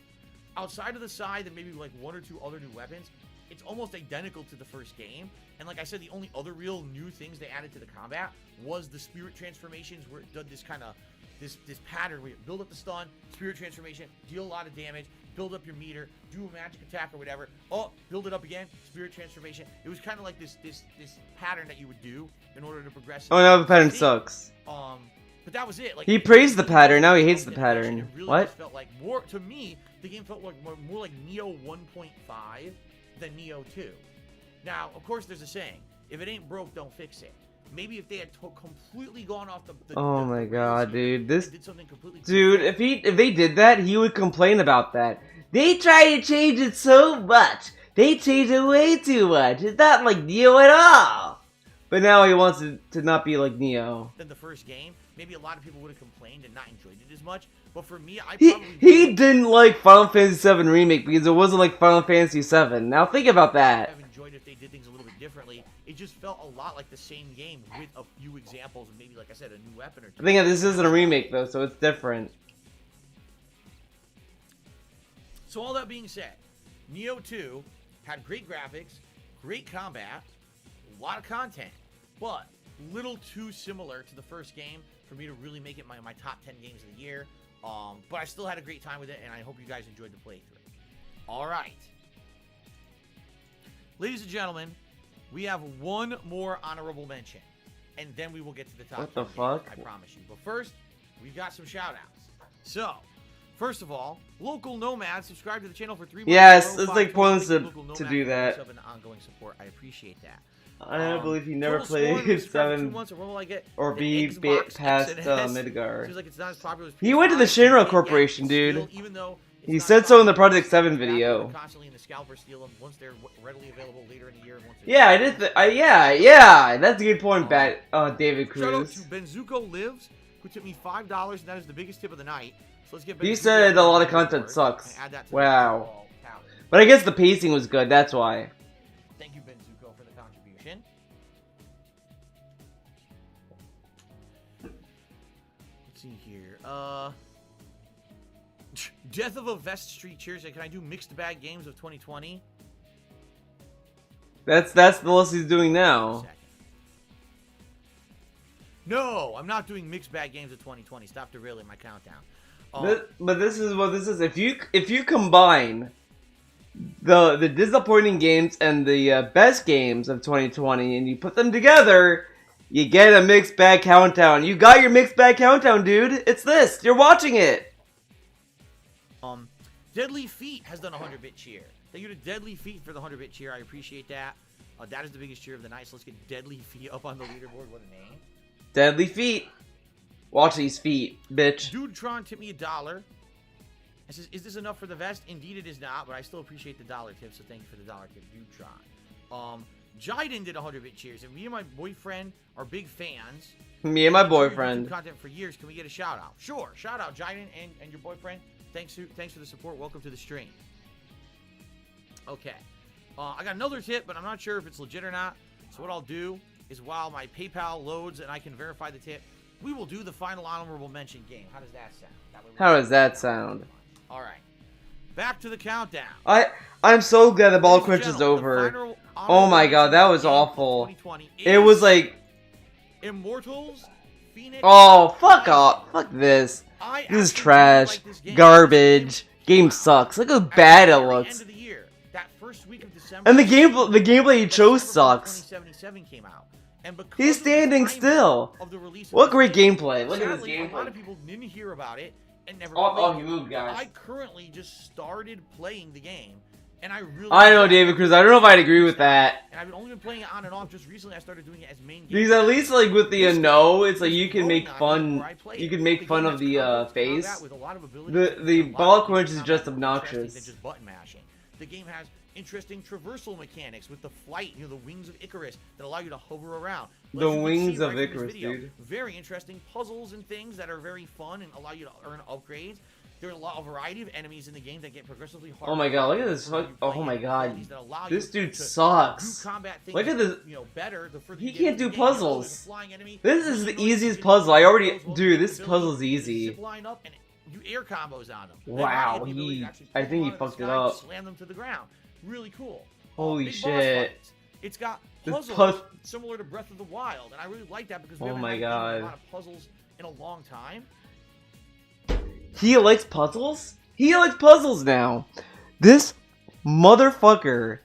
outside of the scythe and maybe like one or two other new weapons, it's almost identical to the first game. And like I said, the only other real new things they added to the combat was the spirit transformations, where it did this kind of this pattern where you build up the stun, spirit transformation, deal a lot of damage, build up your meter, do a magic attack or whatever. Oh, build it up again, spirit transformation. It was kind of like this pattern that you would do in order to progress.
Oh no, the pattern sucks.
But that was it. Like,
He praised the pattern, now he hates the pattern.
It really
What?
just felt like more, to me, the game felt like more like Neo 1.5 than Neo 2. Now, of course, there's a saying: if it ain't broke, don't fix it. Maybe if they had completely gone off the
Oh my god, dude. This
did something completely
dude, if they did that, he would complain about that. They try to change it so much. They change it way too much. It's not like Neo at all. But now he wants it to not be like Neo.
than the first game. Maybe a lot of people would have complained and not enjoyed it as much. But for me, I
He
probably
didn't like Final Fantasy VII Remake because it wasn't like Final Fantasy VII. Now think about that.
have enjoyed if they did things a little bit differently. It just felt a lot like the same game with a few examples and maybe, like I said, a new weapon or two.
I think this isn't a remake though, so it's different.
So all that being said, Neo 2 had great graphics, great combat, a lot of content, but little too similar to the first game for me to really make it my top 10 games of the year. But I still had a great time with it, and I hope you guys enjoyed the playthrough. All right. Ladies and gentlemen, we have one more honorable mention, and then we will get to the top.
What the
10
fuck?
games, I promise you. But first, we've got some shout-outs. So, first of all, Local Nomad, subscribe to the channel for 3 months.
Yes,
in a row.
it's like
5
pointless
Local
to
Nomad
do
for
that.
sub and ongoing support. I appreciate that.
I don't believe he never
Total Scorn,
played
subscribe for 2
7
months, and what will I get?
or
The
be
Xbox
past
XNS.
Midgar.
Seems like it's not as popular as
He went to the
PS5,
Shinra
but
Corporation,
still,
dude.
even though it's
He
not
said so in the
popular,
Project 7
they're
video.
constantly in the scalper steal them once they're readily available later in the year. And once
Yeah, I did. Yeah, that's a good point, David
Shout out
Cruz.
to Benzuko Lives, who tipped me $5, and that is the biggest tip of the night. So let's get.
You
Benzuko
said a lot of
on
content
board
sucks.
and add that to the
Wow.
overall tally.
But I guess the pacing was good. That's why.
Thank you, Benzuko, for the contribution. Let's see here. Death of a Vest Street cheers. Can I do mixed bag games of 2020?
That's the list he's doing now.
No, I'm not doing mixed bag games of 2020. Stop derailing my countdown.
But this is what this is. If you combine the disappointing games and the best games of 2020 and you put them together, you get a mixed bag countdown. You got your mixed bag countdown, dude. It's this. You're watching it.
Deadly Feet has done a 100-bit cheer. Thank you to Deadly Feet for the 100-bit cheer. I appreciate that. That is the biggest cheer of the night. So let's get Deadly Feet up on the leaderboard. What a name.
Deadly Feet. Watch these feet, bitch.
Dudetron tipped me $1. It says, is this enough for the vest? Indeed it is not, but I still appreciate the $1 tip, so thank you for the $1 tip, Dudetron. Jiden did 100-bit cheers, and me and my boyfriend are big fans.
Me and my
We've been doing
boyfriend.
YouTube content for years. Can we get a shout out? Sure. Shout out Jiden and your boyfriend. Thanks for the support. Welcome to the stream. Okay. I got another tip, but I'm not sure if it's legit or not. So what I'll do is while my PayPal loads and I can verify the tip, we will do the final honorable mention game. How does that sound?
How does that sound?
All right. Back to the countdown.
I'm so glad the ball
Ladies and
crunch is
gentlemen, the
over.
final
Oh my
honorable
god, that was
mention game of
awful.
2020
It was
is
like,
Immortals Phoenix.
oh, fuck off. Fuck this.
I
This is
actually really
trash.
like this game.
Garbage. Game sucks. Look how bad it
At the very
looks.
end of the year, that first week of December,
And the gameplay you chose
Cyberpunk
sucks.
2077 came out. And because
He's
of the
standing
timing
still.
of the release of
What
this
great
game,
gameplay. Look at this
sadly, a lot of
gameplay.
people didn't hear about it and never
Oh,
played
he
it.
moved, guys.
I currently just started playing the game, and I really.
I know,
enjoy it.
David Cruz. I don't know if I'd agree with that.
And I've only been playing it on and off. Just recently, I started doing it as main game.
Because at least like with the
This
no,
game
it's like
is
you can
growing
make
on me
fun.
the more I play
You
it.
can make
The
fun
game
of
has
the
combat
face.
with a lot of abilities
The
and a lot of
ball
things
crunch is
combat
just
that are more interesting
obnoxious.
than just button mashing. The game has interesting traversal mechanics with the flight, the wings of Icarus that allow you to hover around.
The
As you can
wings
see
of
right from this
Icarus,
video,
dude.
Very interesting puzzles and things that are very fun and allow you to earn upgrades. There's a lot of variety of enemies in the game that get progressively harder.
Oh my god, look at this. Oh my god. This dude sucks. Look at this.
Better the further
He
you get
can't
into
do
the game. There's a
puzzles.
flying enemy.
This is the
There's no
easiest
easy
puzzle. I already.
puzzles,
Dude, this
ability,
puzzle's
you
easy.
zip line up and you air combos on them.
Wow,
Then you have the ability to actually
I
pull
think he
them out of the
fucked it
sky,
up.
Slam them to the ground. Really cool.
Holy
Big boss
shit.
fights. It's got
This
puzzles similar to Breath of the Wild, and I really like that because we
Oh
haven't
my
had a game with
God.
a lot of puzzles in a long time.
He likes puzzles? He likes puzzles now. This motherfucker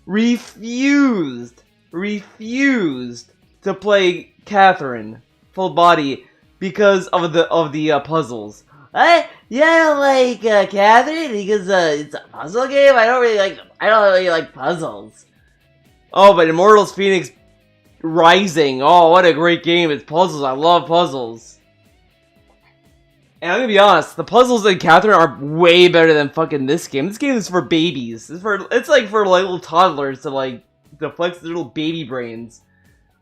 refused to play Catherine full body because of the puzzles. I don't like Catherine because it's a puzzle game. I don't really like puzzles. Oh, but Immortals Phoenix Rising. Oh, what a great game. It's puzzles. I love puzzles. And I'm gonna be honest, the puzzles in Catherine are way better than fucking this game. This game is for babies. It's like for like little toddlers to flex their little baby brains.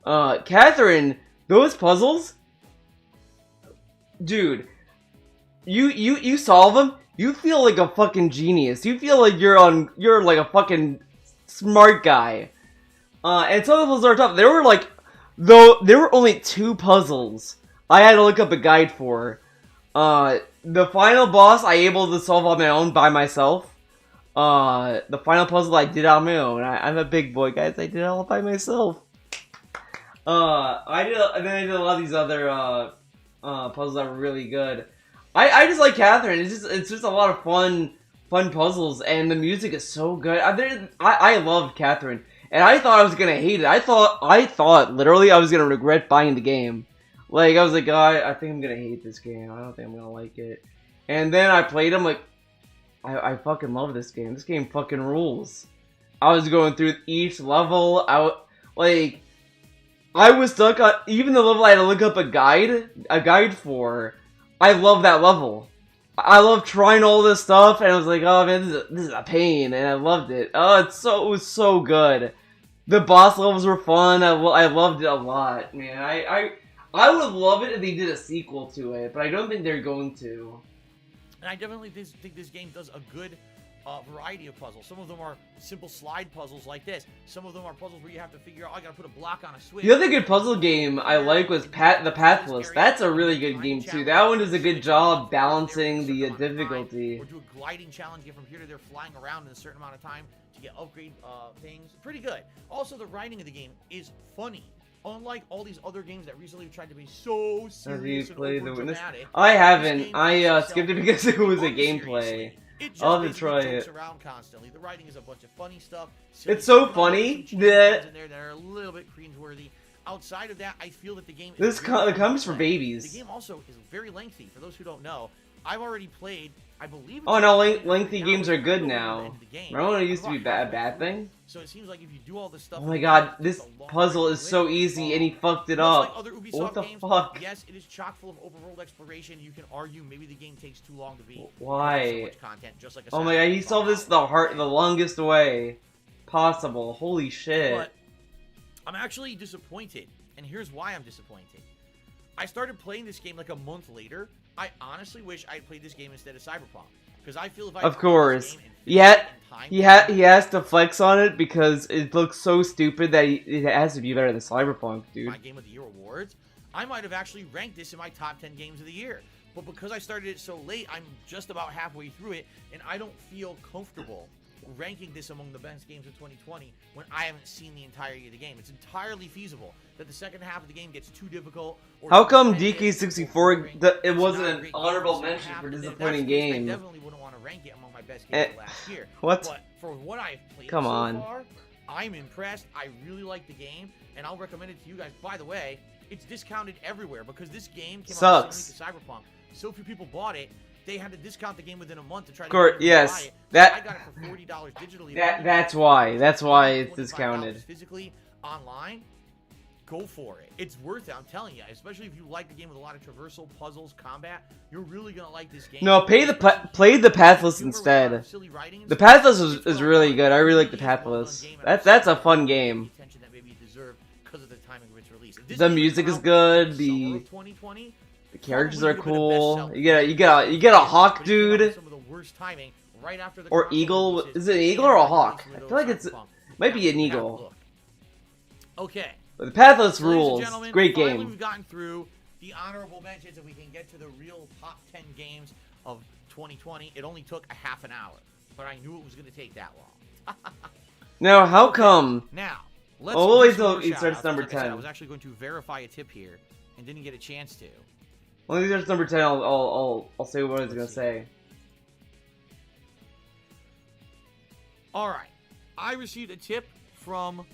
Catherine, those puzzles, dude, you solve them, you feel like a fucking genius. You feel like you're like a fucking smart guy. And some of the puzzles are tough. There were only 2 puzzles I had to look up a guide for. The final boss I able to solve on my own by myself. The final puzzle I did on my own. I'm a big boy, guys. I did it all by myself. And then I did a lot of these other puzzles that were really good. I just like Catherine. It's just a lot of fun puzzles, and the music is so good. I loved Catherine, and I thought I was gonna hate it. I thought literally I was gonna regret buying the game. Like, I was like, oh, I think I'm gonna hate this game. I don't think I'm gonna like it. And then I played him, like, I fucking love this game. This game fucking rules. I was going through each level. I was stuck on, even the level I had to look up a guide for. I love that level. I love trying all this stuff, and I was like, oh man, this is a pain, and I loved it. Oh, it was so good. The boss levels were fun. I loved it a lot, man. I would love it if they did a sequel to it, but I don't think they're going to.
And I definitely think this game does a good variety of puzzles. Some of them are simple slide puzzles like this. Some of them are puzzles where you have to figure out, I gotta put a block on a switch.
The other good puzzle game I like was The Pathless. That's a really good game too. That one does a good job balancing the difficulty.
Or do a gliding challenge, get from here to there flying around in a certain amount of time to get upgrade things. Pretty good. Also, the writing of the game is funny. Unlike all these other games that recently tried to be so serious and overdramatic,
I haven't. I skipped it because it was a gameplay. I'll have to try it.
Around constantly. The writing is a bunch of funny stuff.
It's so funny that
in there that are a little bit cringeworthy. Outside of that, I feel that the game
this comes for babies.
The game also is very lengthy. For those who don't know, I've already played, I believe.
Oh no, lengthy games are good now. Remember when it used to be a bad thing?
So it seems like if you do all this stuff.
Oh my god, this puzzle is so easy, and he fucked it up. What the fuck?
Yes, it is chock full of overworld exploration. You can argue maybe the game takes too long to beat.
Why?
So much content, just like a
oh my god, he solved this the longest way possible. Holy shit.
But I'm actually disappointed, and here's why I'm disappointed. I started playing this game like a month later. I honestly wish I had played this game instead of Cyberpunk, because I feel if I
of course, yeah, he has to flex on it because it looks so stupid that it has to be better than Cyberpunk, dude.
My Game of the Year awards, I might have actually ranked this in my top 10 games of the year, but because I started it so late, I'm just about halfway through it, and I don't feel comfortable ranking this among the best games of 2020 when I haven't seen the entirety of the game. It's entirely feasible that the second half of the game gets too difficult. Or
how come DK64 it wasn't an honorable mention for disappointing game?
I definitely wouldn't want to rank it among my best games of last year.
What?
But for what I've played
Come
so
on.
far, I'm impressed. I really like the game, and I'll recommend it to you guys. By the way, it's discounted everywhere because this game came out the same week as Cyberpunk. So few people bought it. They had to discount the game within a month to try to buy
yes,
it.
that
I got it for $40 digitally.
that's why it's discounted.
Physically online, go for it. It's worth it. I'm telling you, especially if you like the game with a lot of traversal, puzzles, combat. You're really gonna like this game.
No, play the Pathless instead. The Pathless is really good. I really like the Pathless. That's a fun game. The music is good. The characters are cool. You get a hawk dude. Or eagle. Is it an eagle or a hawk? I feel like it might be an eagle.
Okay.
But the Pathless rules. Great
Finally,
game.
we've gotten through the honorable mentions, and we can get to the real top 10 games of 2020. It only took a half an hour, but I knew it was going to take that long.
Now, how come?
Now, let's
Oh, wait
do some
till he
more
starts
shout-outs.
number
Like I said,
10.
I was actually going to verify a tip here and didn't get a chance to.
When he starts number 10, I'll say what I was gonna say.
All right, I received a tip from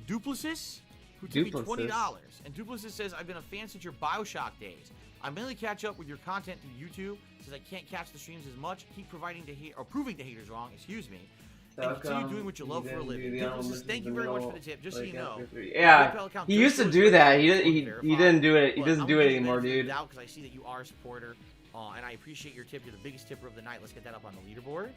Duplicis, who took me $20. And Duplicis says, I've been a fan since your Bioshock days. I mainly catch up with your content through YouTube, says I can't catch the streams as much. Keep proving the haters wrong, excuse me. And continue doing what you love for a living. Duplicis, thank you very much for the tip, just so you know.
Yeah, he used to do that. He didn't do it. He doesn't do it anymore, dude.
Because I see that you are a supporter, and I appreciate your tip. You're the biggest tipper of the night. Let's get that up on the leaderboard.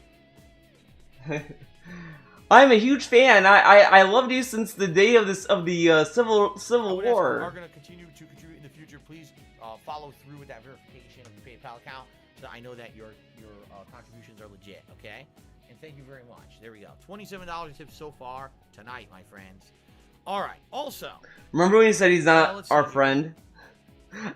I'm a huge fan. I loved you since the day of the Civil
We
War.
are going to continue to contribute in the future. Please follow through with that verification of your PayPal account so that I know that your contributions are legit. Okay, and thank you very much. There we go. $27 tips so far tonight, my friends. All right. Also,
Remember when he said he's not our friend?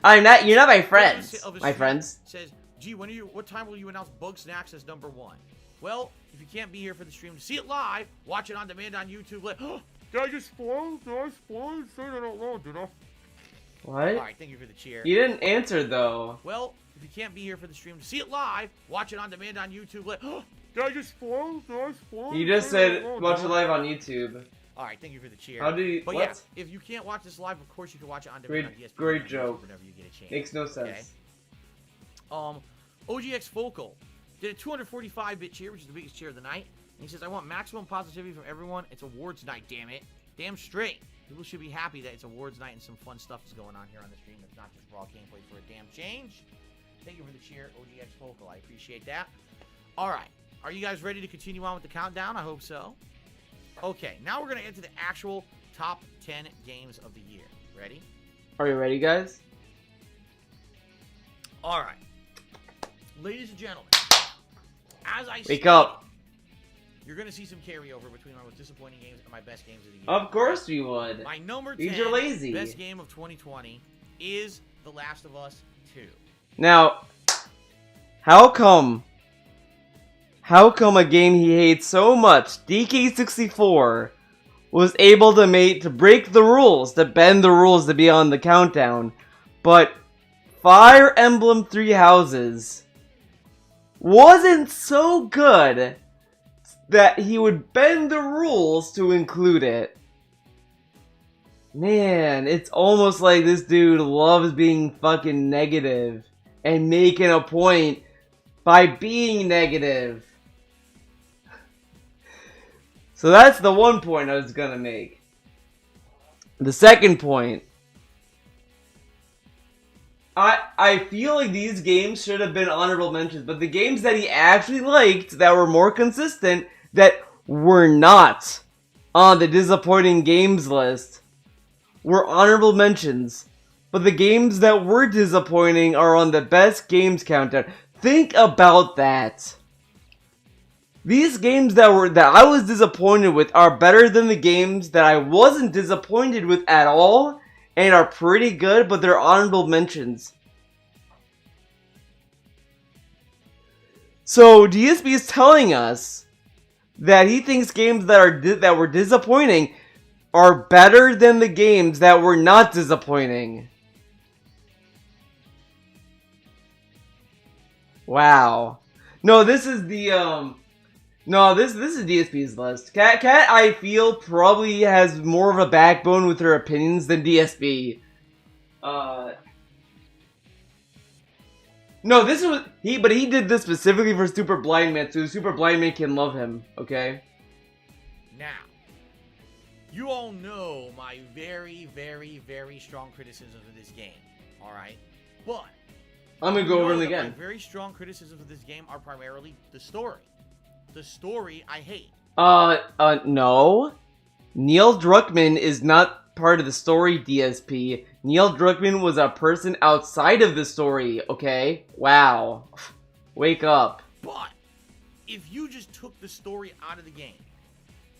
I'm not. You're not my friends. My friends.
Says, gee, what time will you announce Bug Snacks as #1? Well, if you can't be here for the stream to see it live, watch it on demand on YouTube. Did I just spoil? Did I spoil? Say that out loud, did I?
What?
All right, thank you for the cheer.
You didn't answer though.
Well, if you can't be here for the stream to see it live, watch it on demand on YouTube. Did I just spoil? Did I spoil?
You just said watch it live on YouTube.
All right, thank you for the cheer.
How do you?
But
what?
yeah, if you can't watch this live, of course you can watch it on demand on DSP.
Great joke.
Whenever you get a chance.
Makes no sense.
Okay? OGX Focal did a 245-bit cheer, which is the biggest cheer of the night. And he says, I want maximum positivity from everyone. It's awards night, damn it. Damn straight. People should be happy that it's awards night and some fun stuff is going on here on the stream. It's not just raw gameplay for a damn change. Thank you for the cheer, OGX Focal. I appreciate that. All right. Are you guys ready to continue on with the countdown? I hope so. Okay, now we're going to get to the actual top 10 games of the year. Ready?
Are you ready, guys?
All right. Ladies and gentlemen, as I
Wake up.
You're going to see some carryover between my most disappointing games and my best games of the year.
Of course we would.
My number 10
You're lazy.
best game of 2020 is The Last of Us 2.
Now, how come a game he hates so much, DK64, was able to break the rules, to bend the rules to be on the countdown, but Fire Emblem Three Houses wasn't so good that he would bend the rules to include it? Man, it's almost like this dude loves being fucking negative and making a point by being negative. So that's the one point I was gonna make. The second point, I feel like these games should have been honorable mentions, but the games that he actually liked that were more consistent, that were not on the disappointing games list, were honorable mentions. But the games that were disappointing are on the best games countdown. Think about that. These games that I was disappointed with are better than the games that I wasn't disappointed with at all and are pretty good, but they're honorable mentions. So DSP is telling us that he thinks games that were disappointing are better than the games that were not disappointing. Wow. No, this is the No, this is DSP's list. Cat, I feel probably has more of a backbone with her opinions than DSP. No, this was but he did this specifically for Super Blind Man, so Super Blind Man can love him. Okay.
Now, you all know my very, very, very strong criticisms of this game. All right, but
I'm gonna go over them
my
again.
very strong criticisms of this game are primarily the story. The story I hate.
No. Neil Druckmann is not part of the story, DSP. Neil Druckmann was a person outside of the story, okay? Wow. Wake up.
But if you just took the story out of the game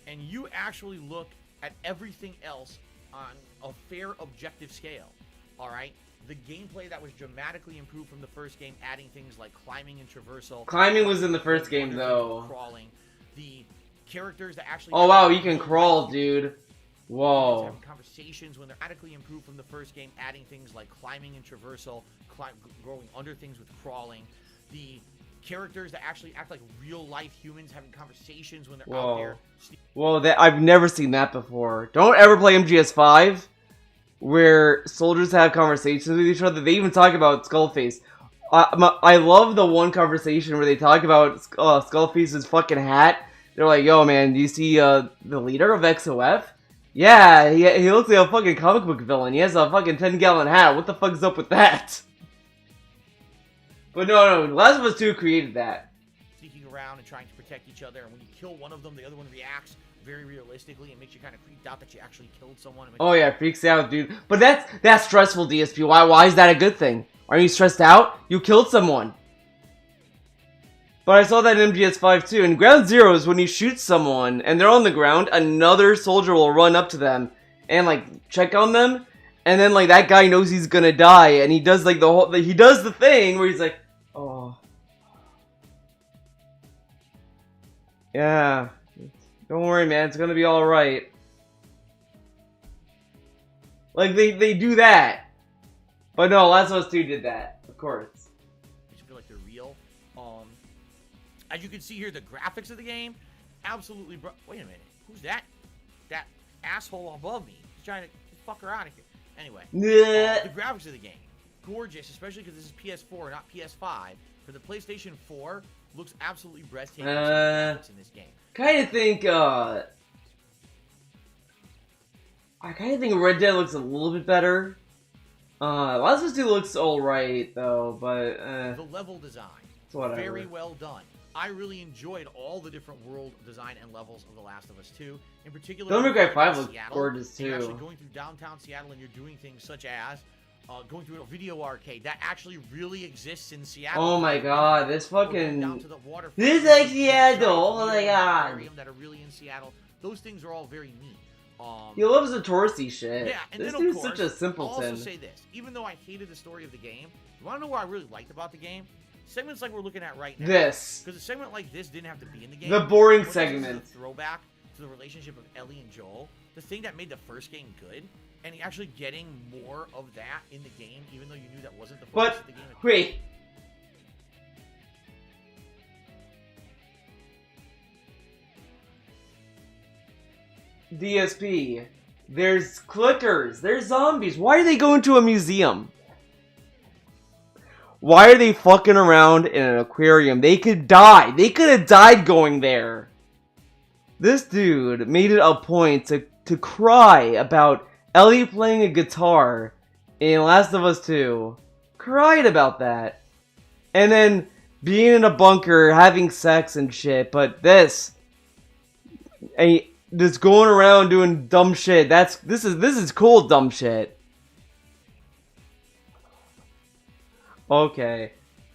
and you actually look at everything else on a fair, objective scale, all right? The gameplay that was dramatically improved from the first game, adding things like climbing and traversal.
Climbing was in the first game, though.
Crawling. The characters that actually...
Oh, wow, you can crawl, dude. Whoa.
Having conversations when they're radically improved from the first game, adding things like climbing and traversal, growing under things with crawling. The characters that actually act like real-life humans having conversations when they're out there.
Whoa, I've never seen that before. Don't ever play MGS5. Where soldiers have conversations with each other. They even talk about Skullface. I love the one conversation where they talk about Skullface's fucking hat. They're like, yo, man, do you see the leader of XOF? Yeah, he looks like a fucking comic book villain. He has a fucking 10-gallon hat. What the fuck's up with that? But no, Last of Us 2 created that.
Sneaking around and trying to protect each other, and when you kill one of them, the other one reacts very realistically. It makes you kind of freaked out that you actually killed someone.
Oh yeah, freaks out, dude. But that's stressful, DSP. Why is that a good thing? Are you stressed out? You killed someone. But I saw that in MGS5 too. In Ground Zero is when you shoot someone and they're on the ground, another soldier will run up to them and like check on them, and then like that guy knows he's gonna die, and he does like he does the thing where he's like, oh, yeah. Don't worry, man. It's gonna be all right. Like they do that, but no, Last of Us 2 did that, of course.
Makes you feel like they're real. As you can see here, the graphics of the game, absolutely. Wait a minute, who's that? That asshole above me. He's trying to fuck her out of here. Anyway, the graphics of the game, gorgeous, especially because this is PS4, not PS5. For the PlayStation 4, looks absolutely breathtaking in this game.
Kind of think, I kind of think Red Dead looks a little bit better. Last of Us 2 looks alright, though, but,
the level design,
whatever.
Very well done. I really enjoyed all the different world design and levels of The Last of Us 2. In particular,
Devil May Cry 5 looks gorgeous, too.
You're actually going through downtown Seattle and you're doing things such as going through a video arcade that actually really exists in Seattle.
Oh my god, this fucking...
Down to the waterfront.
This is like Seattle, oh my god.
That are really in Seattle. Those things are all very neat.
He loves the touristy shit.
Yeah, and
this
then,
dude's
of course,
such a simpleton.
I'll also say this. Even though I hated the story of the game, you want to know what I really liked about the game? Segments like we're looking at right now.
This.
Because a segment like this didn't have to be in the game.
The boring
This is
segment.
a throwback to the relationship of Ellie and Joel. The thing that made the first game good. And actually getting more of that in the game, even though you knew that wasn't the focus of the game.
Wait. DSP. There's clickers. There's zombies. Why are they going to a museum? Why are they fucking around in an aquarium? They could die. They could have died going there. This dude made it a point to cry about Ellie playing a guitar in Last of Us 2. Cried about that. And then being in a bunker, having sex and shit. But this... just going around doing dumb shit. This is cool dumb shit. Okay.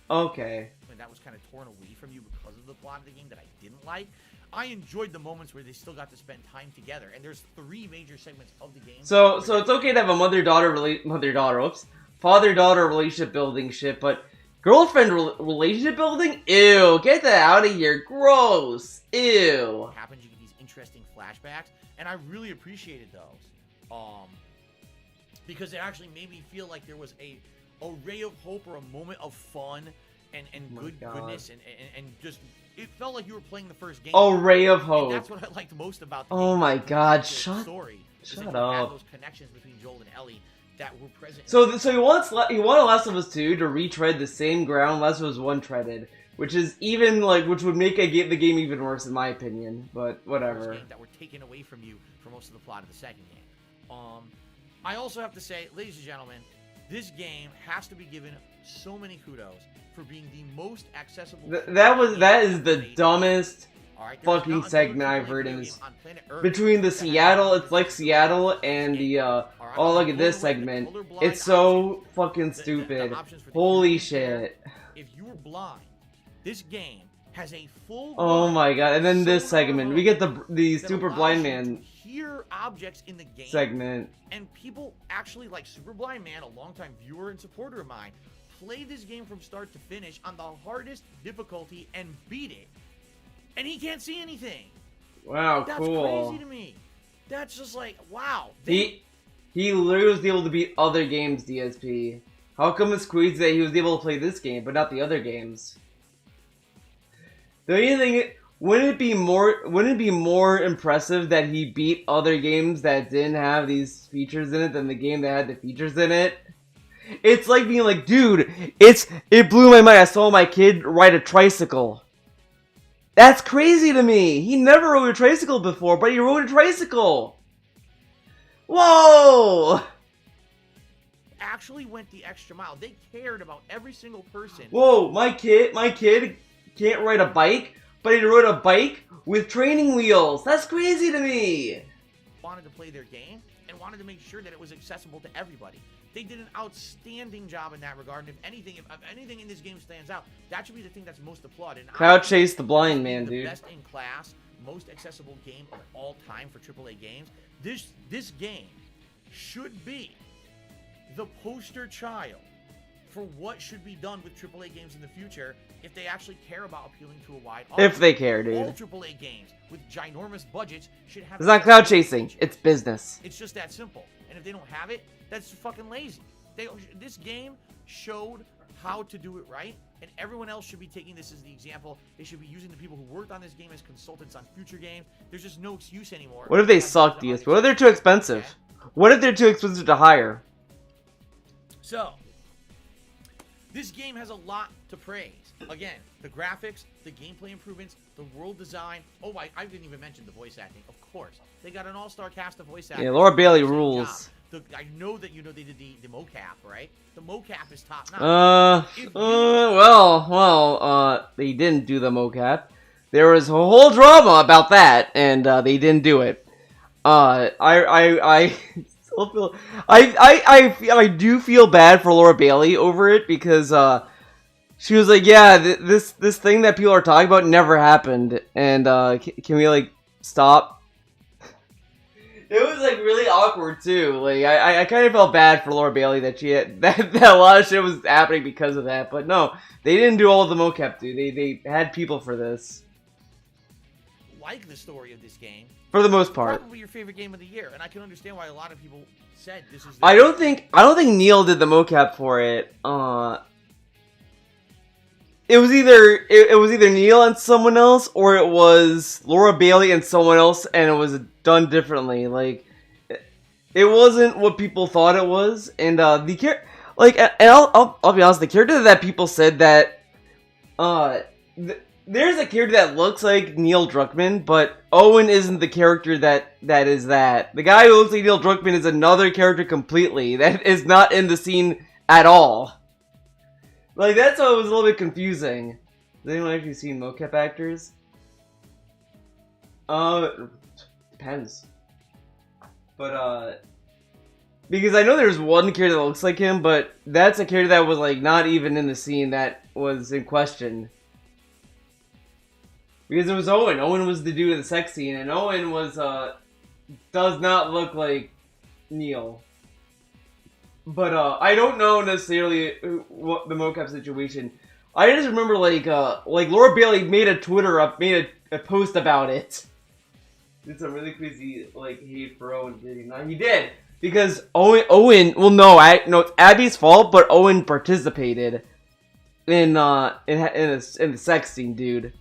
And that was kind of torn away from you because of the plot of the game that I didn't like. I enjoyed the moments where they still got to spend time together, and there's 3 major segments of the game.
So it's okay to have a father-daughter relationship building shit, but girlfriend relationship building? Ew, get that out of here. Gross. Ew.
What happens, you get these interesting flashbacks, and I really appreciated those. Because it actually made me feel like there was a ray of hope or a moment of fun and
Oh my
good
God.
goodness and just it felt like you were playing the first game.
Oh, Ray of
And
Hope.
that's what I liked most about the
Oh
game.
my
The
God,
story is
shut
that you had
up.
those connections between Joel and Ellie that were present.
So he wants Last of Us 2 to retread the same ground Last of Us 1 treaded, which is even like which would make the game even worse in my opinion. But whatever.
That were taken away from you for most of the plot of the second game. I also have to say, ladies and gentlemen, this game has to be given so many kudos for being the most accessible.
That is the dumbest
Alright,
fucking segment I've heard in this. Between the Seattle, it's like Seattle, and the oh look at this segment. It's so fucking stupid. Holy shit.
If you were blind, this game has a full.
Oh my god! And then this segment, we get the super blind man
hear objects in the game
segment.
And people actually like Super Blind Man, a longtime viewer and supporter of mine, play this game from start to finish on the hardest difficulty and beat it. And he can't see anything.
Wow,
That's
cool.
crazy to me. That's just like, wow.
He literally was able to beat other games, DSP. How come it's crazy that he was able to play this game, but not the other games? Don't you think wouldn't it be more impressive that he beat other games that didn't have these features in it than the game that had the features in it? It's like being like, dude, it blew my mind. I saw my kid ride a tricycle. That's crazy to me. He never rode a tricycle before, but he rode a tricycle. Whoa!
Actually went the extra mile. They cared about every single person.
Whoa, my kid can't ride a bike, but he rode a bike with training wheels. That's crazy to me.
Wanted to play their game and wanted to make sure that it was accessible to everybody. They did an outstanding job in that regard. And if anything in this game stands out, that should be the thing that's most applauded.
Cloud Chase the Blind Man,
the
dude.
Best in class, most accessible game of all time for AAA games. This game should be the poster child for what should be done with AAA games in the future if they actually care about appealing to a wide audience.
If they care, dude.
All AAA games with ginormous budgets should have.
It's not cloud chasing. It's business.
It's just that simple. And if they don't have it, that's fucking lazy. This game showed how to do it right, and everyone else should be taking this as the example. They should be using the people who worked on this game as consultants on future games. There's just no excuse anymore.
What if they suck, DSP? What if they're too expensive? What if they're too expensive to hire?
So, this game has a lot to praise. Again, the graphics, the gameplay improvements, the world design. Oh, I didn't even mention the voice acting. Of course, they got an all-star cast of voice actors.
Yeah, Laura Bailey rules.
I know that you know they did the mocap, right? The mocap is top notch.
They didn't do the mocap. There was a whole drama about that, and they didn't do it. I still feel I do feel bad for Laura Bailey over it because she was like, yeah, this thing that people are talking about never happened, and can we like stop? It was like really awkward too. Like I kind of felt bad for Laura Bailey that she had that a lot of shit was happening because of that. But no, they didn't do all of the mocap, dude. They had people for this.
Like the story of this game.
For the most part.
Probably your favorite game of the year, and I can understand why a lot of people said this is.
I don't think Neil did the mocap for it. It was either Neil and someone else, or it was Laura Bailey and someone else, and it was done differently. Like, it wasn't what people thought it was, and I'll be honest, the character that people said that there's a character that looks like Neil Druckmann, but Owen isn't the character that is that. The guy who looks like Neil Druckmann is another character completely that is not in the scene at all. Like, that's why it was a little bit confusing. Has anyone actually seen mocap actors? Depends. But, because I know there's one character that looks like him, but that's a character that was, like, not even in the scene that was in question. Because it was Owen. Owen was the dude in the sex scene, and Owen was, does not look like Neil. But, I don't know necessarily what the mocap situation. I just remember, like Laura Bailey made a post about it. Did some really crazy, like, hate for Owen, did he not? He did! Because Owen, well, no, it's Abby's fault, but Owen participated. in the sex scene, dude.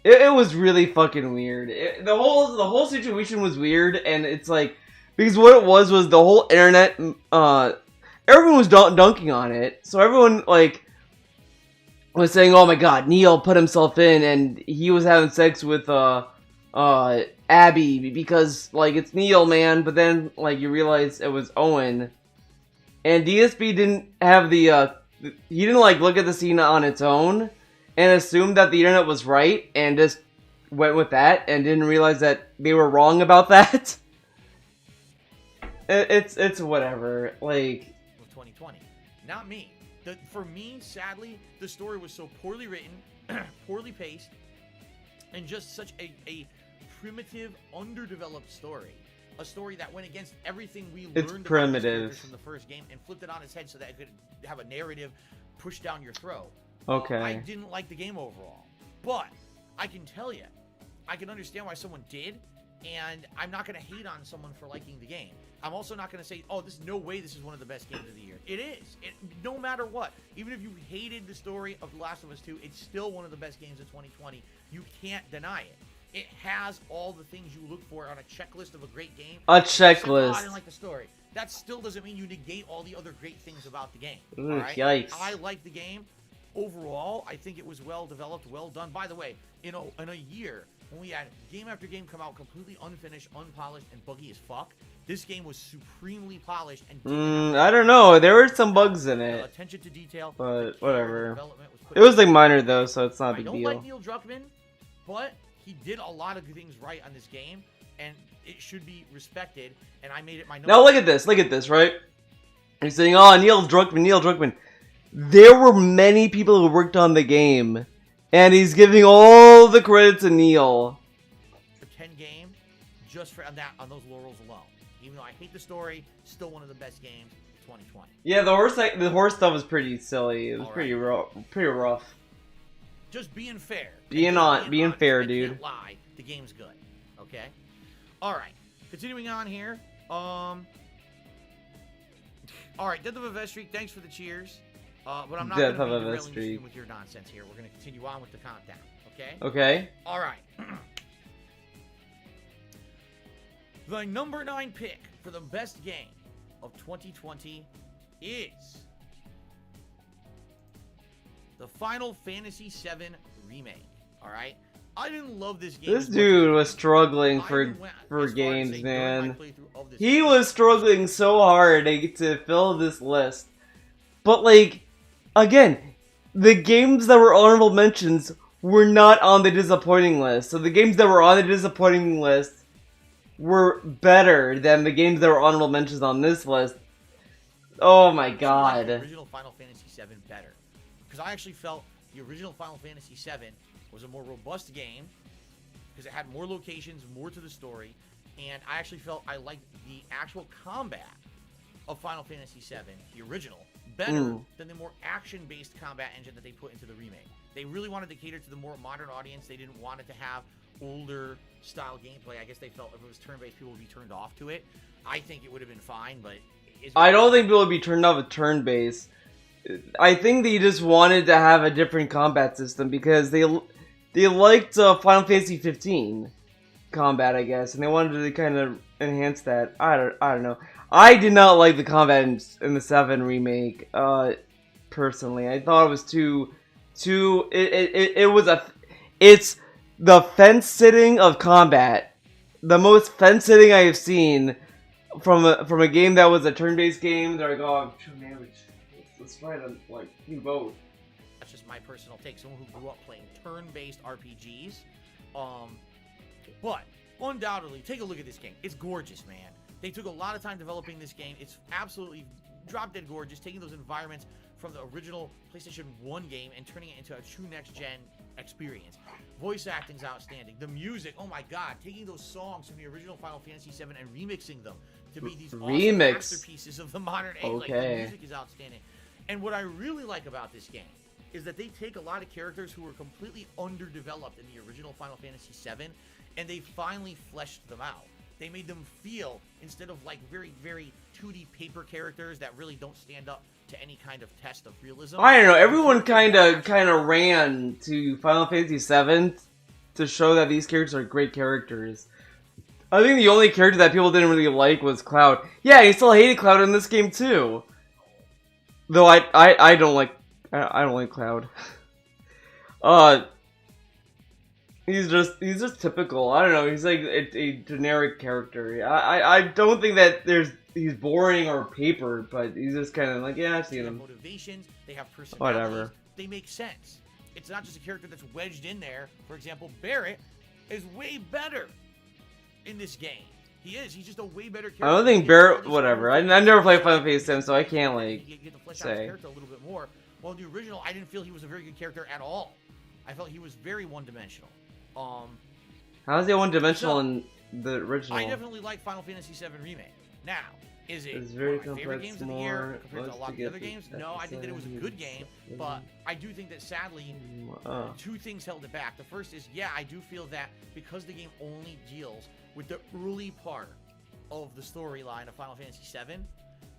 It was really fucking weird. The whole situation was weird, and it's like because what it was the whole internet. Everyone was dunking on it, so everyone like was saying, "Oh my God, Neil put himself in, and he was having sex with Abby because like it's Neil, man." But then like you realize it was Owen, and DSP didn't have the he didn't like look at the scene on its own and assumed that the internet was right and just went with that and didn't realize that they were wrong about that. It's whatever. Like
2020, not me. For me, sadly, the story was so poorly written, poorly paced, and just such a primitive, underdeveloped story. A story that went against everything we learned about
primitive
from the first game and flipped it on its head so that it could have a narrative pushed down your throat.
Okay.
I didn't like the game overall, but I can tell you, I can understand why someone did, and I'm not going to hate on someone for liking the game. I'm also not going to say, oh, this no way this is one of the best games of the year. It is. No matter what. Even if you hated the story of The Last of Us 2, it's still one of the best games of 2020. You can't deny it. It has all the things you look for on a checklist of a great game.
A checklist.
I didn't like the story. That still doesn't mean you negate all the other great things about the game.
Ooh,
all right?
yikes.
I like the game. Overall, I think it was well developed, well done. By the way, in a year when we had game after game come out completely unfinished, unpolished, and buggy as fuck, this game was supremely polished and
I don't know. There were some bugs in it.
Attention to detail,
but whatever.
Was
it was like minor though, so it's not a big
deal. I
deal.
don't like Neil Druckmann, but he did a lot of things right on this game, and it should be respected. And I made it my.
Now look at this. Look at this, right? He's saying, "Oh, Neil Druckmann." There were many people who worked on the game, and he's giving all the credit to Neil.
For 10 game, just for on those laurels alone. Even though I hate the story, still one of the best games of 2020.
Yeah, the horse stuff was pretty silly. It was pretty rough.
Just being fair.
Being fair, dude.
Can't lie. The game's good. Okay. All right. Continuing on here. All right. Death of a Vest Streak. Thanks for the cheers. But I'm not going to be derailing your stream with your nonsense here. We're going to continue on with the countdown. Okay.
Okay.
All right. The number 9 pick for the best game of 2020 is the Final Fantasy VII Remake. All right. I didn't love this game.
This dude was struggling for games, man. He was struggling so hard to fill this list. But like, again, the games that were honorable mentions were not on the disappointing list. So the games that were on the disappointing list were better than the games that were honorable mentions on this list. Oh my god.
The original Final Fantasy VII better. Because I actually felt the original Final Fantasy VII was a more robust game. Because it had more locations, more to the story. And I actually felt I liked the actual combat of Final Fantasy VII, the original, better than the more action-based combat engine that they put into the remake. They really wanted to cater to the more modern audience. They didn't want it to have older style gameplay. I guess they felt if it was turn-based, people would be turned off to it. I think it would have been fine, but...
I don't think people would be turned off with turn-based. I think they just wanted to have a different combat system because they liked Final Fantasy 15 combat, I guess, and they wanted to kind of enhance that. I don't know. I did not like the combat in the 7 remake, personally. I thought it was it's the fence-sitting of combat. The most fence-sitting I have seen from a game that was a turn-based game. They're like, oh, man, let's try to, like, do both.
That's just my personal take. Someone who grew up playing turn-based RPGs. But, undoubtedly, take a look at this game. It's gorgeous, man. They took a lot of time developing this game. It's absolutely drop-dead gorgeous, taking those environments from the original PlayStation 1 game and turning it into a true next-gen experience. Voice acting's outstanding. The music, oh my god, taking those songs from the original Final Fantasy VII and remixing them to be these awesome masterpieces of the modern age. Like, the music is outstanding. And what I really like about this game is that they take a lot of characters who were completely underdeveloped in the original Final Fantasy VII, and they finally fleshed them out. They made them feel, instead of like very, very 2D paper characters that really don't stand up to any kind of test of realism.
I don't know. Everyone kind of ran to Final Fantasy VII to show that these characters are great characters. I think the only character that people didn't really like was Cloud. Yeah, he still hated Cloud in this game too. Though I don't like Cloud. He's just typical. I don't know. He's like a generic character. I don't think that he's boring or papered, but he's just kind of like, yeah, I've seen him.
Motivations, they have personalities,
Whatever.
They make sense. It's not just a character that's wedged in there. For example, Barrett is way better in this game. He is. He's just a way better character.
I don't think Barrett. Whatever. I've never played Final Fantasy VII, so I can't like
you get to flesh out
say.
his character a little bit more. Well, in the original, I didn't feel he was a very good character at all. I felt he was very one-dimensional.
How is he one-dimensional in the original?
I definitely like Final Fantasy VII Remake. Now, is it
It's very
one of my favorite
complex,
games of the year
more
compared to a lot of the other games? No, I think that it was a good game, but I do think that sadly, two things held it back. The first is, yeah, I do feel that because the game only deals with the early part of the storyline of Final Fantasy VII,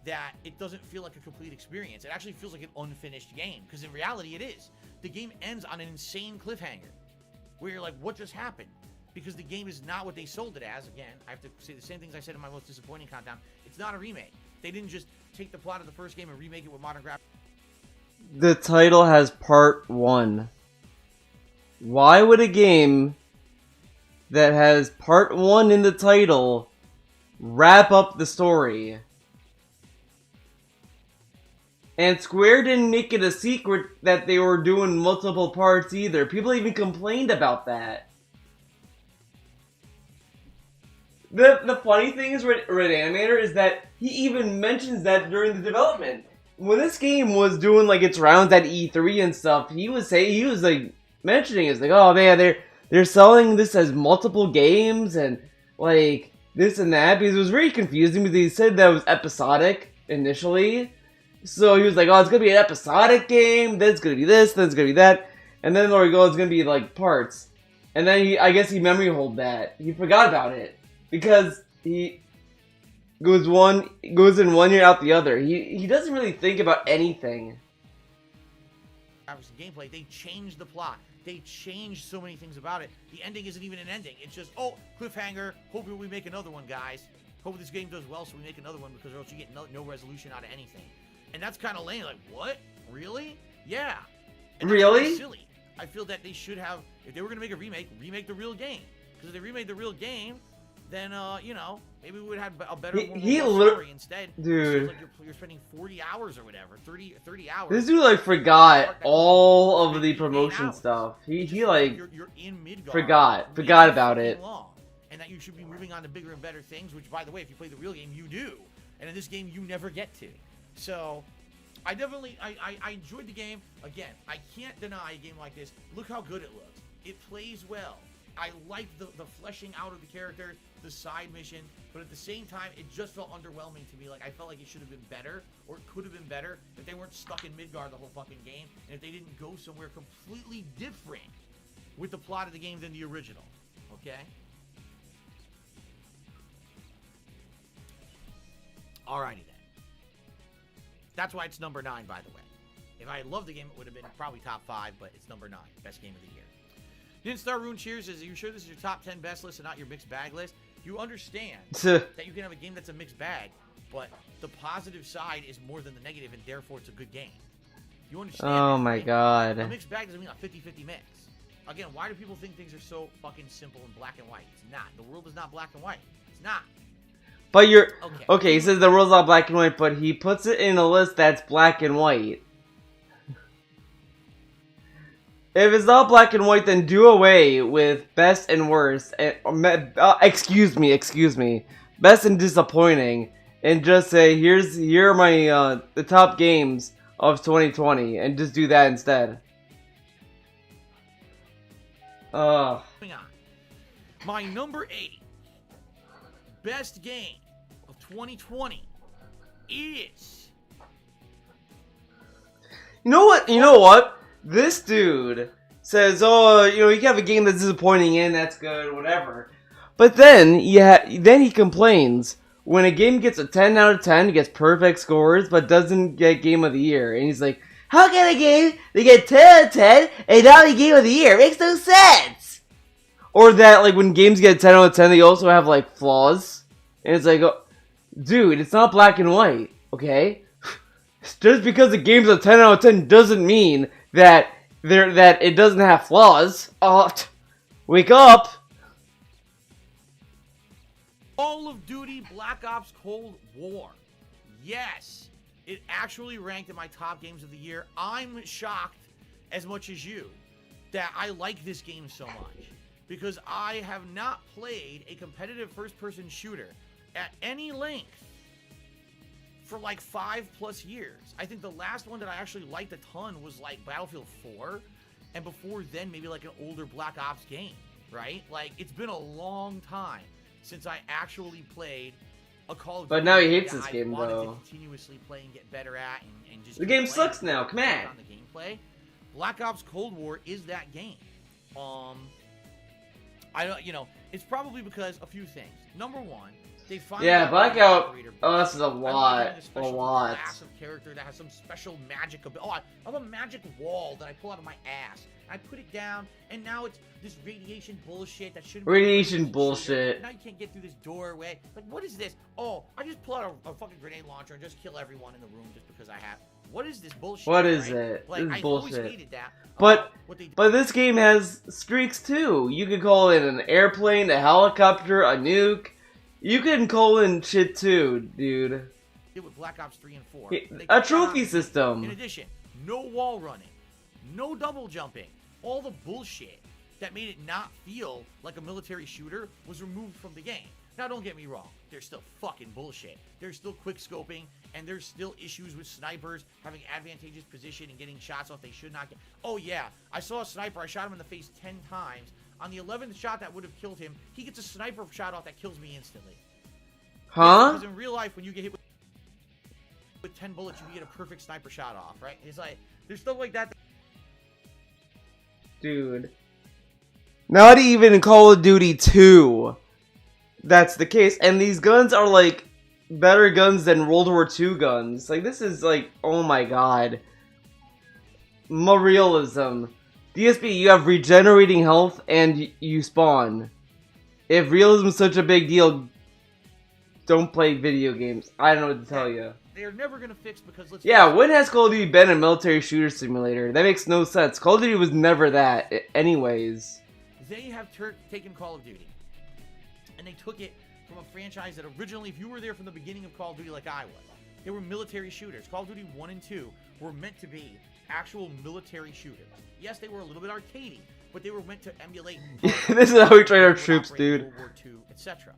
that it doesn't feel like a complete experience. It actually feels like an unfinished game, because in reality it is. The game ends on an insane cliffhanger, where you're like, what just happened? Because the game is not what they sold it as. Again, I have to say the same things I said in my most disappointing countdown. It's not a remake. They didn't just take the plot of the first game and remake it with modern graphics.
The title has Part 1. Why would a game that has Part 1 in the title wrap up the story? And Square didn't make it a secret that they were doing multiple parts either. People even complained about that. The funny thing is, Red Animator, is that he even mentions that during the development. When this game was doing like its rounds at E3 and stuff, he was like mentioning it's like, oh man, they're selling this as multiple games and like this and that, because it was very confusing because he said that it was episodic initially. So he was like, oh, it's gonna be an episodic game, then it's gonna be this, then it's gonna be that, and then there we go, it's gonna be like parts. And then I guess he memory holed that. He forgot about it. Because he goes in one year, out the other. He doesn't really think about anything.
Gameplay, they changed the plot. They changed so many things about it. The ending isn't even an ending. It's just, oh, cliffhanger. Hopefully we make another one, guys. Hope this game does well so we make another one, because or else you get no resolution out of anything. And that's kind of lame. Like, what? Really? Yeah. And
really?
Silly. I feel that they should have, if they were going to make a remake the real game. Because if they remade the real game, then, you know, maybe we would have a better story instead.
Dude.
Like you're spending 40 hours or whatever, 30 hours.
This dude, like, forgot all of the promotion stuff. He like,
you're in Midgard,
forgot about it.
Long, and that you should be moving on to bigger and better things, which, by the way, if you play the real game, you do. And in this game, you never get to. So, I definitely, I enjoyed the game. Again, I can't deny a game like this. Look how good it looks. It plays well. I like the fleshing out of the characters, the side mission, but at the same time, it just felt underwhelming to me. Like, I felt like it should have been better, or it could have been better, if they weren't stuck in Midgard the whole fucking game, and if they didn't go somewhere completely different with the plot of the game than the original. Okay? Alrighty then. That's why it's number 9, by the way. If I loved the game, it would have been probably top 5, but it's number 9. Best game of the year. Didn't Star Rune Cheers says, are you sure this is your top 10 best list and not your mixed bag list? You understand that you can have a game that's a mixed bag, but the positive side is more than the negative, and therefore it's a good game. You understand?
Oh my god.
A mixed bag doesn't mean a 50-50 mix. Again, why do people think things are so fucking simple and black and white? It's not. The world is not black and white. It's not.
But you're... Okay, he says the world's not black and white, but he puts it in a list that's black and white. If it's not black and white, then do away with best and worst. Excuse me. Best and disappointing. And just say, here are my, the top games of 2020. And just do that instead.
Moving on. My number 8 best game of 2020 is...
You know what? This dude says, oh, you know, you can have a game that's disappointing and that's good, whatever. But then, then he complains when a game gets a 10 out of 10, gets perfect scores, but doesn't get Game of the Year. And he's like, how can a game they get 10 out of 10 and not be Game of the Year? It makes no sense. Or that, like, when games get 10 out of 10, they also have, like, flaws. And it's like, oh, dude, it's not black and white, okay? Just because the game's a 10 out of 10 doesn't mean that it doesn't have flaws. Oh, wake up.
Call of Duty Black Ops Cold War. Yes, it actually ranked in my top games of the year. I'm shocked as much as you that I like this game so much, because I have not played a competitive first-person shooter at any length for like 5+ years. I think the last one that I actually liked a ton was like Battlefield 4, and before then maybe like an older Black Ops game, right? Like, it's been a long time since I actually played a Call of Duty.
But now he hates this
I
game,
wanted
though.
to continuously play and get better at, and just
The game
keep playing
sucks now, come on.
on the gameplay. Black Ops Cold War is that game. I don't, it's probably because a few things. Number one, they finally got
Blackout.
operator
Oh, this is a
I'm
lot.
getting
A
special
lot.
class of character that has some special magic ability. Oh, I have a magic wall that I pull out of my ass. I put it down, and now it's this radiation bullshit that shouldn't be
Radiation
shooter.
bullshit.
Now you can't get through this doorway. Like, what is this? Oh, I just pull out a fucking grenade launcher and just kill everyone in the room just because I have. What is this bullshit?
What is
right?
it?
Like,
This is
I always
bullshit.
hated that.
But
what they
But this game has streaks too. You can call in an airplane, a helicopter, a nuke. You can call in shit too, dude.
did with Black Ops 3 and 4.
A
They took that
trophy
out.
system.
In addition, no wall running, no double jumping. All the bullshit that made it not feel like a military shooter was removed from the game. Now, don't get me wrong. There's still fucking bullshit. There's still quick scoping, and there's still issues with snipers having advantageous position and getting shots off they should not get. Oh, yeah. I saw a sniper. I shot him in the face 10 times. On the 11th shot that would have killed him, he gets a sniper shot off that kills me instantly.
Huh?
Because in real life, when you get hit with 10 bullets, you get a perfect sniper shot off, right? It's like, there's stuff like that.
Dude. Not even in Call of Duty 2. That's the case. And these guns are like better guns than World War II guns. Like, this is like, oh my god. More realism. DSP, you have regenerating health and you spawn. If realism is such a big deal, don't play video games. I don't know what to tell you.
They're never gonna fix because let's.
Yeah, when has Call of Duty been a military shooter simulator? That makes no sense. Call of Duty was never that, anyways.
They have taken Call of Duty, and they took it from a franchise that originally, if you were there from the beginning of Call of Duty like I was, they were military shooters. Call of Duty 1 and 2 were meant to be actual military shooters. Yes, they were a little bit arcadey, but they were meant to emulate.
This is how we train our troops, dude.
World War II, etc.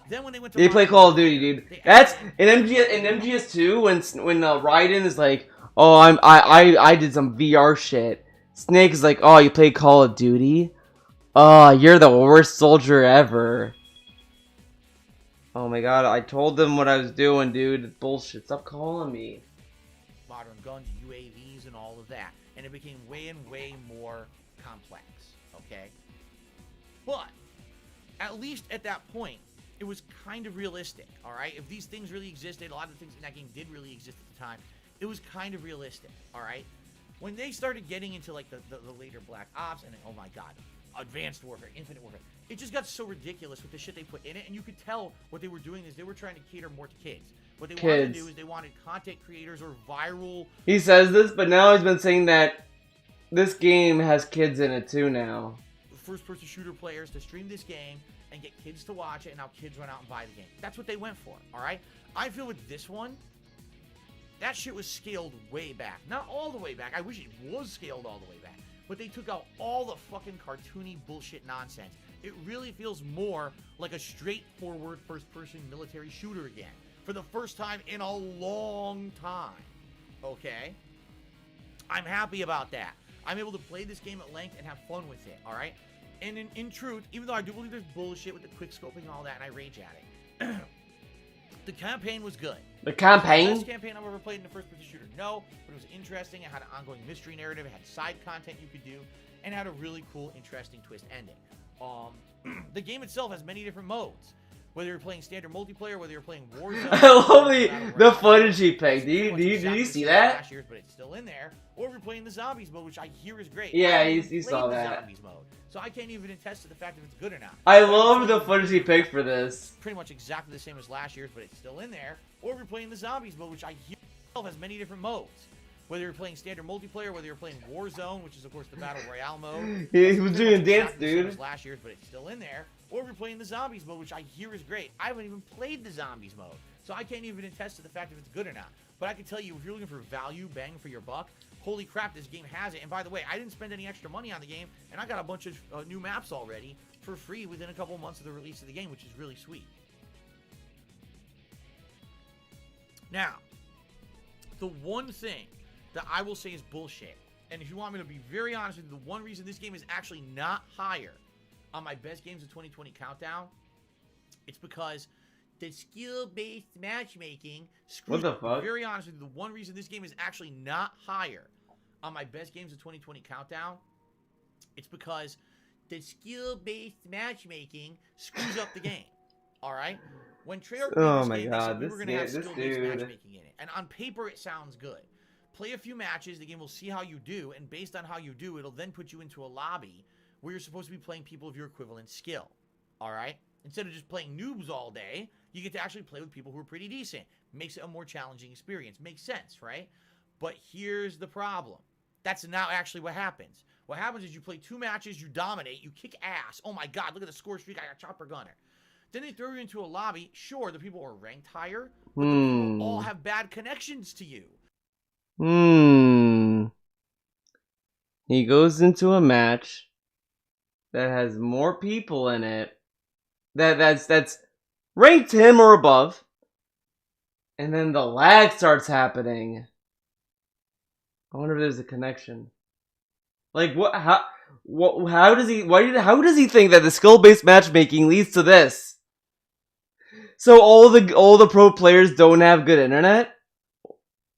Then when they went to
They play
Modern
Call of
Warfare,
Duty, dude.
they
That's
added-
in MGS2 when Raiden is like, oh, I did some VR shit. Snake is like, oh, you play Call of Duty? Oh, you're the worst soldier ever. Oh my god, I told them what I was doing, dude. It's bullshit. Stop calling me.
modern guns, UAVs, and all of that. And it became way and way more complex, okay? But, at least at that point, it was kind of realistic, alright? If these things really existed, a lot of the things in that game did really exist at the time, it was kind of realistic, alright? When they started getting into, like, the later Black Ops, and then, oh my god, Advanced Warfare, Infinite Warfare, it just got so ridiculous with the shit they put in it, and you could tell what they were doing is they were trying to cater more to kids. What they wanted to do is they wanted content creators or viral...
He says this, but now he's been saying that this game has kids in it too now.
first-person shooter players to stream this game and get kids to watch it, and now kids run out and buy the game. That's what they went for, alright? I feel with this one, that shit was scaled way back. Not all the way back. I wish it was scaled all the way back. But they took out all the fucking cartoony bullshit nonsense. It really feels more like a straightforward first-person military shooter again. For the first time in a long time. Okay? I'm happy about that. I'm able to play this game at length and have fun with it, alright? And in truth, even though I do believe there's bullshit with the quick scoping and all that, and I rage at it, the campaign was good.
The campaign?
The best campaign I've ever played in a first-person shooter? No, but it was interesting. It had an ongoing mystery narrative. It had side content you could do, and it had a really cool, interesting twist ending. The game itself has many different modes. Whether you're playing standard multiplayer, whether you're playing Warzone.
I love the footage he picked. Did you see that?
Last year's, but it's still in there. Or if you're playing the zombies mode, which I hear is great.
Yeah,
I
you saw that.
Zombies mode, so I can't even attest to the fact if it's good or not.
I love the footage he picked for this.
Pretty much exactly the same as last year's, but it's still in there. Or if you're playing the zombies mode, which I hear has many different modes. Whether you're playing standard multiplayer, whether you're playing Warzone, which is of course the battle royale mode.
He was doing a dance, dude.
Last year's, but it's still in there. Or if you're playing the zombies mode, which I hear is great. I haven't even played the zombies mode, so I can't even attest to the fact if it's good or not. But I can tell you, if you're looking for value, bang for your buck, holy crap, this game has it. And by the way, I didn't spend any extra money on the game, and I got a bunch of new maps already for free within a couple months of the release of the game, which is really sweet. Now, the one thing that I will say is bullshit, and if you want me to be very honest with you, the one reason this game is actually not higher on my best games of 2020 countdown, it's because the skill-based matchmaking screws.
What the fuck?
Very honest with you, the one reason this game is actually not higher on my best games of 2020 countdown, it's because the skill-based matchmaking screws up the game. All right. When Treyarch
Oh
made
my
this game,
god,
we were going to have skill-based
dude.
matchmaking in it, and on paper it sounds good. Play a few matches, the game will see how you do, and based on how you do, it'll then put you into a lobby where you're supposed to be playing people of your equivalent skill. All right? Instead of just playing noobs all day, you get to actually play with people who are pretty decent. Makes it a more challenging experience. Makes sense, right? But here's the problem. That's not actually what happens. What happens is you play 2 matches, you dominate, you kick ass. Oh my god, look at the score streak, I got chopper gunner. Then they throw you into a lobby. Sure, the people are ranked higher, but the people all have bad connections to you.
He goes into a match that has more people in it that's ranked him or above, and then the lag starts happening. I wonder if there's a connection. Like what? How does he think that the skill-based matchmaking leads to this? So all the pro players don't have good internet?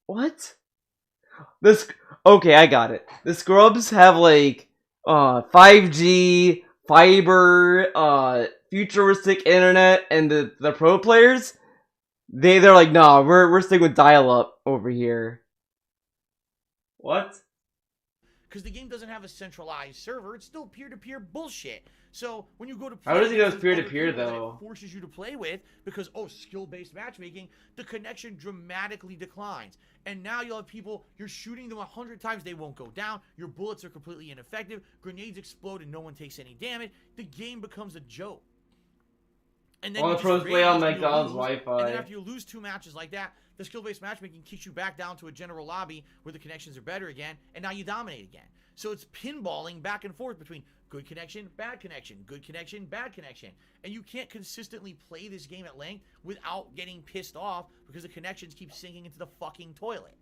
What? Okay, I got it. The scrubs have like 5G, fiber, futuristic internet, and the pro players, they're like, nah, we're sticking with dial-up over here. What?
Because the game doesn't have a centralized server, it's still peer-to-peer bullshit. So when you go to
play, how does he know it's peer-to-peer though?
It forces you to play with because skill-based matchmaking, the connection dramatically declines, and now you'll have people you're shooting them 100 times, they won't go down. Your bullets are completely ineffective. Grenades explode and no one takes any damage. The game becomes a joke. And then
all the pros play on McDonald's Wi-Fi.
And then after you lose 2 matches like that, the skill-based matchmaking kicks you back down to a general lobby where the connections are better again, and now you dominate again. So it's pinballing back and forth between good connection, bad connection, good connection, bad connection. And you can't consistently play this game at length without getting pissed off because the connections keep sinking into the fucking toilet.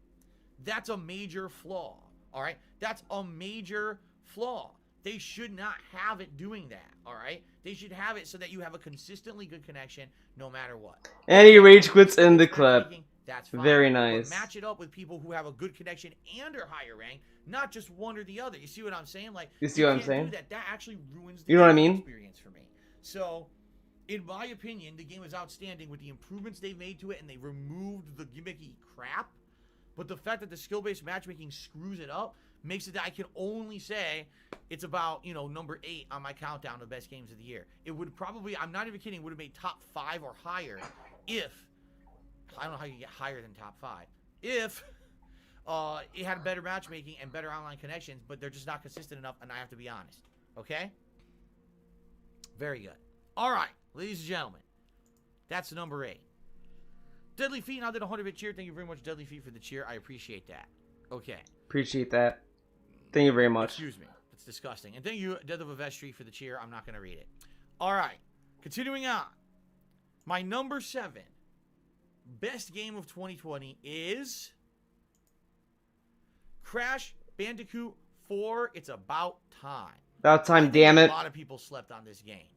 That's a major flaw, all right? That's a major flaw. They should not have it doing that, all right? They should have it so that you have a consistently good connection no matter what.
And he rage quits in the clip.
That's fine.
Very nice.
But match it up with people who have a good connection and are higher rank, not just one or the other. You see what I'm saying? Like,
you see what I'm saying?
That actually ruins the
you know what I mean?
Experience for me. So, in my opinion, the game is outstanding with the improvements they've made to it, and they removed the gimmicky crap. But the fact that the skill-based matchmaking screws it up makes it that I can only say it's about, number 8 on my countdown of best games of the year. It would probably, I'm not even kidding, would have made top 5 or higher if, I don't know how you get higher than top 5, if it had better matchmaking and better online connections, but they're just not consistent enough, and I have to be honest. Okay? Very good. All right, ladies and gentlemen, that's number 8. Deadly Feet now did a 100-bit cheer. Thank you very much, Deadly Feet, for the cheer. I appreciate that. Okay.
Appreciate that. Thank you very much.
Excuse me. It's disgusting. And thank you, Death of a Vestry, for the cheer. I'm not going to read it. All right. Continuing on. My number 7 best game of 2020 is Crash Bandicoot 4. It's about time.
About time, damn it.
A lot of people slept on this game.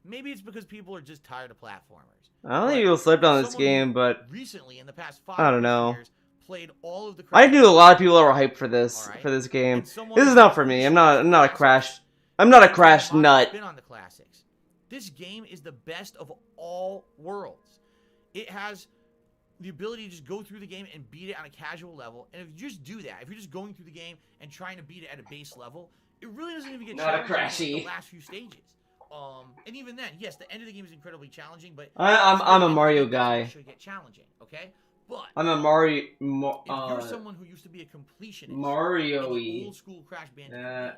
Maybe it's because people are just tired of platformers.
I don't think people slept on this game, but
recently, in the past 5
I don't know.
years, played all of the
I knew a lot of people that were hyped for this game. This is not for me. I'm not a Crash. I'm not a Crash nut.
Been on the classics. This game is the best of all worlds. It has the ability to just go through the game and beat it on a casual level. And if you just do that, if you're just going through the game and trying to beat it at a base level, it really doesn't even get
Not a
challenging
crashy.
the last few stages. And even then, yes, the end of the game is incredibly challenging, but
I'm a Mario guy.
Should get challenging, okay? But
I'm a Mario.
if you're someone who used to be a completionist
Mario-y.
in the old school Crash Bandicoot games,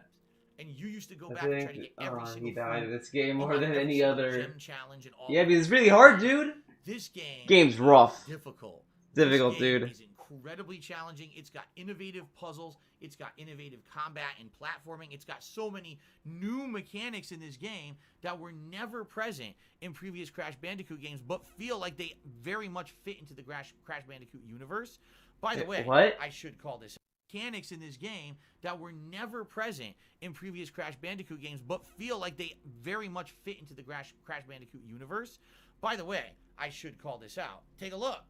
and you used to go back and try to get every single
he died in
fruit,
this game more than
every
any
single
other.
gem challenge and all
Yeah,
of
because it's
that.
really hard, dude.
This
Game's rough.
difficult.
Difficult,
This game
dude.
is incredibly challenging. It's got innovative puzzles. It's got innovative combat and platforming. It's got so many new mechanics in this game that were never present in previous Crash Bandicoot games, but feel like they very much fit into the Crash Bandicoot universe. By the way,
what?
I should call this mechanics in this game that were never present in previous Crash Bandicoot games, but feel like they very much fit into the Crash Bandicoot universe. By the way, I should call this out. Take a look.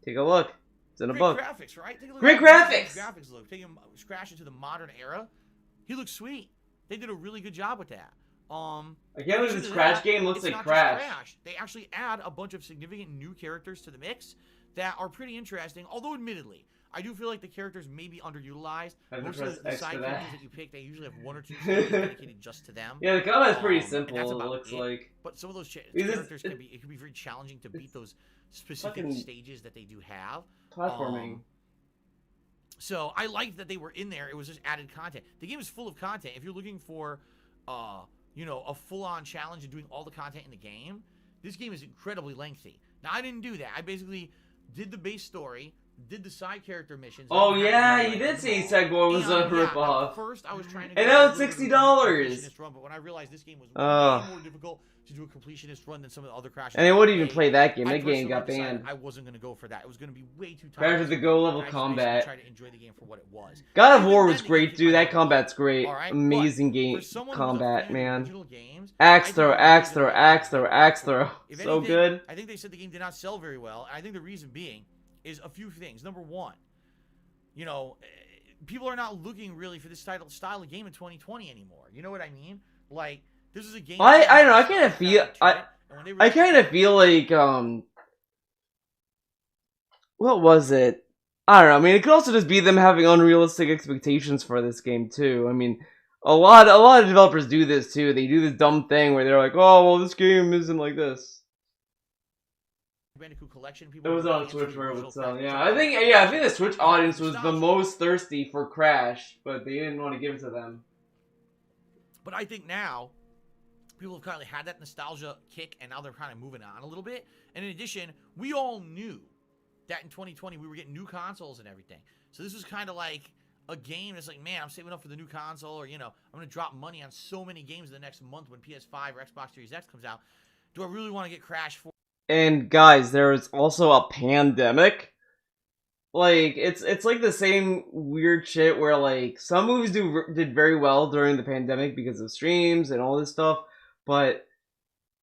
Take a look. It's in a
Great
book.
graphics, right? Take a look
Great
at how
graphics!
graphics look. Take him Crash into the modern era. He looks sweet. They did a really good job with that.
I can't believe this Crash game looks
it's
like
not just
Crash.
They actually add a bunch of significant new characters to the mix that are pretty interesting. Although, admittedly, I do feel like the characters may be underutilized. Most of the side characters that you pick, they usually have one or two stages dedicated just to them.
Yeah, the combat's pretty
And
simple.
that's
It
about
looks
it.
like.
But some of those
Because
characters can be very challenging to beat those specific
fucking
stages that they do have.
Platforming.
So I liked that they were in there. It was just added content. The game is full of content. If you're looking for, you know, a full-on challenge and doing all the content in the game, this game is incredibly lengthy. Now, I didn't do that. I basically did the base story, did the side character missions.
Oh yeah, you did say Segboy was a ripoff.
At first, I was trying to.
And that was $60.
Completionist run, but when I realized this game was way more difficult to do a completionist run than some of the other Crashes.
And they wouldn't even play that game.
I
That game got
personally decided
banned.
I wasn't going to go for that. It was going to be way too tough.
Crash with the Go level
I just
combat.
basically tried to enjoy the game for what it was.
God of
Even
War
then,
was
the
great,
game
dude.
came
That
out
combat's great.
all right?
Amazing
But
game
for someone who's a
combat,
fan of
man.
original games,
Axe
I think
throw,
the
axe
reason
throw,
why-
axe throw, axe throw.
If
So
anything,
good.
I think they said the game did not sell very well. And I think the reason being is a few things. Number one, you know, people are not looking really for this style of game in 2020 anymore. You know what I mean? Like, this is a game.
I don't know. I kind of feel I kind of feel like what was it? I don't know. I mean, it could also just be them having unrealistic expectations for this game too. I mean, a lot of developers do this too. They do this dumb thing where they're like, "Oh, well, this game isn't like this."
Bandicoot collection.
It
People
was
were
on
really
Switch
into
where it
the
would
original
sell.
Crash
Yeah,
Bandicoot.
I think the Switch audience was the most thirsty for Crash, but they didn't want to give it to them.
But I think now people have kind of had that nostalgia kick, and now they're kind of moving on a little bit. And in addition, we all knew that in 2020 we were getting new consoles and everything. So this was kind of like a game that's like, man, I'm saving up for the new console, or, you know, I'm going to drop money on so many games in the next month when PS5 or Xbox Series X comes out. Do I really want to get Crash 4?
And guys, there is also a pandemic. Like, it's like the same weird shit where, like, some movies did very well during the pandemic because of streams and all this stuff, but,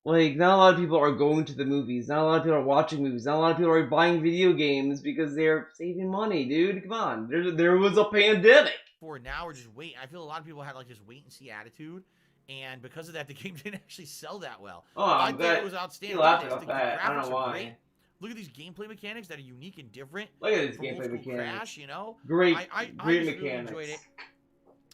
like, not a lot of people are going to the movies, not a lot of people are watching movies, not a lot of people are buying video games because they're saving money, dude. Come on. There was a pandemic.
For now, or just wait. I feel a lot of people had, like, this wait-and-see attitude, and because of that, the game didn't actually sell that well.
Oh,
I think it was outstanding.
You laughed
Look at
about
this.
that.
The
I don't
graphics
know
are
why.
great. Look at these gameplay mechanics that are unique and different.
Look at this
from
gameplay
old school
mechanics.
Crash, you know?
Great,
I
great
just really
mechanics.
enjoyed it.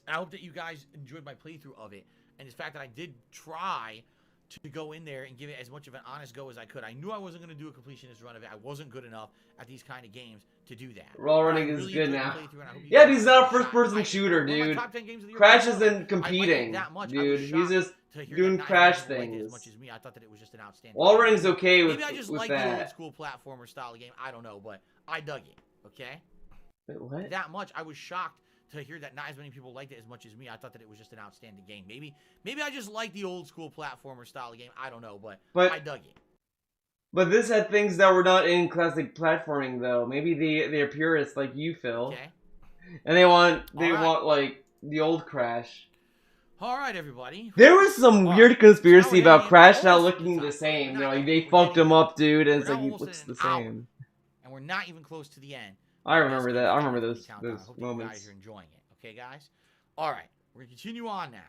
I hope that you guys enjoyed my playthrough of it, and the fact that I did try to go in there and give it as much of an honest go as I could. I knew I wasn't going to do a completionist run of it. I wasn't good enough at these kind of games to do that.
Raw
But I
running is
really
good
enjoyed the
now.
playthrough, and I hope you
Yeah,
guys
but he's not a
enjoyed it.
first-person
I-
shooter,
one of my
dude.
top 10 games of the year
Crash
right now.
isn't
I liked it
competing,
that much. I
dude.
was
He's
shocked
just
to hear
doing
that not
Crash
everyone liked it
things.
as much as me. I thought that it was just an outstanding
Wall
game.
running's okay with
Maybe I just
with
like the old
that.
school platformer style of game. I don't know, but I dug it. Okay,
Wait, what?
that much. I was shocked to hear that not as many people liked it as much as me. I thought that it was just an outstanding game. Maybe I just like the old school platformer style of game. I don't know, but I dug it.
But this had things that were not in classic platforming, though. Maybe they're purists like you, Phil,
Okay.
and they want
Alright.
like the old Crash.
All right, everybody.
There was some weird conspiracy
Now we're
about
getting
Crash not
almost
looking
to the
the
top.
same.
We're
You know,
not
like
even-
they
we're
fucked
getting-
him up, dude, and it's
we're
like he
almost
looks
at
the
an hour.
same.
And we're not even close to the end.
I
of
remember
this
that.
game
I
Final
remember
Fantasy
those
Countdown. I
those
hope you
moments.
guys are enjoying it. Okay, guys. All right, we're gonna continue on now.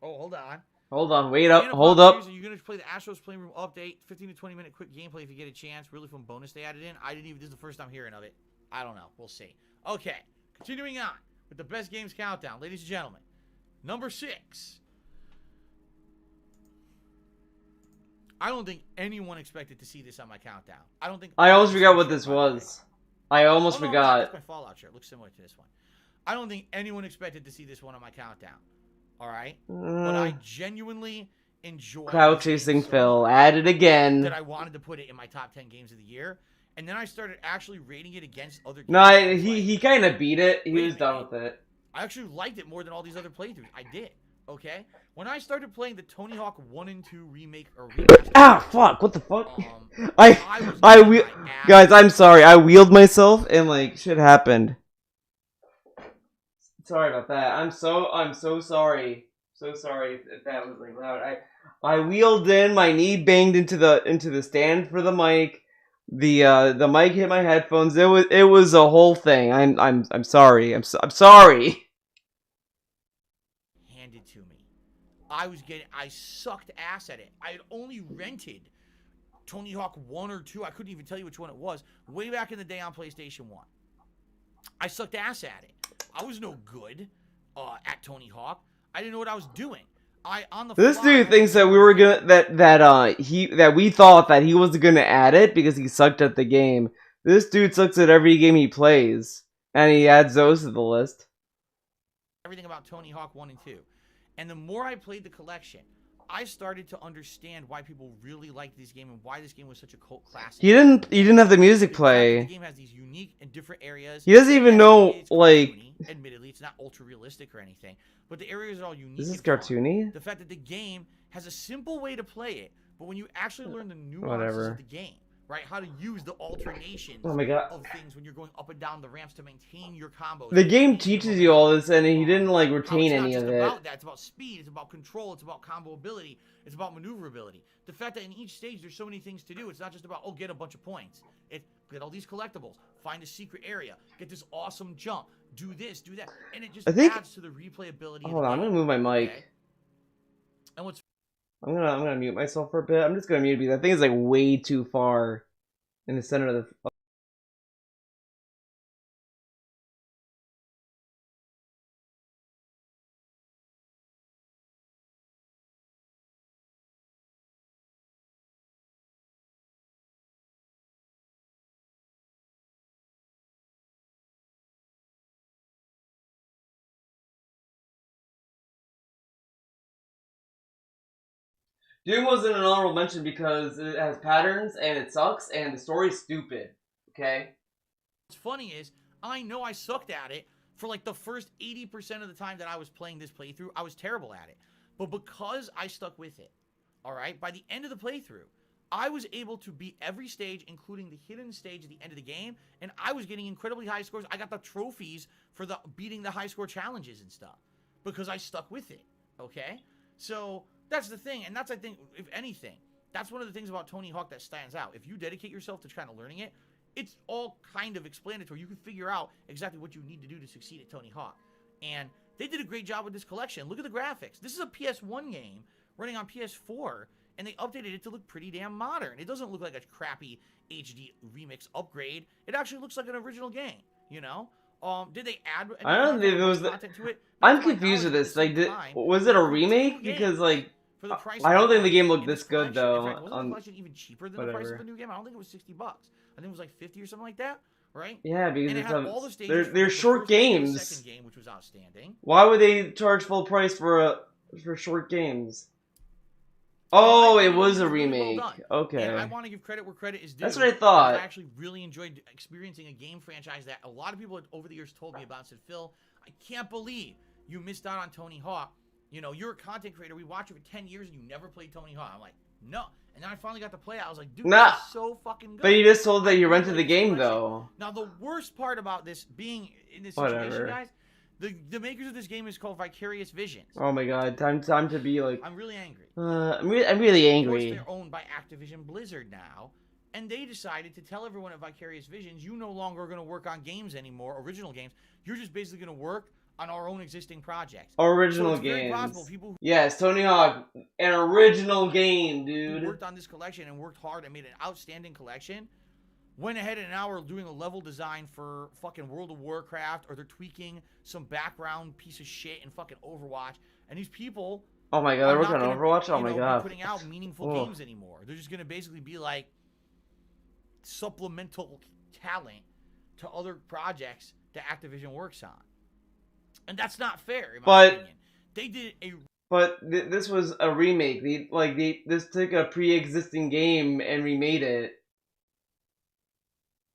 Oh, hold on.
Hold on, wait up,
Dana
hold
Pop
up.
series, You're gonna play the Astros Playroom update, 15 to 20 minute quick gameplay if you get a chance. Really fun bonus they added in. I didn't even. This is the first time hearing of it. I don't know. We'll see. Okay, continuing on with the best games countdown, ladies and gentlemen. Number 6. I don't think anyone expected to see this on my countdown. I don't think.
I almost forgot what this was. I almost
That's
forgot.
my Fallout shirt. It looks similar to this one. I don't think anyone expected to see this one on my countdown. All right, but I genuinely enjoy
Cloud Chasing Phil, at it again.
that I wanted to put it in my top 10 games of the year, and then I started actually rating it against other games.
No,
I was
he
like,
kind of beat it. He
wait a
was done
minute.
with it.
I actually liked it more than all these other playthroughs. I did. Okay, when I started playing the Tony Hawk 1 and 2 remake or remaster,
Ah, fuck! What the fuck?
was
I
getting my ass
guys, I'm sorry. I wheeled myself and like shit happened. Sorry about that. I'm so sorry. So sorry if that was like loud. I wheeled in. My knee banged into the stand for the mic. The mic hit my headphones. It was a whole thing. I'm sorry. I'm sorry.
handed to me. I sucked ass at it. I had only rented Tony Hawk 1 or 2. I couldn't even tell you which one it was. Way back in the day on PlayStation 1. I sucked ass at it. I was no good at Tony Hawk. I didn't know what I was doing.
This dude thinks that we were gonna that we thought that he was gonna add it because he sucked at the game. This dude sucks at every game he plays, and he adds those to the list.
Everything about Tony Hawk 1 and 2. And the more I played the collection, I started to understand why people really liked this game and why this game was such a cult classic.
He didn't have the music play.
The game has these unique and different areas.
He doesn't even know,
it's
like...
cartoony. Admittedly, it's not ultra realistic or anything, but the areas are all unique.
This is
and fun.
cartoony?
The fact that the game has a simple way to play it, but when you actually learn the nuances
Whatever.
of the game, right? How to use the alternations
Oh my God.
of things when you're going up and down the ramps to maintain your combos.
The game teaches you all this, and he didn't like retain any of
It's
it.
not about that. It's about speed. It's about control. It's about combo ability. It's about maneuverability. The fact that in each stage there's so many things to do. It's not just about, oh, get a bunch of points. It's get all these collectibles, find a secret area, get this awesome jump, do this, do that, and it just adds to the replayability.
Hold on, I'm gonna move my mic.
Okay? And what's
I'm gonna mute myself for a bit. I'm just gonna mute because I think it's like way too far in the center of the. Doom wasn't an honorable mention because it has patterns and it sucks and the story's stupid. Okay.
What's funny is I know I sucked at it for like the first 80% of the time that I was playing this playthrough. I was terrible at it, but because I stuck with it, all right. By the end of the playthrough, I was able to beat every stage, including the hidden stage at the end of the game, and I was getting incredibly high scores. I got the trophies for the beating the high score challenges and stuff because I stuck with it. Okay, so that's the thing, and that's, I think, if anything, that's one of the things about Tony Hawk that stands out. If you dedicate yourself to kind of learning it, it's all kind of explanatory. You can figure out exactly what you need to do to succeed at Tony Hawk, and they did a great job with this collection. Look at the graphics. This is a PS1 game running on PS4, and they updated it to look pretty damn modern. It doesn't look like a crappy HD remix upgrade. It actually looks like an original game, you know? Did they add
I don't think there was
content to it?
I'm confused with this. Like, was it a remake? Because like,
for the price
I don't think the game looked
in
this good
collection.
though.
In fact, wasn't the collection even cheaper than the price of the new game? I don't think it was $60. I think it was like 50 or something like that, right?
Yeah, because
And it had all the stages from
they're
the
short
first and the
games.
second game, which was outstanding.
Why would they charge full price for short games? Oh, it was a remake. Okay.
And I want to give credit where credit is due.
That's what I thought.
I actually really enjoyed experiencing a game franchise that a lot of people over the years told me about. Said, Phil, I can't believe you missed out on Tony Hawk. You know, you're a content creator. We watched you for 10 years and you never played Tony Hawk. I'm like, no. And then I finally got to play it. I was like, dude,
nah.
this is so fucking good.
But you just told that you rented the game, though.
Now, the worst part about this being in this
Whatever.
situation, guys, the makers of this game is called Vicarious Visions.
Oh my god, time to be like...
I'm really angry.
I'm really angry.
Of course, they're owned by Activision Blizzard now, and they decided to tell everyone at Vicarious Visions, you no longer are going to work on games anymore, original games. You're just basically going to work on our own existing projects.
Original
so it's very
games.
possible people
Yes, Tony Hawk, an original game,
who
dude.
worked on this collection and worked hard and made an outstanding collection went ahead and now are doing a level design for fucking World of Warcraft, or they're tweaking some background piece of shit in fucking Overwatch. And these people
Oh my god,
are
they're
not
working on
gonna,
Overwatch? Oh
you
my
know,
god.
be putting out meaningful games anymore. They're just gonna basically be like supplemental talent to other projects that Activision works on. And that's not fair, in my opinion. They did a...
But this was a remake. This took a pre-existing game and remade it.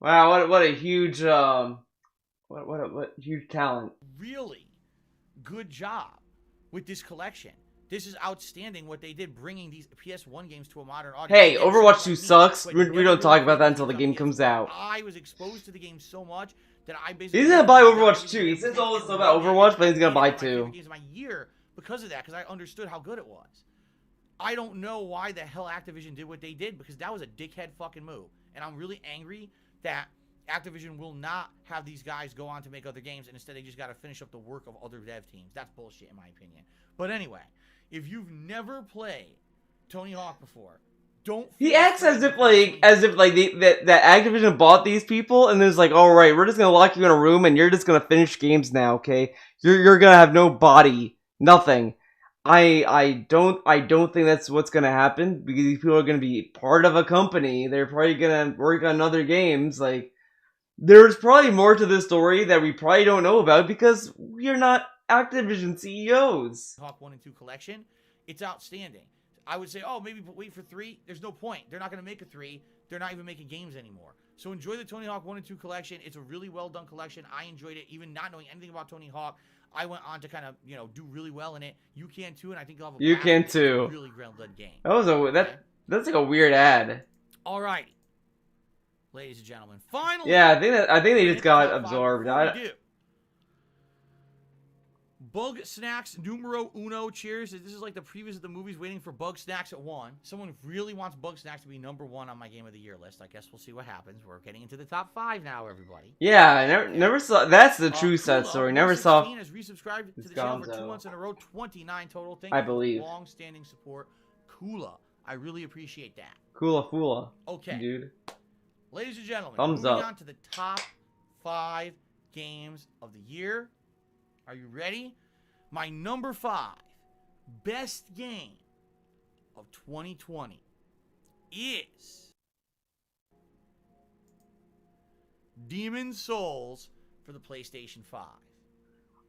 Wow, what a huge what huge talent.
really good job with this collection. This is outstanding what they did, bringing these PS1 games to a modern audience.
Hey,
Again,
Overwatch 2
like me,
sucks.
but
We
never
don't talk
really
about that
played
until the
games
game
on
comes
PS1.
out.
I was exposed to the game so much that I basically...
He's gonna buy Overwatch 2. He says all this stuff about Overwatch, but he's gonna buy 2.
Games of my year because of that, because I understood how good it was. I don't know why the hell Activision did what they did, because that was a dickhead fucking move. And I'm really angry that Activision will not have these guys go on to make other games, and instead they just got to finish up the work of other dev teams. That's bullshit in my opinion. But anyway, if you've never played Tony Hawk before, don't...
He acts as if that Activision bought these people and is like, all right, we're just gonna lock you in a room and you're just gonna finish games now, okay? You're gonna have no body, nothing. I don't think that's what's gonna happen, because these people are gonna be part of a company. They're probably gonna work on other games. Like, there's probably more to this story that we probably don't know about because we're not Activision CEOs.
Hawk 1 and 2 collection, it's outstanding. I would say, oh, maybe wait for 3. There's no point. They're not going to make a 3. They're not even making games anymore. So enjoy the Tony Hawk 1 and 2 collection. It's a really well done collection. I enjoyed it, even not knowing anything about Tony Hawk. I went on to kind of, do really well in it. You can too, and I think you'll have a
You
blast.
can
It's
too.
a really well done game.
That's like a weird ad.
Alrighty, ladies and gentlemen. Finally,
Yeah, I think they just got
top five
absorbed.
before we do. Bug Snacks numero uno. Cheers. This is like the previews of the movies, waiting for Bug Snacks at 1. Someone really wants Bug Snacks to be number 1 on my Game of the Year list. I guess we'll see what happens. We're getting into the top 5 now, everybody.
Yeah, I never saw. That's the true set
Kula,
story. Never saw.
has resubscribed to
It's
the channel for
Gonzo.
2 months in a row. 29 total. Thank
I
you for
believe.
long-standing support. Kula, I really appreciate that.
Kula Fula.
Okay,
Dude.
ladies and gentlemen,
Thumbs
moving
up.
on to the top 5 games of the year. Are you ready? My number 5 best game of 2020 is Demon's Souls for the PlayStation 5.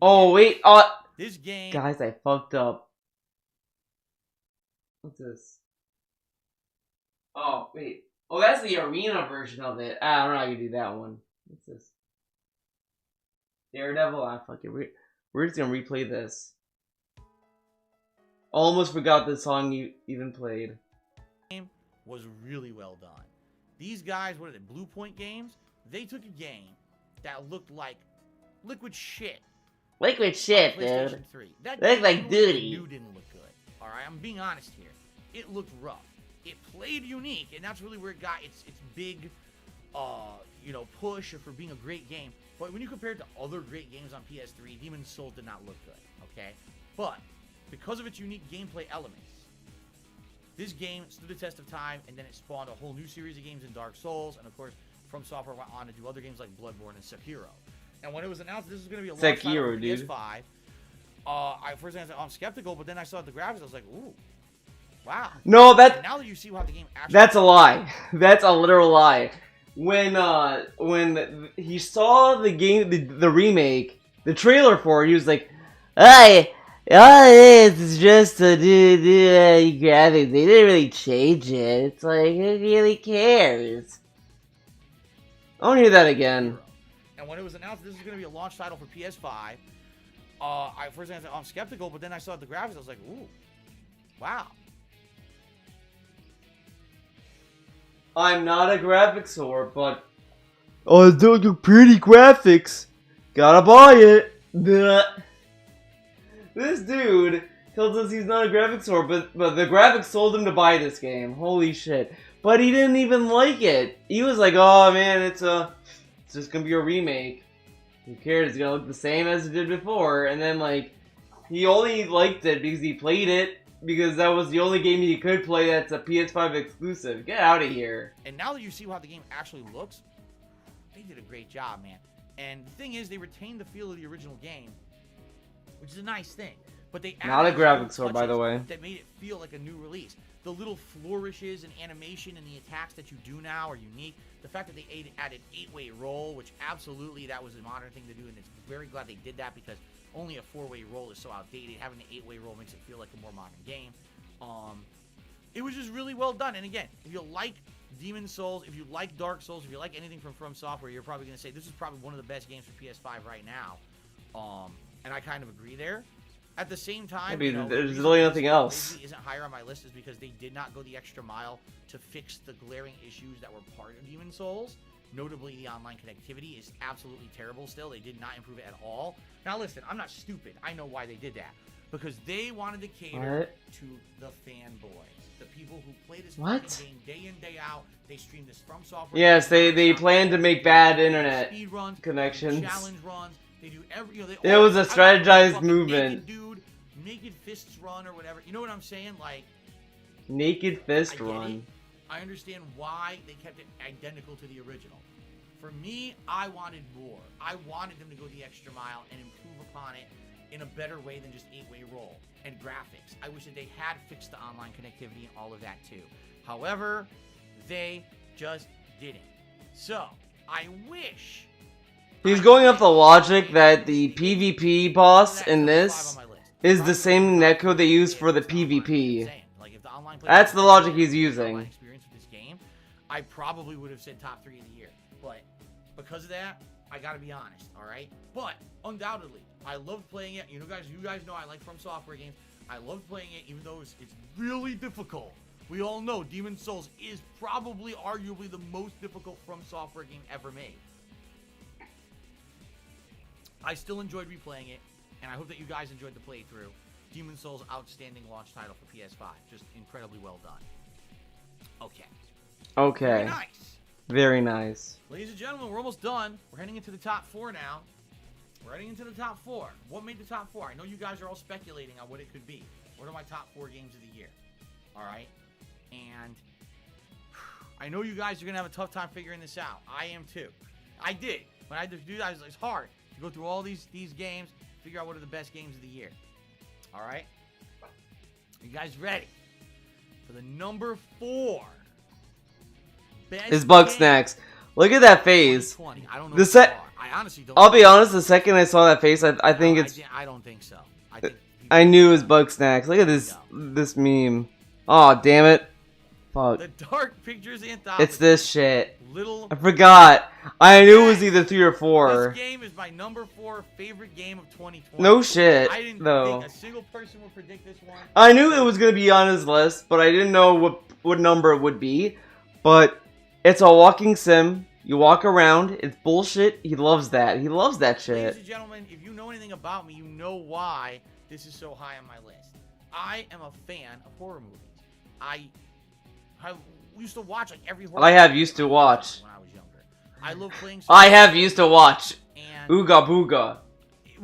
Oh wait,
This game...
guys, I fucked up. What's this? Oh wait. Oh, that's the arena version of it. I don't know how you do that one. What's this? Daredevil. Fuck it. We're just gonna replay this. Almost forgot the song you even played.
Game was really well done. These guys, what are they, Blue Point Games? They took a game that looked like liquid shit.
Liquid shit,
on PlayStation
dude.
3. That
Looked
game
like
you
duty.
knew didn't look good. All right, I'm being honest here. It looked rough. It played unique, and that's really where it got its big, push for being a great game. But when you compare it to other great games on PS3, Demon's Souls did not look good. Okay, but because of its unique gameplay elements, this game stood the test of time, and then it spawned a whole new series of games in Dark Souls, and of course, From Software went on to do other games like Bloodborne and Sekiro. And when it was announced this was going to be a launch title for
dude.
PS5, I'm skeptical, but then I saw the graphics, I was like, ooh, wow.
No,
And now that you see how the game actually...
that's a lie. That's a literal lie. When he saw the game, the remake, the trailer for it, he was like, "Hey, all it is just to do graphics. They didn't really change it. It's like, who really cares?" I don't hear that again.
And when it was announced this was going to be a launch title for PS5, I'm skeptical, but then I saw the graphics, I was like, ooh, wow.
I'm not a graphics whore, but oh, it's doing pretty graphics. Gotta buy it. This dude tells us he's not a graphics whore, but the graphics sold him to buy this game. Holy shit! But he didn't even like it. He was like, "Oh man, it's just gonna be a remake." Who cares? It's gonna look the same as it did before. And then, like, he only liked it because he played it because that was the only game he could play that's a PS5 exclusive. Get out of here.
And now that you see how the game actually looks, they did a great job, man. And the thing is, they retained the feel of the original game, which is a nice thing. But they
Not a
added
graphics sword, by the
touches
way.
that made it feel like a new release. The little flourishes and animation and the attacks that you do now are unique. The fact that they added 8-way roll, which absolutely that was a modern thing to do, and it's very glad they did that because only a 4-way roll is so outdated. Having the 8-way roll makes it feel like a more modern game. It was just really well done. And again, if you like Demon Souls, if you like Dark Souls, if you like anything from Software, you're probably going to say this is probably one of the best games for PS5 right now. And I kind of agree there. At the same time,
Maybe there's really nothing else.
Isn't higher on my list is because they did not go the extra mile to fix the glaring issues that were part of Demon Souls. Notably, the online connectivity is absolutely terrible still. They did not improve it at all. Now, listen, I'm not stupid. I know why they did that. Because they wanted to cater to the fanboys. The people who play this fucking game day in, day out. They stream this from Software.
Yes, they plan to make bad internet
speed runs,
connections.
challenge runs. They do every.
It was a strategized movement.
Naked Fists run or whatever. You know what I'm saying? Like
Naked Fist run.
I understand why they kept it identical to the original. For me, I wanted more. I wanted them to go the extra mile and improve upon it in a better way than just 8-way roll and graphics. I wish that they had fixed the online connectivity and all of that too. However, they just didn't. So, I wish...
He's going off the logic that the PvP boss in this is the same netcode they use for the PvP. That's the logic he's using.
Experience with this game, I probably would have said top 3 of the year. But because of that, I gotta be honest, alright? But undoubtedly, I loved playing it. You guys know I like From Software games. I loved playing it, even though it's really difficult. We all know Demon Souls is probably arguably the most difficult From Software game ever made. I still enjoyed replaying it, and I hope that you guys enjoyed the playthrough. Demon Souls, outstanding launch title for PS5. Just incredibly well done. Okay.
Okay.
Very nice.
Very nice.
Ladies and gentlemen, we're almost done. We're heading into the top 4 now. We're heading into the top 4. What made the top 4? I know you guys are all speculating on what it could be. What are my top 4 games of the year? Alright? And I know you guys are going to have a tough time figuring this out. I am too. I did. When I had to do that, it's hard to go through all these games, figure out what are the best games of the year. Alright? You guys ready? For the number 4.
It's Bugsnax. Look at that face.
I don't know I honestly don't.
I'll be honest, the second I saw that face, I think it's...
I don't think so.
I knew it was Bugsnax. Look at this meme. Aw, damn it. Fuck.
The Dark Pictures Anthology.
It's this shit.
Little...
I forgot. I knew it was either 3 or 4.
This game is my number 4 favorite game of 2020.
No shit,
I didn't
though.
think a single person would predict this one.
I knew it was gonna be on his list, but I didn't know what number it would be. But it's a walking sim. You walk around. It's bullshit. He loves that. He loves that shit.
Ladies and gentlemen, if you know anything about me, you know why this is so high on my list. I am a fan of horror movies. I used to watch like every horror movie
used to watch.
when I was younger. I love playing.
I have used to watch.
And
Ooga Booga.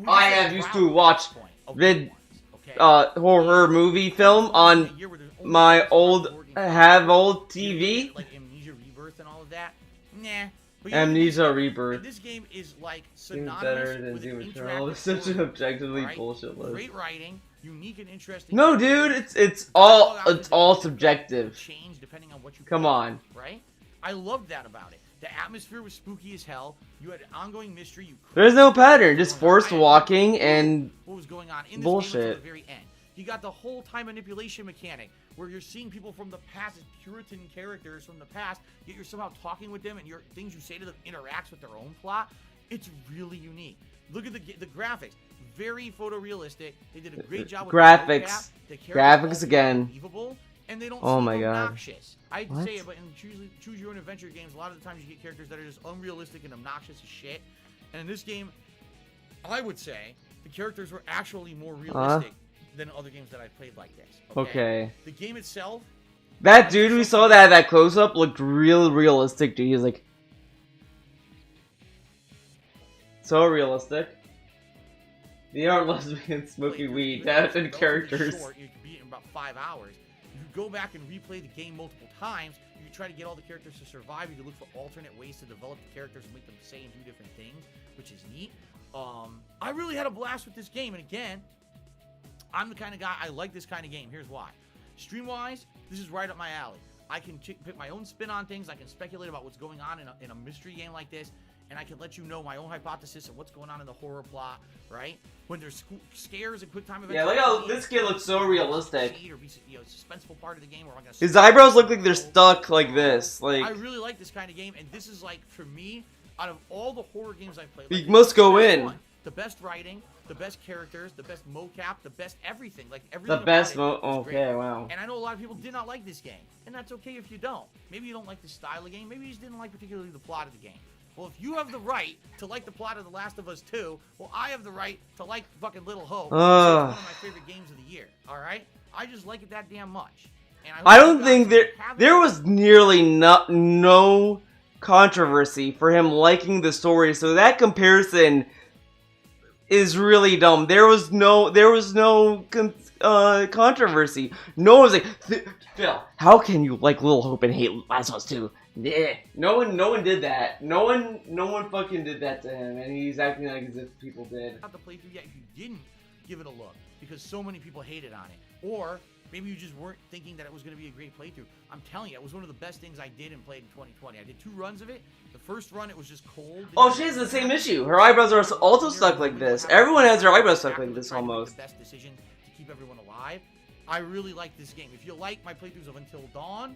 I have used to watch the horror movie film on my old TV.
Like Amnesia Rebirth and all of that. Nah. But
Amnesia Rebirth.
This game is like
Seems
synonymous
better than
with
Doom
an
Eternal.
interactive
It's such an
horror.
objectively
Alright?
bullshit list.
Great writing, unique and interesting.
No, dude, it's all subjective.
Change depending on what you
Come
play,
on.
right? I loved that about it. The atmosphere was spooky as hell. You had an ongoing mystery.
There's no pattern, just forced walking and
what was going on in this
bullshit.
game until the very end. You got the whole time manipulation mechanic where you're seeing people from the past as Puritan characters from the past, yet you're somehow talking with them and your things you say to them interacts with their own plot. It's really unique. Look at the graphics. Very photorealistic. They did a great job with
graphics.
the characters
Graphics again.
believable, and they don't
Oh
seem
my God.
obnoxious. I'd
What?
say it, but in choose your own adventure games, a lot of the times you get characters that are just unrealistic and obnoxious as shit. And in this game, I would say the characters were actually more realistic than other games that I've played like this.
Okay.
The game itself.
That dude we saw that close up looked real realistic, dude. He's like, So realistic. They aren't lesbians smoking weed. That's in characters.
Short, you can beat it in about 5 hours. You can go back and replay the game multiple times. You can try to get all the characters to survive. You can look for alternate ways to develop the characters and make them say and do different things, which is neat. I really had a blast with this game, and again, I'm the kind of guy, I like this kind of game. Here's why. Stream-wise, this is right up my alley. I can pick my own spin on things. I can speculate about what's going on in a mystery game like this, and I can let you know my own hypothesis of what's going on in the horror plot, right? When there's scares and quick time events.
Yeah, look how this kid looks so realistic.
Or be, suspenseful part of the game where I'm gonna
His eyebrows look like they're stuck like this. Like
I really like this kind of game, and this is like, for me, out of all the horror games I've played,
you must go in.
The best writing, the best characters, the best mocap, the best everything. Like everything.
The best
okay,
great. Wow.
And I know a lot of people did not like this game, and that's okay if you don't. Maybe you don't like the style of the game. Maybe you just didn't like particularly the plot of the game. Well, if you have the right to like the plot of The Last of Us 2, well, I have the right to like fucking Little Hope. It's one of my favorite games of the year. All right, I just like it that damn much. And
I don't think there was nearly no controversy for him liking the story, so that comparison is really dumb. There was no controversy. No one was like, Phil, how can you like Little Hope and hate Last of Us 2? Yeah. No one did that. No one fucking did that to him, and he's acting like as if people did.
Not the playthrough yet. You didn't give it a look because so many people hated on it, or maybe you just weren't thinking that it was going to be a great playthrough. I'm telling you, it was one of the best things I did and played in 2020. I did 2 runs of it. The first run, it was just cold.
Oh, she has the same issue. Her eyebrows are also stuck like this. Everyone has their eyebrows stuck like this almost.
The best decision to keep everyone alive. I really like this game. If you like my playthroughs of Until Dawn,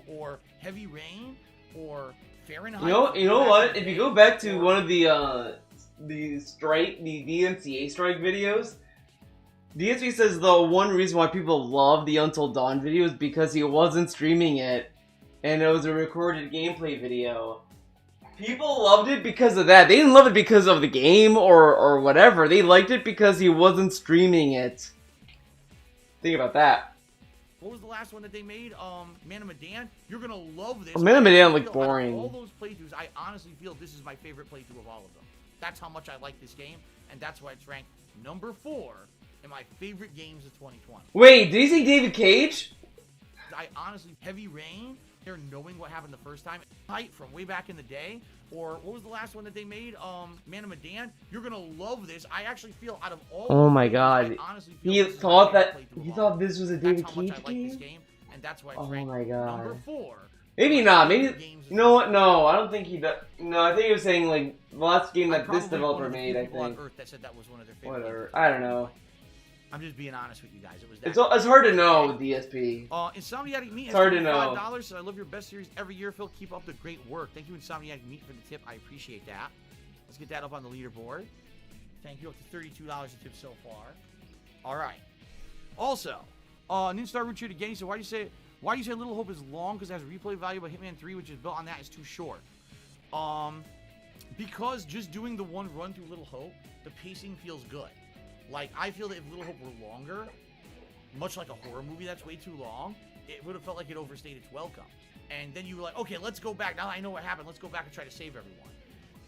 or Heavy Rain, or Fahrenheit.
You know what? If you go back to one of the DMCA strike videos, DSP says the one reason why people love the Until Dawn video is because he wasn't streaming it, and it was a recorded gameplay video. People loved it because of that. They didn't love it because of the game or whatever. They liked it because he wasn't streaming it. Think about that.
What was the last one that they made? Man of Medan. You're gonna love this.
Man of Medan looked boring.
All those playthroughs, I honestly feel this is my favorite playthrough of all of them. That's how much I like this game, and that's why it's ranked number 4 in my favorite games of 2020.
Wait, did he say David Cage?
I honestly, Heavy Rain, they're knowing what happened the first time. Height from way back in the day. Or what was the last one that they made? Man of Medan. You're gonna love this. I actually feel out of all.
Oh my god! He thought this was a David Cage game.
And that's why
oh my god!
Number 4.
Maybe not. Maybe you know what? No, I don't think he does. No, I think he was saying like the last game that this developer made. I think.
On Earth that said that was one of their favorite.
Whatever. I don't know.
I'm just being honest with you guys. It was that.
It's hard to know with DSP.
Insomniac Meat.
It's hard to know.
$5. So I love your best series every year, Phil. Keep up the great work. Thank you, Insomniac Meat, for the tip. I appreciate that. Let's get that up on the leaderboard. Thank you. Up to $32 a tip so far. All right. Also, Ninstar Root again. He said, why do you say Little Hope is long? Because it has replay value, but Hitman 3, which is built on that, is too short. Because just doing the one run through Little Hope, the pacing feels good. Like, I feel that if Little Hope were longer, much like a horror movie that's way too long, it would have felt like it overstayed its welcome. And then you were like, okay, let's go back. Now that I know what happened, let's go back and try to save everyone.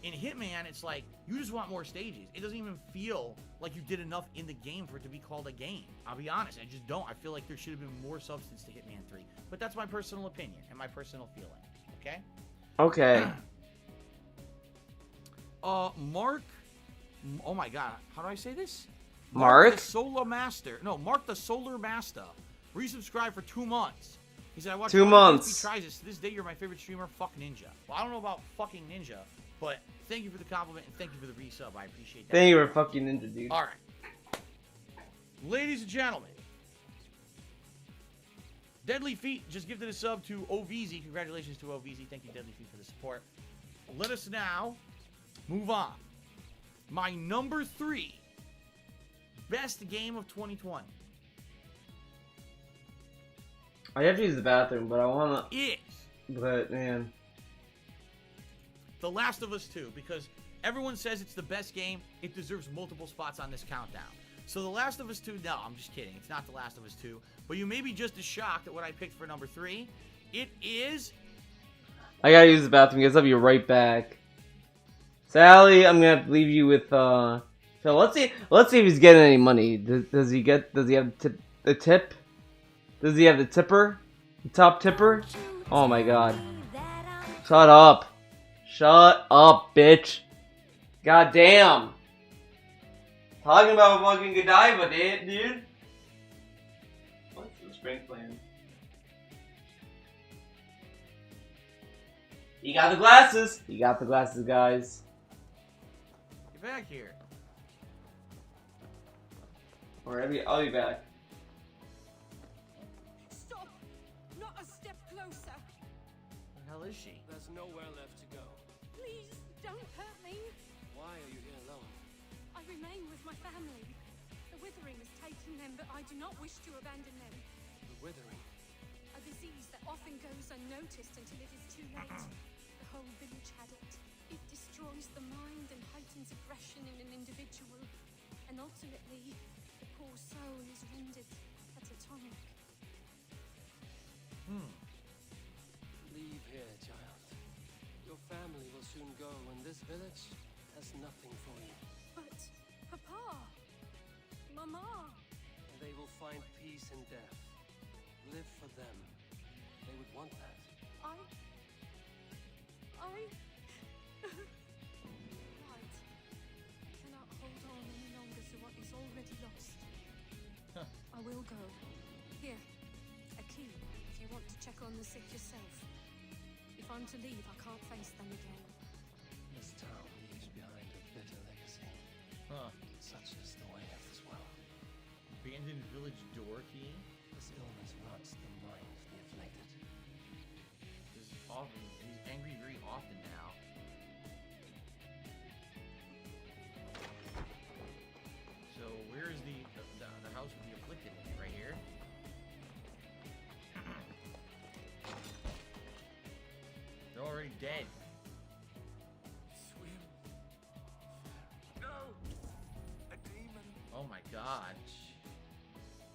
In Hitman, it's like, you just want more stages. It doesn't even feel like you did enough in the game for it to be called a game. I'll be honest, I just don't. I feel like there should have been more substance to Hitman 3. But that's my personal opinion and my personal feeling. Okay?
Okay.
Mark... Oh my god, how do I say this?
Mark?
The Solar Master. No, Mark the Solar Master. Resubscribe for 2 months. He said, I watched
2 months.
He tries this. To this day, you're my favorite streamer. Fuck Ninja. Well, I don't know about fucking Ninja, but thank you for the compliment and thank you for the resub. I appreciate that.
Thank you for fucking Ninja, dude.
All right. Ladies and gentlemen, Deadly Feet just gifted a sub to OVZ. Congratulations to OVZ. Thank you, Deadly Feet, for the support. Let us now move on. My number 3 best game of 2020.
I have to use the bathroom, but I wanna.
Is.
But man.
The Last of Us 2, because everyone says it's the best game. It deserves multiple spots on this countdown. So The Last of Us 2, no, I'm just kidding. It's not The Last of Us 2. But you may be just as shocked at what I picked for number 3. It is.
I gotta use the bathroom, guys. I'll be right back. Sally, I'm gonna have to leave you with So let's see if he's getting any money. Does he have the tip? Does he have the tipper? The top tipper? Oh my god. Shut up. Shut up, bitch. God damn. Talking about fucking Godiva, dude. What's the spring plan? He got the glasses. He got the glasses, guys.
Get back here.
Alright, I'll be back.
Stop! Not a step closer!
Where the hell is she?
There's nowhere left to go.
Please, don't hurt me!
Why are you here alone?
I remain with my family. The withering has taken them, but I do not wish to abandon them.
The withering.
A disease that often goes unnoticed until it is too late. The whole village had it. It destroys the mind and heightens aggression in an individual. And ultimately, the poor soul is rendered catatonic.
Leave here, child. Your family will soon go, and this village has nothing for you.
But, Papa! Mama!
They will find peace in death. Live for them. They would want that.
Right. I cannot hold on any longer to what is already lost. I will go. Here, a key, if you want to check on the sick yourself. If I'm to leave, I can't face them again.
This town leaves behind a bitter legacy.
Huh.
Such is the way of this world.
Abandoned village door key?
This illness rots the mind of the afflicted.
This is often, he's angry very often now. So where is the house with the afflicted? Right here? They're already dead.
Swim. No! A demon.
Oh my god.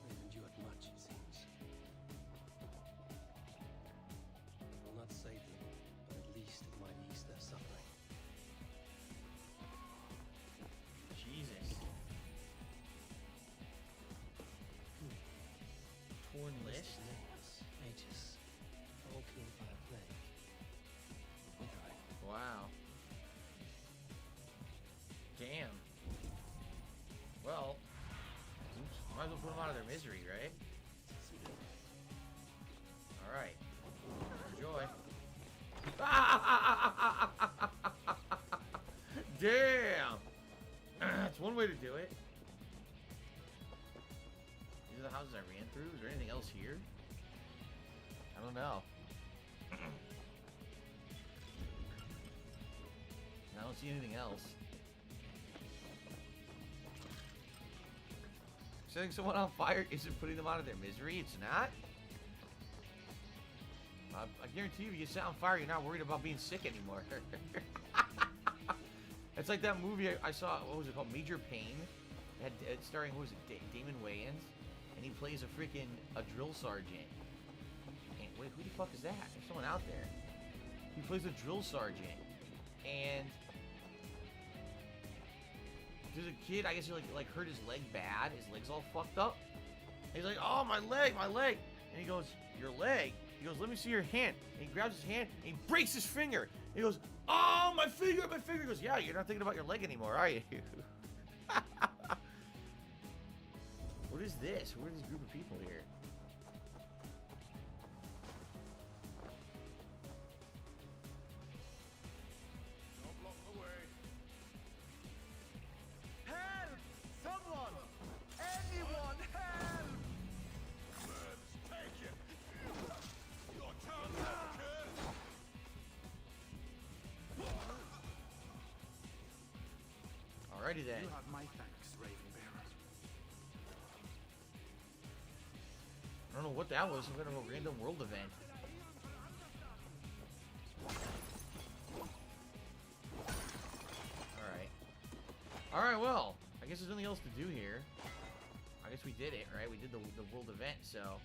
They've endured much, it seems. It will not save them, but at least it might ease their suffering.
Jesus. Torn list?
Names, ages, all killed by a plague. Withering.
Wow. Damn. Well, oops, might as well put them out of their misery, right? Alright. Enjoy. Damn! That's one way to do it. These are the houses I ran through. Is there anything else here? I don't know. I don't see anything else. Setting someone on fire isn't putting them out of their misery. It's not. I guarantee you, if you set on fire, you're not worried about being sick anymore. It's like that movie I saw. What was it called? Major Pain. It's starring, who was it? Damon Wayans, and he plays a drill sergeant. And wait, who the fuck is that? There's someone out there. He plays a drill sergeant, and there's a kid. I guess he like hurt his leg bad. His leg's all fucked up. And he's like, "Oh, my leg!" And he goes, "Your leg?" He goes, "Let me see your hand." And he grabs his hand and he breaks his finger. And he goes, "Oh, my finger!" He goes, "Yeah, you're not thinking about your leg anymore, are you?" What is this? Who are this group of people here?
Don't block the way.
Help! Someone! Anyone, help!
Let's take it. Your turn, kid.
Alrighty then.
You have my thanks, Ravenbearer.
I don't know what that was. Some kind of a random world event. Alright, well, I guess there's nothing else to do here. I guess we did it, right? We did the world event, so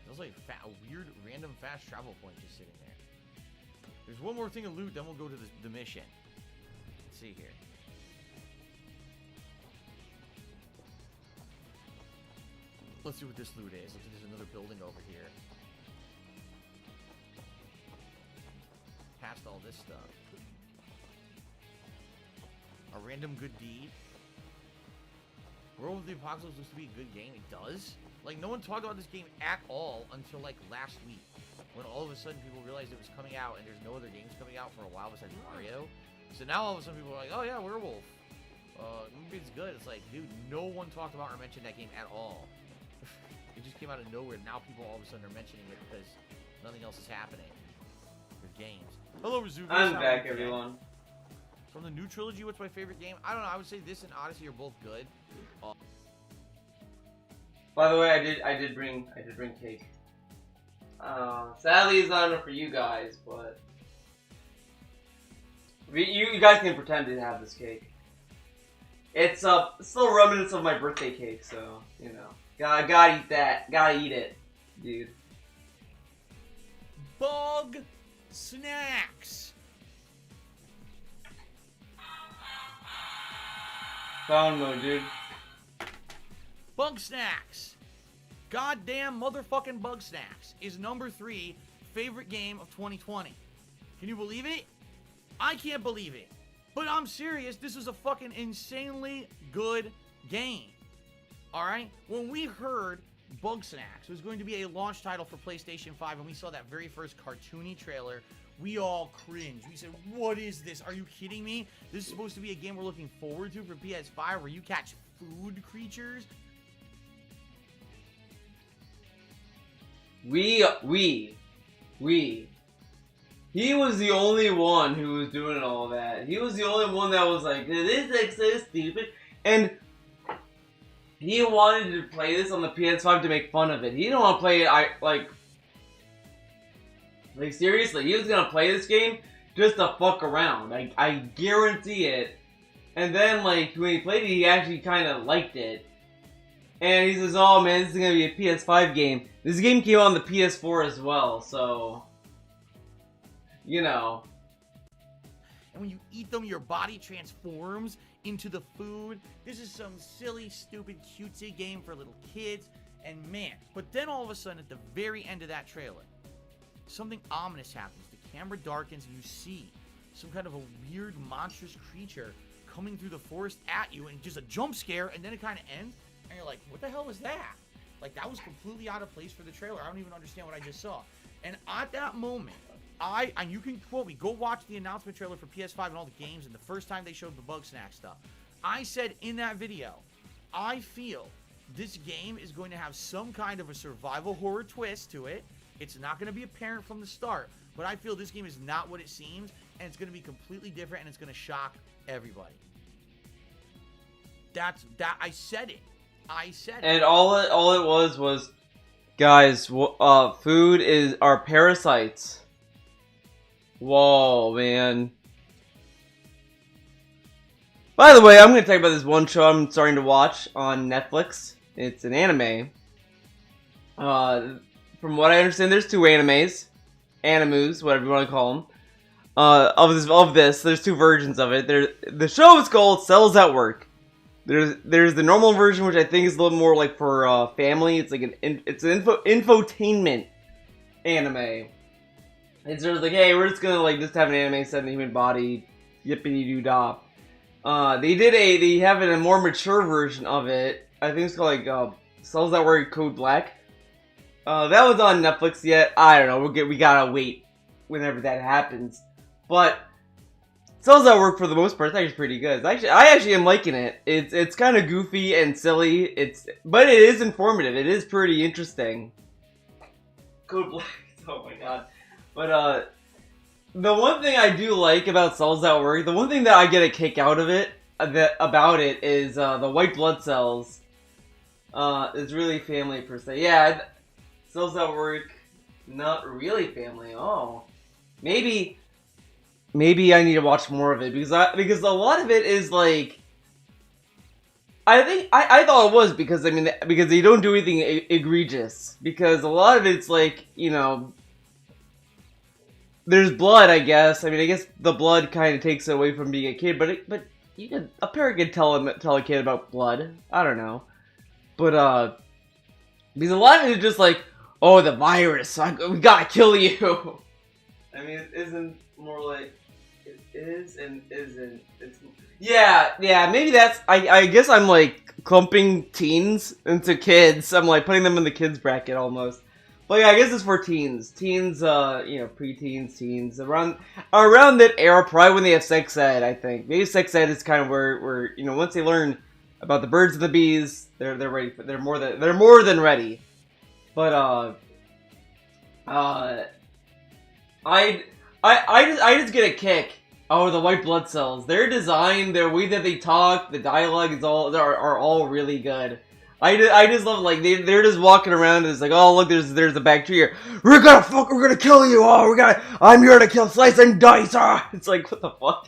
there's like a weird random fast travel point just sitting there. There's one more thing to loot, then we'll go to the mission. Let's see here. Let's see what this loot is. Looks like there's another building over here. Past all this stuff. A random good deed. World of the Apocalypse looks to be a good game. It does. Like, no one talked about this game at all until, like, last week. When all of a sudden people realized it was coming out and there's no other games coming out for a while besides Mario. So now all of a sudden people are like, oh yeah, Werewolf. Maybe it's good. It's like, dude, no one talked about or mentioned that game at all. It just came out of nowhere. Now people all of a sudden are mentioning it because nothing else is happening with games. Hello, Rezuvius.
I'm back, everyone.
From the new trilogy, what's my favorite game? I don't know. I would say this and Odyssey are both good.
By the way, I did bring cake. Sadly, it's not enough for you guys, but you guys can pretend to have this cake. It's still remnants of my birthday cake, so you know, gotta eat that. Gotta eat it, dude.
Bug snacks.
Found mode, dude.
Bug snacks. Goddamn motherfucking Bug Snacks is number 3 favorite game of 2020. Can you believe it? I can't believe it. But I'm serious, this is a fucking insanely good game. Alright? When we heard Bug Snacks was going to be a launch title for PlayStation 5 and we saw that very first cartoony trailer, we all cringed. We said, what is this? Are you kidding me? This is supposed to be a game we're looking forward to for PS5 where you catch food creatures?
He was the only one who was doing all that. He was the only one that was like, this is so stupid. And he wanted to play this on the PS5 to make fun of it. He didn't want to play it, like seriously, he was gonna play this game just to fuck around. I guarantee it. And then, like, when he played it, he actually kind of liked it. And he says, oh man, this is gonna be a PS5 game. This game came on the PS4 as well, so you know.
And when you eat them, your body transforms into the food. This is some silly, stupid, cutesy game for little kids. And man, but then all of a sudden, at the very end of that trailer, something ominous happens. The camera darkens and you see some kind of a weird, monstrous creature coming through the forest at you, and just a jump scare, and then it kind of ends, and you're like, what the hell was that? Like, that was completely out of place for the trailer. I don't even understand what I just saw. And at that moment, and you can quote me, go watch the announcement trailer for PS5 and all the games, and the first time they showed the Bug Snack stuff, I said in that video, I feel this game is going to have some kind of a survival horror twist to it. It's not going to be apparent from the start, but I feel this game is not what it seems, and it's going to be completely different, and it's going to shock everybody. I said it. I said it.
And all it was, guys, food are parasites. Whoa, man. By the way, I'm going to talk about this one show I'm starting to watch on Netflix. It's an anime. From what I understand, there's 2 animes. Animus, whatever you want to call them. Of this, there's 2 versions of it. The show is called Cells at Work. There's the normal version, which I think is a little more like for family. It's like it's an infotainment anime. It's sort of like, hey, we're just gonna like just have an anime set in the human body, yippity doo dah. They have a more mature version of it. I think it's called like Cells That Work Code Black. That was on Netflix yet. I don't know. We gotta wait whenever that happens. But Cells That Work, for the most part, it's actually pretty good. I actually am liking it. It's kind of goofy and silly. But it is informative. It is pretty interesting. Code Black. Oh my god. But the one thing I do like about Cells That Work, the one thing that I get a kick out of it is the white blood cells. It's really family per se. Yeah, Cells That Work, not really family. Oh, maybe I need to watch more of it because a lot of it is like, I thought it was because they don't do anything egregious, because a lot of it's like, you know, there's blood, I guess. I mean, I guess the blood kind of takes it away from being a kid, but you can, a parent could tell a kid about blood. I don't know, but because a lot of it is just like, oh, the virus, we gotta kill you. I mean, it isn't more like it is and isn't. It's yeah, maybe that's. I guess I'm like clumping teens into kids. I'm like putting them in the kids bracket almost. But yeah, I guess it's for teens. Teens, preteens, teens, around that era, probably when they have sex ed, I think. Maybe sex ed is kind of where once they learn about the birds and the bees, they're ready for, they're more than ready. But I just get a kick. Oh, the white blood cells. Their design, their way that they talk, the dialogue are all really good. I just love, like, they're just walking around and it's like, oh, look, there's a bacteria. We're gonna kill you. Oh, I'm here to kill, slice and dice. Ah! It's like, what the fuck?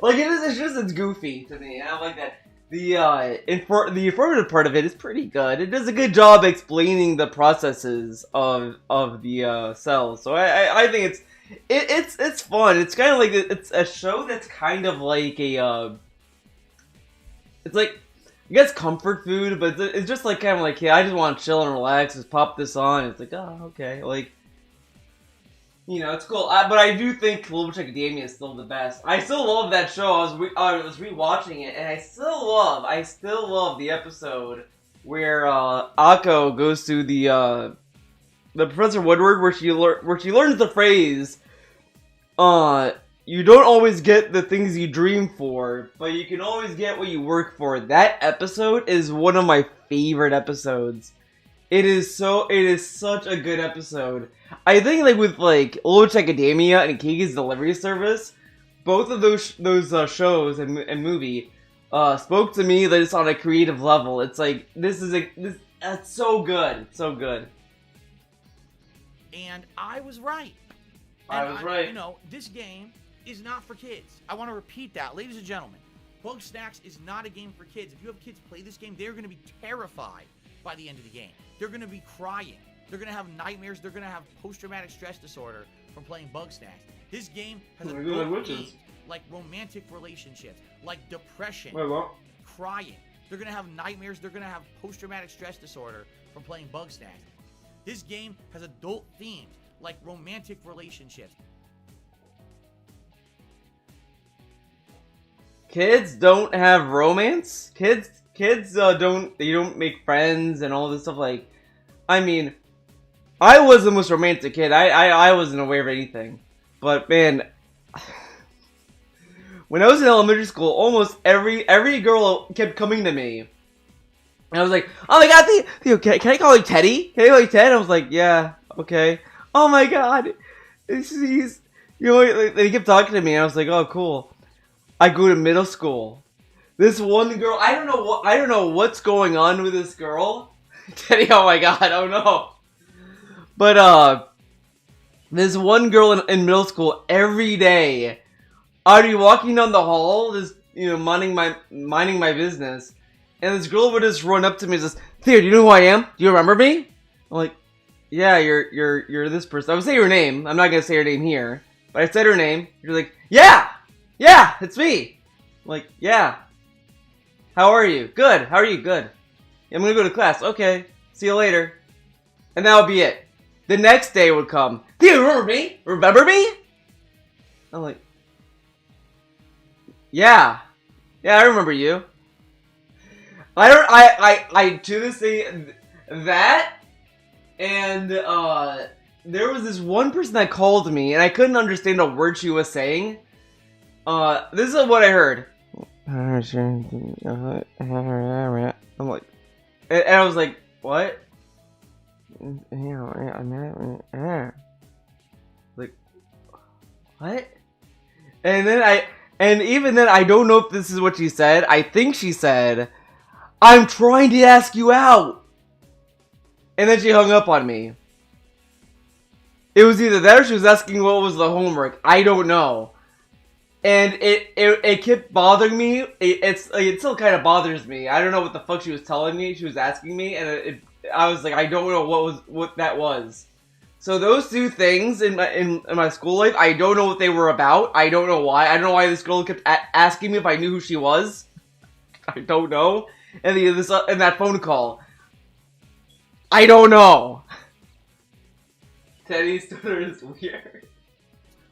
Like, it's goofy to me. I like that. The informative part of it is pretty good. It does a good job explaining the processes of the cells. So I think it's fun. It's kind of like, it's a show that's kind of like a, it's like, I guess comfort food, but it's just like kind of like, yeah, I just want to chill and relax, just pop this on. It's like, oh, okay, like, it's cool. But I do think Little Witch Academia is still the best. I still love that show. I was rewatching it, and I still love the episode where Akko goes to the Professor Woodward, where she learns the phrase, you don't always get the things you dream for, but you can always get what you work for. That episode is one of my favorite episodes. It is such a good episode. I think like with like Little Witch Academia and Kiki's Delivery Service, both of those shows and movie spoke to me that it's on a creative level. It's like that's so good. It's so good.
And I was right. This game is not for kids. I want to repeat that, ladies and gentlemen. Bug Snacks is not a game for kids. If you have kids play this game, they're going to be terrified by the end of the game. They're going to be crying. They're going to have nightmares. They're going to have post-traumatic stress disorder from playing Bug Snacks. This game has adult themes like romantic relationships, like depression, crying. They're going to have nightmares. They're going to have post-traumatic stress disorder from playing Bug Snacks. This game has adult themes like romantic relationships.
Kids don't have romance. Kids don't make friends and all this stuff. Like, I mean, I was the most romantic kid. I wasn't aware of anything. But man, when I was in elementary school, almost every girl kept coming to me. And I was like, oh my god, Theo, can I call you Teddy? Can I call you Ted? I was like, yeah, okay. Oh my god, they kept talking to me. And I was like, oh cool. I go to middle school. This one girl, I don't know what's going on with this girl. Teddy, oh my god, oh no. But this one girl in middle school, every day, I'd be walking down the hall, just minding my business, and this girl would just run up to me and says, Theo, do you know who I am? Do you remember me? I'm like, yeah, you're this person. I would say your name. I'm not gonna say her name here, but I said her name. You're like, yeah, it's me. I'm like, yeah. How are you? Good. How are you? Good. I'm gonna go to class. Okay. See you later. And that would be it. The next day would come. Do you remember me? Remember me? I'm like, yeah, I remember you. I to this day, that, and there was this one person that called me, and I couldn't understand a word she was saying. This is what I heard. I'm like, and I was like, what? Like, what? And even then, I don't know if this is what she said. I think she said, I'm trying to ask you out. And then she hung up on me. It was either that or she was asking what was the homework. I don't know. And it kept bothering me. It still kind of bothers me. I don't know what the fuck she was telling me. She was asking me, and I was like, I don't know what that was. So those two things in my school life, I don't know what they were about. I don't know why. I don't know why this girl kept asking me if I knew who she was. I don't know. And and that phone call, I don't know. Teddy's Twitter is weird.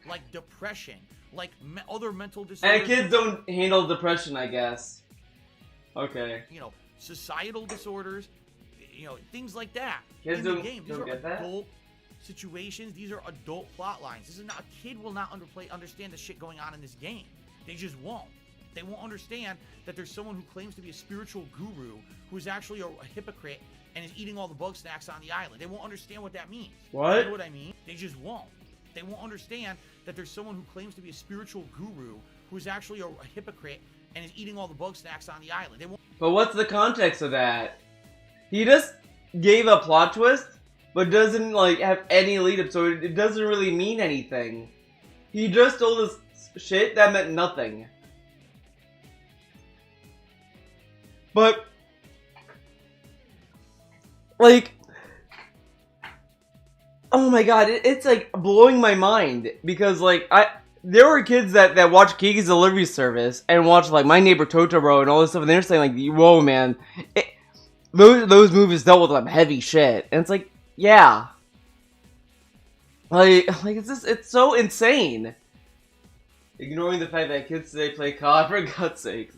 Like depression, like other mental disorders.
And kids don't handle depression, I guess. Okay.
You know, societal disorders, you know, things like that.
Kids
in
don't,
the game. These
don't
are
get that?
adult situations. These are adult plot lines. This is not, a kid will not understand the shit going on in this game. They just won't. They won't understand that there's someone who claims to be a spiritual guru who is actually a hypocrite and is eating all the bug snacks on the island. They won't understand what that means.
What?
You know what I mean? They just won't. They won't understand that there's someone who claims to be a spiritual guru who is actually a hypocrite and is eating all the bug snacks on the island. They won't.
But what's the context of that? He just gave a plot twist, but doesn't like have any lead up, so it doesn't really mean anything. He just told us shit that meant nothing. But like, oh my god, it's like blowing my mind because like there were kids that watch Kiki's Delivery Service and watch like My Neighbor Totoro and all this stuff, and they're saying like, whoa man, those movies dealt with some heavy shit, and it's like, yeah, like it's so insane. Ignoring the fact that kids today play COD, for God's sake.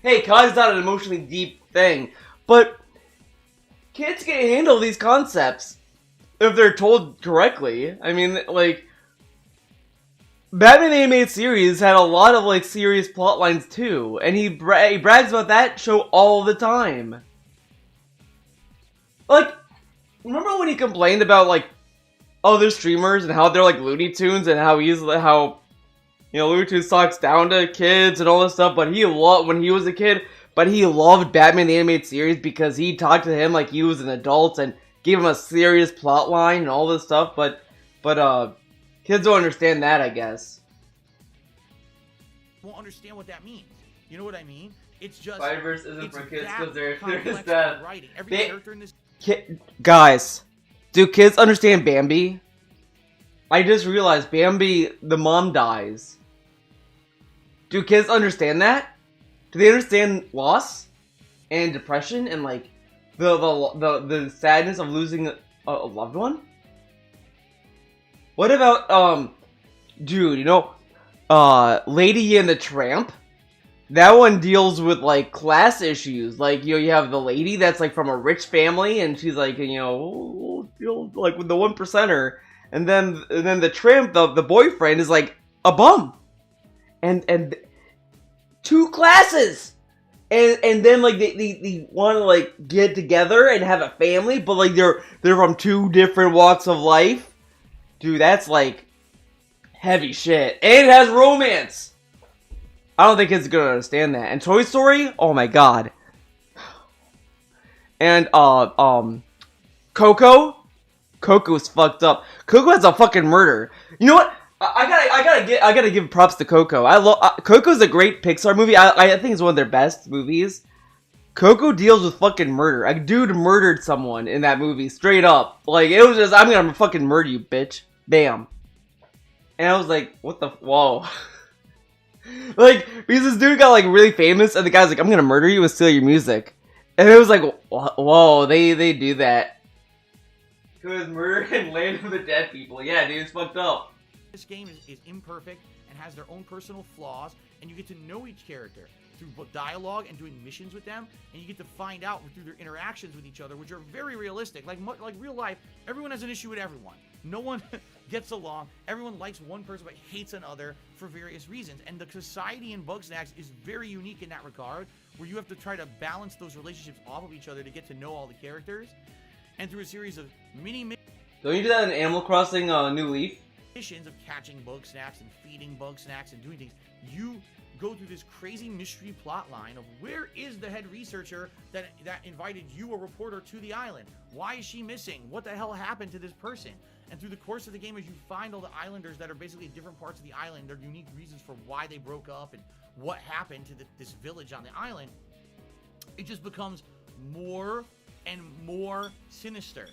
Hey, COD's not an emotionally deep thing, but kids can handle these concepts if they're told correctly. I mean, like, Batman the Animated Series had a lot of, like, serious plot lines, too, and he brags about that show all the time. Like, remember when he complained about, like, other streamers and how they're, like, Looney Tunes and how you know, Looney Tunes talks down to kids and all this stuff, but he loved, when he was a kid, but he loved Batman the Animated Series because he talked to him like he was an adult and gave him a serious plot line and all this stuff, but kids don't understand that, I guess.
Won't understand what that means. You know what I mean? It's just
Spider-Verse isn't for kids because there is
that
that.
writing. Every character in this
Guys, do kids understand Bambi? I just realized Bambi, the mom dies. Do kids understand that? Do they understand loss and depression and like the sadness of losing a loved one? What about dude, you know, Lady and the Tramp? That one deals with like class issues. Like, you know, you have the lady that's like from a rich family and she's like, you know like with the 1%er, and then the tramp, the boyfriend is like a bum. And two classes. And then like they want to like get together and have a family, but like they're from two different walks of life. Dude, that's like heavy shit. And it has romance. I don't think kids are gonna understand that. And Toy Story, oh my god. And Coco's fucked up. Coco has a fucking murder. You know what? I gotta give props to Coco. I love Coco's a great Pixar movie. I think it's one of their best movies. Coco deals with fucking murder. A dude murdered someone in that movie, straight up. Like, it was just, I'm gonna fucking murder you, bitch. Bam. And I was like, what the, whoa. Like, because this dude got like really famous, and the guy's like, I'm gonna murder you and steal your music. And it was like, whoa, they do that. Because murder and Land of the Dead people. Yeah, dude, it's fucked up.
This game is imperfect and has their own personal flaws, and you get to know each character through dialogue and doing missions with them, and you get to find out through their interactions with each other, which are very realistic. Like real life, everyone has an issue with everyone. No one gets along. Everyone likes one person but hates another for various reasons. And the society in Bugsnax is very unique in that regard, where you have to try to balance those relationships off of each other to get to know all the characters. And through a series of mini
don't you do that in Animal Crossing New Leaf?
missions of catching bug snacks and feeding bug snacks and doing things, you go through this crazy mystery plot line of where is the head researcher that invited you, a reporter, to the island? Why is she missing? What the hell happened to this person? And through the course of the game, as you find all the islanders that are basically different parts of the island, their unique reasons for why they broke up and what happened to this village on the island, it just becomes more and more sinister.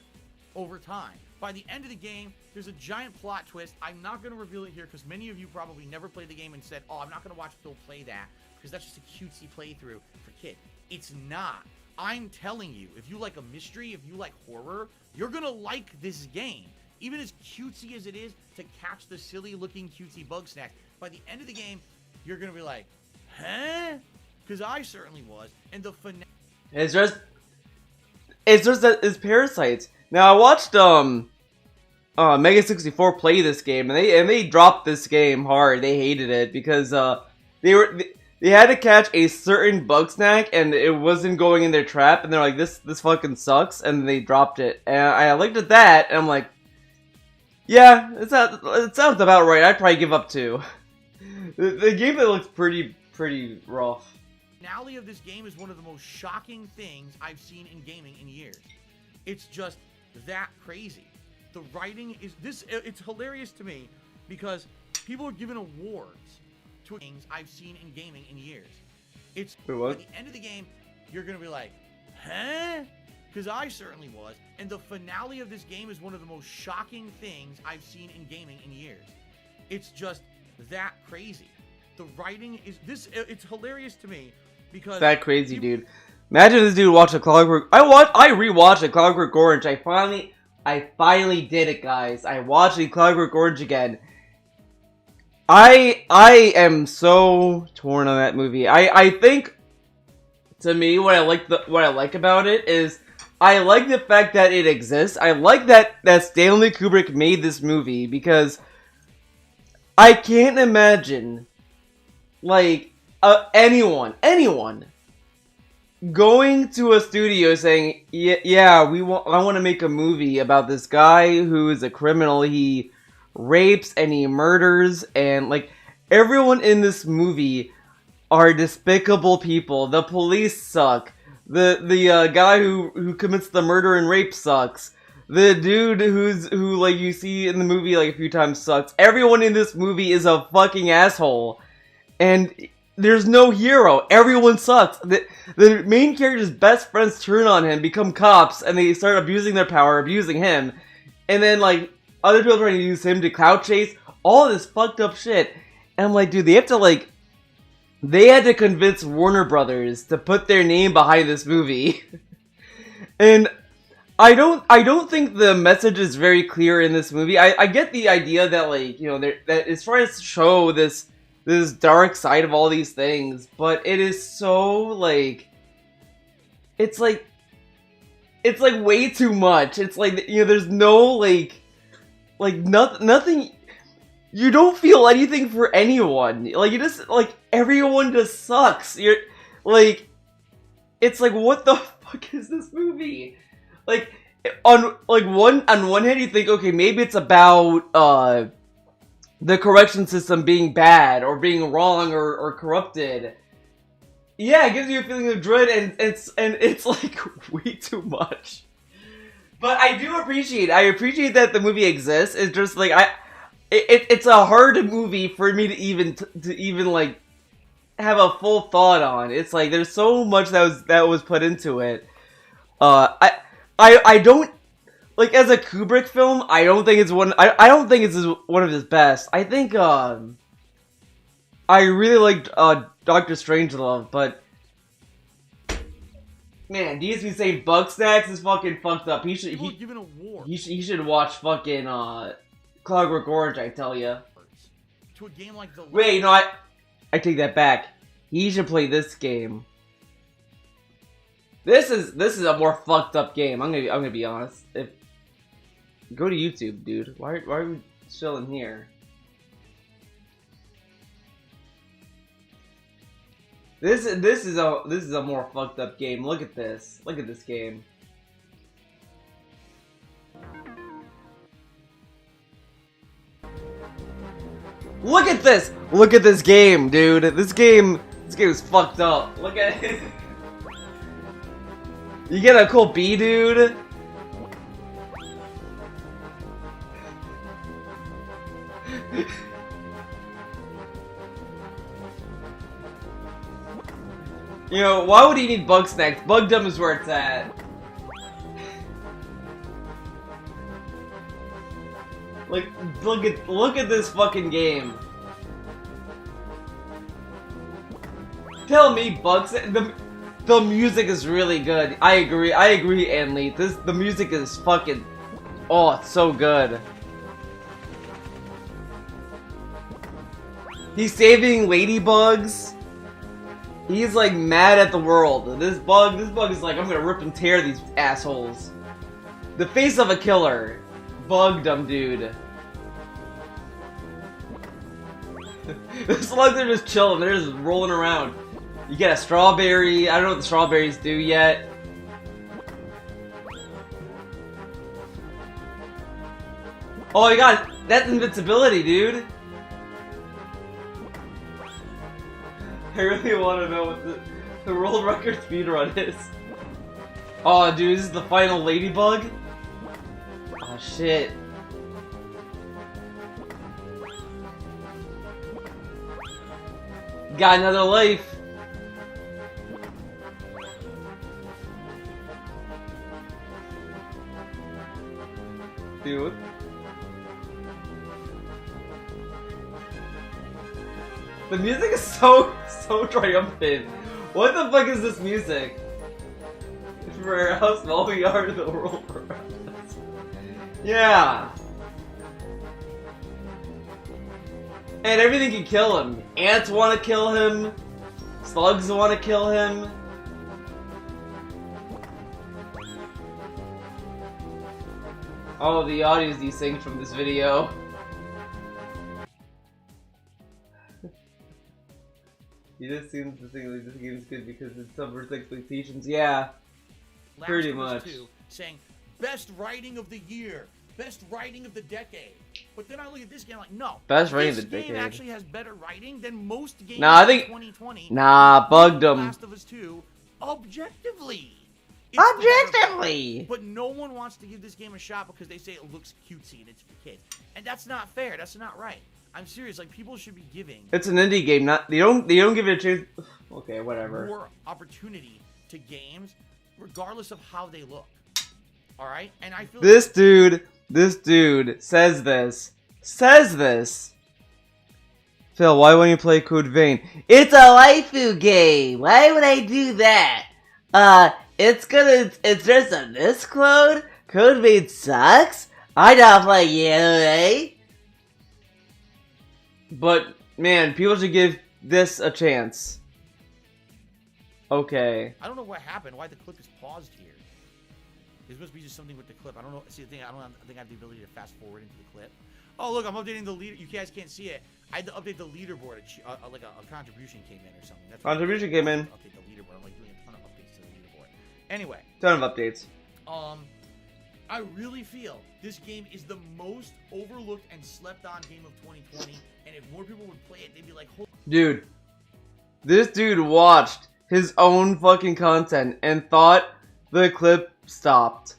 over time. By the end of the game, there's a giant plot twist. I'm not going to reveal it here because many of you probably never played the game and said, oh, I'm not going to watch Phil play that because that's just a cutesy playthrough for kids. It's not. I'm telling you, if you like a mystery, if you like horror, you're going to like this game. Even as cutesy as it is to catch the silly-looking cutesy bug snack, by the end of the game, you're going to be like, huh? Because I certainly was. And the finale...
It's just that it's Parasites. Now I watched Mega 64 play this game, and they dropped this game hard. They hated it because they had to catch a certain bug snack and it wasn't going in their trap, and they're like, this fucking sucks, and they dropped it. And I looked at that and I'm like, yeah, it sounds about right. I'd probably give up too. The gameplay looks pretty rough.
The finale of this game is one of the most shocking things I've seen in gaming in years. It's just that crazy. The writing is it's hilarious to me because people are given awards to things I've seen in gaming in years. It's
Wait, what?
At the end of the game, you're gonna be like, huh? Because I certainly was. And the finale of this game is one of the most shocking things I've seen in gaming in years. It's just that crazy. The writing is it's hilarious to me because
that crazy, dude. Imagine this dude watched a Clockwork. I rewatched a Clockwork Orange. I finally did it, guys. I watched a Clockwork Orange again. I am so torn on that movie. I think, to me, what I like about it is I like the fact that it exists. I like that Stanley Kubrick made this movie because I can't imagine like anyone going to a studio saying, yeah, I want to make a movie about this guy who is a criminal. He rapes and he murders, and like everyone in this movie are despicable people. The police suck. The guy who commits the murder and rape sucks. The dude who like you see in the movie like a few times sucks. Everyone in this movie is a fucking asshole. And there's no hero. Everyone sucks. The main character's best friends turn on him, become cops, and they start abusing their power, abusing him. And then, like, other people trying to use him to clout chase. All this fucked up shit. And I'm like, dude, they had to convince Warner Brothers to put their name behind this movie. And I don't think the message is very clear in this movie. I get the idea that, like, you know, that it's trying to show this dark side of all these things, but it is so like it's like way too much. It's like, you know, there's no like nothing. You don't feel anything for anyone. Like, you just like everyone just sucks. You're like, it's like, what the fuck is this movie? Like on one hand you think, okay, maybe it's about the correction system being bad or being wrong or corrupted. Yeah, it gives you a feeling of dread, and it's like way too much. But I appreciate that the movie exists. It's just like it's a hard movie for me to even like have a full thought on. It's like there's so much that was put into it. I don't. Like, as a Kubrick film, I don't think it's one. I don't think it's one of his best. I think I really liked Doctor Strangelove, but man, DSP saying bug snacks is fucking fucked up. He should watch fucking Clockwork Orange. I tell you.
To a game like the
wait, no, I take that back. He should play this game. This is a more fucked up game. I'm gonna be honest. Go to YouTube, dude. Why are we chilling here? This is a more fucked up game. Look at this. Look at this game. Look at this. Look at this game, dude. This game is fucked up. Look at it. You get a cool B, dude. You know, why would he need bug snacks? Bugdom is where it's at. Like, look at this fucking game. Tell me, Bugs, the music is really good. I agree, Anli. The music is fucking, oh, it's so good. He's saving ladybugs. He's like mad at the world. This bug is like, I'm gonna rip and tear these assholes. The face of a killer. Bug dumb dude. The slugs are just chilling, they're just rolling around. You get a strawberry. I don't know what the strawberries do yet. Oh my god, that's invincibility, dude. I really want to know what the world record speedrun is. Oh, dude, this is the final ladybug? Oh, shit. Got another life. Dude. The music is so triumphant. What the fuck is this music? For how small we are to the world around us. Yeah. And everything can kill him. Ants want to kill him. Slugs want to kill him. All of the audio is desynced from this video. He just seems to think like this game is good because it subverts expectations. Yeah, pretty much.
Saying best writing of the year, best writing of the decade. But then I look at this game like, no,
best writing of the
decade. This game
decade
actually has better writing than most games.
Nah, I think
2020.
Nah, bugged them.
Last of Us 2, objectively.
Objectively.
But no one wants to give this game a shot because they say it looks cutesy and it's for kids, and that's not fair. That's not right. I'm serious. Like, people should be giving.
It's an indie game. Not they don't give it a chance. Okay, whatever.
More opportunity to games, regardless of how they look. All right, and I feel
this dude says this. Phil, why won't you play Code Vein? It's a waifu game. Why would I do that? It's just a misquote. Code Vein sucks. I don't play anime. But man, people should give this a chance. Okay.
I don't know what happened. Why the clip is paused here? There must be just something with the clip. I don't know. See the thing. I think I have the ability to fast forward into the clip. Oh look, I'm updating the leader. You guys can't see it. I had to update the leaderboard. Like a contribution came in or something. That's
contribution came in.
Update the leaderboard. I'm like doing a ton of updates to the leaderboard. Anyway.
Ton of updates.
I really feel this game is the most overlooked and slept on game of 2020. And if more people would play it, they'd be like, holy.
Dude, this dude watched his own fucking content and thought the clip stopped.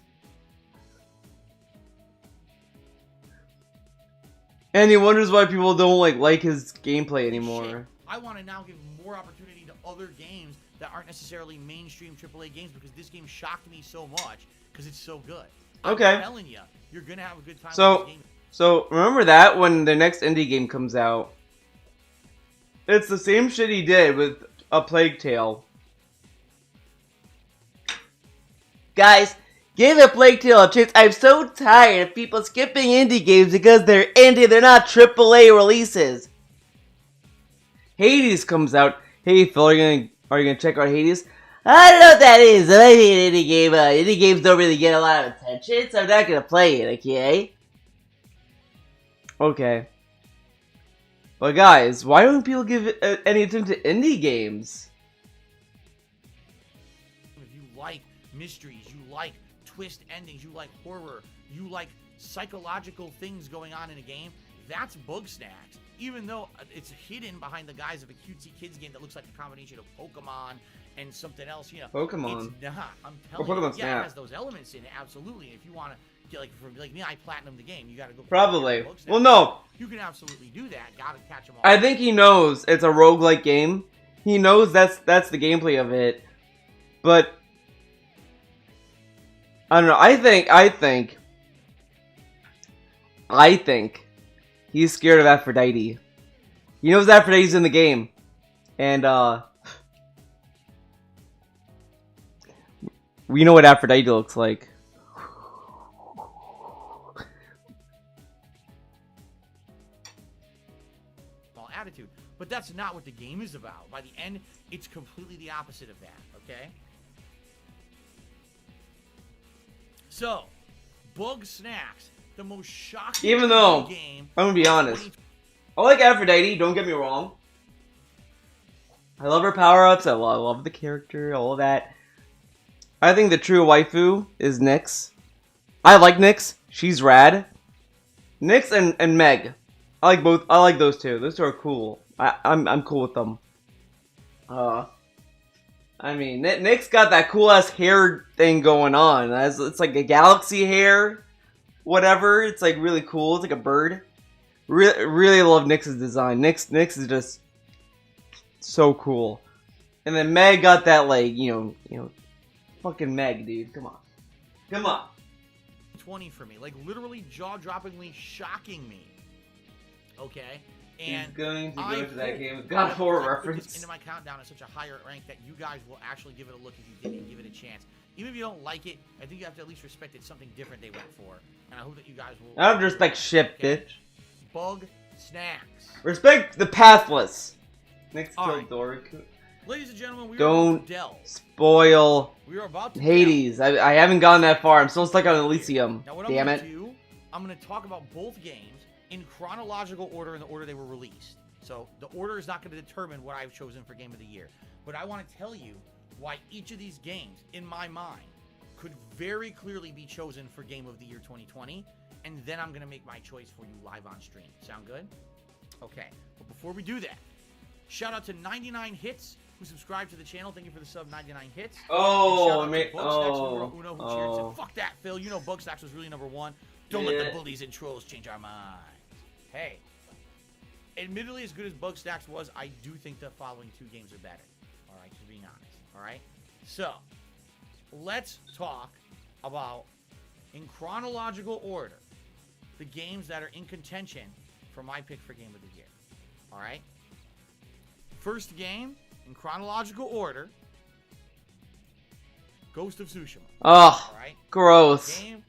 And he wonders why people don't like his gameplay anymore.
Shit. I want to now give more opportunity to other games that aren't necessarily mainstream AAA games because this game shocked me so much because it's so good.
Okay.
I'm telling you, you're gonna have a good time with this game.
So remember that when the next indie game comes out, it's the same shit he did with A Plague Tale. Guys, give A Plague Tale a chance. I'm so tired of people skipping indie games because they're indie, they're not AAA releases. Hades comes out. Hey Phil, are you gonna check out Hades? I don't know what that is. I mean, indie game. Indie games don't really get a lot of attention, so I'm not gonna play it. Okay. Okay. But guys, why don't people give any attention to indie games?
If you like mysteries, you like twist endings, you like horror, you like psychological things going on in a game, that's Bugsnax. Even though it's hidden behind the guise of a cutesy kids game that looks like a combination of Pokemon and something else, you know.
Pokemon.
It's not. I'm telling you. Yeah, it has those elements in it, absolutely. If you want to get like me, I platinum the game. You got to go.
Probably. Well, no.
You can absolutely do that. Got to catch them all.
I think he knows it's a roguelike game. He knows that's the gameplay of it. But I don't know. I think think he's scared of Aphrodite. He knows Aphrodite's in the game. And, we know what Aphrodite looks like.
Attitude, but that's not what the game is about. By the end, it's completely the opposite of that, okay? So, Bug Snacks, the most shocking
Even though,
game.
I'm gonna be honest, I like Aphrodite, don't get me wrong. I love her power-ups, I love the character, all of that. I think the true waifu is Nyx. I like Nyx, she's rad. Nyx and Meg. I like both. I like those two. Those two are cool. I'm cool with them. I mean, Nyx got that cool ass hair thing going on. It's like a galaxy hair, whatever. It's like really cool. It's like a bird. Really love Nyx's design. Nyx is just so cool. And then Meg got that like you know, fucking Meg, dude. Come on.
20 for me, like literally jaw-droppingly shocking me. Okay, and
he's going to go to that game with God of War reference
into my countdown at such a higher rank that you guys will actually give it a look if you didn't give it a chance. Even if you don't like it, I think you have to at least respect it's something different they went for, and I hope that you guys will.
I don't respect shit, bitch.
Bug Snacks.
Respect the pathless. Next kill
right.
Dork.
Ladies and gentlemen, we
don't
are about to delve.
Spoil
We are about to
Hades. I haven't gone that far. I'm still stuck on Elysium.
Now, what
Damn
I'm
it.
gonna do, I'm gonna talk about both games in chronological order in the order they were released. So the order is not going to determine what I've chosen for Game of the Year. But I want to tell you why each of these games, in my mind, could very clearly be chosen for Game of the Year 2020. And then I'm going to make my choice for you live on stream. Sound good? Okay. But before we do that, shout out to 99 Hits who subscribed to the channel. Thank you for the sub, 99 Hits.
Oh,
I mean, Uno, who cheered and said, fuck that, Phil. You know Bugstacks was really number one. Don't let the bullies and trolls change our minds. Hey, admittedly, as good as Bugstacks was, I do think the following two games are better. All right, to be honest. All right, so let's talk about, in chronological order, the games that are in contention for my pick for Game of the Year. All right, first game in chronological order, Ghost of Tsushima.
Oh,
all right,
gross.
Game.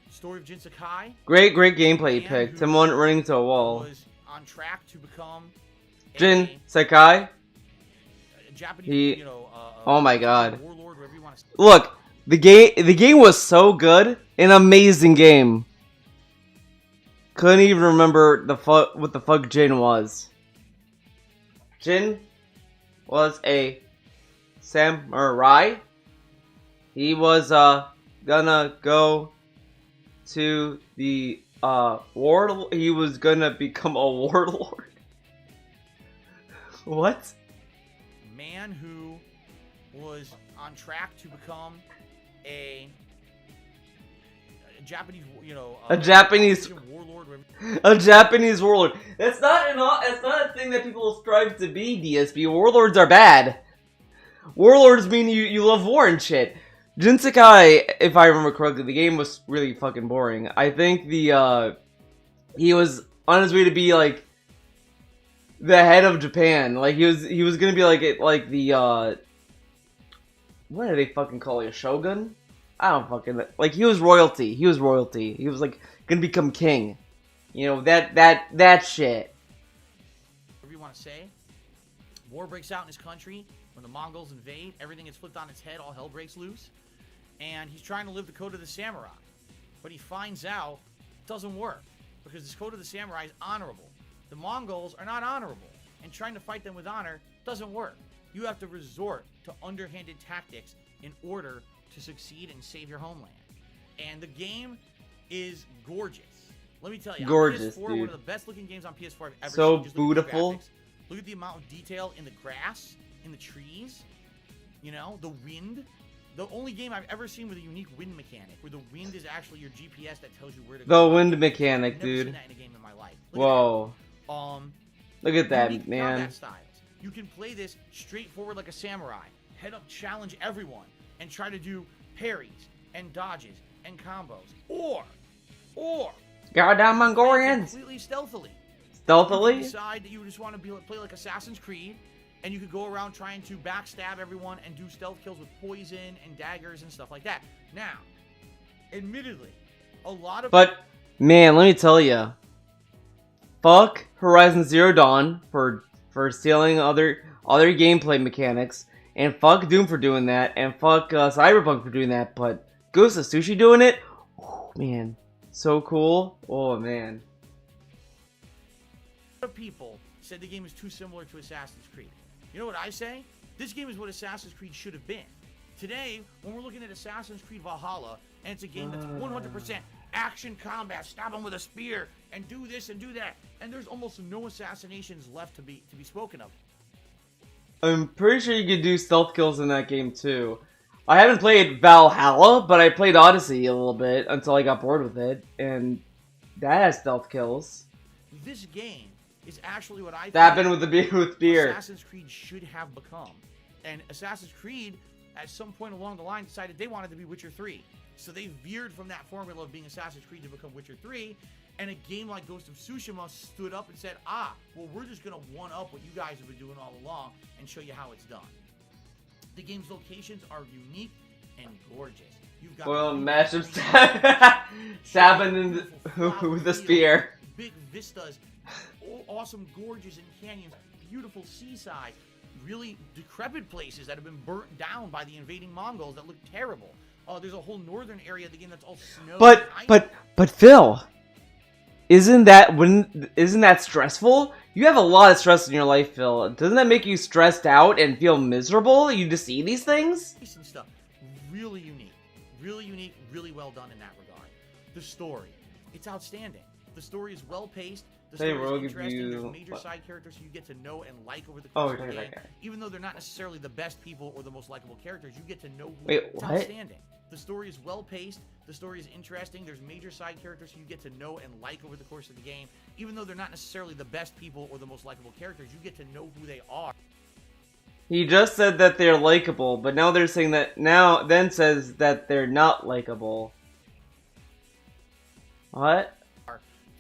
Story of Jin Sakai.
Great gameplay you picked. Someone running into a wall.
Was on track to become
Jin Sakai.
A Japanese,
oh my god.
Warlord, whatever you want to say.
Look, the game was so good, an amazing game. Couldn't even remember what the fuck Jin was. Jin was a samurai. He was gonna go to the warlord. He was gonna become a warlord. What?
Man who was on track to become a Japanese,
a Japanese
warlord.
A Japanese warlord. That's not a thing that people strive to be. DSP warlords are bad. Warlords mean you love war and shit. Jin Sakai, if I remember correctly, the game was really fucking boring. I think he was on his way to be like the head of Japan. Like he was gonna be like the what do they fucking call it? A shogun? I don't fucking like. He was royalty. He was like gonna become king. You know that shit.
Whatever you want to say. War breaks out in his country when the Mongols invade. Everything gets flipped on its head. All hell breaks loose. And he's trying to live the code of the samurai. But he finds out it doesn't work. Because this code of the samurai is honorable. The Mongols are not honorable. And trying to fight them with honor doesn't work. You have to resort to underhanded tactics in order to succeed and save your homeland. And the game is gorgeous. Let me tell you.
Gorgeous,
on PS4,
dude.
one of the best looking games on PS4 I've ever
So
seen. Just look at the
beautiful.
graphics. Look at the amount of detail in the grass, in the trees, the wind. The only game I've ever seen with a unique wind mechanic, where the wind is actually your GPS that tells you where to go.
The wind mechanic,
I've never
dude.
seen that in a game in my life.
Whoa. Look at that,
unique
man.
combat styles. You can play this straightforward like a samurai. Head up, challenge everyone, and try to do parries and dodges and combos. Or
Goddamn Mongolians.
Completely stealthily. You
Stealthily?
could decide that you just want to play like Assassin's Creed, and you could go around trying to backstab everyone and do stealth kills with poison and daggers and stuff like that. Now, admittedly, a lot of
But man, let me tell you, fuck Horizon Zero Dawn for stealing other gameplay mechanics, and fuck Doom for doing that, and fuck Cyberpunk for doing that. But Ghost of Sushi doing it, oh, man, so cool. Oh man.
people said the game is too similar to Assassin's Creed. You know what I say? This game is what Assassin's Creed should have been. Today, when we're looking at Assassin's Creed Valhalla, and it's a game that's 100% action combat, stab them with a spear, and do this and do that, and there's almost no assassinations left to be spoken of.
I'm pretty sure you could do stealth kills in that game too. I haven't played Valhalla, but I played Odyssey a little bit until I got bored with it, and that has stealth kills.
This game is actually what I think
That happened with the beer.
Assassin's Creed should have become. And Assassin's Creed, at some point along the line, decided they wanted to be Witcher 3. So they veered from that formula of being Assassin's Creed to become Witcher 3. And a game like Ghost of Tsushima stood up and said, well, we're just going to one-up what you guys have been doing all along and show you how it's done. The game's locations are unique and gorgeous. You've got
Well, match him stabbing with the spear.
Big vistas, awesome gorges and canyons, beautiful seaside, really decrepit places that have been burnt down by the invading Mongols that look terrible. There's a whole northern area of the game that's all snow.
But Phil, isn't that stressful? You have a lot of stress in your life, Phil. Doesn't that make you stressed out and feel miserable? You just see these things?
And stuff. Really unique, really well done in that regard. The story, it's outstanding. The story is well paced. The story is interesting. There's major side characters who you get to know and like over the course of the game. Even though they're not necessarily the best people or the most likable characters, you get to know who. It's outstanding. The story is well paced. The story is interesting. There's major side characters who you get to know and like over the course of the game. Even though they're not necessarily the best people or the most likable characters, you get to know who they are.
He just said that they're likable, but now they're saying that then says that they're not likable. What?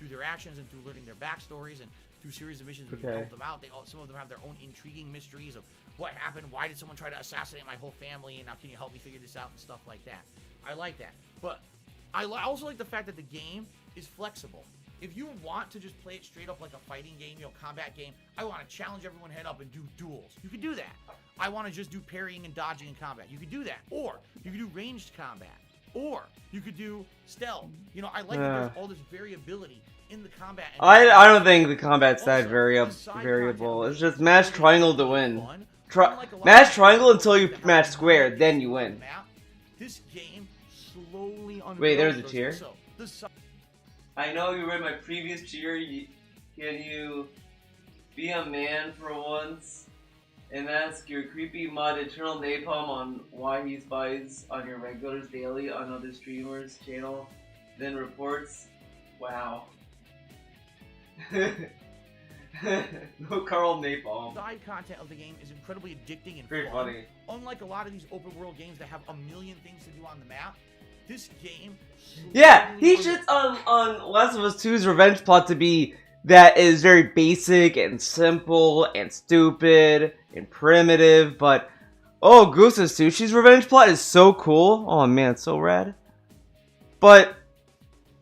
Through their actions and through learning their backstories and through series of missions where you help them out. Some of them have their own intriguing mysteries of what happened, why did someone try to assassinate my whole family, and now can you help me figure this out and stuff like that. I like that. But I also like the fact that the game is flexible. If you want to just play it straight up like a fighting game, combat game, I want to challenge everyone head up and do duels. You can do that. I want to just do parrying and dodging in combat. You could do that. Or you could do ranged combat. Or you could do stealth. I like that there's all this variability in the combat.
I don't think the combat's that variable. It's just mash triangle to win. Mash triangle until you mash square, then you win.
This game slowly
Wait, there's a cheer? I know you read my previous cheer. Can you be a man for once and ask your creepy mod Eternal Napalm on why he spies on your regulars daily on other streamers' channel, then reports? Wow. No Carl Napalm.
Side content of the game is incredibly addicting and
very
fun.
funny.
Unlike a lot of these open world games that have a million things to do on the map, this game.
Yeah, he shits on Last of Us 2's revenge plot to be that is very basic and simple and stupid and primitive, but Ghost of Tsushima's revenge plot is so cool. Oh man, it's so rad. But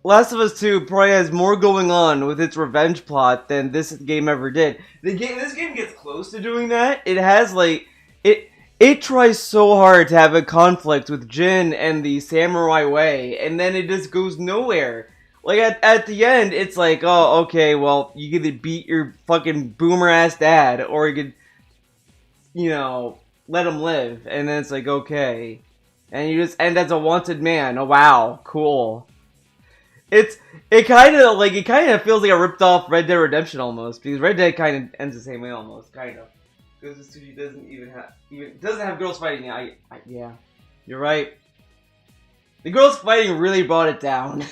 Last of Us 2 probably has more going on with its revenge plot than this game ever did. This game gets close to doing that. It has it tries so hard to have a conflict with Jin and the samurai way, and then it just goes nowhere. Like at the end, it's like, oh, okay, well, you could either beat your fucking boomer ass dad, or you could, let him live, and then it's like, okay, and you just end as a wanted man. Oh wow, cool. It kind of feels like a ripped off Red Dead Redemption almost, because Red Dead kind of ends the same way almost, kind of. Because the studio doesn't have girls fighting. Yeah, you're right. The girls fighting really brought it down.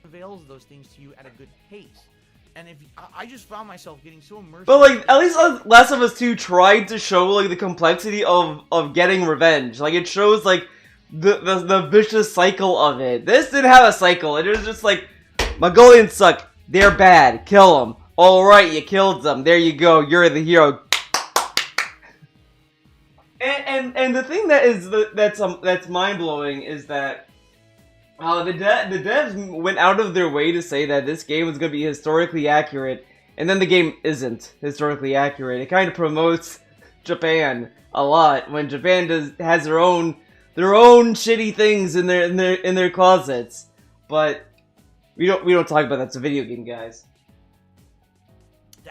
Avails those things to you at a good pace, and if I just found myself getting so immersed.
But at least Last of Us 2 tried to show the complexity of getting revenge. It shows the vicious cycle of it. This didn't have a cycle. It was just Mongolians suck. They're bad. Kill them. Alright, you killed them. There you go. You're the hero. And the thing that is that's mind blowing is that the devs went out of their way to say that this game was going to be historically accurate, and then the game isn't historically accurate. It kind of promotes Japan a lot when Japan has their own shitty things in their closets, but we don't talk about that. It's a video game, guys.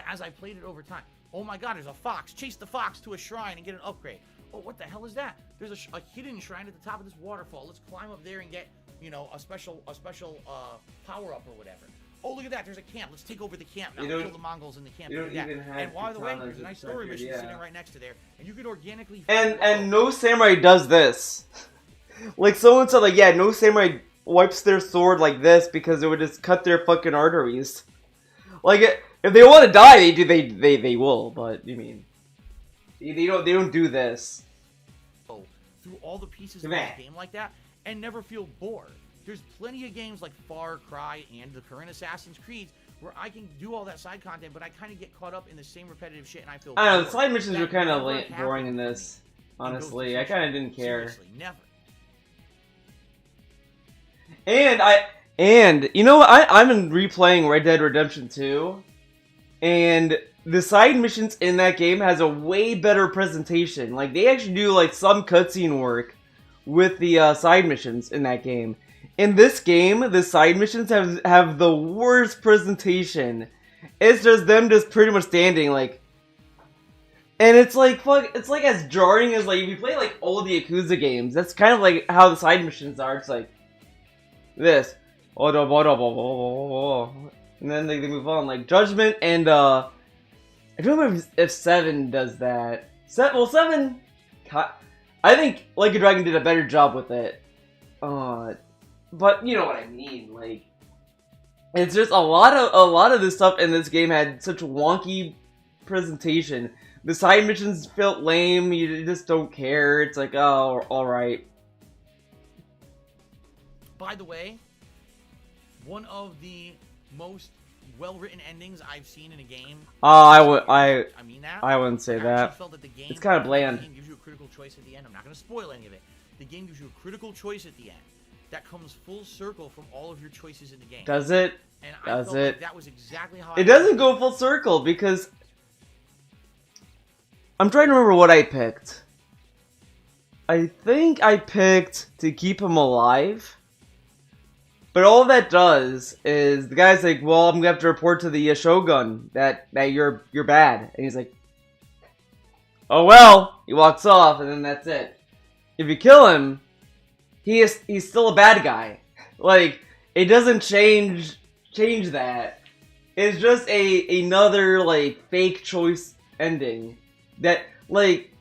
As I played it over time, oh my god, there's a fox. Chase the fox to a shrine and get an upgrade. Oh, what the hell is that? There's a hidden shrine at the top of this waterfall. Let's climb up there and get, you know, a special power up or whatever. Oh, look at that. There's a camp. Let's take over the camp now. Kill the Mongols in the camp. And by the way, there's a nice story mission sitting right next to there. And you can organically...
And no samurai does this. Like, someone said, like, yeah, no samurai wipes their sword like this because it would just cut their fucking arteries. Like, if they want to die, they will, but, you mean... They don't do this.
Through all the pieces of a game like that and never feel bored. There's plenty of games like Far Cry and the current Assassin's Creed where I can do all that side content, but I kind of get caught up in the same repetitive shit and I feel bored.
I don't know, the side missions were kind of boring in this. Honestly, I kind of didn't care.
Seriously, never.
And you know what? I've been replaying Red Dead Redemption 2, and the side missions in that game has a way better presentation. Like, they actually do, like, some cutscene work with the side missions in that game. In this game, the side missions have the worst presentation. It's just them just pretty much standing, like... And it's like, fuck, it's like as jarring as, like, if you play, like, old Yakuza games, that's kind of like how the side missions are. It's like, this. And then they move on. Like, Judgment and, I don't remember if 7 does that. 7... I think Like a Dragon did a better job with it. But you know what I mean, like... It's just a lot of this stuff in this game had such wonky presentation. The side missions felt lame, you just don't care. It's like, oh, alright.
By the way, one of the most well-written endings I've seen in a game.
I mean that. I wouldn't say
I
that.
felt that the game,
it's kind of bland.
The game gives you a critical choice at the end. I'm not going to spoil any of it. The game gives you a critical choice at the end that comes full circle from all of your choices in the game.
Does it?
And
Does
I felt
it?
like that was exactly how
it doesn't go full circle because I'm trying to remember what I picked. I think I picked to keep him alive. But all that does is the guy's like, well, I'm gonna have to report to the Shogun that you're bad, and he's like, oh well. He walks off, and then that's it. If you kill him, he's still a bad guy. Like, it doesn't change that. It's just another like fake choice ending that, like,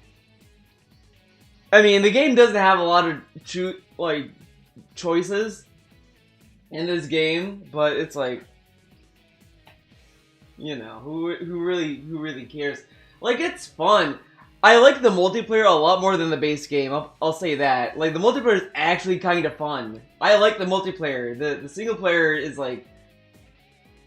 I mean, the game doesn't have a lot of choices in this game, but it's like, you know, who really cares? Like, it's fun. I like the multiplayer a lot more than the base game. I'll say that. Like, the multiplayer is actually kind of fun. I like the multiplayer. The single player is like,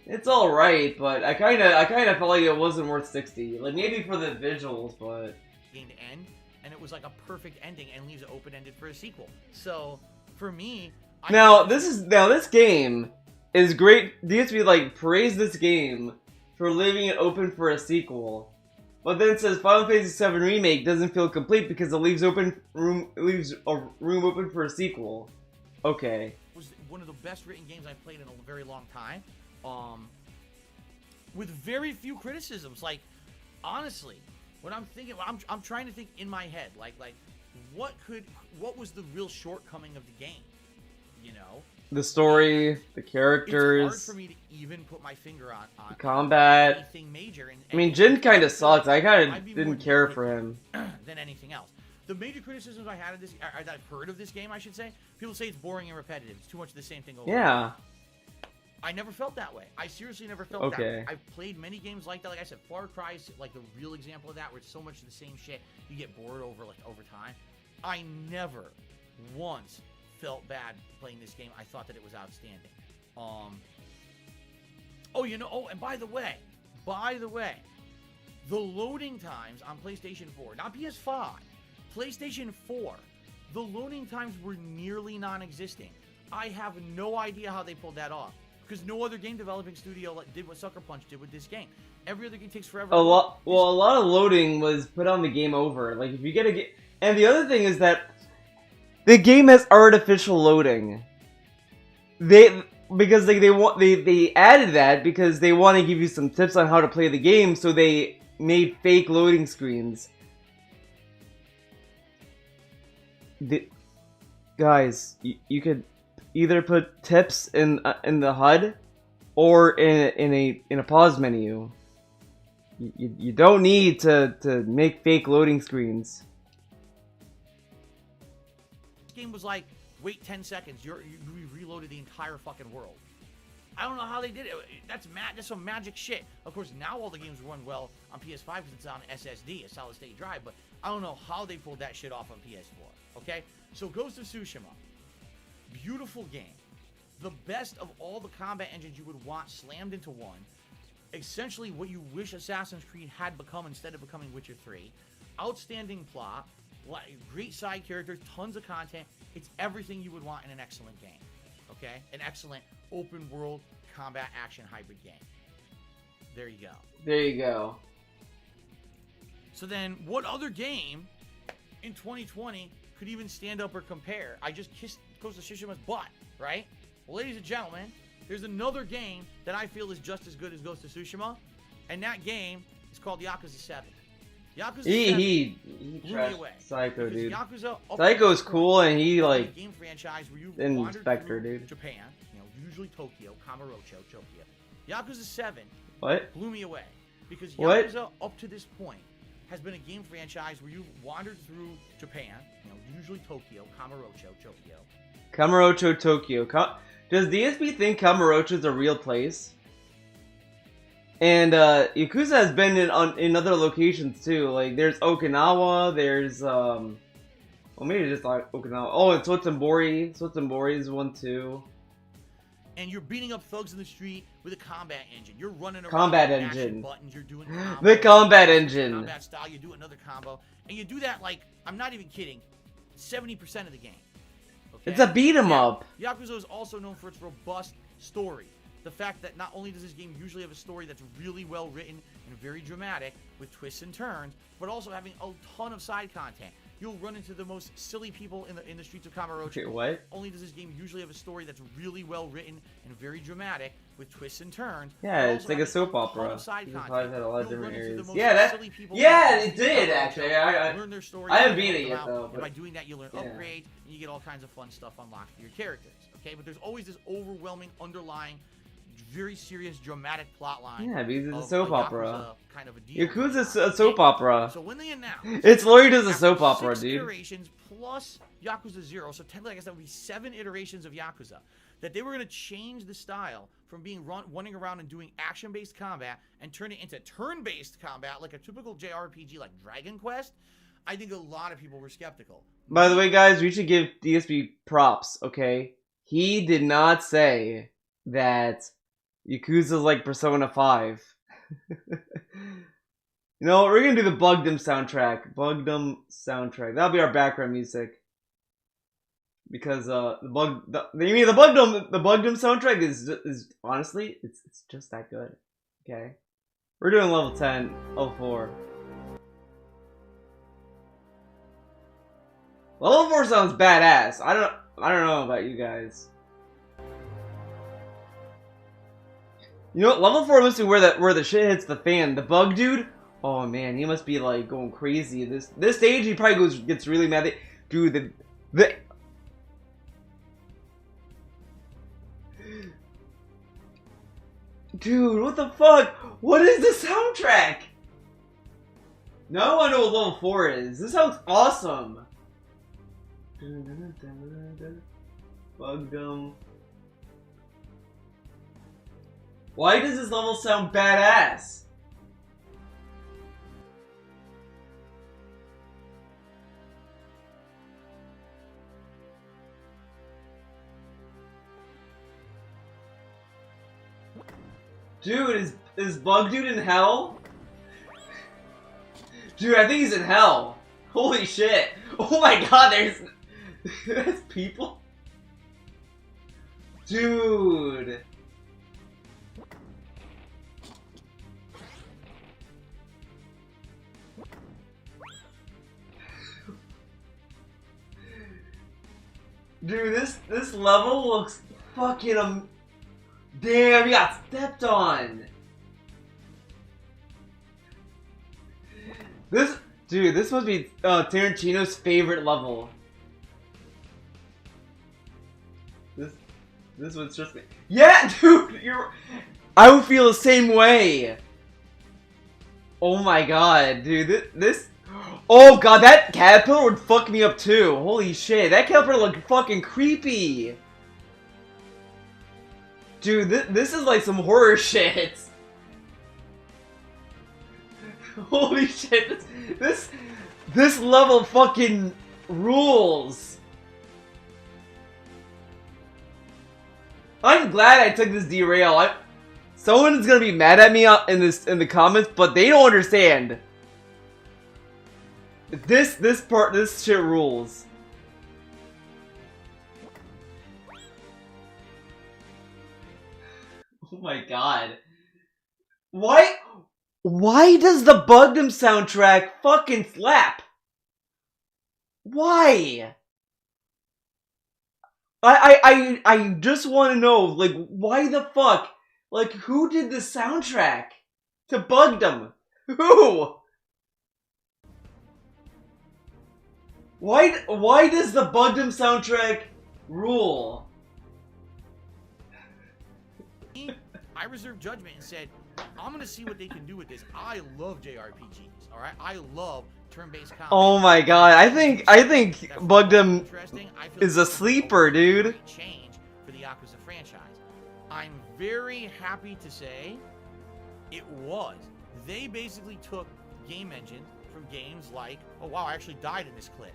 it's all right, but I kind of felt like it wasn't worth 60. Like, maybe for the visuals, but
game to end, and it was like a perfect ending and leaves it open-ended for a sequel. So for me.
This game is great. DSP like praised this game for leaving it open for a sequel, but then says Final Fantasy VII Remake doesn't feel complete because it leaves a room open for a sequel. Okay.
It was one of the best written games I've played in a very long time, with very few criticisms. Like, honestly, when I'm thinking, I'm trying to think in my head, like what was the real shortcoming of the game? You know,
the story, the characters.
It's hard for me to even put my finger on
combat.
Anything major.
I mean, Jin kind of sucks. I kind of didn't care for him
than anything else. The major criticisms I had of this, that I've heard of this game, I should say, people say it's boring and repetitive. It's too much of the same thing over.
Yeah.
I never felt that way. I seriously never felt that way. I've played many games like that. Like I said, Far Cry is like the real example of that, where it's so much of the same shit. You get bored over time. I never once felt bad playing this game. I thought that it was outstanding. Oh, you know. Oh, and by the way, the loading times on PlayStation 4, not PS5, PlayStation 4, the loading times were nearly non-existent. I have no idea how they pulled that off, because no other game developing studio did what Sucker Punch did with this game. Every other game takes forever.
A lot of loading was put on the game over. Like, if you get a game, and the other thing is that the game has artificial loading. They added that because they want to give you some tips on how to play the game, so they made fake loading screens. Guys, you could either put tips in the HUD or in a pause menu. You don't need to make fake loading screens.
This game was like, wait 10 seconds, you reloaded the entire fucking world. I don't know how they did it. That's some magic shit. Of course, now all the games run well on PS5 because it's on SSD, a solid state drive, but I don't know how they pulled that shit off on PS4. Okay? So Ghost of Tsushima. Beautiful game. The best of all the combat engines you would want slammed into one. Essentially what you wish Assassin's Creed had become instead of becoming Witcher 3. Outstanding plot. Great side characters. Tons of content. It's everything you would want in an excellent game. Okay? An excellent open world combat action hybrid game. There you go.
There you go.
So then, what other game in 2020 could even stand up or compare? I just kissed Ghost of Tsushima's butt, right? Well, ladies and gentlemen, there's another game that I feel is just as good as Ghost of Tsushima, and that game is called Yakuza 7. Yakuza 7
He
blew me away.
Psycho,
Because
dude.
Yakuza
Psycho's cool, and he like
game franchise where you
Inspector,
wandered through
dude.
Japan, usually Tokyo, Kamurocho, Tokyo. Yakuza 7
What?
blew me away because
What?
Yakuza up to this point has been a game franchise where you've wandered through Japan, usually Tokyo, Kamurocho, Tokyo.
Kamurocho, Tokyo. Does DSP think Kamurocho's a real place? And Yakuza has been in other locations too. Like there's Okinawa, there's well maybe just like Okinawa. Oh, and Sotenbori. Sotenbori is one too.
And you're beating up thugs in the street with a combat engine. You're running around
Combat
mashing
engine.
buttons. You're doing combos.
The combat engine.
Combat style. You do another combo, and you do that like I'm not even kidding, 70% of the game. Okay?
It's a beat 'em up.
Yakuza is also known for its robust story. The fact that not only does this game usually have a story that's really well written and very dramatic with twists and turns, but also having a ton of side content. You'll run into the most silly people in the streets of Kamurocho.
Okay, what?
Only does this game usually have a story that's really well written and very dramatic with twists and turns.
Yeah,
but
it's
also
like a
having
soap
ton
opera.
of side
It
content.
probably had a lot of
You'll
different
run into the
areas.
most
Yeah,
silly people
yeah,
in
it did
Kamurocho.
actually. I
Learn their story.
I haven't
you
beat
help
it
them
yet
out,
though.
and
But
by doing that, you learn upgrades and you get all kinds of fun stuff unlocked for your characters. Okay, but there's always this overwhelming, underlying, very serious, dramatic plot line.
Yeah, because it's a
of
soap
Yakuza
opera.
kind of a deal.
Yakuza's a soap opera.
So when they announced,
It's literally just a
after
soap opera,
6
dude.
iterations plus Yakuza 0, so technically I guess that would be 7 iterations of Yakuza, that they were going to change the style from being running around and doing action-based combat and turn it into turn-based combat like a typical JRPG like Dragon Quest. I think a lot of people were skeptical.
By the way, guys, we should give DSP props, okay? He did not say that Yakuza's like Persona 5. You know, we're gonna do the Bugdom soundtrack. Bugdom soundtrack. That'll be our background music. Because the Bugdom soundtrack is honestly it's just that good. Okay, we're doing level 10, level 4. Level 4 sounds badass. I don't know about you guys. You know what? Level 4 must be where the shit hits the fan. The bug dude. Oh man, he must be like going crazy. This stage, he probably gets really mad. Dude, the dude, what the fuck? What is the soundtrack? Now I know what level 4 is. This sounds awesome. Bugdom. Why does this level sound badass? Dude, is Bug Dude in hell? Dude, I think he's in hell. Holy shit. Oh my god, there's people? Dude. Dude, this level looks fucking damn, he got stepped on. This must be Tarantino's favorite level. This one's just me. Yeah, dude, I would feel the same way. Oh my god, dude, this. Oh god, that caterpillar would fuck me up too. Holy shit, that caterpillar looked fucking creepy. Dude, this is like some horror shit. Holy shit, this level fucking rules. I'm glad I took this derail. Someone's gonna be mad at me in the comments, but they don't understand. This shit rules. Oh my god. Why does the Bugdom soundtrack fucking slap? Why? I just want to know, like, why the fuck? Like, who did the soundtrack to Bugdom? Who? Why does the Bugdom soundtrack rule?
I reserved judgment and said, I'm gonna see what they can do with this. I love JRPGs, alright? I love turn-based combat.
Oh my god, I think Bugdom is a sleeper, dude.
Change for the Yakuza franchise. I'm very happy to say it was. They basically took game engines from games like, oh wow, I actually died in this clip.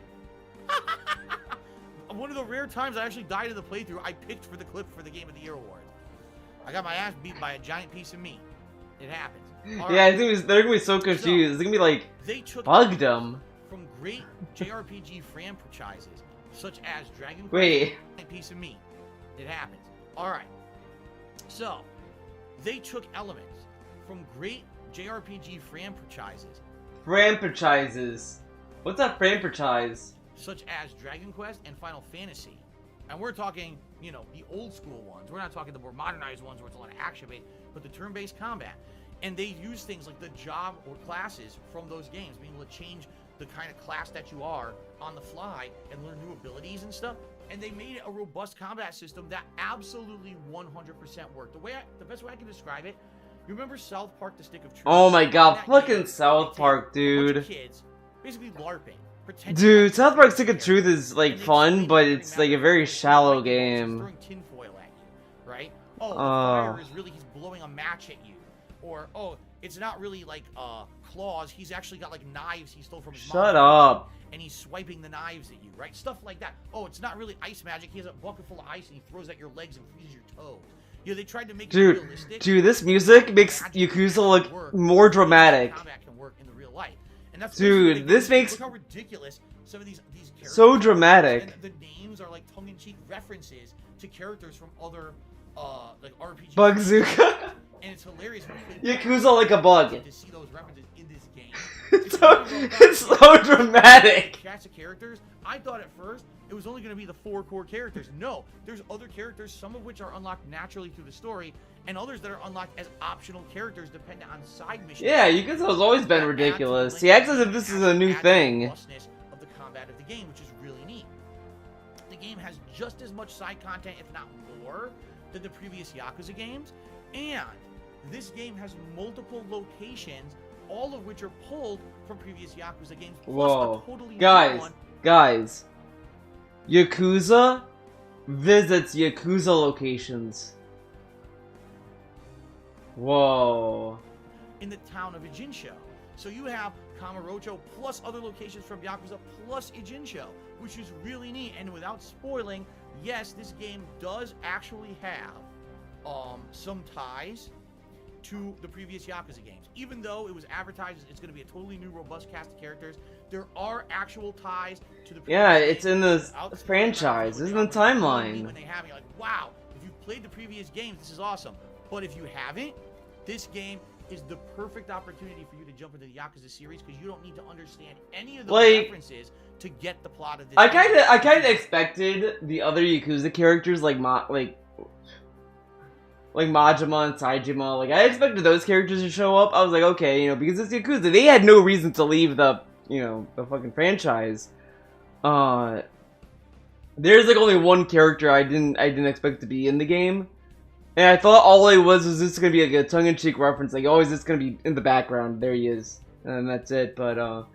One of the rare times I actually died in the playthrough, I picked for the clip for the Game of the Year award. I got my ass beat by a giant piece of meat. It happens.
Yeah, I think they're gonna be so confused. It's gonna be like,
they took
Bugdom
from great JRPG franchises such as Dragon Quest.
Wait.
A piece of meat. It happens. All right. So they took elements from great JRPG franchises.
Franchises. What's a franchise?
Such as Dragon Quest and Final Fantasy. And we're talking, you know, the old school ones. We're not talking the more modernized ones where it's a lot of action-based, but the turn-based combat. And they use things like the job or classes from those games, being able to change the kind of class that you are on the fly and learn new abilities and stuff. And they made it a robust combat system that absolutely 100% worked. The best way I can describe it, you remember South Park: The Stick of Truth?
Oh my god, fucking South Park, dude.
Kids basically LARPing.
Dude, South Park: Stick of Truth is like fun, but it's like a very shallow game.
Throwing tinfoil at you, right? Oh, the fire is really he's blowing a match at you, or oh, it's not really like claws. He's actually got like knives he stole from his mom.
Shut up.
And he's swiping the knives at you, right? Stuff like that. Oh, it's not really ice magic. He has a bucket full of ice and he throws at your legs and freezes your toes. You know, they tried to make it realistic.
Dude, this music makes Yakuza look more dramatic.
Combat can work in the real life. And that's
dude, this makes
look how ridiculous some of these characters
so dramatic.
And the names are like tongue-in-cheek references to characters from other like RPG.
Bugzooka.
And it's hilarious.
Yakuza like a bug.
To see those references in this game.
It's so dramatic.
Cast of characters. I thought at first it was only going to be the 4 core characters. No, there's other characters, some of which are unlocked naturally through the story, and others that are unlocked as optional characters dependent on side missions.
Yeah, Yakuza has always been ridiculous. He acts as if this is a new thing.
Of the combat of the game, which is really neat. The game has just as much side content, if not more, than the previous Yakuza games, and this game has multiple locations, all of which are pulled from previous Yakuza games.
Whoa,
totally
guys, Yakuza visits Yakuza locations. Whoa.
In the town of Ijincho. So you have Kamurocho plus other locations from Yakuza plus Ijincho, which is really neat. And without spoiling, yes, this game does actually have some ties to the previous Yakuza games. Even though it was advertised as it's going to be a totally new, robust cast of characters, there are actual ties to the previous
Yeah, it's
games.
in the
Without
franchise. It's in the
when
timeline.
they have it, you're like, wow, if you've played the previous games, this is awesome. But if you haven't, this game is the perfect opportunity for you to jump into the Yakuza series because you don't need to understand any of those references to get the plot of this.
I kind of expected the other Yakuza characters like Majima and Saejima. Like I expected those characters to show up. I was like, okay, you know, because it's Yakuza, they had no reason to leave the, you know, the fucking franchise. There's like only one character I didn't expect to be in the game. And I thought all it was this gonna be like a tongue-in-cheek reference, like, oh, is this gonna be in the background? There he is, and that's it. But I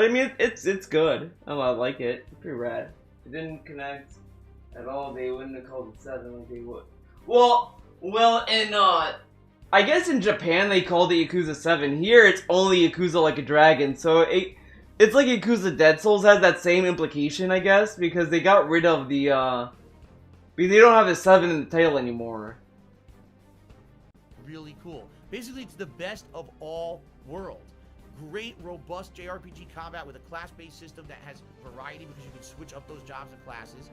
mean, it's good. I like it. It's pretty rad. It didn't connect at all. They wouldn't have called it 7 like they would. Well, in I guess in Japan they called it Yakuza 7. Here it's only Yakuza Like a Dragon. So it's like Yakuza Dead Souls has that same implication, I guess, because they got rid of the because they don't have the 7 in the title anymore.
Really cool. Basically, it's the best of all worlds. Great, robust JRPG combat with a class-based system that has variety because you can switch up those jobs and classes.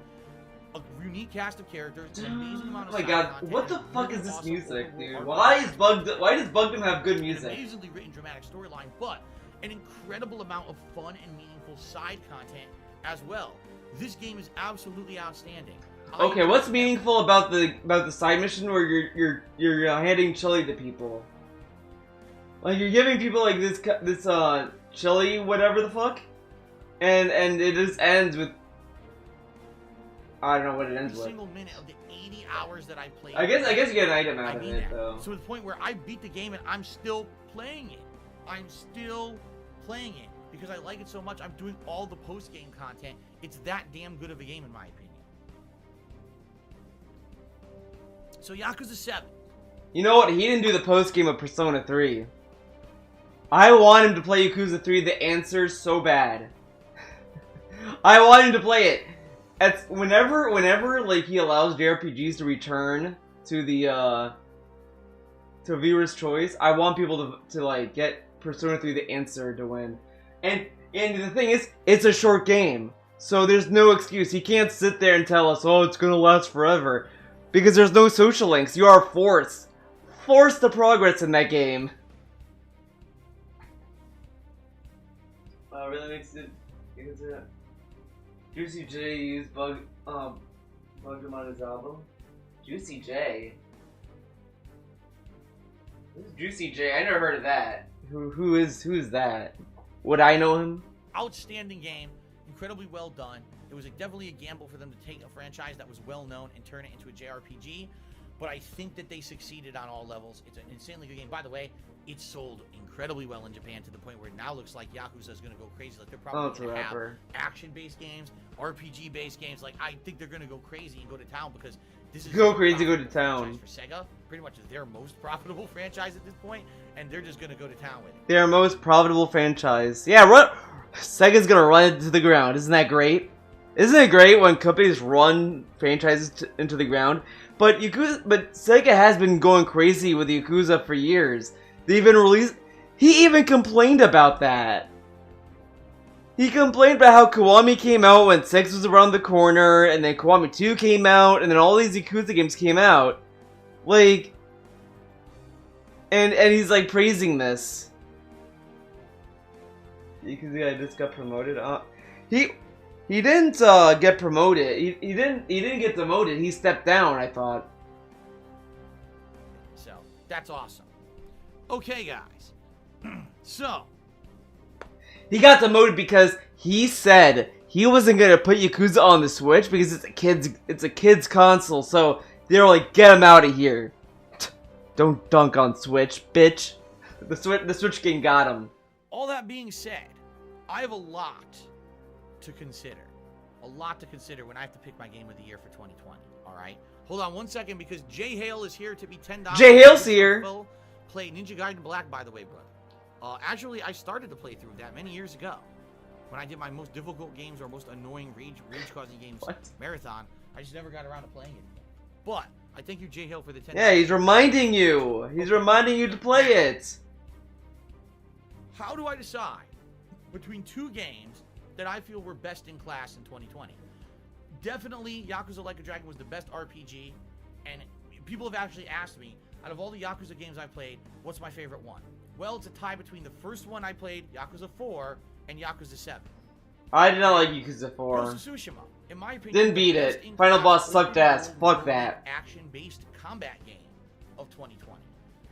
A unique cast of characters, an amazing amount of
oh my god,
content,
what the
and
fuck
really
is this
awesome
music,
overworld
dude?
art.
Why does Bugdom have good music?
An amazingly written dramatic storyline, but an incredible amount of fun and meaningful side content as well. This game is absolutely outstanding.
Okay, what's meaningful about the side mission where you're handing chili to people? Like you're giving people like this chili, whatever the fuck, and it just ends with, I don't know what it ends with.
Single minute of the 80 hours that I played.
I guess you get an item out of it though.
So to the point where I beat the game and I'm still playing it. I'm still playing it because I like it so much. I'm doing all the post-game content. It's that damn good of a game in my opinion. So Yakuza 7.
You know what? He didn't do the post game of Persona 3. I want him to play Yakuza 3. The answer's so bad. I want him to play it. It's whenever like he allows JRPGs to return to the to viewer's choice, I want people to like get Persona 3 the answer to win. And the thing is, it's a short game, so there's no excuse. He can't sit there and tell us, oh, it's gonna last forever. Because there's no social links. You are forced to progress in that game. Really makes it. Juicy J used Bugdom on his album. Juicy J. Who's Juicy J? I never heard of that. Who is that? Would I know him?
Outstanding game, incredibly well done. It was definitely a gamble for them to take a franchise that was well known and turn it into a JRPG, but I think that they succeeded on all levels. It's an insanely good game. By the way, it sold incredibly well in Japan to the point where it now looks like Yakuza is going to go crazy. Like they're probably going to have action-based games, RPG-based games. Like I think they're going to go crazy and go to town because this is
go crazy, go to town.
For Sega, pretty much is their most profitable franchise at this point, and they're just going to go to town with it.
Their most profitable franchise. Yeah, Sega's going to run it to the ground. Isn't that great? Isn't it great when companies run franchises into the ground? But Sega has been going crazy with Yakuza for years. They even released. He even complained about that. He complained about how Kiwami came out when 6 was around the corner, and then Kiwami 2 came out, and then all these Yakuza games came out. Like, and he's like praising this. Yakuza just got promoted. He didn't get promoted. He didn't get demoted. He stepped down, I thought.
So that's awesome. Okay, guys. So
he got demoted because he said he wasn't gonna put Yakuza on the Switch because it's a kid's console. So they were like, get him out of here. Don't dunk on Switch, bitch. The Switch game got him.
All that being said, I have a lot to consider. A lot to consider when I have to pick my game of the year for 2020. Alright? Hold on one second because Jay Hale is here to be $10.
Jay Hale's here.
Play Ninja Gaiden Black, by the way, brother. Actually, I started to play through that many years ago. When I did my most difficult games or most annoying rage-causing games marathon, I just never got around to playing it. But I thank you, J Hill, for the 10.
Yeah, he's reminding you. He's reminding you to play it.
How do I decide between two games that I feel were best in class in 2020? Definitely, Yakuza Like a Dragon was the best RPG, and people have actually asked me, out of all the Yakuza games I've played, what's my favorite one? Well, it's a tie between the first one I played, Yakuza 4, and Yakuza 7.
I did not like Yakuza 4.
Ghost of Tsushima, in my opinion,
Didn't beat
the
it.
best in
Final
class
boss sucked
open
ass.
world
Fuck that.
action-based combat game of 2020.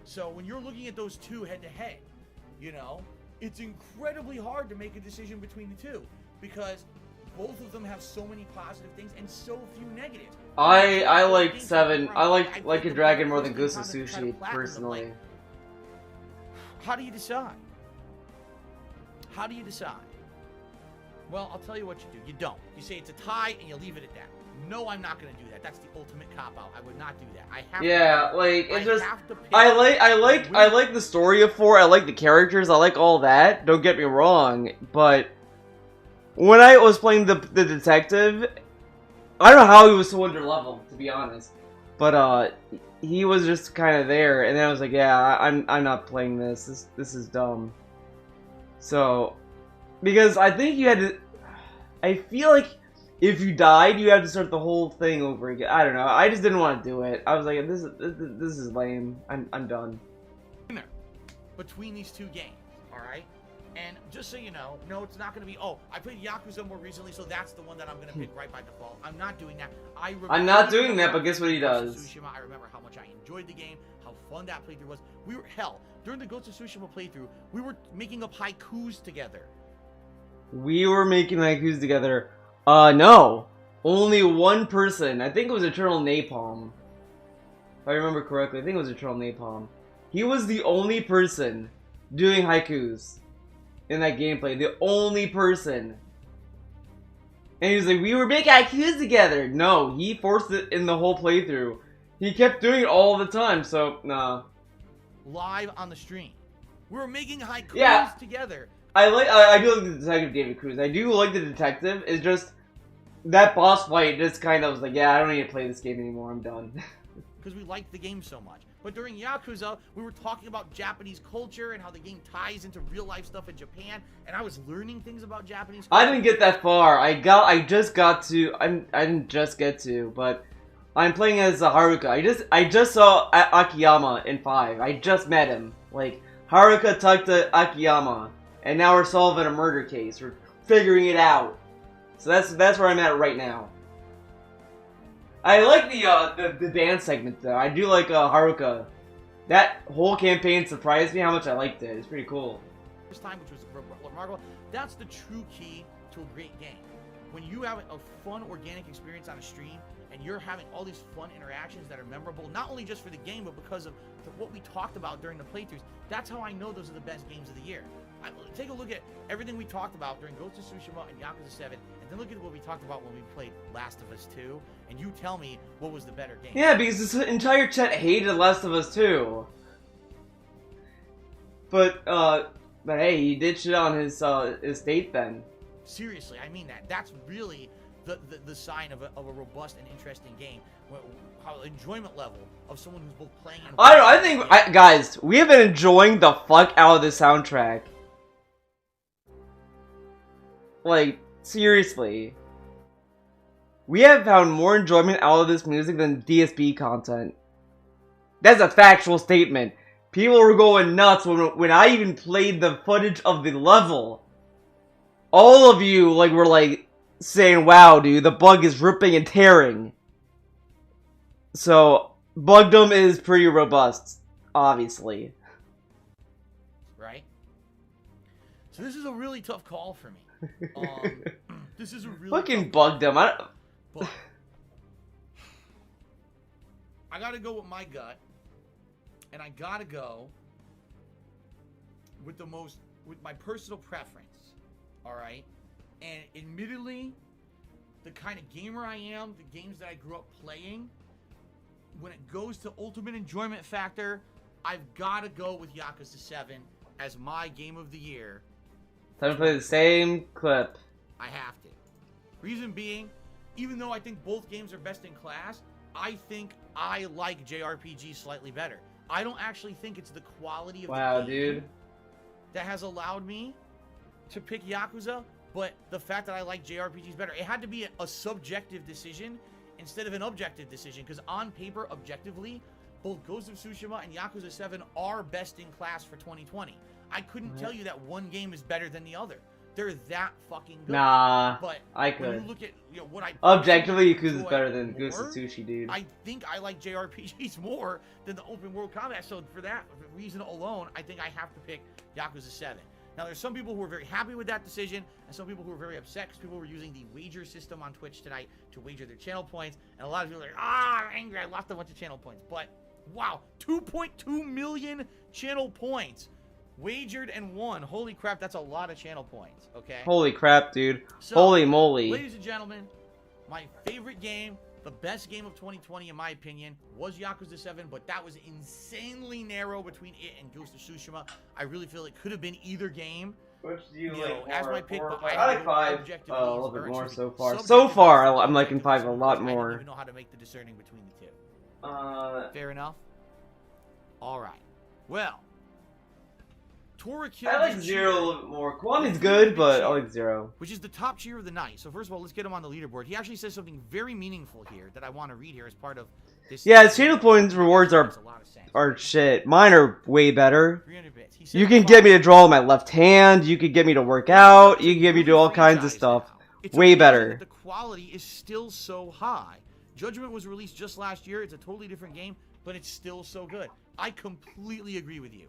So when you're looking at those two head-to-head, you know, it's incredibly hard to make a decision between the two because both of them have so many positive things and so few negatives.
I like 7. I like a Dragon more than Ghost of Sushi, personally.
How do you decide? How do you decide? Well, I'll tell you what you do. You don't. You say it's a tie and you leave it at that. No, I'm not going to do that. That's the ultimate cop-out. I would not do that. I have
Yeah,
to,
like it's just
have to pick
I like the story of 4. I like the characters. I like all that. Don't get me wrong, but when I was playing the detective, I don't know how he was so under level, to be honest. But he was just kind of there, and then I was like, yeah, I'm not playing this. This is dumb. So, because I think you had to, I feel like if you died, you had to start the whole thing over again. I don't know. I just didn't want to do it. I was like, this is lame. I'm done.
Between these two games, all right? And just so you know, no, it's not going to be, oh, I played Yakuza more recently, so that's the one that I'm going to pick right by default. I'm not doing that. I'm
not doing that, but guess what he does?
Tsushima, I remember how much I enjoyed the game, how fun that playthrough was. We were, hell, during the Ghost of Tsushima playthrough, we were making up haikus together.
We were making haikus together. No. Only one person. I think it was Eternal Napalm. If I remember correctly, I think it was Eternal Napalm. He was the only person doing haikus in that gameplay. The only person. And he was like, we were making haikus together. No, he forced it in the whole playthrough. He kept doing it all the time, so, nah.
Live on the stream. We were making haikus together.
I do like the detective David Cruz. I do like the detective. It's just that boss fight just kind of was like, yeah, I don't need to play this game anymore. I'm done.
Because we liked the game so much. But during Yakuza, we were talking about Japanese culture and how the game ties into real life stuff in Japan, and I was learning things about Japanese culture.
I didn't get that far. I didn't just get to, but I'm playing as Haruka. I just saw Akiyama in 5. I just met him. Like, Haruka talked to Akiyama. And now we're solving a murder case. We're figuring it out. So that's where I'm at right now. I like the dance segment though. I do like Haruka. That whole campaign surprised me how much I liked it. It's pretty cool.
First time, which was remarkable. That's the true key to a great game. When you have a fun, organic experience on a stream, and you're having all these fun interactions that are memorable, not only just for the game, but because of what we talked about during the playthroughs. That's how I know those are the best games of the year. Take a look at everything we talked about during Ghost of Tsushima and Yakuza 7, and then look at what we talked about when we played Last of Us 2, and you tell me what was the better game.
Yeah, because this entire chat hated Last of Us 2. But hey, he did shit on his date then.
Seriously, I mean that. That's really the sign of a robust and interesting game. How enjoyment level of someone who's both playing and
I think guys, we have been enjoying the fuck out of this soundtrack. Like, seriously. We have found more enjoyment out of this music than DSP content. That's a factual statement. People were going nuts when I even played the footage of the level. All of you were like saying, wow, dude, the bug is ripping and tearing. So, Bugdom is pretty robust, obviously.
Right? So this is a really tough call for me. This is a really
fucking
Bugdom.
But
I gotta go with my gut, and I gotta go with my personal preference. All right, and admittedly, the kind of gamer I am, the games that I grew up playing, when it goes to ultimate enjoyment factor, I've got to go with Yakuza 7 as my game of the year.
Time to play the same clip.
I have to. Reason being, even though I think both games are best in class, I think I like JRPG slightly better. I don't actually think it's the quality of
Wow,
the game
dude.
that has allowed me to pick Yakuza, but the fact that I like JRPGs better. It had to be a subjective decision instead of an objective decision, because on paper, objectively, both Ghost of Tsushima and Yakuza 7 are best in class for 2020. I couldn't tell you that one game is better than the other. They're that fucking good.
Nah,
but
I
when
could.
you look at what I
Objectively, Yakuza's
enjoy
better than
more,
Ghost of Tsushima, dude.
I think I like JRPGs more than the open world combat. So for that reason alone, I think I have to pick Yakuza 7. Now, there's some people who are very happy with that decision, and some people who are very upset because people were using the wager system on Twitch tonight to wager their channel points, and a lot of people are like, I'm angry, I lost a bunch of channel points. But, wow, 2.2 million channel points wagered and won. Holy crap, that's a lot of channel points, okay?
Holy crap, dude.
So,
Holy moly.
Ladies and gentlemen, my favorite game, the best game of 2020 in my opinion, was Yakuza 7, but that was insanely narrow between it and Ghost of Tsushima. I really feel it could have been either game.
Which do you
know,
like
as
more?
my pick, but
I
I
like 5
objective
a little
means-
bit
or
more
excuse
so
me,
far.
subjective
So far,
means
I'm liking 5 a lot
I don't
more.
even know how to make the discerning between the two. Fair enough? Alright. Well, Torikil
I like 0 a little bit more. Kwami's good, but I like 0.
which is the top cheer of the night. So first of all, let's get him on the leaderboard. He actually says something very meaningful here that I want to read here as part of this.
Yeah, his channel points rewards
Makes a lot of sense.
are shit. Mine are way better.
300 bits. He said,
You can get me to draw with my left hand. You can get me to work out. You can get me to do all kinds of stuff.
It's
Way
amazing
better.
that the quality is still so high. Judgment was released just last year. It's a totally different game, but it's still so good. I completely agree with you.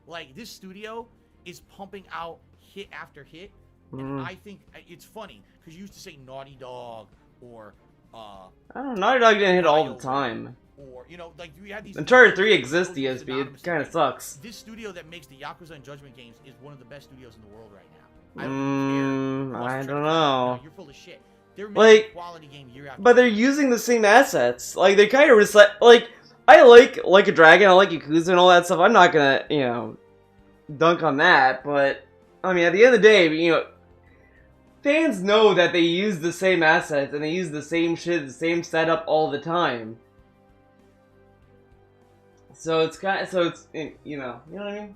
Like, this studio is pumping out hit after hit, and I think it's funny because you used to say Naughty Dog or
I don't know. Naughty Dog didn't hit all the time.
or you know, like we had these.
Uncharted 3 exists, DSP. It kind of sucks.
This studio that makes the Yakuza and Judgment games is one of the best studios in the world right now. I don't care.
I don't
No,
know.
you're full of shit. They're
Like,
making a quality game year after
But they're using the same assets. Like, they kind of like, I like a Dragon, I like Yakuza and all that stuff. I'm not gonna, you know, dunk on that, but, I mean, at the end of the day, you know, fans know that they use the same assets, and they use the same shit, the same setup all the time. So it's kind of, you know what I mean?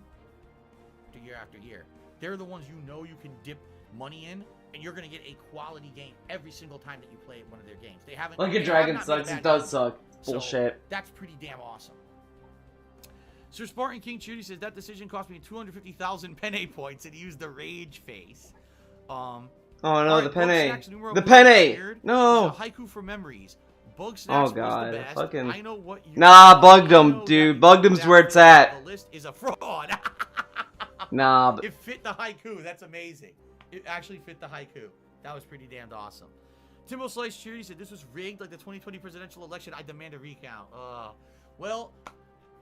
year after year. They're the ones you know you can dip money in, and you're gonna get a quality game every single time that you play one of their games. They haven't.
Like
they
a
have
Dragon
not made a
sucks,
bad
it does
game.
suck.
So,
Bullshit.
that's pretty damn awesome. Sir Spartan King Judy says that decision cost me 250,000 penne points, and he used the rage face.
Oh no,
Alright,
the
Bug
penne.
Snacks numeral
The
one
penne!
shared
No!
is a haiku for memories. Bug Snacks
Oh god,
was the best.
fucking.
I know what you
Nah,
I
Bugdom,
know
dude.
that
Bugdom's where it's at.
The list is a fraud.
Nah, but
It fit the haiku. That's amazing. It actually fit the haiku. That was pretty damned awesome. Timbo Slice Cheery said this was rigged like the 2020 presidential election. I demand a recount. Well,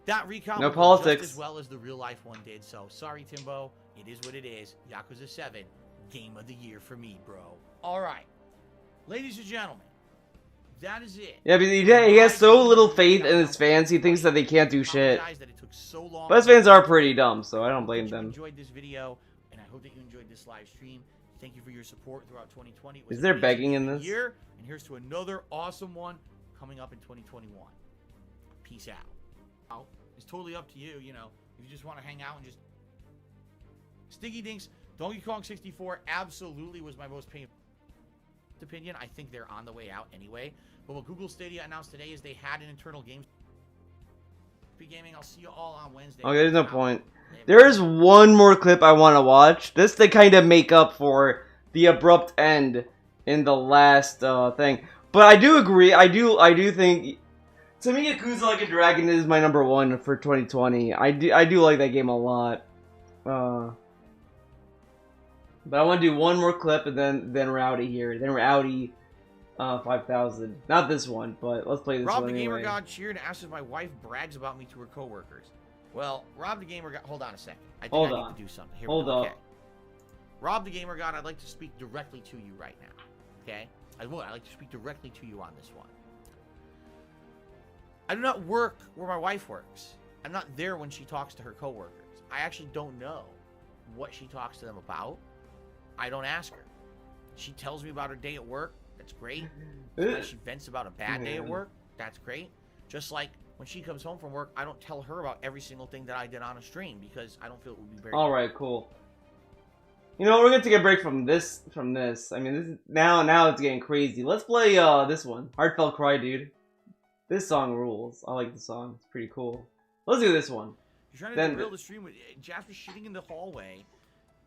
that recount
No
went
politics.
just as well as the real life one did. So sorry, Timbo. It is what it is. Yakuza 7, game of the year for me, bro. All right, ladies and gentlemen, that is it.
yeah, but he has so little faith in his fans. He thinks that they can't do shit.
Apologize that it took so long.
But his fans are pretty dumb, so I don't blame
hope that you
them.
enjoyed this video, and I hope that you enjoyed this live stream. Thank you for your support throughout 2020. It was
Is there
an
begging in
amazing
this?
year, and here's to another awesome one coming up in 2021. Peace out. Now, it's totally up to you. You know, if you just want to hang out and just Stiggy Dinks, Donkey Kong 64 absolutely was my most painful opinion. I think they're on the way out anyway. But what Google Stadia announced today is they had an internal game. Gaming. I'll see you all on Wednesday.
Okay, there's no point. There is one more clip I want to watch. This to kind of make up for the abrupt end in the last thing. But I do agree. I do think, to me, Yakuza Like a Dragon is my number one for 2020. I do like that game a lot. But I want to do one more clip and then we're out of here. Then we're outie 5,000. Not this one, but let's play this
Rob
one
the
anyway.
Gamer God cheered and asked if my wife brags about me to her coworkers. Well, Rob the Gamer God, hold on a second. I think I need to do something. Here
Hold
we go.
up.
Okay. Rob the Gamer God, I'd like to speak directly to you right now. Okay? I would. I'd like to speak directly to you on this one. I do not work where my wife works. I'm not there when she talks to her coworkers. I actually don't know what she talks to them about. I don't ask her. She tells me about her day at work. That's great. Sometimes she vents about a bad day at work. That's great. Just like when she comes home from work, I don't tell her about every single thing that I did on a stream because I don't feel it would be very.
All right, cool. You know, we're gonna take a break from this. I mean, this is now it's getting crazy. Let's play this one, Heartfelt Cry, dude. This song rules. I like the song. It's pretty cool. Let's do this one.
You're trying to derail the stream with Jasper shitting in the hallway,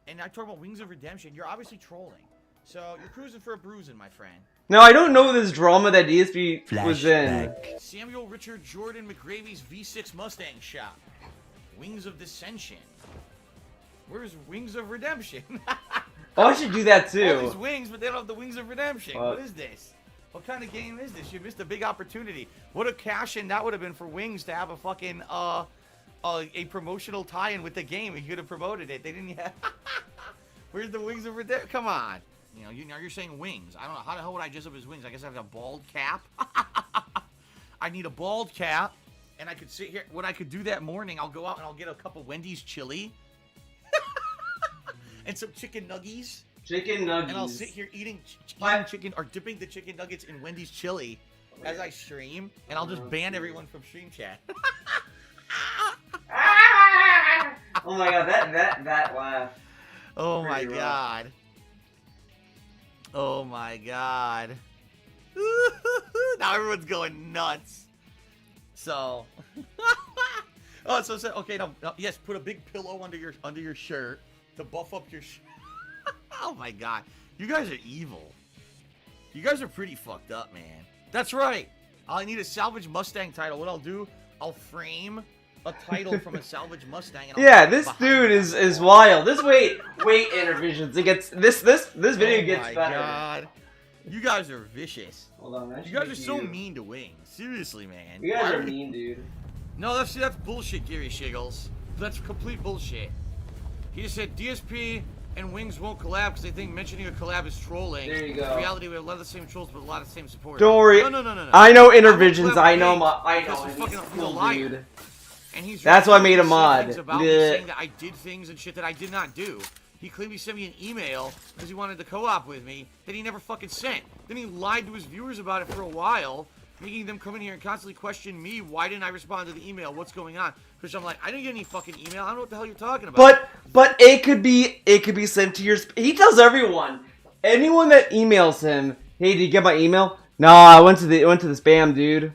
and I talk about Wings of Redemption. You're obviously trolling. So you're cruising for a bruising, my friend.
Now I don't know this drama that DSP was in.
Samuel Richard Jordan McGravy's V6 Mustang shop. Wings of Dissension. Where's Wings of Redemption?
Oh, I should do that too.
All these wings, but they don't have the Wings of Redemption. What is this? What kind of game is this? You missed a big opportunity. What a cash-in that would have been for Wings to have a fucking a promotional tie-in with the game. You could have promoted it. They didn't have. Where's the Wings of Redemption? Come on. You know, you're saying wings. I don't know. How the hell would I dress up as wings? I guess I have a bald cap. I need a bald cap. And I could sit here. What I could do that morning, I'll go out and I'll get a cup of Wendy's chili. And some chicken nuggies.
Chicken nuggets.
And I'll sit here eating chicken or dipping the chicken nuggets in Wendy's chili as I stream. And I'll just ban everyone from stream chat.
Oh my god, that laugh.
Oh my god. Oh my god. Now everyone's going nuts. So okay, now yes, put a big pillow under your shirt to buff up your Oh my god. You guys are evil. You guys are pretty fucked up, man. That's right. I need a salvage Mustang title. What I'll do, I'll frame a title from a salvage Mustang. And
yeah, this dude is wild. This wait intervisions. It gets this video gets better. Oh my
god. You guys are vicious.
Hold on,
you guys are so mean to Wings. Seriously, man.
You guys are mean, dude.
No, that's bullshit, Gary Shiggles. That's complete bullshit. He just said DSP and Wings won't collab because they think mentioning a collab is trolling.
There you go.
In reality, we have a lot of the same trolls, but a lot of the same support.
Don't worry.
No.
I know intervisions. I know
He's a liar.
Dude.
And he's
that's why I made a mod.
About me saying that I did things and shit that I did not do. He claimed he sent me an email because he wanted to co-op with me that he never fucking sent. Then he lied to his viewers about it for a while, making them come in here and constantly question me. Why didn't I respond to the email? What's going on? Because I'm like, I didn't get any fucking email. I don't know what the hell you're talking about.
But it could be sent to your. He tells everyone, anyone that emails him, hey, did you get my email? No, I went to the spam, dude.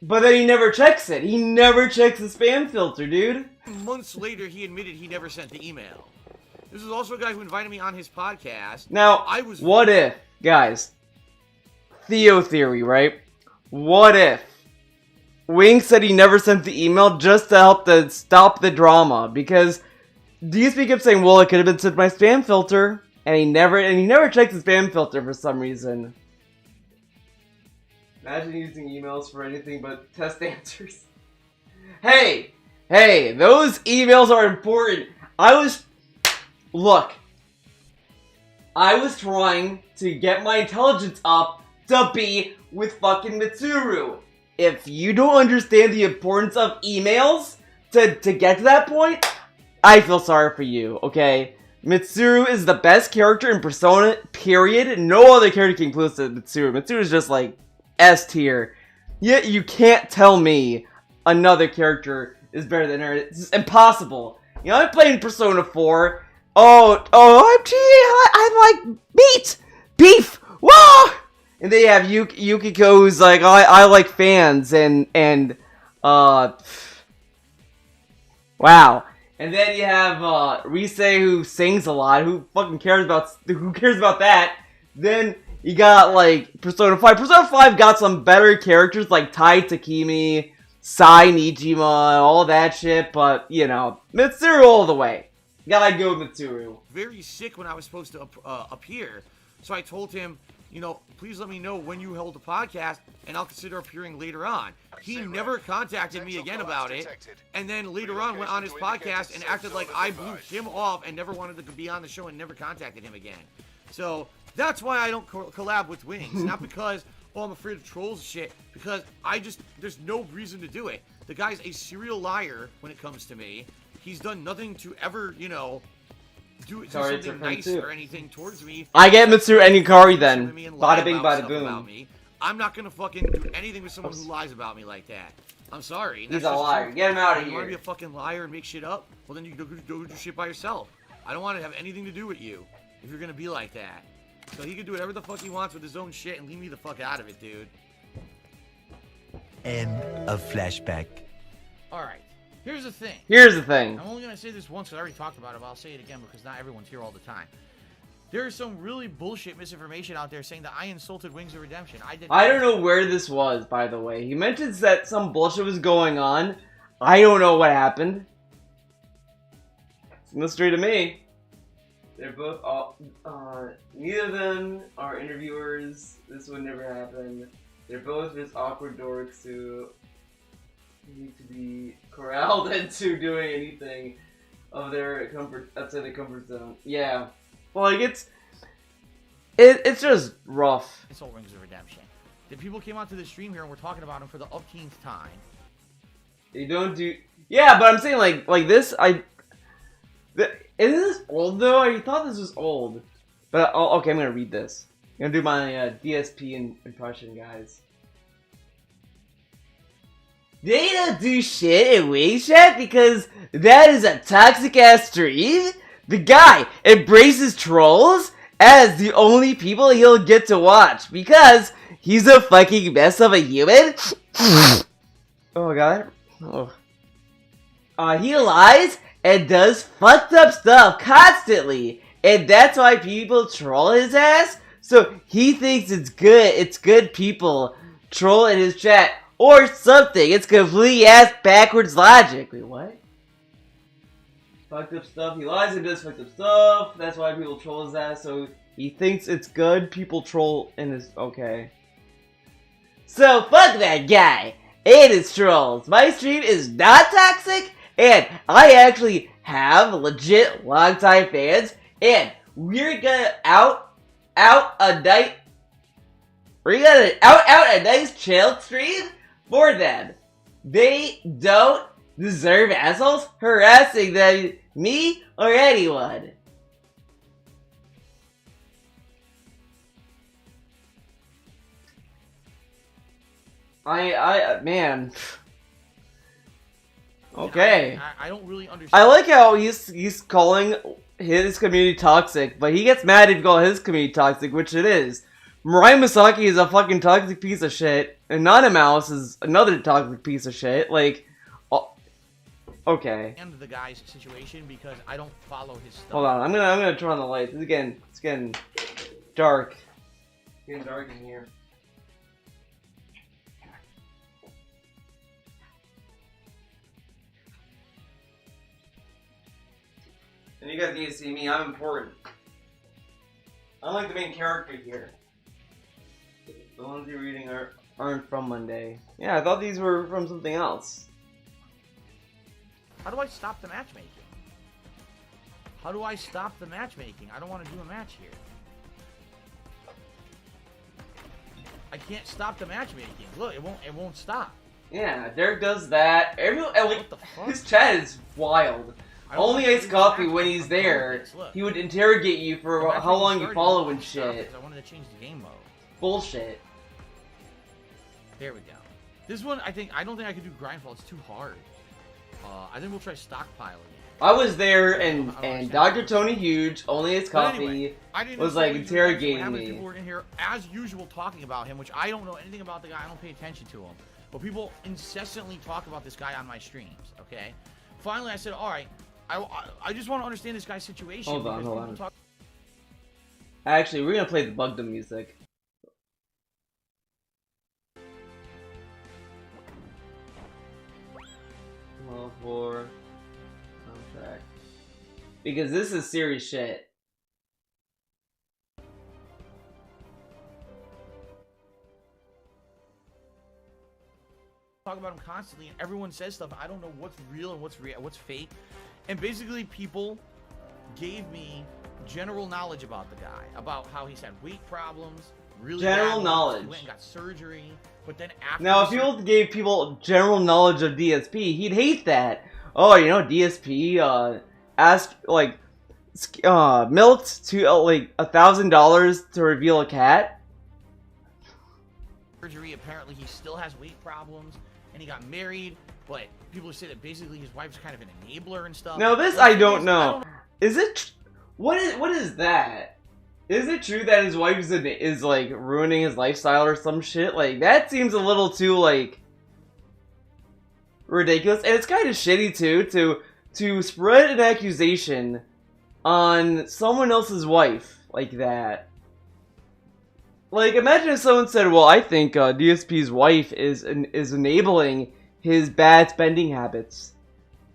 But then he never checks it. He never checks the spam filter, dude.
Months later, he admitted he never sent the email. This is also a guy who invited me on his podcast.
Now, what if, guys, Theo theory, right? What if Wing said he never sent the email just to help to stop the drama? Because DSP kept saying, well, it could have been sent to my spam filter, and he never checked the spam filter for some reason. Imagine using emails for anything but test answers. Hey, those emails are important. I was trying to get my intelligence up to be with fucking Mitsuru. If you don't understand the importance of emails to get to that point, I feel sorry for you, okay? Mitsuru is the best character in Persona, period. No other character can close to Mitsuru. Mitsuru is just like S tier. Yet you can't tell me another character is better than her. It's just impossible. You know, I'm playing Persona 4. I like beef. Whoa! And they have Yukiko who's like, I like fans and wow. And then you have Rise who sings a lot. Who cares about that? Then you got like Persona 5. Persona 5 got some better characters like Tai Takimi, Sai Nijima, all that shit, but you know, Mitsuru all the way. Gotta go with Mitsuru.
Very sick when I was supposed to appear. So I told him, you know, please let me know when you hold a podcast and I'll consider appearing later on. He never contacted me again about it. And then later on went on his podcast and acted like I blew him off and never wanted to be on the show and never contacted him again. So that's why I don't collab with Wings. Not because, I'm afraid of trolls and shit. Because there's no reason to do it. The guy's a serial liar when it comes to me. He's done nothing to ever, you know, do something nice or anything towards me.
I get Mitsuru and Yukari then. Bada bing, bada boom.
I'm not gonna fucking do anything with someone who lies about me like that. I'm sorry.
He's a liar. Get him out of
You want to be
here.
a fucking liar and make shit up? Well, then you go do shit by yourself. I don't want to have anything to do with you if you're gonna be like that. So he can do whatever the fuck he wants with his own shit and leave me the fuck out of it, dude.
End of flashback.
Alright, here's the thing.
Here's the thing.
I'm only going to say this once because I already talked about it, but I'll say it again because not everyone's here all the time. There is some really bullshit misinformation out there saying that I insulted Wings of Redemption.
I don't know where this was, by the way. He mentions that some bullshit was going on. I don't know what happened. It's a mystery to me. They're both all, neither of them are interviewers. This would never happen. They're both just awkward dorks who need to be corralled into doing anything of their comfort, outside their comfort zone. Yeah. Well, like, it's just rough.
It's all Wings of Redemption. The people came out to the stream here and we're talking about him for the umpteenth time.
They don't do... Yeah, but I'm saying, like this, isn't this old, though? I thought this was old. But, okay, I'm gonna read this. I'm gonna do my DSP impression, guys. They don't do shit in Wings Chat because that is a toxic-ass stream? The guy embraces trolls as the only people he'll get to watch because he's a fucking mess of a human? Oh god. Oh. He lies and does fucked up stuff constantly, and that's why people troll his ass? So he thinks it's good people troll in his chat, or something. It's complete ass backwards logic. Wait, what? Fucked up stuff, he lies and does fucked up stuff, that's why people troll his ass, so he thinks it's good people troll in his... Okay. So fuck that guy and his trolls. My stream is not toxic, and I actually have legit longtime fans, and we're gonna out a nice chill stream for them. They don't deserve assholes harassing them, me or anyone. Man. Okay.
I don't really understand.
I like how he's calling his community toxic, but he gets mad if you call his community toxic, which it is. Mariah Masaki is a fucking toxic piece of shit, and Nanamouse is another toxic piece of shit. Like, okay.
And the guy's situation because I don't follow his stuff.
Hold on, I'm gonna turn on the lights. It's getting dark. It's getting dark in here. And you guys need to see me. I'm important. I'm like the main character here. The ones you're reading aren't from Monday. Yeah, I thought these were from something else.
How do I stop the matchmaking? How do I stop the matchmaking? I don't want to do a match here. I can't stop the matchmaking. Look, it won't stop.
Yeah, Derek does that. Everyone,
What the fuck?
his chat is wild. Only Iced Coffee, when he's there, he would interrogate you for how long you follow and shit.
I wanted to change the game mode.
Bullshit.
There we go. This one, I don't think I can do Grindfall. It's too hard. I think we'll try Stockpile again.
I was there, and Dr. Tony Huge, Only Iced Coffee, was like interrogating me.
People were in here, as usual, talking about him, which I don't know anything about the guy. I don't pay attention to him. But people incessantly talk about this guy on my streams, okay? Finally, I said, alright, I just want to understand this guy's situation.
Hold on. Actually, we're gonna play the Bugdom music. Well, for soundtrack. Because this is serious shit.
Talk about him constantly, and everyone says stuff. I don't know what's real and what's fake. And basically, people gave me general knowledge about the guy, about how he's had weight problems, really
general
bad
knowledge.
He went and got surgery, but then after.
Now, if people gave people general knowledge of DSP, he'd hate that. Oh, you know, DSP asked milked to like $1,000 to reveal a cat.
surgery. Apparently, he still has weight problems, and he got married. But people say that basically his wife's kind of an enabler and stuff.
Now this I don't know. Is it? What is that? Is it true that his wife is like ruining his lifestyle or some shit? Like that seems a little too like ridiculous, and it's kind of shitty too to spread an accusation on someone else's wife like that. Like imagine if someone said, "Well, I think DSP's wife is enabling his bad spending habits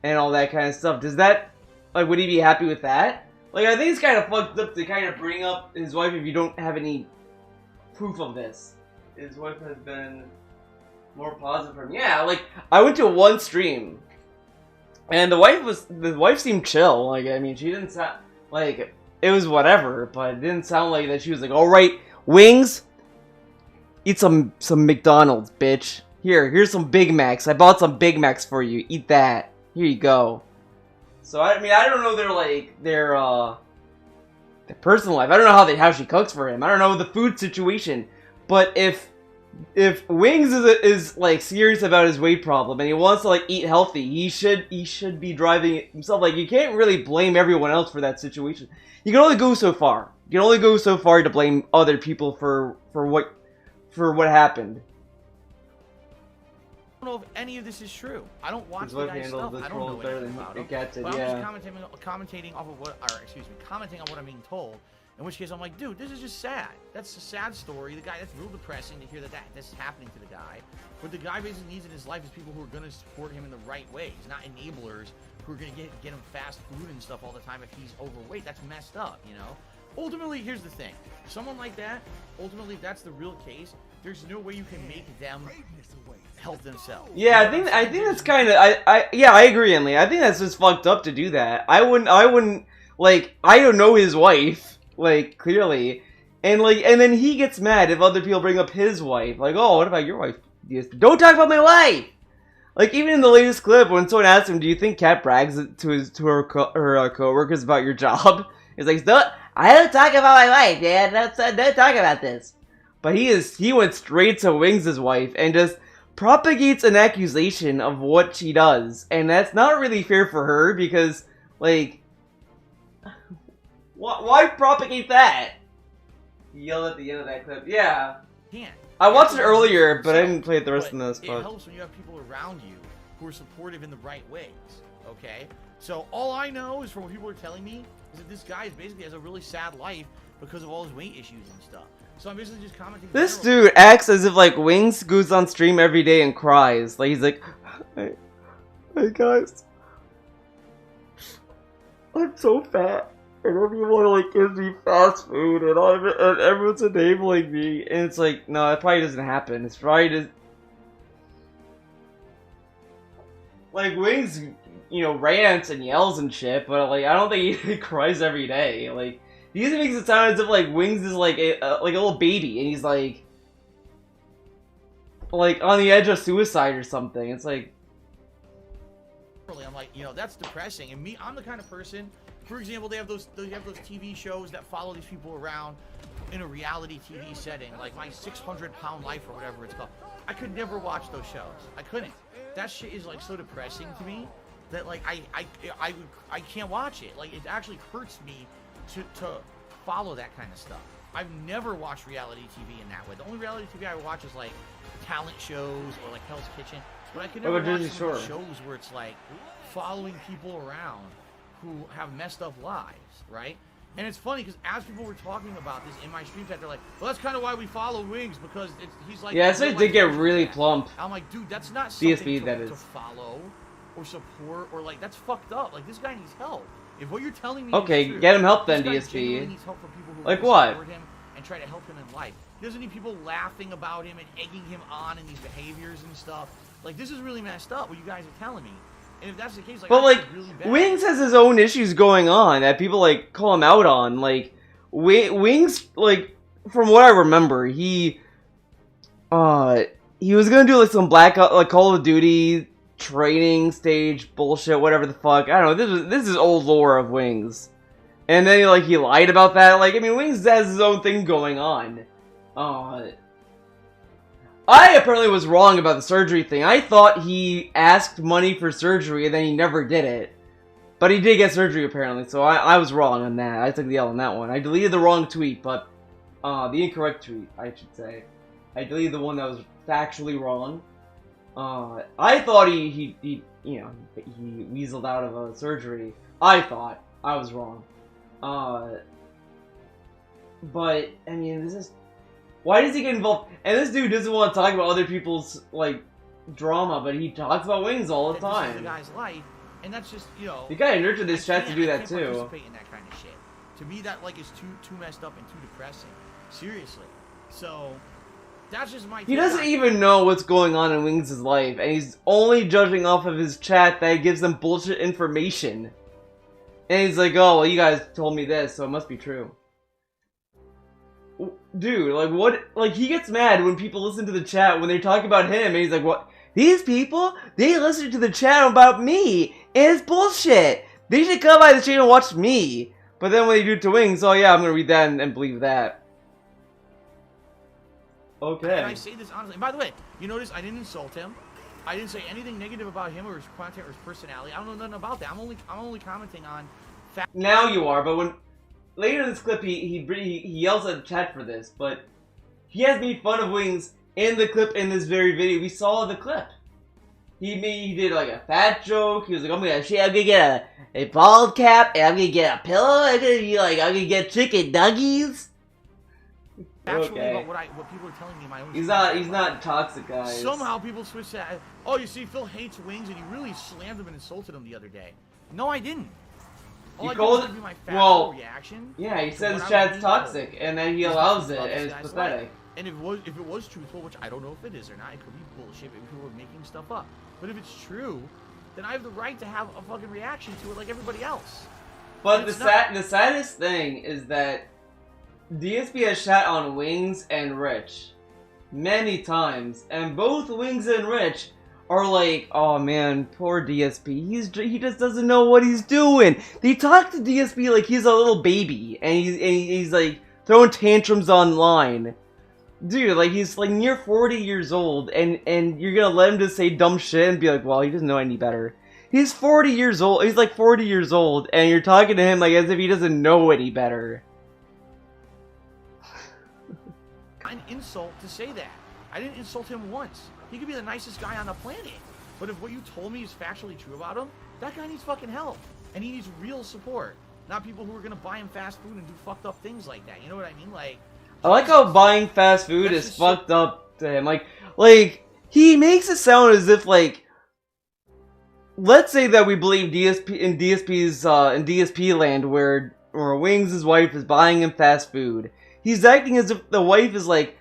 and all that kind of stuff." Does that, like, would he be happy with that? Like, I think it's kind of fucked up to kind of bring up his wife if you don't have any proof of this. His wife has been more positive for him. Yeah, like, I went to one stream, and the wife seemed chill. Like, I mean, she didn't sound, like, it was whatever, but it didn't sound like that she was like, alright, Wings, eat some McDonald's, bitch. Here's some Big Macs. I bought some Big Macs for you. Eat that. Here you go. So I mean, I don't know their personal life. I don't know how she cooks for him. I don't know the food situation. But if Wings is like serious about his weight problem and he wants to like eat healthy, he should be driving it himself. Like you can't really blame everyone else for that situation. You can only go so far. You can only go so far to blame other people for what happened.
I don't know if any of this is true. I don't watch the guy's stuff. I don't know anything about him. But I'm just commenting off of commenting on what I'm being told. In which case, I'm like, dude, this is just sad. That's a sad story. The guy, that's real depressing to hear that this is happening to the guy. What the guy basically needs in his life is people who are going to support him in the right ways, not enablers who are going to get him fast food and stuff all the time if he's overweight. That's messed up, you know? Ultimately, here's the thing. Someone like that, ultimately, if that's the real case, there's no way you can make them help themselves.
Yeah, I think that's kind of I agree, Emily. I think that's just fucked up to do that. I wouldn't like I don't know his wife, like clearly. And then he gets mad if other people bring up his wife. Like, "Oh, what about your wife? Don't talk about my wife." Like even in the latest clip when someone asks him, "Do you think Kat brags to her coworkers about your job?" He's like, "I don't talk about my wife, man. Don't talk about this." But he went straight to Wings' wife and just propagates an accusation of what she does, and that's not really fair for her because, like, why propagate that? He yelled at the end of that clip. Yeah, I watched it earlier, but I didn't play it the rest of this.
It helps when you have people around you who are supportive in the right ways. Okay, so all I know is from what people are telling me is that this guy basically has a really sad life because of all his weight issues and stuff. So I'm basically just commenting.
This dude acts as if like Wings goes on stream every day and cries. Like he's like, hey guys, I'm so fat, and everyone like gives me fast food, and everyone's enabling me, and it's like, no, that probably doesn't happen. It's probably just like Wings, you know, rants and yells and shit, but like I don't think he cries every day. Like. He usually makes it sound as if like Wings is like a little baby, and he's like on the edge of suicide or something. It's like,
I'm like, you know, that's depressing. And I'm the kind of person. For example, they have those TV shows that follow these people around in a reality TV setting, like My 600-Pound Life or whatever it's called. I could never watch those shows. I couldn't. That shit is like so depressing to me that like I can't watch it. Like it actually hurts me to follow that kind of stuff. I've never watched reality TV in that way. The only reality TV I watch is like talent shows or like Hell's Kitchen. But I could never watch some shows where it's like following people around who have messed up lives, right? And it's funny because as people were talking about this in my stream chat, they're like, "Well, that's kind of why we follow Wings because he's like."
Yeah, so it did get really plump.
I'm like, dude, that's not something
DSP,
to follow or support or like that's fucked up. Like this guy needs help. If what you're telling me
okay,
is true,
get him help then,
DSP.
DSP.
Needs help from people who
like what?
Support him and try to help him in life. He doesn't need people laughing about him and egging him on in these behaviors and stuff. Like this is really messed up. What you guys are telling me. And if that's the case, like,
but like,
really bad.
Wings has his own issues going on that people like call him out on. Like, Wings, like from what I remember, he was gonna do like some Call of Duty training stage bullshit, whatever the fuck. I don't know. This is old lore of Wings, and then he lied about that. Like, I mean, Wings has his own thing going on. I apparently was wrong about the surgery thing. I thought he asked money for surgery and then he never did it. But he did get surgery apparently, so I was wrong on that. I took the L on that one. I deleted the wrong tweet, but the incorrect tweet, I should say. I deleted the one that was factually wrong. I thought he you know, he weaseled out of a surgery. I thought. I was wrong. But, I mean, this is... Why does he get involved? And this dude doesn't want to talk about other people's, like, drama, but he talks about Wings all the time.
This is the guy's life, and that's just, you know...
You gotta nurture this chat to do that,
I can't
too.
participate in that kind of shit. To me, that, like, is too messed up and too depressing. Seriously. So... That's just my...
He doesn't even know what's going on in Wings' life, and he's only judging off of his chat that gives them bullshit information. And he's like, oh, well, you guys told me this, so it must be true. Dude, like, what? Like, he gets mad when people listen to the chat when they talk about him, and he's like, what? These people, they listen to the chat about me, and it's bullshit. They should come by the channel and watch me. But then when they do it to Wings, oh yeah, I'm gonna read that and believe that. Okay.
And I say this honestly. And by the way, you notice I didn't insult him. I didn't say anything negative about him or his content or his personality. I don't know nothing about that. I'm only commenting on fact.
Now you are, but when later in this clip he yells at the chat for this, but he has made fun of Wings in the clip in this very video. We saw the clip. He did like a fat joke. He was like, I'm gonna get a bald cap and I'm gonna get a pillow. I'm gonna get chicken nuggies.
Actually,
Okay.
about what people are telling me in my own.
He's not toxic, guys.
Somehow people switch that. Oh, you see, Phil hates Wings, and he really slammed him and insulted him the other day. No, I didn't. All I did was give you my factual reaction.
Yeah, he says chat's toxic, and then he allows it, and it's pathetic.
And if it was truthful, which I don't know if it is or not, it could be bullshit. Maybe people are making stuff up. But if it's true, then I have the right to have a fucking reaction to it like everybody else.
But the saddest thing is that DSP has shat on Wings and Rich many times, and both Wings and Rich are like, oh man, poor DSP, he just doesn't know what he's doing. They talk to DSP like he's a little baby, and he's like throwing tantrums online. Dude, like he's like near 40 years old, and you're gonna let him just say dumb shit and be like, well, he doesn't know any better. He's 40 years old, he's like 40 years old, and you're talking to him like as if he doesn't know any better.
An insult to say that. I didn't insult him once. He could be the nicest guy on the planet. But if what you told me is factually true about him, that guy needs fucking help. And he needs real support. Not people who are gonna buy him fast food and do fucked up things like that. You know what I mean? Like,
I like how buying fast food is fucked up to him. Like, he makes it sound as if, like, let's say that we believe in DSP land where Wings' wife is buying him fast food. He's acting as if the wife is like,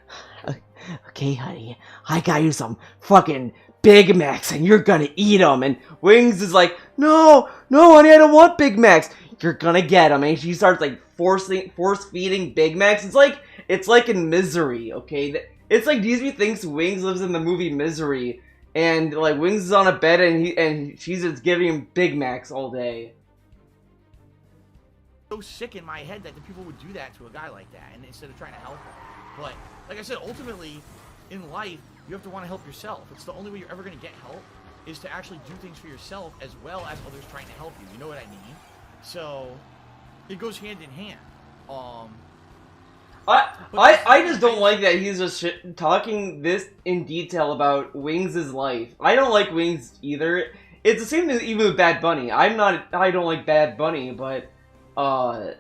okay, honey, I got you some fucking Big Macs and you're gonna eat them. And Wings is like, no, honey, I don't want Big Macs. You're gonna get them. And she starts like force-feeding Big Macs. It's like in Misery, okay? It's like DSP thinks Wings lives in the movie Misery. And like Wings is on a bed and she's just giving him Big Macs all day.
So sick in my head that the people would do that to a guy like that, and instead of trying to help him. But like I said, ultimately in life you have to want to help yourself. It's the only way you're ever going to get help is to actually do things for yourself as well as others trying to help you. You know what I mean? So it goes hand in hand.
I just don't like that he's just talking this in detail about Wings' life. I don't like Wings either. It's the same thing even with Bad Bunny. I don't like Bad Bunny, but there's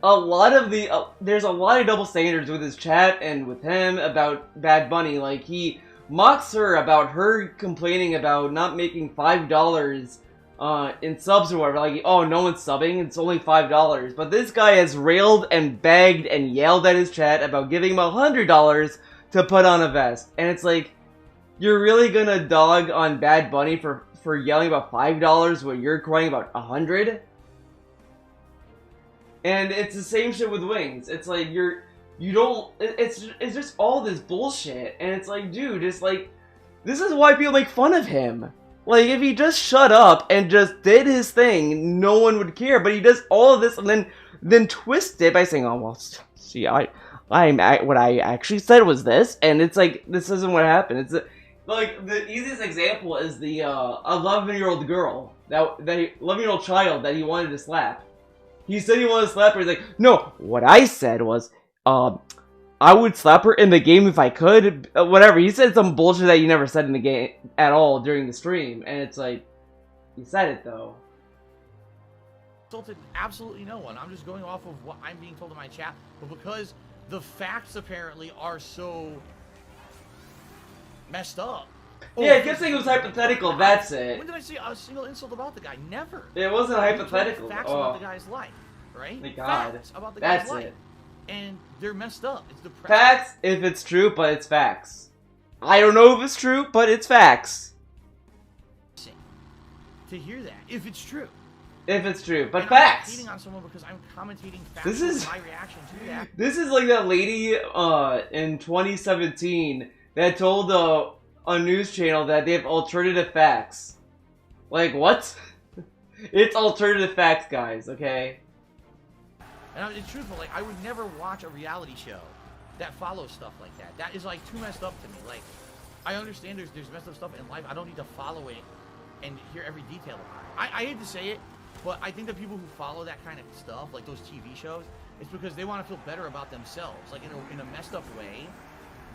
a lot of double standards with his chat and with him about Bad Bunny. Like, he mocks her about her complaining about not making $5 in subs or whatever. Like, oh, no one's subbing, it's only $5. But this guy has railed and begged and yelled at his chat about giving him $100 to put on a vest. And it's like, you're really gonna dog on Bad Bunny for yelling about $5 when you're crying about $100? And it's the same shit with Wings. It's like it's just all this bullshit, and it's like, dude, it's like, this is why people make fun of him. Like, if he just shut up and just did his thing, no one would care. But he does all of this and then twist it by saying, oh well, see, I what I actually said was this, and it's like this isn't what happened. It's like the easiest example is the 11-year-old girl that 11-year-old child that he wanted to slap. He said he wanted to slap her. He's like, no, what I said was, I would slap her in the game if I could. Whatever. He said some bullshit that you never said in the game at all during the stream, and it's like, you said it though.
Insulted absolutely no one. I'm just going off of what I'm being told in my chat, but because the facts apparently are so messed up.
Yeah, I kept saying it was hypothetical. That's it.
When did I say a single insult about the guy? Never.
It wasn't hypothetical.
Facts about the guy's life, right?
Thank God.
Facts about the guy's
That's
life.
it.
And they're messed up. It's depressing.
Facts if it's true, but it's facts. I don't know if it's true, but it's facts.
To hear that, if it's true.
If it's true, but
and
facts.
I'm hating on someone because I'm commentating facts.
This is
my reaction to that.
This is like that lady in 2017 that told a news channel that they have alternative facts. Like what? It's alternative facts, guys. Okay.
And it's truthful. Like I would never watch a reality show that follows stuff like that. That is like too messed up to me. Like I understand there's messed up stuff in life. I don't need to follow it and hear every detail about it. I hate to say it, but I think that people who follow that kind of stuff, like those TV shows, it's because they want to feel better about themselves. Like in a messed up way,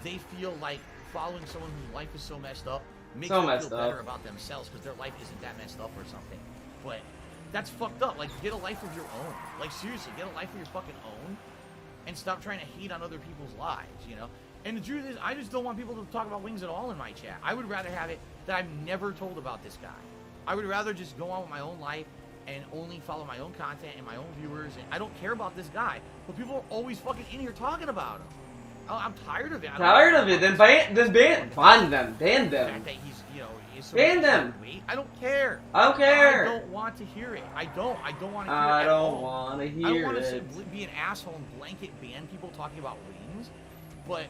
they feel like following someone whose life is so messed up makes them feel better about themselves because their life isn't that messed up or something. But that's fucked up. Like, get a life of your own. Like, seriously, get a life of your fucking own and stop trying to hate on other people's lives, you know? And the truth is, I just don't want people to talk about Wings at all in my chat. I would rather have it that I'm never told about this guy. I would rather just go on with my own life and only follow my own content and my own viewers. And I don't care about this guy. But people are always fucking in here talking about him. I'm tired of it.
Tired of it? Then ban them. Ban them. Ban them.
The fact that he's, you know, is so
ban them.
I don't care.
I don't care.
I don't want to hear it. I don't want to hear it.
I don't want to hear it.
I don't want to be an asshole and blanket ban people talking about Wings. But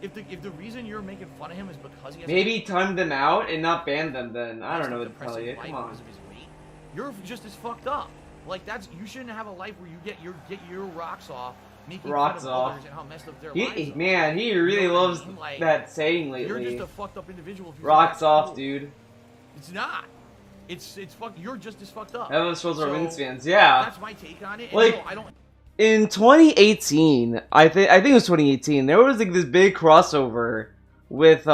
if the reason you're making fun of him is because he has
maybe time them out and not ban them, then I don't know what to tell you. Come on.
You're just as fucked up. Like you shouldn't have a life where you get your rocks off, making
rocks
fun of
off.
others and how messed up their lives are.
Man, he really loves
like,
that saying lately.
You're just a fucked up individual. If
rocks off, dude.
It's not. It's fuck. You're just as fucked up.
That shows our Wings fans. Yeah.
That's my take on it.
Like,
no, I don't.
In 2018, I think it was 2018. There was like this big crossover with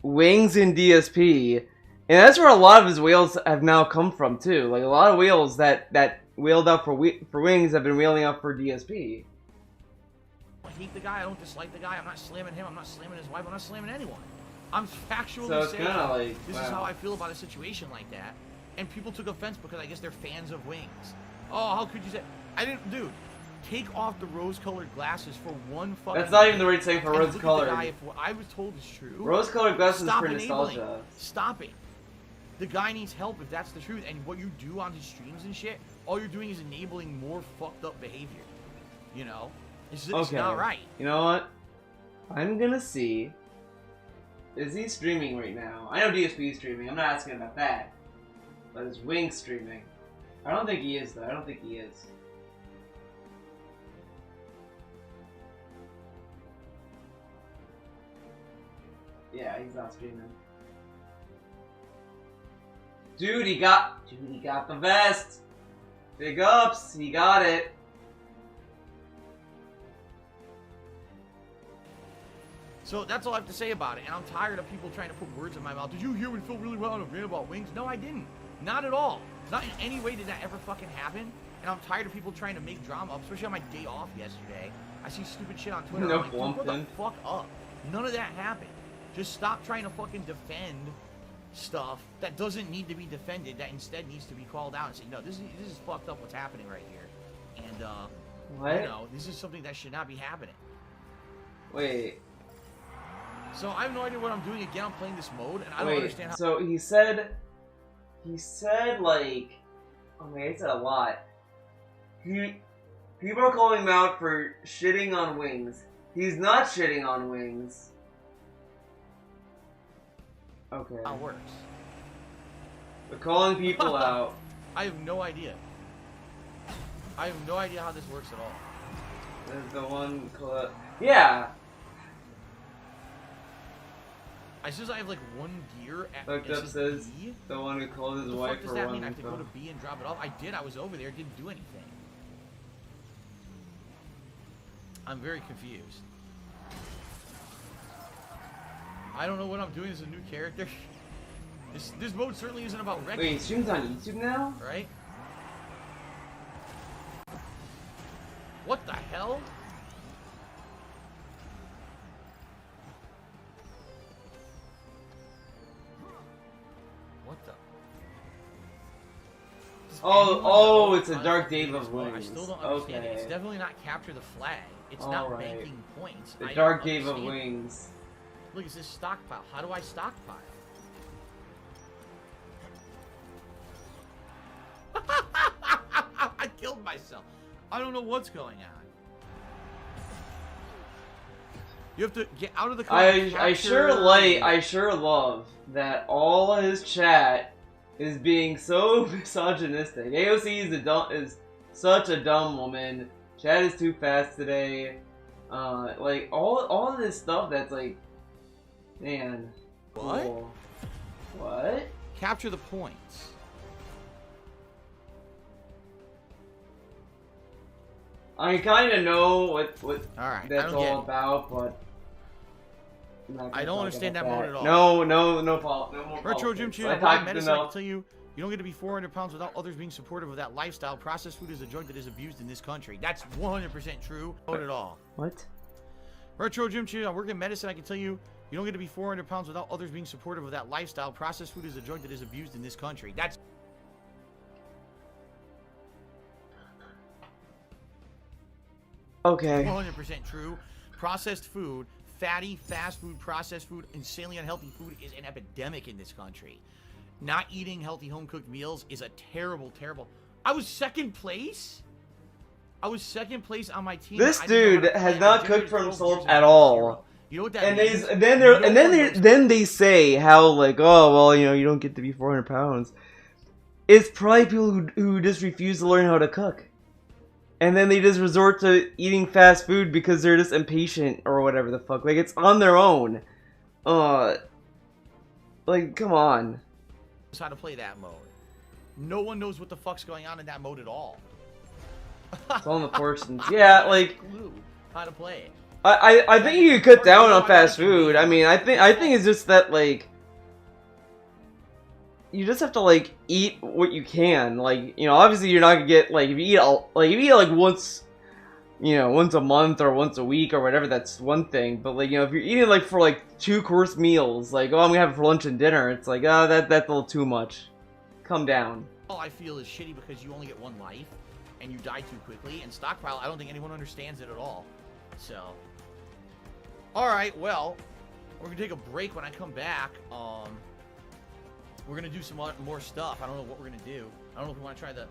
Wings and DSP, and that's where a lot of his whales have now come from too. Like a lot of whales that whaled up for Wings have been whaling up for DSP.
I hate the guy. I don't dislike the guy. I'm not slamming him. I'm not slamming his wife. I'm not slamming anyone. I'm factually saying
like,
this is how I feel about a situation like that, and people took offense because I guess they're fans of Wings. Oh, how could you say? I didn't, dude. Take off the rose-colored glasses for one fucking.
That's not even the right saying for rose-colored.
If what I was told is true,
rose-colored glasses is for nostalgia.
Stop it. The guy needs help if that's the truth. And what you do on his streams and shit, all you're doing is enabling more fucked up behavior. You know, it's not right.
You know what? I'm gonna see. Is he streaming right now? I know DSP is streaming. I'm not asking about that. But is Wings streaming? I don't think he is though. I don't think he is. Yeah, he's not streaming. Dude, he got the vest. Big ups, he got it.
So that's all I have to say about it, and I'm tired of people trying to put words in my mouth. Did you hear me feel really well on a rant about Wings? No, I didn't. Not at all. Not in any way did that ever fucking happen. And I'm tired of people trying to make drama up, especially on my day off yesterday. I see stupid shit on Twitter.
No,
I'm like, dude, what the fuck up? None of that happened. Just stop trying to fucking defend stuff that doesn't need to be defended, that instead needs to be called out and say, no, this is fucked up what's happening right here. And,
what?
You know, this is something that should not be happening.
Wait.
So I have no idea what I'm doing. Again, I'm playing this mode, and I don't understand how.
So he said like, oh man, he said a lot. People are calling him out for shitting on Wings. He's not shitting on Wings. Okay.
How it works.
We're calling people out.
I have no idea. I have no idea how this works at all.
Is the one called... Yeah!
I says I have like one gear at
Looked up says the one who called his
What
wife
the fuck does
for
that
one.
mean? I have to go to B and drop it off? I did. I was over there. Didn't do anything. I'm very confused. I don't know what I'm doing as a new character. This mode certainly isn't about wrecking.
Wait, streams on YouTube now?
Right? What the hell? What the?
Oh, it's a Dark Dave of Wings.
I still don't understand it. It's
Okay.
definitely not capture the flag. It's not banking points.
The
I
Dark
don't
Dave of
understand.
Wings.
Look, it says stockpile. How do I stockpile? I killed myself. I don't know what's going on. You have to get out of the car.
I sure love that all of his chat is being so misogynistic. AOC is such a dumb woman. Chat is too fast today. Like all of this stuff that's like, man.
What?
Cool. What?
Capture the points.
I kind of know what
Alright,
that's all about, but I'm not gonna
I don't
talk
understand
about
that mode at all.
No more
Retro Gym
politics.
Cheer,
I talked
medicine, I can
enough.
tell you, you don't get to be 400 pounds without others being supportive of that lifestyle. Processed food is a drug that is abused in this country. That's 100% true. Not at all.
What?
Retro Gym Cheer, I work in medicine, I can tell you, you don't get to be 400 pounds without others being supportive of that lifestyle. Processed food is a drug that is abused in this country. That's
Okay.
100% true. Processed food, fatty, fast food, processed food, insanely unhealthy food is an epidemic in this country. Not eating healthy home-cooked meals is a terrible, terrible... I was second place? I was second place on my team.
This
I didn't know
dude
how to play.
has
I
not
generated
cooked for
12
himself
years
at
and
all.
0. You know what that
And
means?
then they say how like, oh, well, you don't get to be 400 pounds. It's probably people who just refuse to learn how to cook. And then they just resort to eating fast food because they're just impatient or whatever the fuck. Like, it's on their own. Like, come on.
How to play that mode. No one knows what the fuck's going on in that mode at all.
It's all in the portions. Yeah, like,
Clue how to play it.
I think you could cut down on fast food. I mean, I think it's just that, like, you just have to, like, eat what you can. Like, you know, obviously you're not gonna get, like, if you eat once, you know, once a month or once a week or whatever, that's one thing. But, like, you know, if you're eating, like, for, like, 2-course meals, like, oh, I'm gonna have it for lunch and dinner, it's like, oh, that's a little too much. Come down.
All I feel is shitty because you only get one life, and you die too quickly, and stockpile, I don't think anyone understands it at all. So... Alright, well, we're gonna take a break. When I come back. We're gonna do some more stuff. I don't know what we're gonna do. I don't know if we want to try the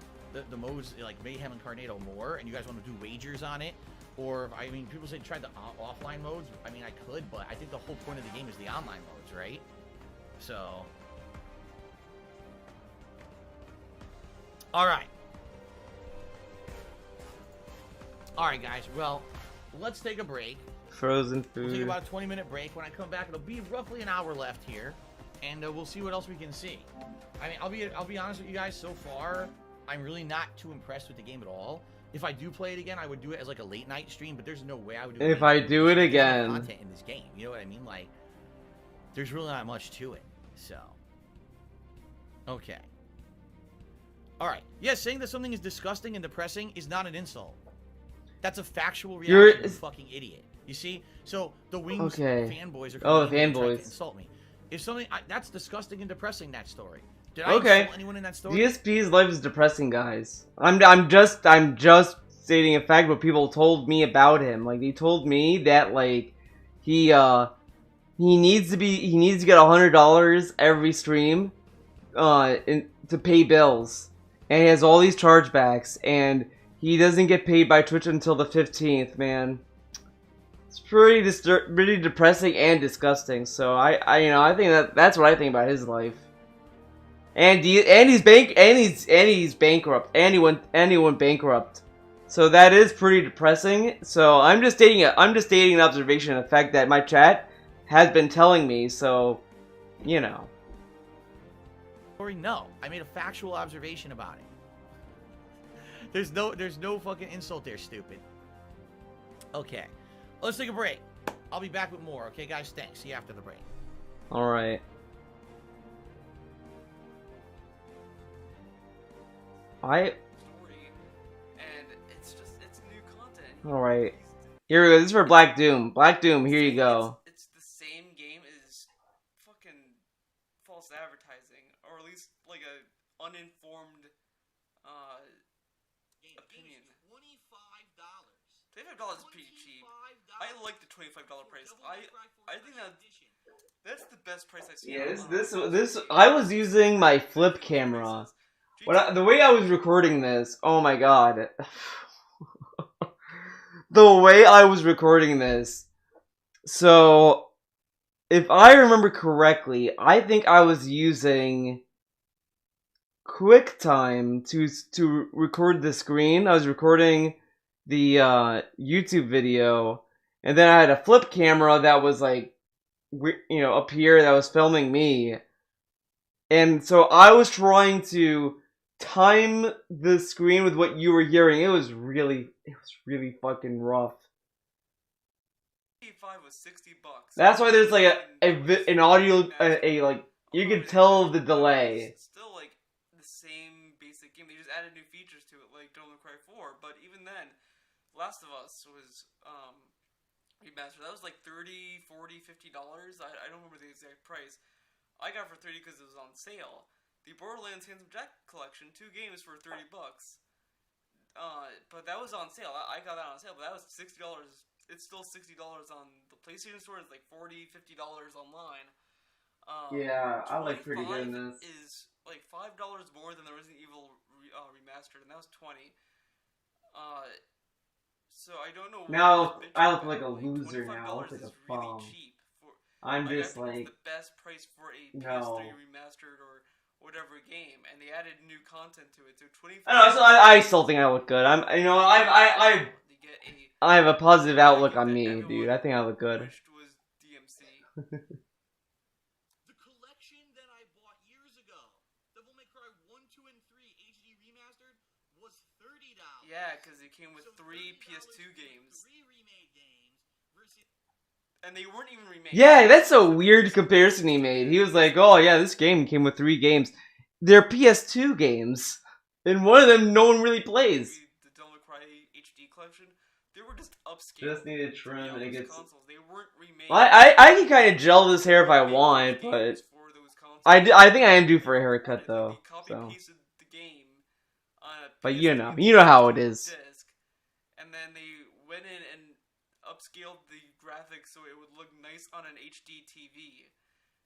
modes like Mayhem and Carnado more, and you guys want to do wagers on it, or I mean, people say try the offline modes. I mean, I could, but I think the whole point of the game is the online modes, right? So, all right, guys. Well, let's take a break.
Frozen
We'll take
food.
about a 20-minute break. When I come back, it'll be roughly an hour left here, and we'll see what else we can see. I mean, I'll be honest with you guys. So far, I'm really not too impressed with the game at all. If I do play it again, I would do it as like a late night stream, but there's no way I would do it.
If I do it
There's no
again.
content in this game, you know what I mean? Like, there's really not much to it. So, okay. All right. Yes, saying that something is disgusting and depressing is not an insult. That's a factual reaction. You fucking idiot. You see? So the Wings fanboys are coming in and trying to insult me. If something that's disgusting and depressing, that story. Did I insult anyone in that story?
DSP's life is depressing, guys. I'm just stating a fact, but people told me about him. Like, they told me that, like, he needs to get $100 every stream to pay bills, and he has all these chargebacks, and he doesn't get paid by Twitch until the 15th. Man, it's pretty depressing and disgusting. So I think that's what I think about his life. And he's bankrupt. And he went bankrupt. So that is pretty depressing. So I'm just stating an observation of the fact that my chat has been telling me. So, you know.
No, I made a factual observation about it. There's no fucking insult there, stupid. Okay, let's take a break. I'll be back with more. Okay, guys, thanks. See you after the break.
All right. All right. Here we go. This is for Black Doom. Black Doom. Here you go.
It's the same game as fucking false advertising, or at least like a uninformed opinion. $25 is pretty cheap. I like the $25 price. I think that's the best price I've seen.
Yeah, this I was using my flip camera. The way I was recording this, oh my god. The way I was recording this. So, if I remember correctly, I think I was using QuickTime to record the screen. I was recording the YouTube video, and then I had a flip camera that was like, you know, up here that was filming me. And so I was trying to time the screen with what you were hearing. It was really fucking rough.
Was $60.
That's why there's like an audio, like, you can tell the delay.
It's still like the same basic game. They just added new features to it, like Devil May Cry 4. But even then, Last of Us was remastered. That was like $30, $40, $50. I don't remember the exact price. I got it for $30 because it was on sale. The Borderlands Handsome Jack collection, 2 games for $30. But that was on sale. I got that on sale, but that was $60. It's still $60 on the PlayStation Store. It's like $40, $50 online.
Yeah, I like pretty good in this.
Is like $5 more than the Resident Evil remastered, and that was $20. So I don't know.
Now I look like a loser now. I look like a bum.
Cheap for,
I'm just like
the best price for a
no.
PS3 remastered or whatever game, and they added new content to it. So $25.
I still think I look good. I have a positive outlook on me, dude. I think I look good.
Was DMC.
The collection that I bought years ago, Devil May Cry 1, 2, and 3 HD remastered, was $30.
Yeah, because it came with 3 PS2 games.
3 remade games versus.
And they weren't even remade.
Yeah, that's a weird comparison he made. He was like, "Oh yeah, this game came with 3 games. They're PS2 games, and one of them no one really plays."
The Devil May Cry HD collection, they were just upscaled.
Just needed trim and it gets.
Consoles. They weren't remade.
I can kind of gel this hair if I want, but I think I am due for a haircut though. So.
The game on a
But you know how it is.
Disc, and then they went in and upscaled the graphics so it would look nice on an HD TV.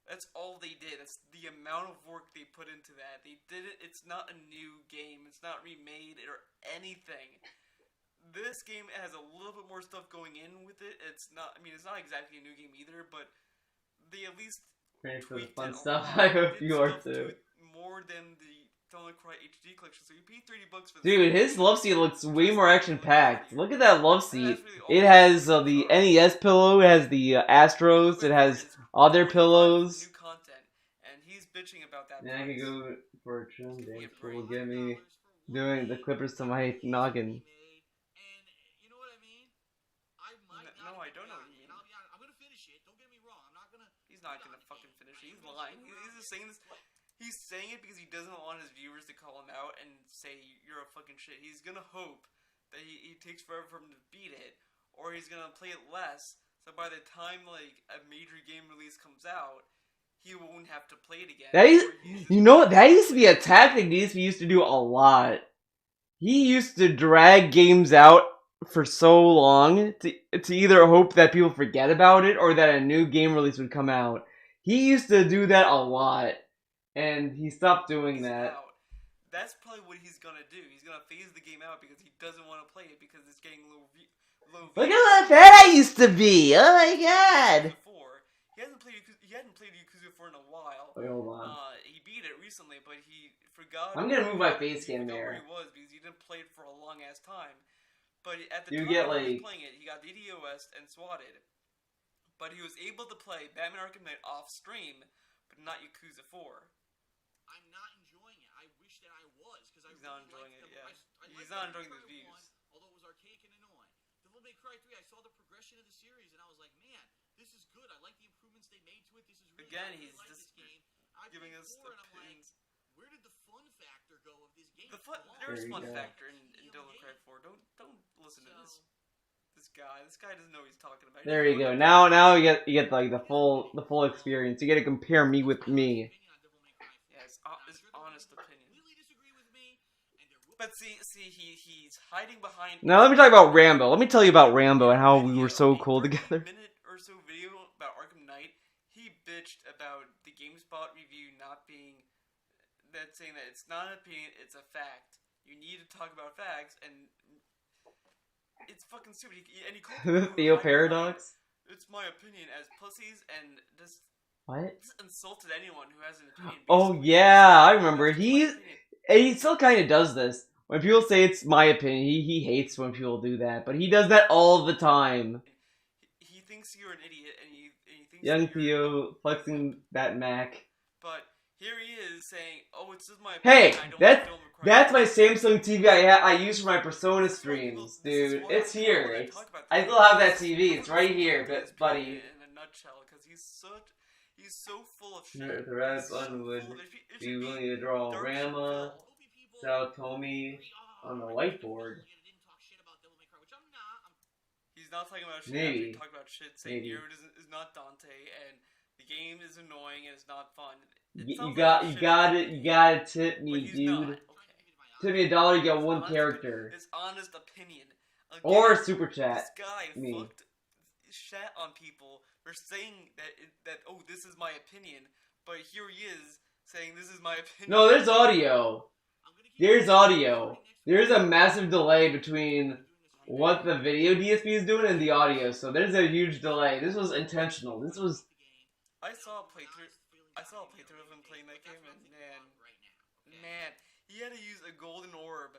That's all they did. That's the amount of work they put into that. They did it. It's not a new game. It's not remade or anything. This game has a little bit more stuff going in with it. It's not. I mean, it's not exactly a new game either, but they at least
For the
tweaked
fun
it a
stuff.
lot.
I hope
Did
you are
stuff to
too.
it more than the Devil May Cry HD collection. So you paid $30 for this.
Dude, his love seat looks way more action packed. Look at that love seat. It has the NES pillow. It has the Astros. It has other pillows.
New content, and he's bitching about that.
Then I could go for a trim day. It will get me doing the clippers to my noggin.
No, I don't know what you mean.
I'm gonna finish it. Don't get me wrong. I'm not gonna.
He's not gonna fucking finish it. He's lying. He's just saying this. He's saying it because he doesn't want his viewers to call him out and say you're a fucking shit. He's gonna hope that he takes forever for him to beat it, or he's gonna play it less. So by the time like a major game release comes out, he won't have to play it again.
That used to be a tactic DSP used to do a lot. He used to drag games out for so long to either hope that people forget about it or that a new game release would come out. He used to do that a lot, and he stopped doing that.
That's probably what he's gonna do. He's gonna phase the game out because he doesn't want to play it because it's getting low.
Look at how fat I used to be! Oh my god!
He hadn't played Yakuza 4 in a while.
Wait, hold on.
He beat it recently, but he forgot.
I'm gonna move my face cam
there.
there.
Where he was because he didn't play it for a long ass time. But at the
You
time
get,
he was
like-
playing it, he got the DOS and swatted. But he was able to play Batman Arkham Knight off stream, but not Yakuza 4.
I'm not enjoying it. I wish that I was, because
He's not enjoying it, yeah.
I
He's
liked
not
Devil
enjoying
May
the
Cry
views.
1, although it was archaic and annoying. Devil May Cry 3, I saw the progression of the series, and I was like, man, this is good. I like the improvements they made to it. This is really
Again,
I really
he's
like
just
this game. I
giving
played
us
4, and I'm like,
opinions.
where did the fun factor go of this game?
There's
There you
fun
go.
factor in Devil May Cry 4. Don't listen to this guy. This guy doesn't know what he's talking about.
There you go. Now you get like the full experience. You get to compare me with me.
Yeah, his honest opinion. But see, he's hiding behind.
Now let me talk about Rambo. Let me tell you about Rambo and how we were so cool together.
Minute or so video about Arkham Knight. He bitched about the GameSpot review not being saying that it's not an opinion, it's a fact. You need to talk about facts, and it's fucking stupid. And he called
The Theo paradox.
It's my opinion as pussies, and just
What?
insulted anyone who has an opinion.
Oh yeah, I remember. He still kind of does this. When people say it's my opinion, he hates when people do that, but he does that all the time.
He thinks you're an idiot, and he thinks
Young
that you're
Theo flexing that Mac.
But here he is saying, "Oh, it's just my opinion.
Hey,
I don't want to film a crime."
that's my Samsung TV I use for my Persona streams, dude. It's here. I still have that TV. It's right here, buddy.
In a nutshell, because he's so full of shit.
The Red Button would be willing to draw Rama, Saotomi on the whiteboard.
He's not talking about shit.
Maybe.
He's talking about shit saying Nero is not Dante, and the game is annoying and it's not fun.
You gotta tip me, dude. Tip me $1, you get one character.
His honest opinion. Again,
Or super chat.
This guy
Me.
shat on people for saying that oh, this is my opinion, but here he is saying this is my opinion.
No, there's audio. There's audio. There's a massive delay between what the video DSP is doing and the audio, so there's a huge delay. This was intentional. This was...
I saw a playthrough of him playing that game, and man, he had to use a golden orb.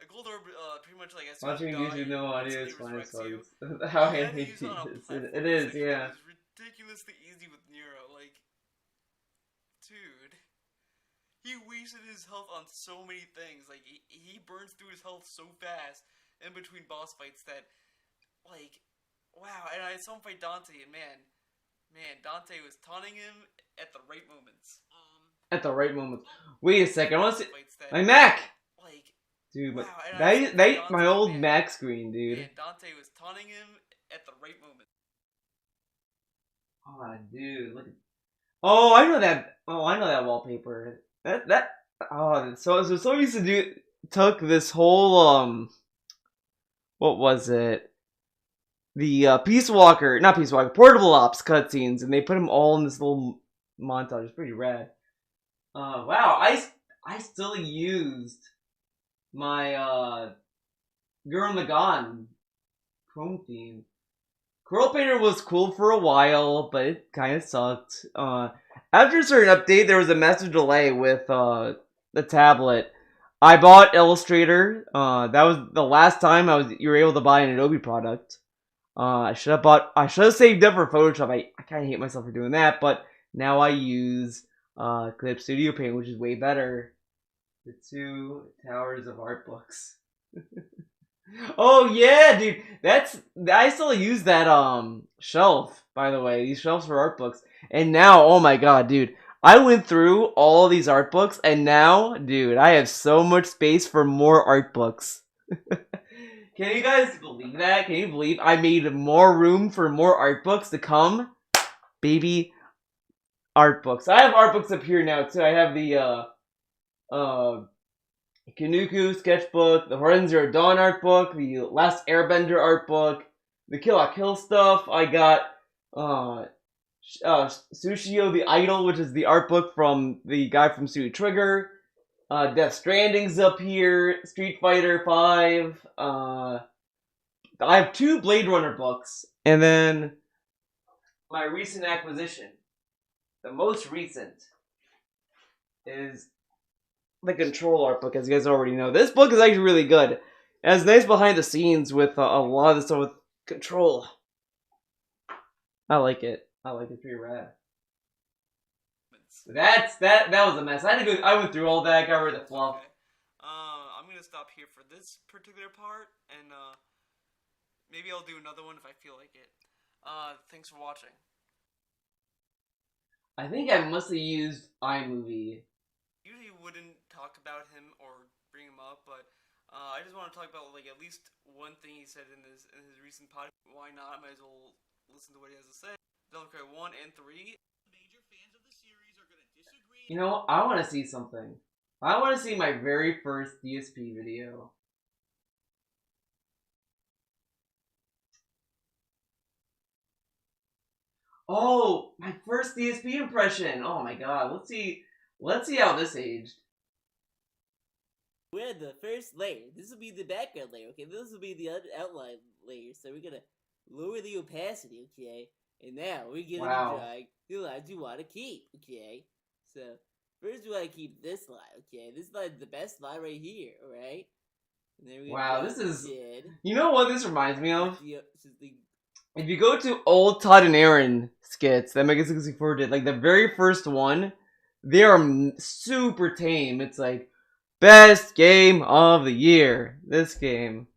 A golden orb, pretty much like as soon as
Watching
you die,
YouTube, no audio
it
is fine as
resurrects you.
fuck. How
He had to
handmade
use it on a
it is.
platform
It is,
that
yeah.
was ridiculously easy with Nero. Like, dude, he wasted his health on so many things. Like, he burns through his health so fast in between boss fights that, like, wow. And I saw him fight Dante, and man, Dante was taunting him at the right moments.
At the right moment. Wait a second, I want to see...
Fights that,
My Mac!
like,
Dude,
wow, and I saw
that
Dante,
my old
man.
Mac screen, dude.
Man, Dante was taunting him at the right moment.
Oh, dude, look at... Oh, I know that wallpaper. So used to took this whole, what was it? The, Portable Ops cutscenes, and they put them all in this little montage. It's pretty rad. Wow, I still used my, Gurren Lagann Chrome theme. Curl Painter was cool for a while, but it kind of sucked. After a certain update, there was a massive delay with the tablet. I bought Illustrator. That was the last time you were able to buy an Adobe product. I should have saved up for Photoshop. I kind of hate myself for doing that, but now I use Clip Studio Paint, which is way better. The two towers of art books. Oh yeah, dude. I still use that shelf, by the way. These shelves for art books. And now, oh my god, dude. I went through all these art books, and now, dude, I have so much space for more art books. Can you guys believe that? Can you believe I made more room for more art books to come? Baby, art books. I have art books up here now too. I have the Kanuku sketchbook, the Horizon Zero Dawn art book, the Last Airbender art book, the Kill la Kill stuff. I got Sushio the Idol, which is the art book from the guy from Studio Trigger. Death Stranding's up here. Street Fighter 5. I have 2 Blade Runner books, and then my recent acquisition, the most recent, is the Control art book, as you guys already know. This book is actually really good. It has nice behind the scenes with a lot of the stuff with control. I like it. I like it. Pretty rad. That was a mess. I had to go. I went through all that. Got rid of the fluff.
Okay. I'm gonna stop here for this particular part, and maybe I'll do another one if I feel like it. Thanks for watching.
I think I must have used iMovie.
Usually wouldn't talk about him or bring him up, but I just want to talk about like at least one thing he said in his recent podcast. Why not? I might as well listen to what he has to say. Devil May Cry 1 and 3. Major fans of the series are gonna disagree.
You know, I want to see something. I want to see my very first DSP video. Oh, my first DSP impression. Oh my god. Let's see how this aged.
We're the first layer. This will be the background layer, okay? This will be the outline layer. So we're gonna lower the opacity, okay? And now we're gonna drag the lines you want to keep, okay? So first we want to keep this line, okay? This line's the best line right here, alright?
Wow, this is... You know what this reminds me of? If you go to old Todd and Aaron skits that Mega 64 did, like the very first one, they are super tame. It's like, best game of the year. This game.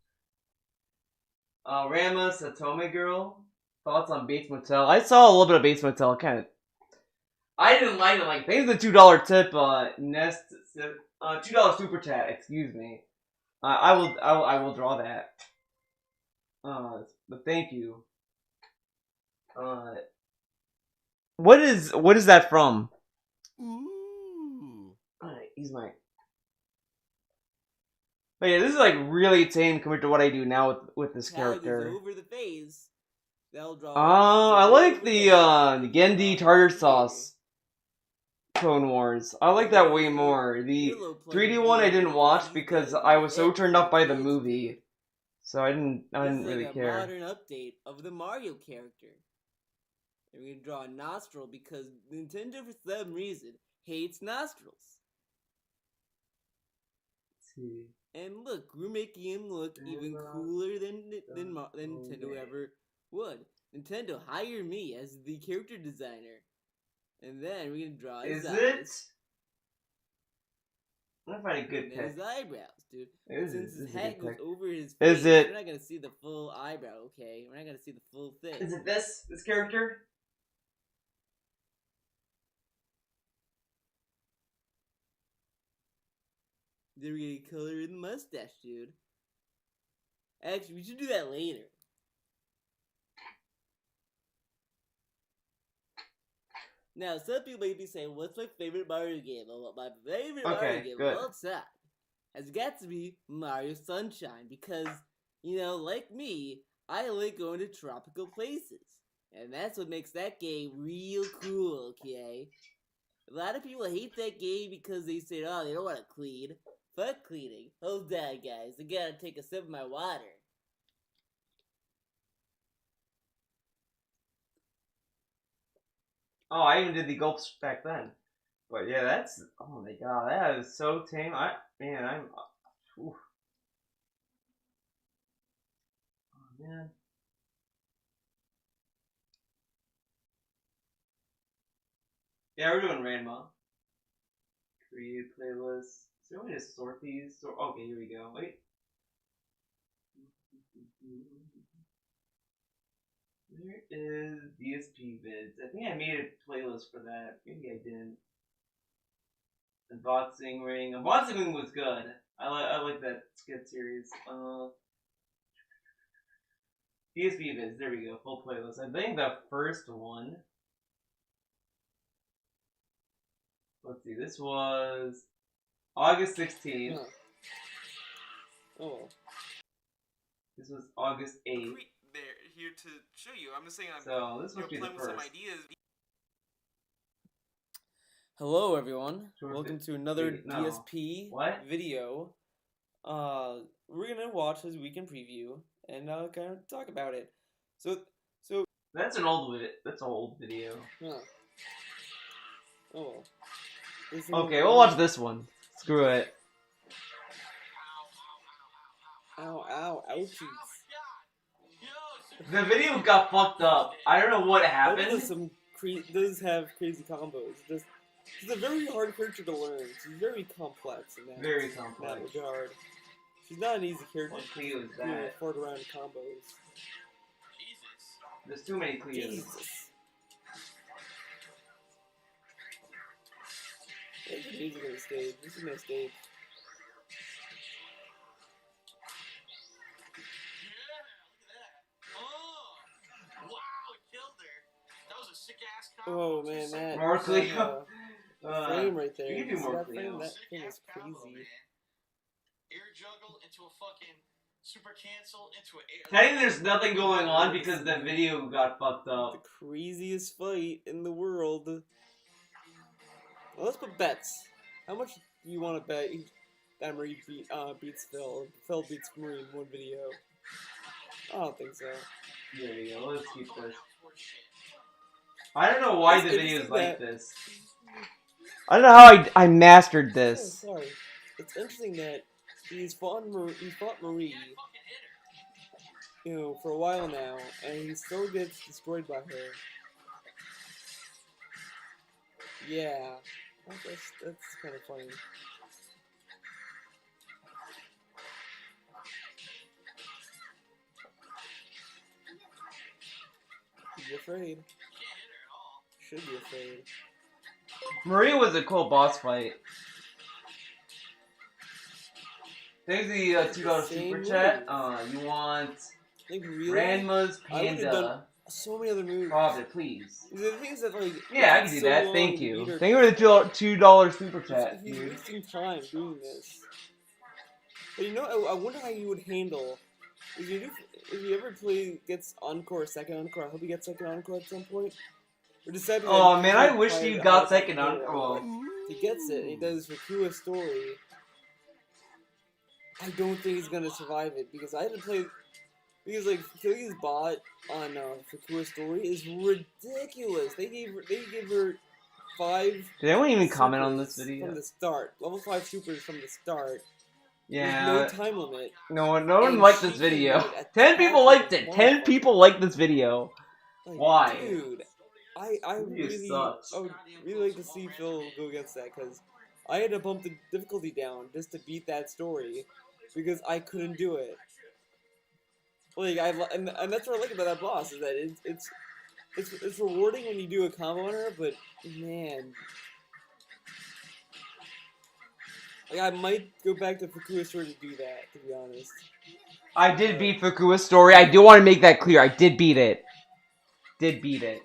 Rama Satome Girl. Thoughts on Bates Motel? I saw a little bit of Bates Motel. Kind of. I didn't like it. Like, thanks to the $2 tip. $2 super chat. Excuse me. I will draw that. But thank you. What is that from?
Ooh.
Alright, he's my. But yeah, this is like really tame compared to what I do now with this character.
Over the face. They'll draw.
I like the Gendy tartar sauce Clone Wars. I like that way more. The 3D one I didn't watch because I was so turned off by the movie, so I didn't really care.
It's like a modern update of the Mario character. And we're gonna draw a nostril because Nintendo, for some reason, hates nostrils.
Let's see.
And look, we're making him look even cooler than Nintendo ever would. Nintendo, hire me as the character designer. And then we're gonna draw his eyes.
Is it? I'm gonna find a good pick.
His eyebrows, dude. Since his head goes over his
face,
we're not gonna see the full eyebrow, okay? We're not gonna see the full thing.
Is it this character?
Then we're gonna color in the mustache, dude. Actually, we should do that later. Now, some people may be saying, what's my favorite Mario game? Well, my favorite Mario game of all time has got to be Mario Sunshine. Because, you know, like me, I like going to tropical places. And that's what makes that game real cool, okay? A lot of people hate that game because they say, oh, they don't want to clean. Fuck cleaning. Hold on, guys. I gotta take a sip of my water.
Oh, I even did the gulps back then. But yeah, that's... Oh my god, that is so tame. I'm... Oof. Oh man. Yeah, we're doing Ranma. Create playlist. Is there a way to sort these? Okay, here we go. Wait. There is DSP vids. I think I made a playlist for that. Maybe I didn't. Unboxing Ring. Unboxing Ring was good. I like that skit series. DSP vids. There we go. Full playlist. I think the first one. Let's see. This was August 16th.
Oh.
This was August 8th.
They're here to show you. I'm just saying I'm
this must be the
playing with some
first.
ideas.
Hello, everyone. Welcome to another DSP video. We're gonna watch his weekend preview and kind of talk about it. So
that's an old video.
Oh.
Okay, we'll watch this one. Screw it.
Ow. Ouchies.
The video got fucked up. I don't know what
Bubble
happened.
does have crazy combos. She's a very hard character to learn. She's very complex in that,
Very
in
complex.
that regard. She's not an easy character
What
to
Cleo is
do
that?
forward around combos.
There's too many Cleos.
Jesus. There's the music on the stage. This is my stage. Oh man, that
More Cleo.
frame right there.
You can do more
that
Cleo.
frame, that thing is crazy.
Air juggle into a fucking super cancel into an air.
Technically, there's nothing going on because the video got fucked up.
The craziest fight in the world. Well, let's put bets. How much do you want to bet that Marie beats Phil? Phil beats Marie in one video. I don't think so.
There you go. Let's keep this. I don't know why the
It's
video is like this.
I don't know how I mastered this.
Oh, sorry. It's interesting that he's fought Marie, you know, for a while now, and he still gets destroyed by her. Yeah, that's kind of funny. Be afraid. Should be afraid.
Maria was a cool boss fight. Thanks the $2 super chat. You want
like, really?
Ranma's
I would have done
Panda.
so many other moves.
Probably, please.
The things that, like,
Yeah, I can do that. Thank you. Thank you for the $2 super chat,
He's
dude.
wasting time doing this. But you know, I wonder how you would handle if you ever gets encore, second encore. I hope he gets second encore at some point. Or decide to,
Oh
like,
man, I wish you got second encore.
He gets it. He does Fukua's story. I don't think he's gonna survive it because I had to play. Because like killing his bot on Fukua's story is ridiculous. They gave her 5.
Did anyone even comment on this video?
From the start, level 5 supers from the start.
Yeah.
With no time limit.
No one liked this video. 10 people liked it. 10 people liked this video.
Like,
Why?
Dude, I would really like to see Phil go against that because I had to bump the difficulty down just to beat that story because I couldn't do it. Like and that's what I like about that boss is that it's rewarding when you do a combo on her, but man, like I might go back to Fukua's story to do that. To be honest,
I did beat Fukua's story. I do want to make that clear. I did beat it. Did beat it.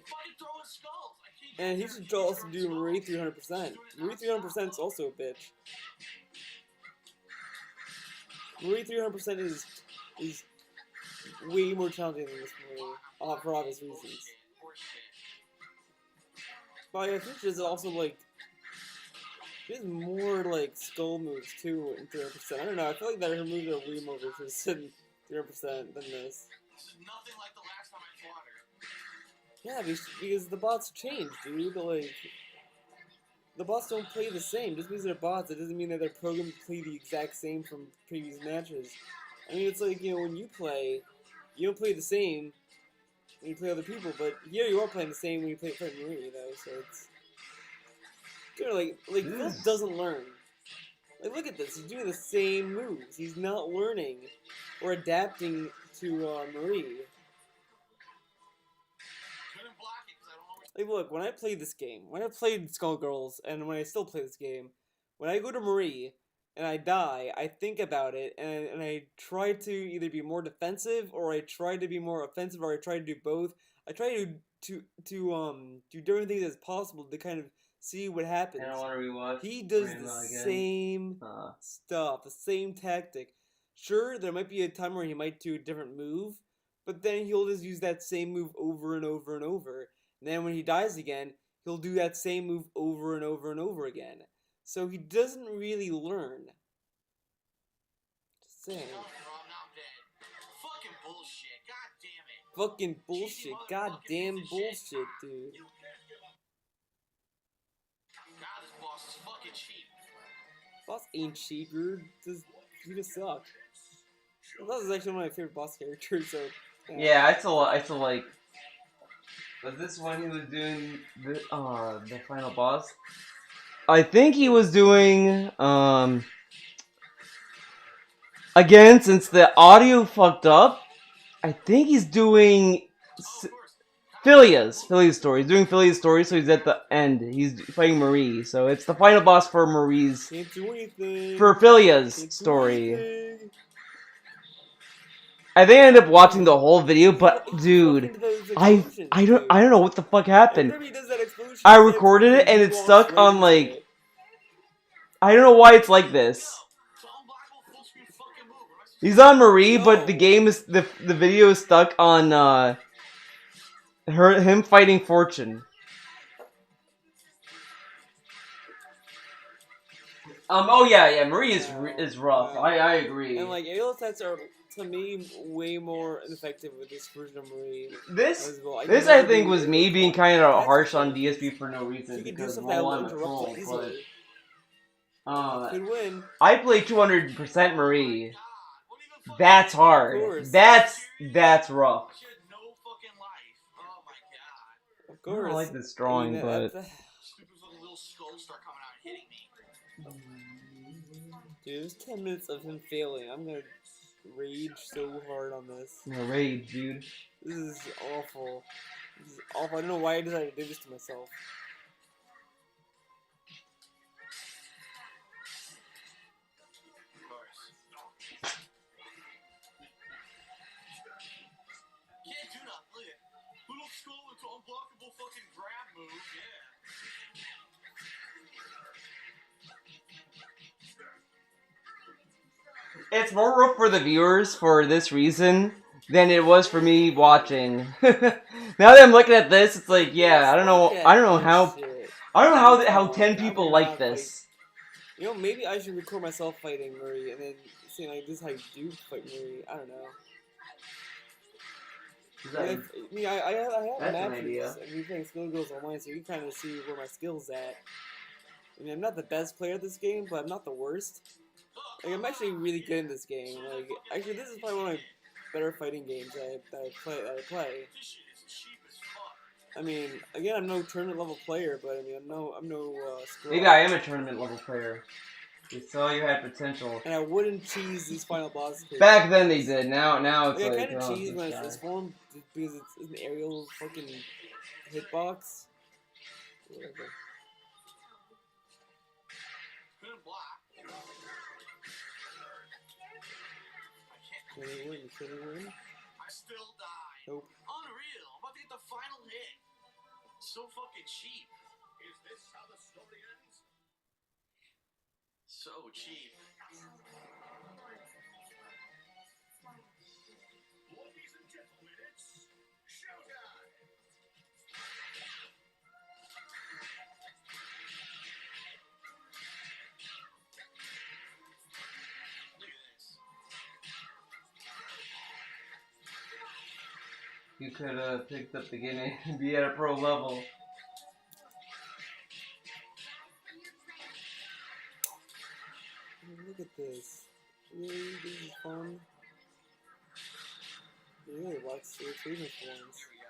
And he should also do Marie 300%. Marie 300% is also a bitch. Marie 300% is way more challenging than this Marie, for obvious reasons. But I think she's also like she has more like skull moves too in 300%. I don't know. I feel like that her moves are way more vicious in 300% than this.
Nothing like the last time I fought her.
Yeah, because the bots change, dude. Like, the bots don't play the same. Just because they're bots, it doesn't mean that they're programmed to play the exact same from previous matches. I mean, it's like, you know, when you play, you don't play the same when you play other people, but here you are playing the same when you play Marie, you know, so it's... Dude, like Phil doesn't learn. Like, look at this. He's doing the same moves. He's not learning or adapting to Marie. Like, look, when I played this game, when I played Skullgirls, and when I still play this game, when I go to Marie, and I die, I think about it, and I try to either be more defensive, or I try to be more offensive, or I try to do both. I try to do different things as possible to kind of see what happens.
I don't want to rewatch.
He does the same stuff, the same tactic. Sure, there might be a time where he might do a different move, but then he'll just use that same move over and over and over. And then when he dies again, he'll do that same move over and over and over again. So he doesn't really learn. Just saying.
Fucking bullshit. God damn it.
Fucking bullshit. Goddamn bullshit, dude.
God, this boss is fucking cheap.
Boss ain't cheap, dude. You just suck. That was actually one of my favorite boss characters. So
yeah, I still like. Was this when he was doing the final boss? I think he was doing again, since the audio fucked up. I think he's doing Philia's story. He's doing Philia's story, so he's at the end. He's fighting Marie, so it's the final boss for Marie's.
Can't do anything.
For Philia's story. I think I ended up watching the whole video, but dude, I don't know what the fuck happened. I recorded it and it's stuck on like, I don't know why it's like this. He's on Marie, but the game is the video is stuck on him fighting Fortune. Oh yeah, Marie is rough. I agree.
And like aerial attacks are, to me, way more effective with this version of Marie.
This I think was me being kind of harsh on DSP for no reason, because well, I'm a troll, but
could win.
I play 200% Marie. That's hard. That's rough.
Of course.
I don't like this drawing, but
dude, there's 10 minutes of him failing. I'm gonna rage so hard on this.
Rage, dude.
This is awful. This is awful. I don't know why I decided to do this to myself.
Can't do nothing. Look at little skull into unblockable fucking grab move. Yeah.
it's more rough for the viewers for this reason than it was for me watching. Now that I'm looking at this, it's like, yeah, I don't know how 10 people like this.
You know, maybe I should record myself fighting Marie and then saying like, this is how you do fight Marie. I don't know. I have matches. And we're playing Skill Girls Online, so you can kind of see where my skill's at. I mean, I'm not the best player at this game, but I'm not the worst. Like, I'm actually really good in this game. Like, actually, this is probably one of my better fighting games that I play. I mean, again, I'm no tournament level player, but I mean, I'm no scroll.
Maybe I am a tournament level player. You saw you had potential.
And I wouldn't cheese these final boss.
Back then they did. Now it's like,
I kind of cheese when it's this form because it's an aerial fucking hitbox. Whatever. Can he win? Can he win?
I still die.
Nope.
Unreal. I'm about to get the final hit. So fucking cheap.
Is this how the story ends?
So cheap.
Ladies and gentlemen, it's showtime.
Look at this.
You could have picked up the game and be at a pro level.
Look at this. Really? This is fun. He really likes the treatment forms.
Here we go.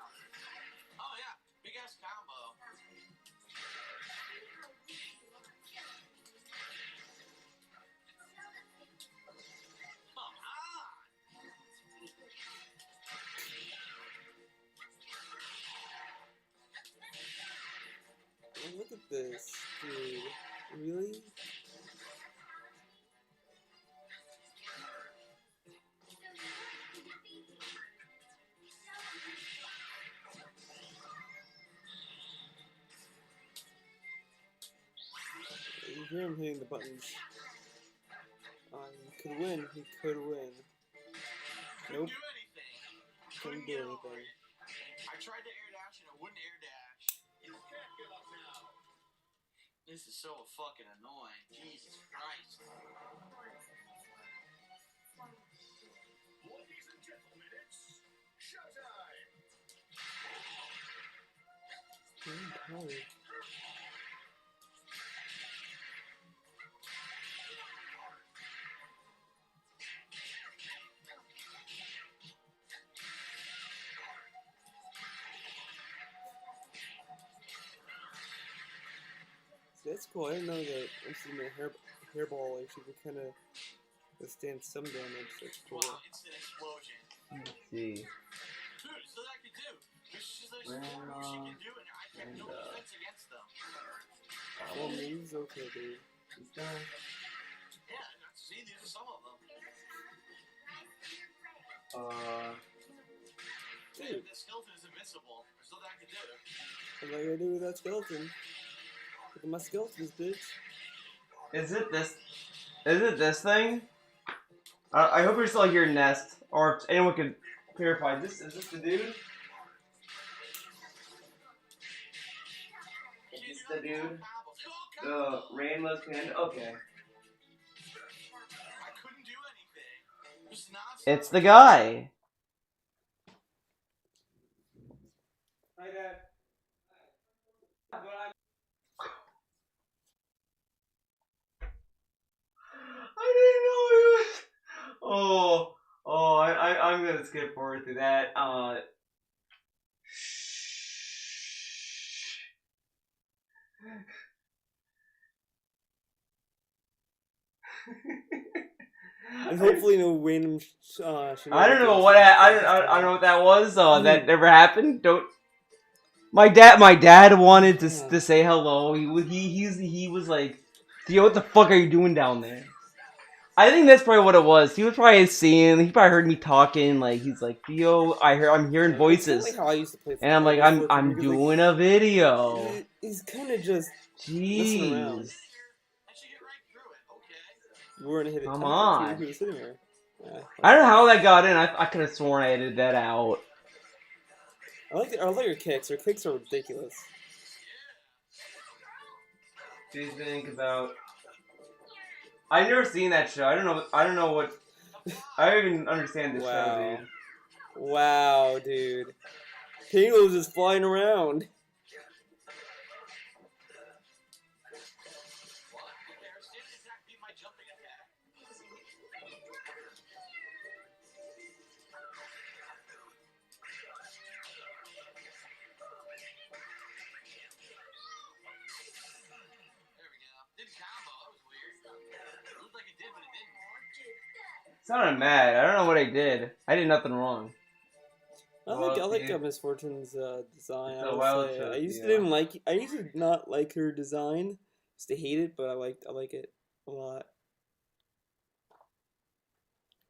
Oh yeah, big ass combo. Come on.
Oh, look at this, dude. Really? You hear him hitting the buttons. He could win. He could win. Nope.
Couldn't
Couldn't do
do anything.
anything.
I tried to air dash and it wouldn't air dash.
You can't give up now.
This is so fucking annoying. Jesus Christ.
Ladies and gentlemen, it's showtime.
Oh,
that's cool. I didn't know that instead of a hairball actually could kind of withstand some damage. That's cool.
Wow, instant explosion.
Let's see.
Dude, so that I could do. There's just like she can do, and I have no defense against them.
Well, moves, okay, dude.
Yeah, see, these are some of them.
Dude.
The skeleton is invincible. There's nothing I can do.
What am I gonna do with that skeleton? Look at my skeletons, bitch.
Is it this thing? I hope you're still here, Nest, or if anyone can clarify. Is this the dude? Is this the dude? The rainless panda? Okay.
I couldn't do anything. Just nonstop.
It's the guy.
Hi, Dad.
I didn't know he was. I'm gonna skip forward to that.
And hopefully no random.
I don't know what I don't know what that was. That never happened. Don't. My dad wanted to say hello. He was like, Theo, what the fuck are you doing down there? I think that's probably what it was. He was probably seeing. He probably heard me talking. Like he's like, Theo, I'm hearing voices.
Like how I used to play,
and I'm like, I'm doing a video.
He's kind of just
Jeez.
around. You weren't hit it.
Come on.
He was sitting there. Yeah,
I don't know how that got in. I could have sworn I edited that out.
I like your kicks. Your kicks are ridiculous.
Do you think about? I've never seen that show. I don't know what. I don't even understand this show, dude.
Wow, dude. Halo's just flying around.
Sounded mad. I don't know what I did. I did nothing wrong.
I like Misfortune's design. I used to not like her design. I used to hate it, but I like it a lot.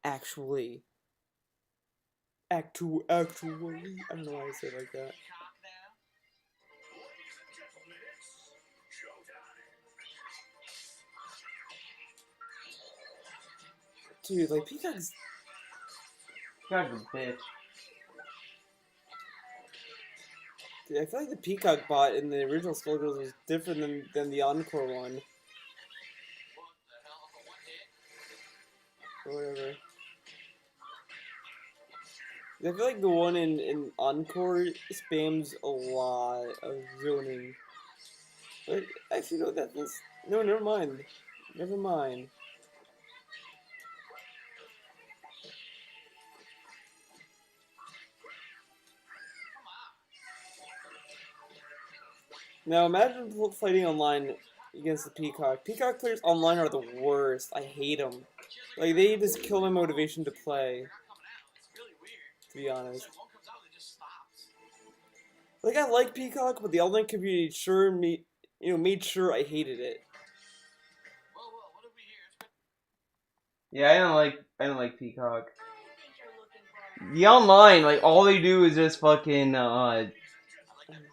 Actually. I don't know why I say it like that. Dude, like Peacock's
a bitch.
Dude, I feel like the Peacock bot in the original Skullgirls was different than the Encore one. Or whatever. I feel like the one in Encore spams a lot of zoning. But actually, no, no, never mind. Never mind. Now imagine fighting online against the Peacock. Peacock players online are the worst. I hate them. Like, they just kill my motivation to play. To be honest. Like, I like Peacock, but the online community made sure I hated it.
Yeah, I don't like Peacock. The online, like, all they do is just fucking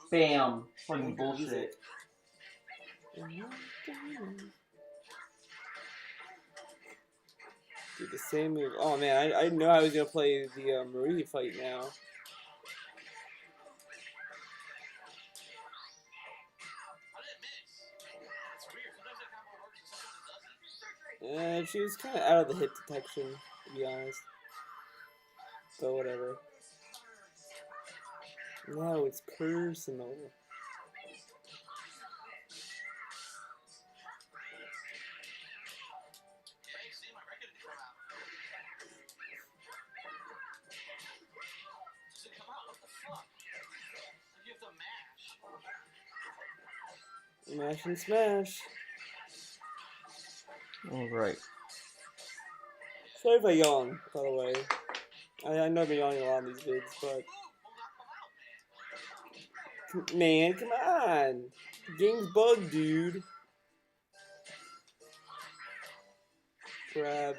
spam fucking bullshit.
Dude, the same move. Oh man, I know I was gonna play the Marie fight now. She was kind of out of the hit detection, to be honest. So whatever. Now it's personal. Smash and smash.
Alright.
Sorry if I yawn, by the way. I know I've been yawning a lot in these vids, but... Man, come on! The game's bugged, dude. Grab.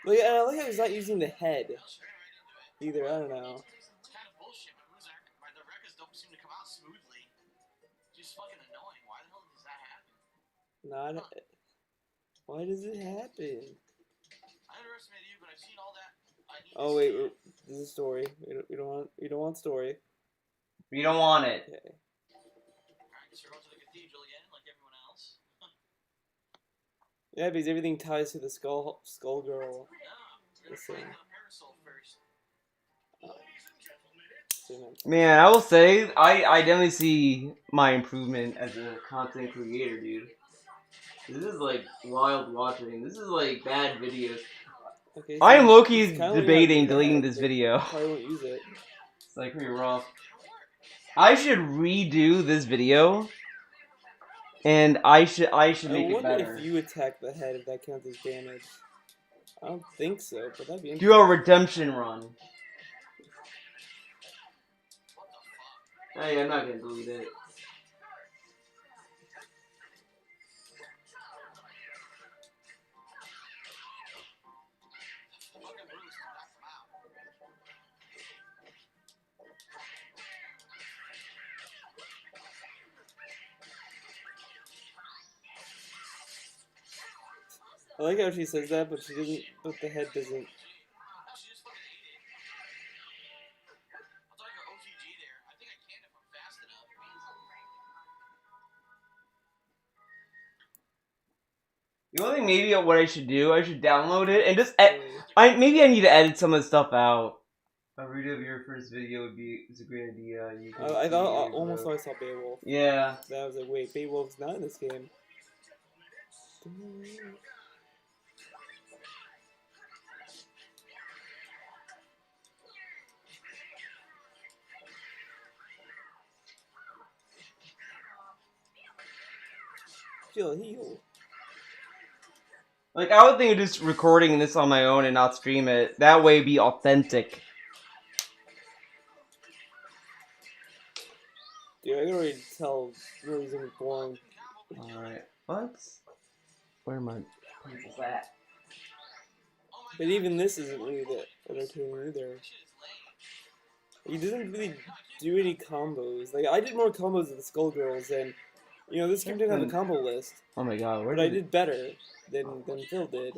Look, I like how he's not using the head. Either, I don't know.
It's kind of bullshit. The records don't seem to come out smoothly. Just fucking annoying. Why the hell does that happen?
Why does it happen?
I underestimated you, but I've seen all that.
Oh wait, this is a story. We don't want story.
You don't want it.
Okay.
I guess we're going to the cathedral again, like everyone else.
Yeah, because everything ties to the skull girl. Listen.
Man, I will say, I definitely see my improvement as a content creator, dude. This is like wild watching. This is like bad videos.
Okay,
I am low-key
kinda
debating
like
deleting
that,
this
but
video.
Probably won't use it.
It's like pretty rough. I should redo this video, and I should make it better.
I wonder if you attack the head, if that counts as damage. I don't think so, but that'd be interesting.
Do a redemption run. Hey, I'm not gonna delete it.
I like how she says that, but she doesn't. But the head doesn't.
The only thing maybe what I should do, I should download it and just maybe I need to edit some of the stuff out. A redo of your first video is a great idea.
I almost thought I saw Beowulf.
Yeah.
I was like, wait, Beowulf's not in this game. Heal.
Like, I would think of just recording this on my own and not stream it. That way it'd be authentic.
Dude, I can already tell Rory's gonna be boring.
Alright. What? Where am I? Where's that?
But even this isn't really that entertaining either. He doesn't really do any combos. Like, I did more combos with the Skullgirls, and, you know, this game didn't have a combo list.
Oh my god, where
but I did better than Phil did.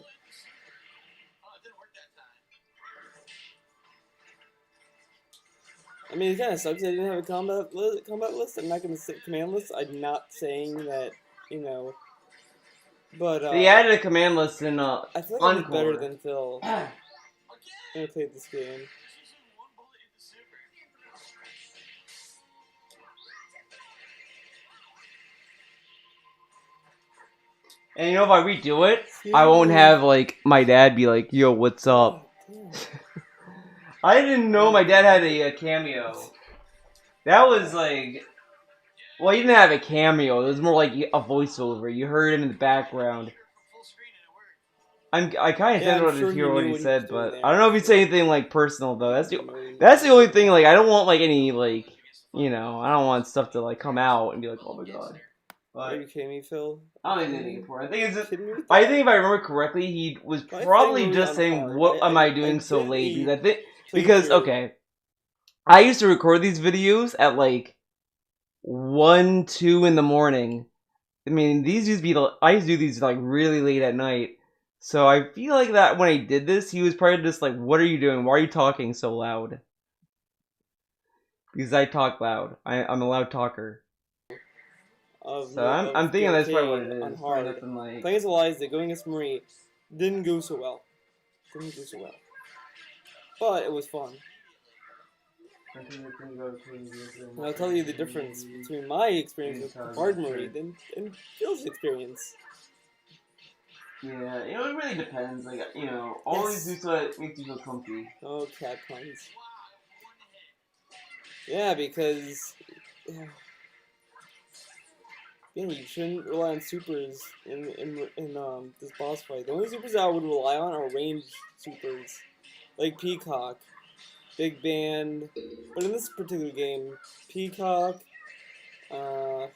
I mean, it kind of sucks I didn't have a combat list. I'm not going to say command list. I'm not saying that, you know. But,
they added a command list in,
I feel like I did better than Phil when I played this game.
And you know, if I redo it, I won't have, like, my dad be like, yo, what's up? I didn't know my dad had a cameo. That was, like... Well, he didn't have a cameo. It was more like a voiceover. You heard him in the background. I kind of didn't want to hear what he said, but... I don't know if he said anything, like, personal, though. That's the only thing, like, I don't want, like, any, like... You know, I don't want stuff to, like, come out and be like, oh my god.
Are you kidding me, Phil?
I don't think anything important. I think if I remember correctly, he was probably just saying, "What am I doing so late?" Because okay, I used to record these videos at like 1, 2 in the morning. I mean, these used to be I used to do these like really late at night. So I feel like that when I did this, he was probably just like, "What are you doing? Why are you talking so loud?" Because I talk loud. I'm a loud talker. So I'm thinking that's probably what it is.
On hard.
Like...
Playing as Eliza, going against Marie, didn't go so well. But it was fun. And I'll tell you the difference between my experience with Hard Marie and Phil's experience.
Yeah, you know, it really depends. Like, you know, always do so that makes you feel comfy.
Oh, cat puns. Yeah, because you shouldn't rely on supers in this boss fight. The only supers I would rely on are ranged supers, like Peacock, Big Band. But in this particular game, Peacock, I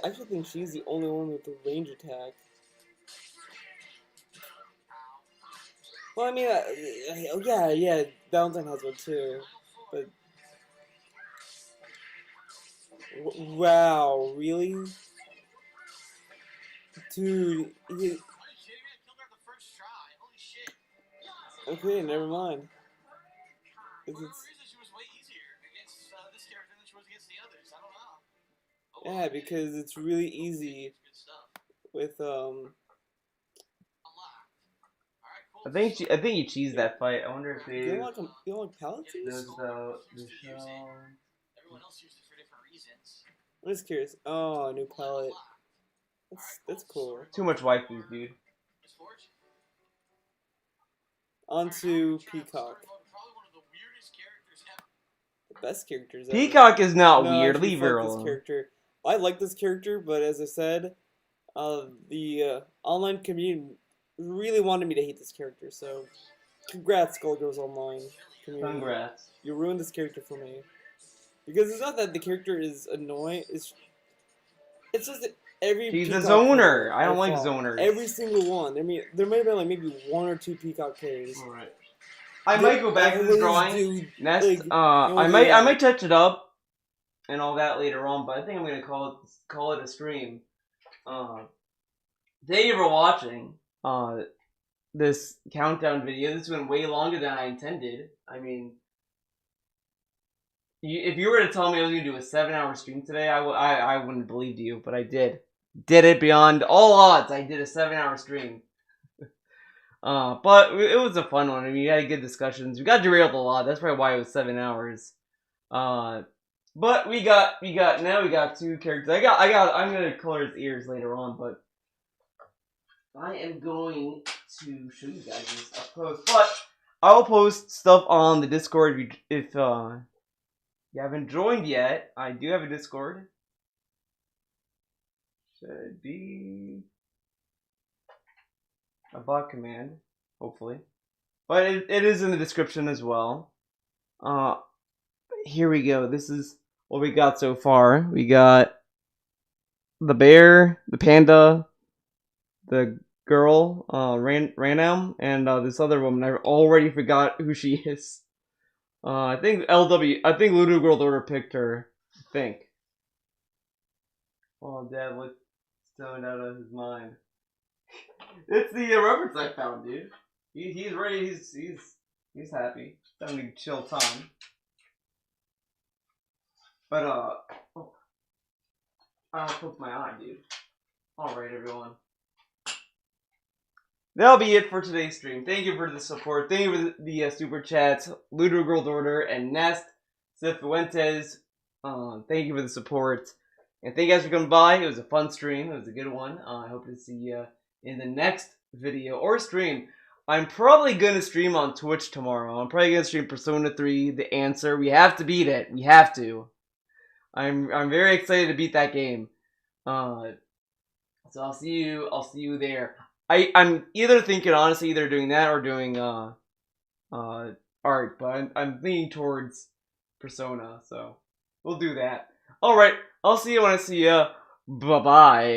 actually think she's the only one with the range attack. Well, I mean, yeah, Valentine has one too, but wow, really, dude? Okay, never mind. Yeah, because it's really easy with
I think you cheesed that fight. I wonder if they.
You don't like palaces?
The show.
I'm just curious. Oh, new palette. That's cool.
Too much waifus, dude.
Onto Peacock. The best characters ever.
Peacock is not
No,
weird.
actually,
Leave her
fuck
alone.
this character. I like this character, but as I said, the online community really wanted me to hate this character. So, congrats, Skullgirls Online community.
Congrats.
You ruined this character for me. Because it's not that the character is annoying. It's just that every
She's a
Peacock
zoner.
player
I don't like
fought,
zoners.
every single one. I mean, there may have been like maybe 1 or 2 Peacock players.
Alright. I might go back to this drawing.
Like,
I might touch it up and all that later on, but I think I'm gonna call it a stream. Thank you for watching this countdown video. This went way longer than I intended. I mean, if you were to tell me I was gonna do a 7-hour stream today, I wouldn't have believed you, but I did. Did it beyond all odds. I did a 7-hour stream. But it was a fun one. I mean, we had good discussions. We got derailed a lot. That's probably why it was 7 hours. But we got 2 characters. I'm gonna color his ears later on, but I am going to show you guys this up close. But I'll post stuff on the Discord if you haven't joined yet. I do have a Discord. Should be a bot command, hopefully. But it is in the description as well. Here we go. This is what we got so far. We got the bear, the panda, the girl, Ranam, and this other woman. I already forgot who she is. I think Ludo Girl Order picked her. I think. Oh, Dad, what's going out of his mind? It's the reference I found, dude. He's ready. He's happy. Having a chill time. But I poked my eye, dude. All right, everyone. That'll be it for today's stream. Thank you for the support. Thank you for the super chats, Ludo Girl Order and Nest Cifuentes. Thank you for the support. And thank you guys for coming by. It was a fun stream. It was a good one. I hope to see you in the next video or stream. I'm probably going to stream on Twitch tomorrow. I'm probably going to stream Persona 3, The Answer. We have to beat it. We have to. I'm very excited to beat that game. So I'll see you there. I'm either thinking, honestly, either doing that or doing art, but I'm leaning towards Persona, so we'll do that. Alright, I'll see you when I see you. Bye-bye.